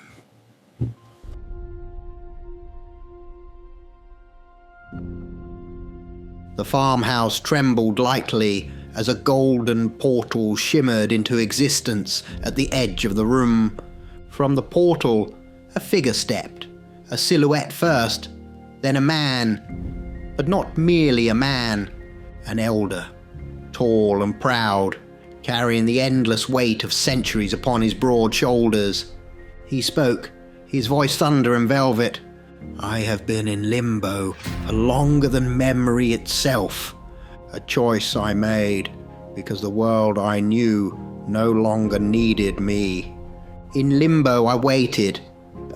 The farmhouse trembled lightly as a golden portal shimmered into existence at the edge of the room. From the portal, a figure stepped, a silhouette first, then a man, but not merely a man, an elder, tall and proud, carrying the endless weight of centuries upon his broad shoulders. He spoke, his voice thunder and velvet. I have been in limbo for longer than memory itself, a choice I made because the world I knew no longer needed me. In limbo I waited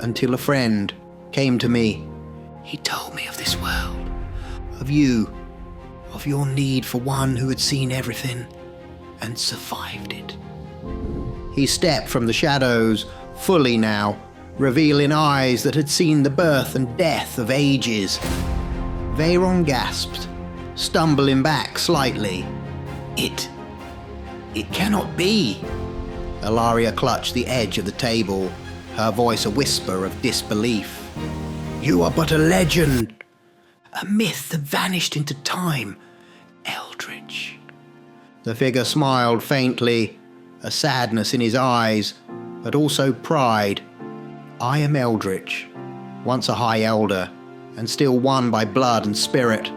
until a friend came to me. He told me of this world, of you, of your need for one who had seen everything and survived it. He stepped from the shadows, fully now, revealing eyes that had seen the birth and death of ages. Veyron gasped, stumbling back slightly. It cannot be. Ilaria clutched the edge of the table, her voice a whisper of disbelief. You are but a legend, a myth that vanished into time, Eldritch. The figure smiled faintly, a sadness in his eyes, but also pride. I am Eldritch, once a high elder, and still one by blood and spirit.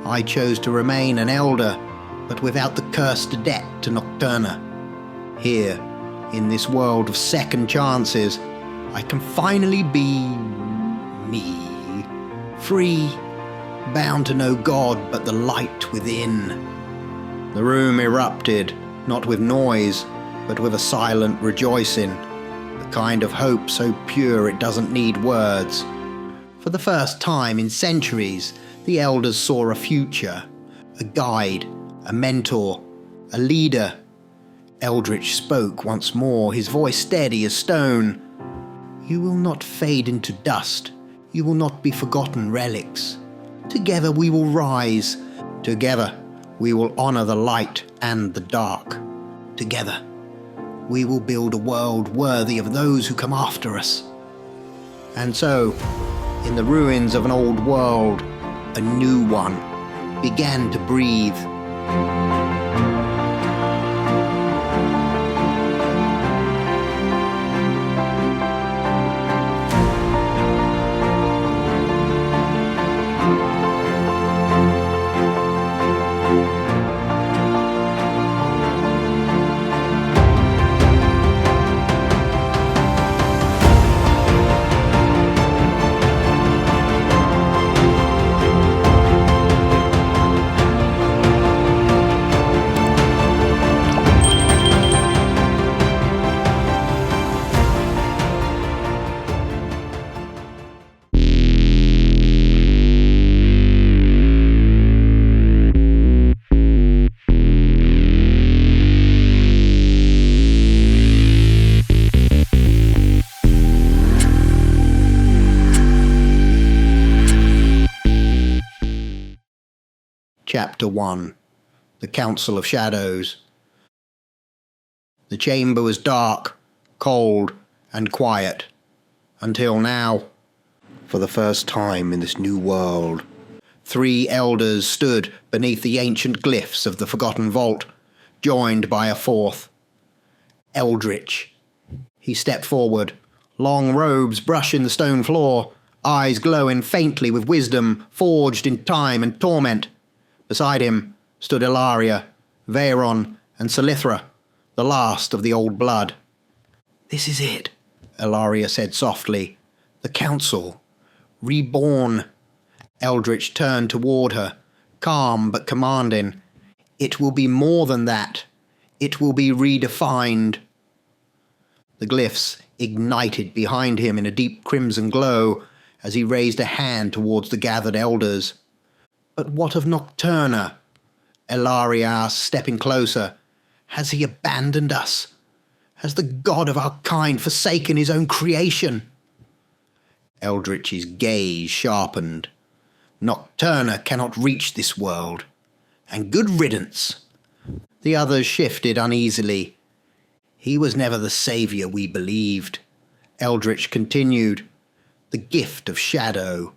I chose to remain an elder, but without the cursed debt to Nocturna. Here, in this world of second chances, I can finally be me. Free, bound to no God but the light within. The room erupted, not with noise, but with a silent rejoicing, the kind of hope so pure it doesn't need words. For the first time in centuries, the elders saw a future, a guide, a mentor, a leader. Eldritch spoke once more, his voice steady as stone. You will not fade into dust. You will not be forgotten relics. Together we will rise. Together we will honor the light and the dark. Together we will build a world worthy of those who come after us. And so, in the ruins of an old world, a new one began to breathe. Chapter 1. The Council of Shadows. The chamber was dark, cold, and quiet. Until now, for the first time in this new world, 3 elders stood beneath the ancient glyphs of the Forgotten Vault, joined by a 4th. Eldritch. He stepped forward, long robes brushing the stone floor, eyes glowing faintly with wisdom forged in time and torment. Beside him stood Ilaria, Veyron, and Selithra, the last of the old blood. This is it, Ilaria said softly, The council. Reborn. Eldritch turned toward her, calm but commanding. It will be more than that. It will be redefined. The glyphs ignited behind him in a deep crimson glow as he raised a hand towards the gathered elders. But what of Nocturna? Elari asked, stepping closer. Has he abandoned us? Has the god of our kind forsaken his own creation? Eldritch's gaze sharpened. Nocturna cannot reach this world. And good riddance. The others shifted uneasily. He was never the saviour we believed. Eldritch continued. The gift of shadow,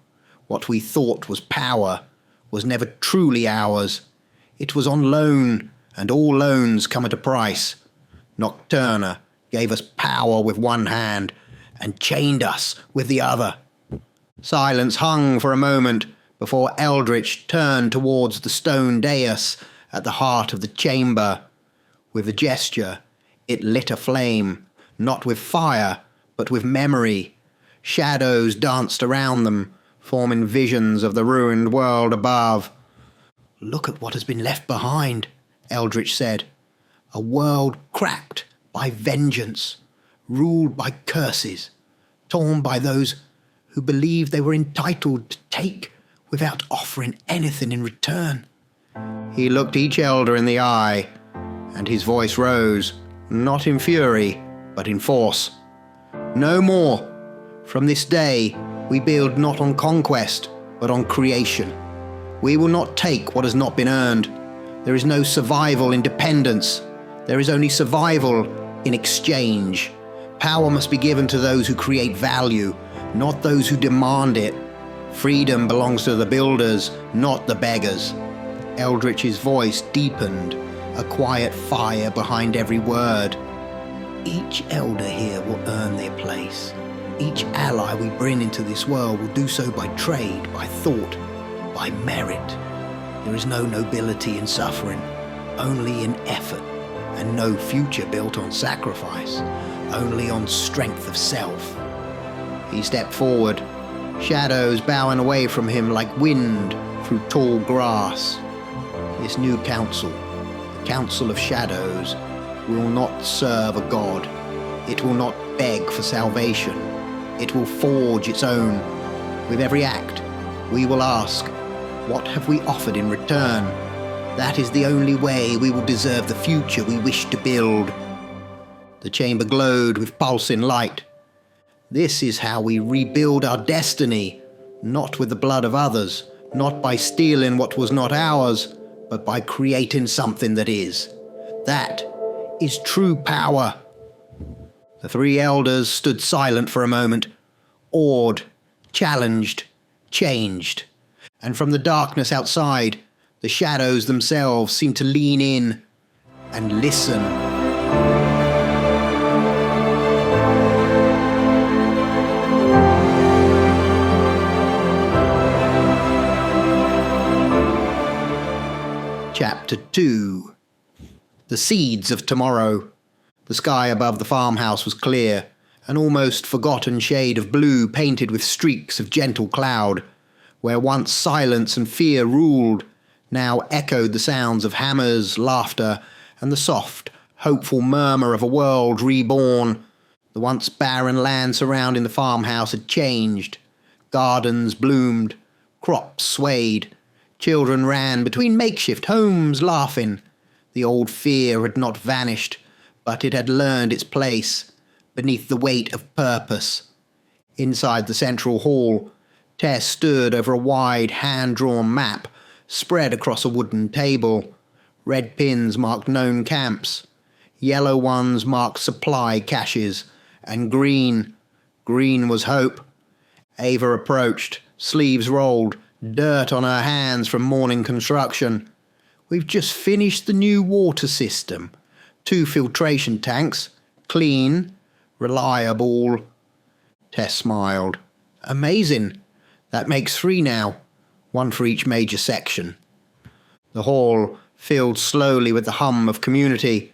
what we thought was power, was never truly ours. It was on loan, and all loans come at a price. Nocturna gave us power with one hand and chained us with the other. Silence hung for a moment before Eldritch turned towards the stone dais at the heart of the chamber. With a gesture, it lit a flame, not with fire, but with memory. Shadows danced around them, forming visions of the ruined world above. Look at what has been left behind, Eldritch said. A world cracked by vengeance, ruled by curses, torn by those who believed they were entitled to take without offering anything in return. He looked each elder in the eye, and his voice rose, not in fury, but in force. No more. From this day, we build not on conquest, but on creation. We will not take what has not been earned. There is no survival in dependence. There is only survival in exchange. Power must be given to those who create value, not those who demand it. Freedom belongs to the builders, not the beggars. Eldritch's voice deepened, a quiet fire behind every word. Each elder here will earn their place. Each ally we bring into this world will do so by trade, by thought, by merit. There is no nobility in suffering, only in effort, and no future built on sacrifice, only on strength of self. He stepped forward, shadows bowing away from him like wind through tall grass. This new council, the Council of Shadows, will not serve a god. It will not beg for salvation. It will forge its own. With every act, we will ask, what have we offered in return? That is the only way we will deserve the future we wish to build. The chamber glowed with pulsing light. This is how we rebuild our destiny, not with the blood of others, not by stealing what was not ours, but by creating something that is. That is true power. The three elders stood silent for a moment, awed, challenged, changed. And from the darkness outside, the shadows themselves seemed to lean in and listen. Chapter 2. The Seeds of Tomorrow. The sky above the farmhouse was clear, an almost forgotten shade of blue painted with streaks of gentle cloud. Where once silence and fear ruled, now echoed the sounds of hammers, laughter, and the soft, hopeful murmur of a world reborn. The once barren land surrounding the farmhouse had changed. Gardens bloomed, crops swayed. Children ran between makeshift homes laughing. The old fear had not vanished, but it had learned its place, beneath the weight of purpose. Inside the central hall, Tess stood over a wide, hand-drawn map spread across a wooden table. Red pins marked known camps. Yellow ones marked supply caches. And green was hope. Ava approached, sleeves rolled, dirt on her hands from morning construction. We've just finished the new water system. 2 filtration tanks. Clean. Reliable. Tess smiled. Amazing. That makes 3 now. 1 for each major section. The hall filled slowly with the hum of community.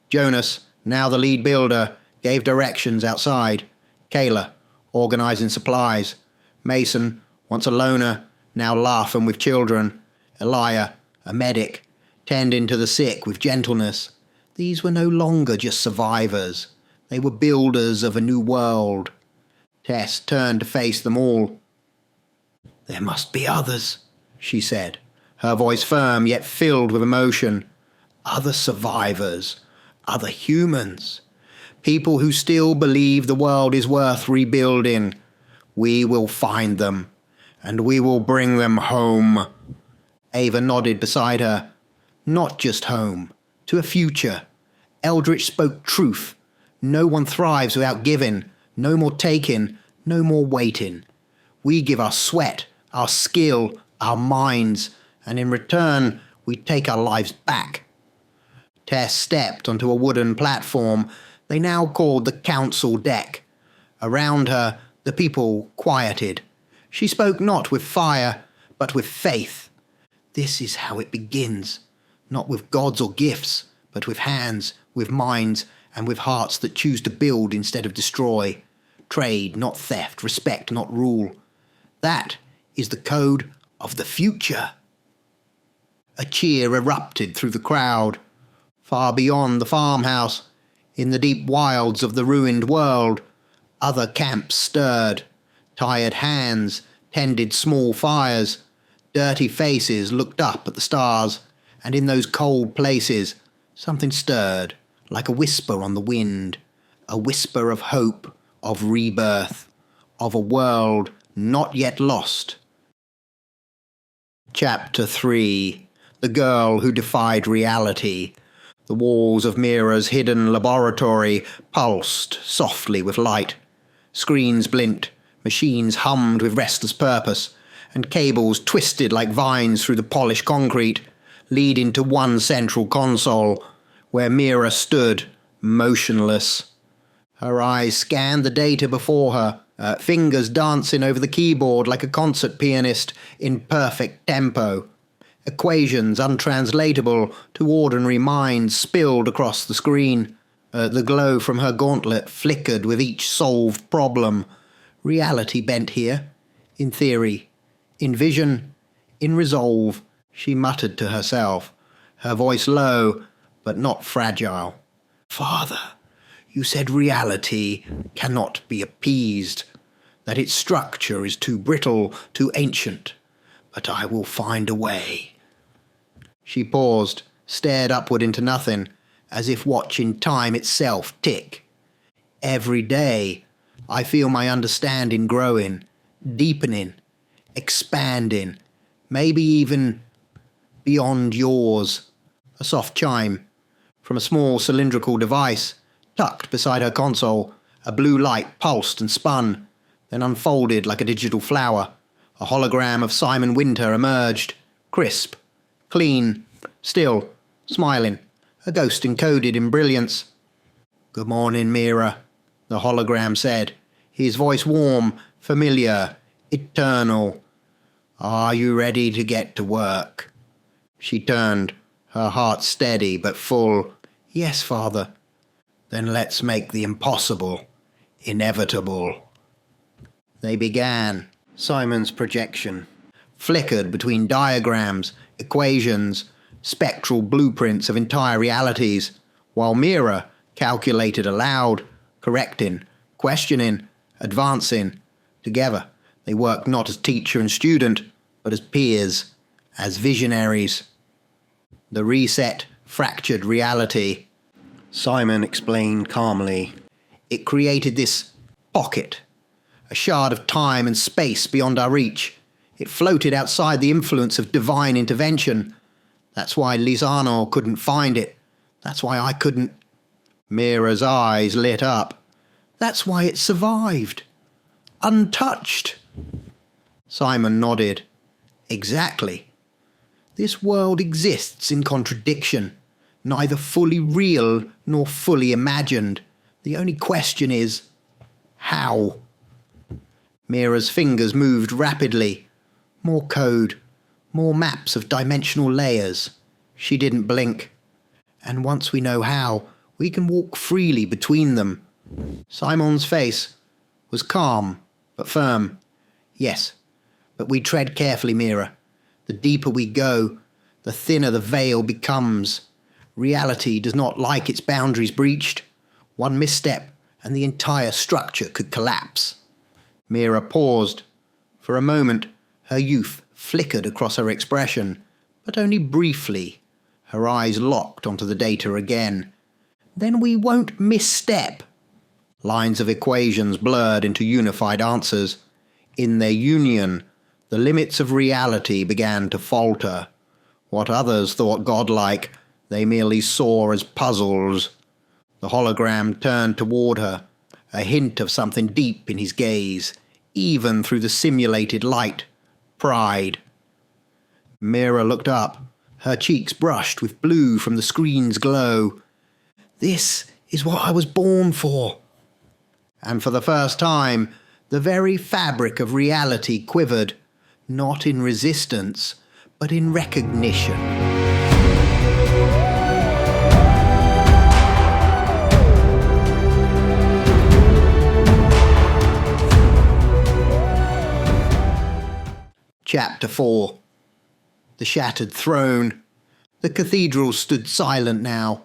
Jonas, now the lead builder, gave directions outside. Kayla, organising supplies. Mason, once a loner, now laughing with children. Elia, a medic, tending to the sick with gentleness. These were no longer just survivors. They were builders of a new world. Tess turned to face them all. "There must be others," she said, her voice firm yet filled with emotion. "Other survivors, other humans, people who still believe the world is worth rebuilding. We will find them, and we will bring them home." Ava nodded beside her. "Not just home, to a future." Eldritch spoke truth. No one thrives without giving. No more taking, no more waiting. We give our sweat, our skill, our minds, and in return we take our lives back. Tess stepped onto a wooden platform they now called the council deck. Around her, the people quieted. She spoke not with fire, but with faith. This is how it begins, not with gods or gifts, but with hands, with minds, and with hearts that choose to build instead of destroy. Trade, not theft, respect, not rule. That is the code of the future. A cheer erupted through the crowd. Far beyond the farmhouse, in the deep wilds of the ruined world, other camps stirred. Tired hands tended small fires. Dirty faces looked up at the stars, and in those cold places something stirred, like a whisper on the wind, a whisper of hope, of rebirth, of a world not yet lost. Chapter 3. The Girl Who Defied Reality. The walls of Mira's hidden laboratory pulsed softly with light. Screens blinked, machines hummed with restless purpose, and cables twisted like vines through the polished concrete, leading to one central console, where Mira stood, motionless. Her eyes scanned the data before her, fingers dancing over the keyboard like a concert pianist in perfect tempo. Equations untranslatable to ordinary minds spilled across the screen. The glow from her gauntlet flickered with each solved problem. Reality bent here, in theory, in vision, in resolve, she muttered to herself, her voice low, but not fragile. "Father, you said reality cannot be appeased, that its structure is too brittle, too ancient, but I will find a way." She paused, stared upward into nothing, as if watching time itself tick. "Every day, I feel my understanding growing, deepening, expanding, maybe even beyond yours." A soft chime. From a small cylindrical device, tucked beside her console, a blue light pulsed and spun, then unfolded like a digital flower. A hologram of Simon Winter emerged, crisp, clean, still, smiling, a ghost encoded in brilliance. "Good morning, Mira," the hologram said, his voice warm, familiar, eternal. "Are you ready to get to work?" She turned, her heart steady but full. "Yes, Father." "Then let's make the impossible inevitable." They began. Simon's projection flickered between diagrams, equations, spectral blueprints of entire realities, while Mira calculated aloud, correcting, questioning, advancing. Together, they worked not as teacher and student, but as peers, as visionaries. The reset fractured reality. Simon explained calmly. It created this pocket, a shard of time and space beyond our reach. It floated outside the influence of divine intervention. That's why Lizano couldn't find it. That's why I couldn't. Mira's eyes lit up. That's why it survived. Untouched. Simon nodded. Exactly. This world exists in contradiction, neither fully real nor fully imagined. The only question is, how? Mira's fingers moved rapidly. More code, more maps of dimensional layers. She didn't blink. And once we know how, we can walk freely between them. Simon's face was calm, but firm. Yes, but we tread carefully, Mira. The deeper we go, the thinner the veil becomes. Reality does not like its boundaries breached. One misstep, and the entire structure could collapse. Mira paused. For a moment, her youth flickered across her expression, but only briefly. Her eyes locked onto the data again. Then we won't misstep. Lines of equations blurred into unified answers. In their union, the limits of reality began to falter. What others thought godlike, they merely saw as puzzles. The hologram turned toward her, a hint of something deep in his gaze, even through the simulated light. Pride. Mira looked up, her cheeks brushed with blue from the screen's glow. This is what I was born for. And for the first time, the very fabric of reality quivered, not in resistance, but in recognition. Chapter 4. The Shattered Throne. The cathedral stood silent now,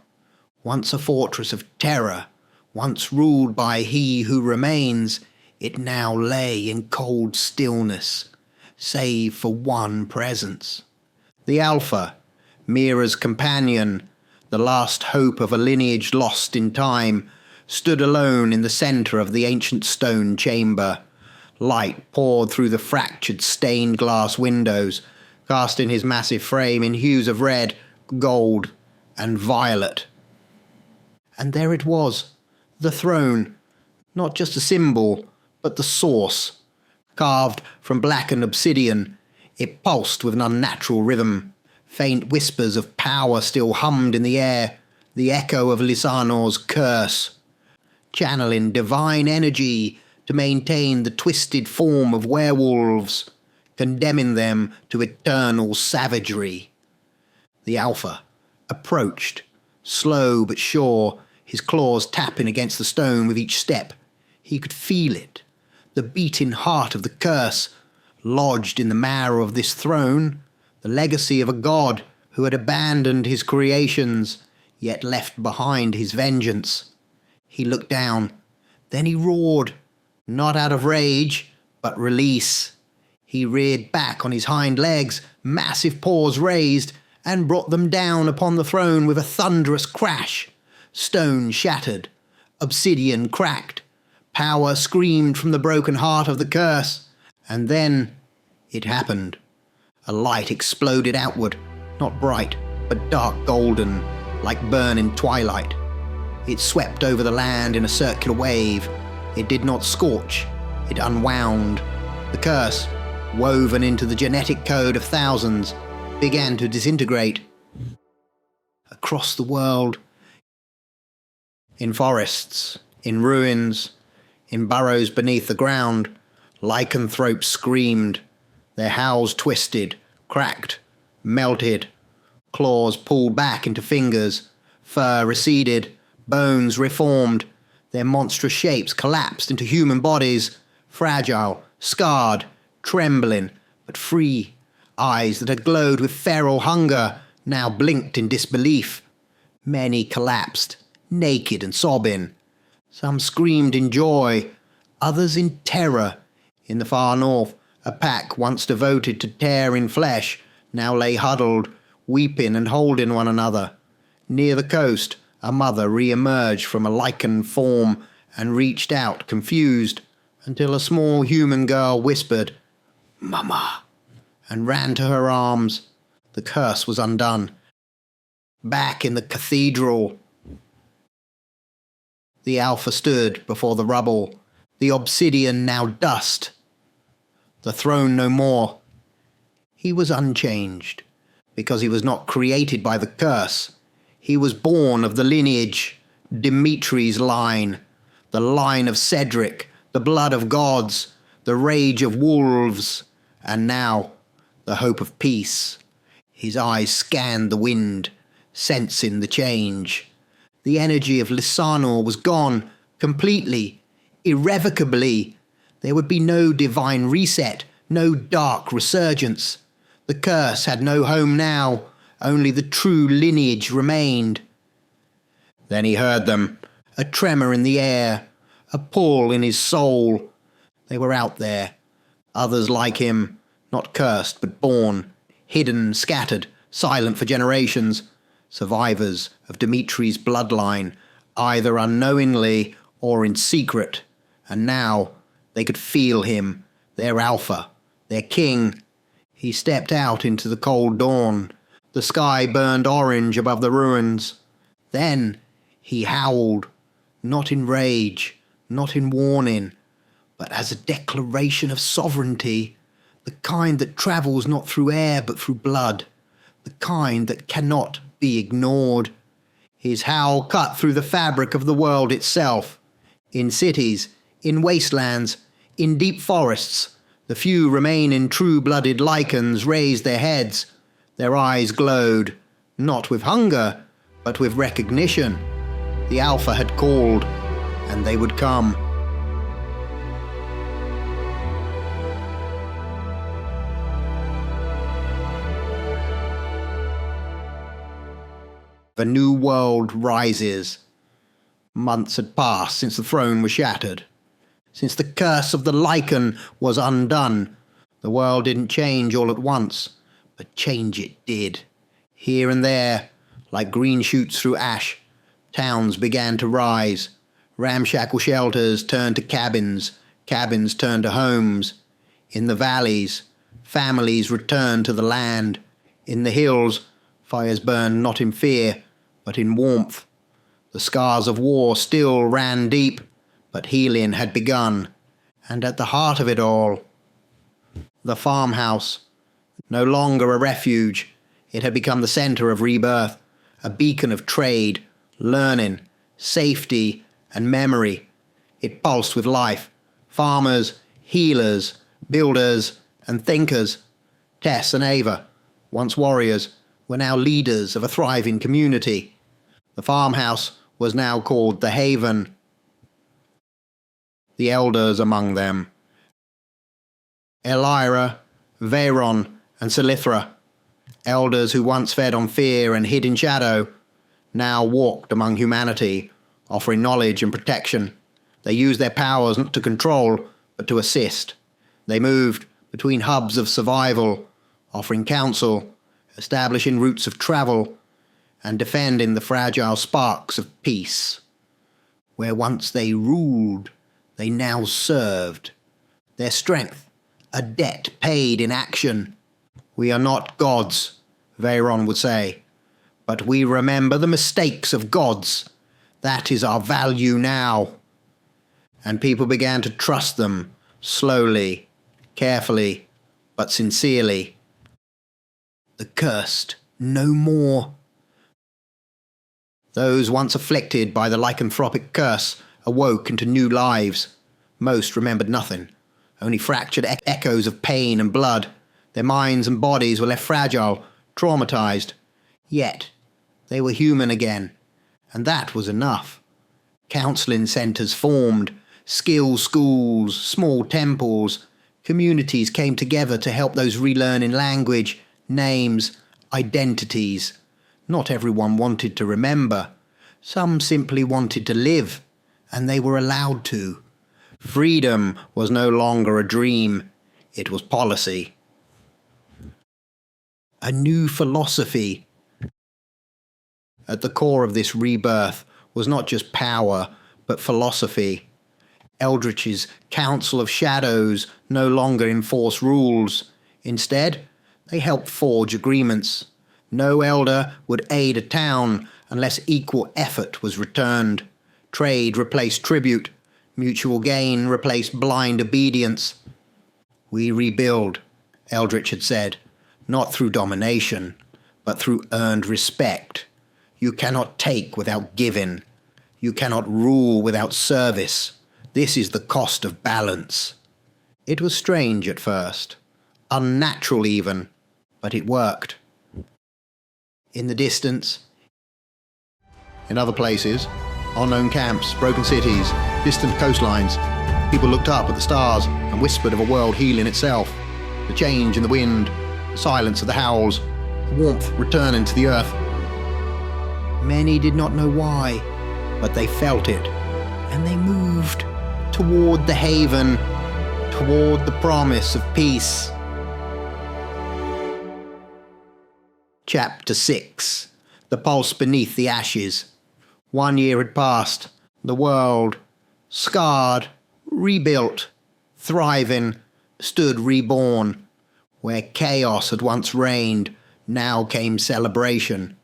once a fortress of terror, once ruled by he who remains. It now lay in cold stillness, save for one presence. The Alpha, Mira's companion, the last hope of a lineage lost in time, stood alone in the centre of the ancient stone chamber. Light poured through the fractured stained glass windows, casting his massive frame in hues of red, gold, and violet. And there it was, the throne, not just a symbol, but the source. Carved from blackened obsidian, it pulsed with an unnatural rhythm. Faint whispers of power still hummed in the air, the echo of Lisanor's curse. Channeling divine energy to maintain the twisted form of werewolves, condemning them to eternal savagery. The Alpha approached, slow but sure, his claws tapping against the stone with each step. He could feel it, the beating heart of the curse, lodged in the marrow of this throne, the legacy of a god who had abandoned his creations, yet left behind his vengeance. He looked down, then he roared, not out of rage, but release. He reared back on his hind legs, massive paws raised, and brought them down upon the throne with a thunderous crash. Stone shattered, obsidian cracked, power screamed from the broken heart of the curse, and then it happened. A light exploded outward, not bright, but dark golden, like burning twilight. It swept over the land in a circular wave. It did not scorch, it unwound. The curse, woven into the genetic code of thousands, began to disintegrate. Across the world, in forests, in ruins, in burrows beneath the ground, lycanthropes screamed. Their howls twisted, cracked, melted. Claws pulled back into fingers, fur receded, bones reformed. Their monstrous shapes collapsed into human bodies, fragile, scarred, trembling, but free. Eyes that had glowed with feral hunger now blinked in disbelief. Many collapsed, naked and sobbing. Some screamed in joy, others in terror. In the far north, a pack once devoted to tearing flesh now lay huddled, weeping and holding one another. Near the coast, a mother re-emerged from a lichened form and reached out, confused, until a small human girl whispered, "Mama," and ran to her arms. The curse was undone. Back in the cathedral, the Alpha stood before the rubble, the obsidian now dust. The throne no more. He was unchanged, because he was not created by the curse. He was born of the lineage, Dimitri's line, the line of Cedric, the blood of gods, the rage of wolves, and now the hope of peace. His eyes scanned the wind, sensing the change. The energy of Lisanor was gone, completely, irrevocably. There would be no divine reset, no dark resurgence. The curse had no home now, only the true lineage remained. Then he heard them, a tremor in the air, a pull in his soul. They were out there, others like him, not cursed but born, hidden, scattered, silent for generations, survivors of Dimitri's bloodline, either unknowingly or in secret, and now they could feel him, their alpha, their king. He stepped out into the cold dawn. The sky burned orange above the ruins. Then he howled, not in rage, not in warning, but as a declaration of sovereignty, the kind that travels not through air but through blood, the kind that cannot be ignored. His howl cut through the fabric of the world itself. In cities, in wastelands, in deep forests, the few remaining true-blooded lichens raised their heads. Their eyes glowed, not with hunger, but with recognition. The Alpha had called, and they would come. The new world rises. Months had passed since the throne was shattered. Since the curse of the lichen was undone. The world didn't change all at once, but change it did. Here and there, like green shoots through ash, towns began to rise. Ramshackle shelters turned to cabins, cabins turned to homes. In the valleys, families returned to the land. In the hills, fires burned not in fear, but in warmth. The scars of war still ran deep, but healing had begun. And at the heart of it all, the farmhouse. No longer a refuge, it had become the centre of rebirth, a beacon of trade, learning, safety, and memory. It pulsed with life. Farmers, healers, builders, and thinkers. Tess and Ava, once warriors, were now leaders of a thriving community. The farmhouse was now called the Haven. The elders among them, Elira, Veyron, and Selithra, elders who once fed on fear and hid in shadow, now walked among humanity, offering knowledge and protection. They used their powers not to control, but to assist. They moved between hubs of survival, offering counsel, establishing routes of travel, and defending the fragile sparks of peace. Where once they ruled, they now served. Their strength, a debt paid in action. We are not gods, Veyron would say, but we remember the mistakes of gods. That is our value now. And people began to trust them, slowly, carefully, but sincerely. The cursed, no more. Those once afflicted by the lycanthropic curse awoke into new lives. Most remembered nothing, only fractured echoes of pain and blood. Their minds and bodies were left fragile, traumatized. Yet, they were human again, and that was enough. Counseling centers formed, skill schools, small temples. Communities came together to help those relearning language, names, identities. Not everyone wanted to remember. Some simply wanted to live, and they were allowed to. Freedom was no longer a dream, it was policy. A new philosophy. At the core of this rebirth was not just power, but philosophy. Eldritch's Council of Shadows no longer enforced rules. Instead, they helped forge agreements. No elder would aid a town unless equal effort was returned. Trade replaced tribute. Mutual gain replaced blind obedience. We rebuild, Eldritch had said, not through domination, but through earned respect. You cannot take without giving. You cannot rule without service. This is the cost of balance. It was strange at first, unnatural even, but it worked. In the distance, in other places, unknown camps, broken cities, distant coastlines, People looked up at the stars and whispered of a world healing itself. The change in the wind, the silence of the howls, the warmth returning to the earth. Many did not know why, but they felt it, and they moved toward the haven, toward the promise of peace. Chapter 6. The Pulse Beneath the Ashes. 1 year had passed. The world, scarred, rebuilt, thriving, stood reborn. Where chaos had once reigned, now came celebration.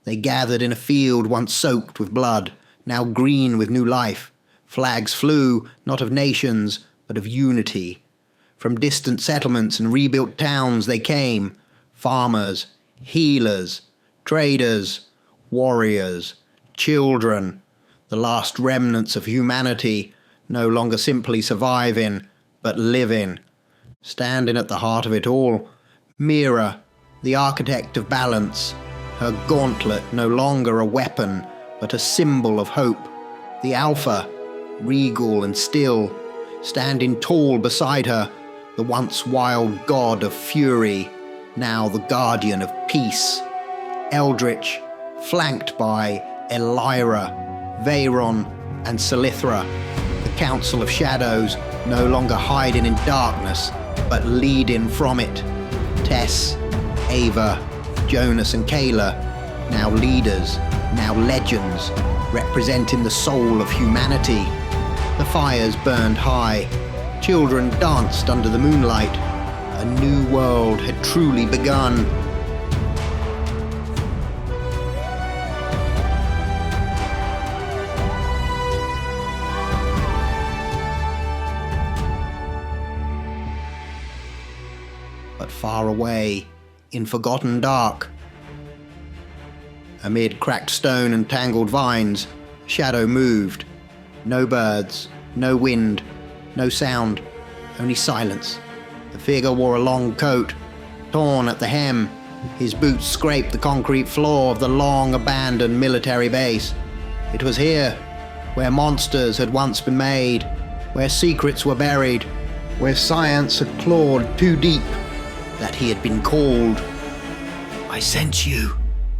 They gathered in a field once soaked with blood, now green with new life. Flags flew, not of nations, but of unity. From distant settlements and rebuilt towns they came, farmers, healers, traders, warriors, children, the last remnants of humanity, no longer simply surviving, but living. Standing at the heart of it all, Mira, the architect of balance, her gauntlet no longer a weapon, but a symbol of hope. The Alpha, regal and still, standing tall beside her, the once wild god of fury, now the guardian of peace. Eldritch, flanked by Elira, Veyron, and Selithra, the Council of Shadows, no longer hiding in darkness, but leading from it. Tess, Ava, Jonas and Kayla, now leaders, now legends, representing the soul of humanity. The fires burned high. Children danced under the moonlight. A new world had truly begun. But far away, in forgotten dark, amid cracked stone and tangled vines, a shadow moved. No birds, no wind, no sound, only silence. The figure wore a long coat, torn at the hem. His boots scraped the concrete floor of the long abandoned military base. It was here, where monsters had once been made, where secrets were buried, where science had clawed too deep, that he had been called. "I sense you,"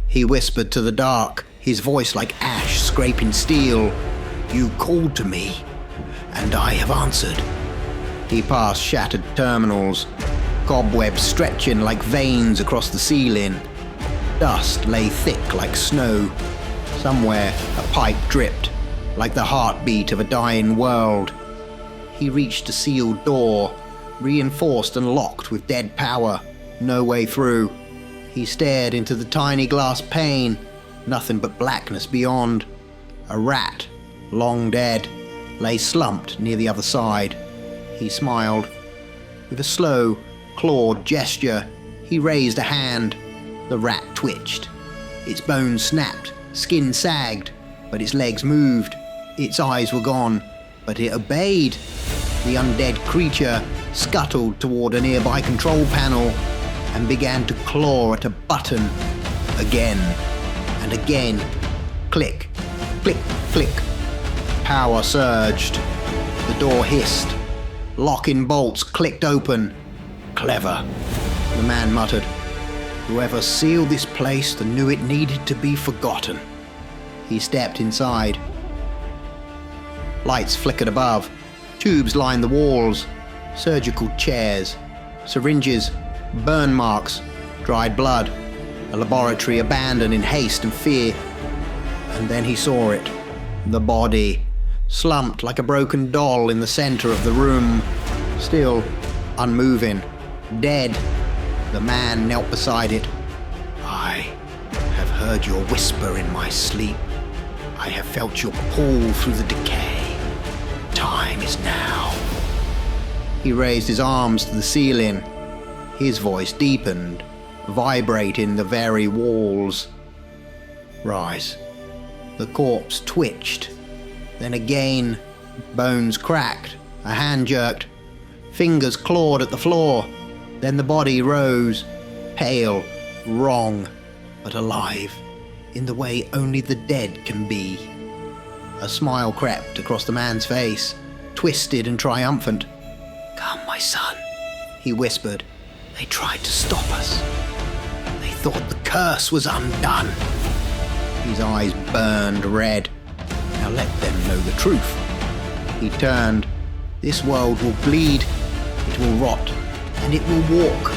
he whispered to the dark, his voice like ash scraping steel. "You called to me, and I have answered." He passed shattered terminals, cobwebs stretching like veins across the ceiling. Dust lay thick like snow. Somewhere a pipe dripped, like the heartbeat of a dying world. He reached a sealed door, reinforced and locked with dead power. No way through. He stared into the tiny glass pane, nothing but blackness beyond. A rat, long dead, lay slumped near the other side. He smiled. With a slow, clawed gesture, he raised a hand. The rat twitched. Its bones snapped, skin sagged, but its legs moved. Its eyes were gone, but it obeyed. The undead creature scuttled toward a nearby control panel and began to claw at a button. Again and again. Click, click, click. Power surged. The door hissed. Locking bolts clicked open. "Clever," the man muttered. "Whoever sealed this place knew it needed to be forgotten." He stepped inside. Lights flickered above. Tubes lined the walls. Surgical chairs. Syringes. Burn marks. Dried blood. A laboratory abandoned in haste and fear. And then he saw it. The body, slumped like a broken doll in the center of the room. Still, unmoving, dead. The man knelt beside it. "I have heard your whisper in my sleep. I have felt your pull through the decay. Time is now." He raised his arms to the ceiling. His voice deepened, vibrating the very walls. "Rise." The corpse twitched. Then again, bones cracked, a hand jerked, fingers clawed at the floor. Then the body rose, pale, wrong, but alive, in the way only the dead can be. A smile crept across the man's face. twisted and triumphant. "Come, my son," he whispered. "They tried to stop us. They thought the curse was undone." His eyes burned red. "Now let them know the truth." He turned. "This world will bleed, it will rot, and it will walk.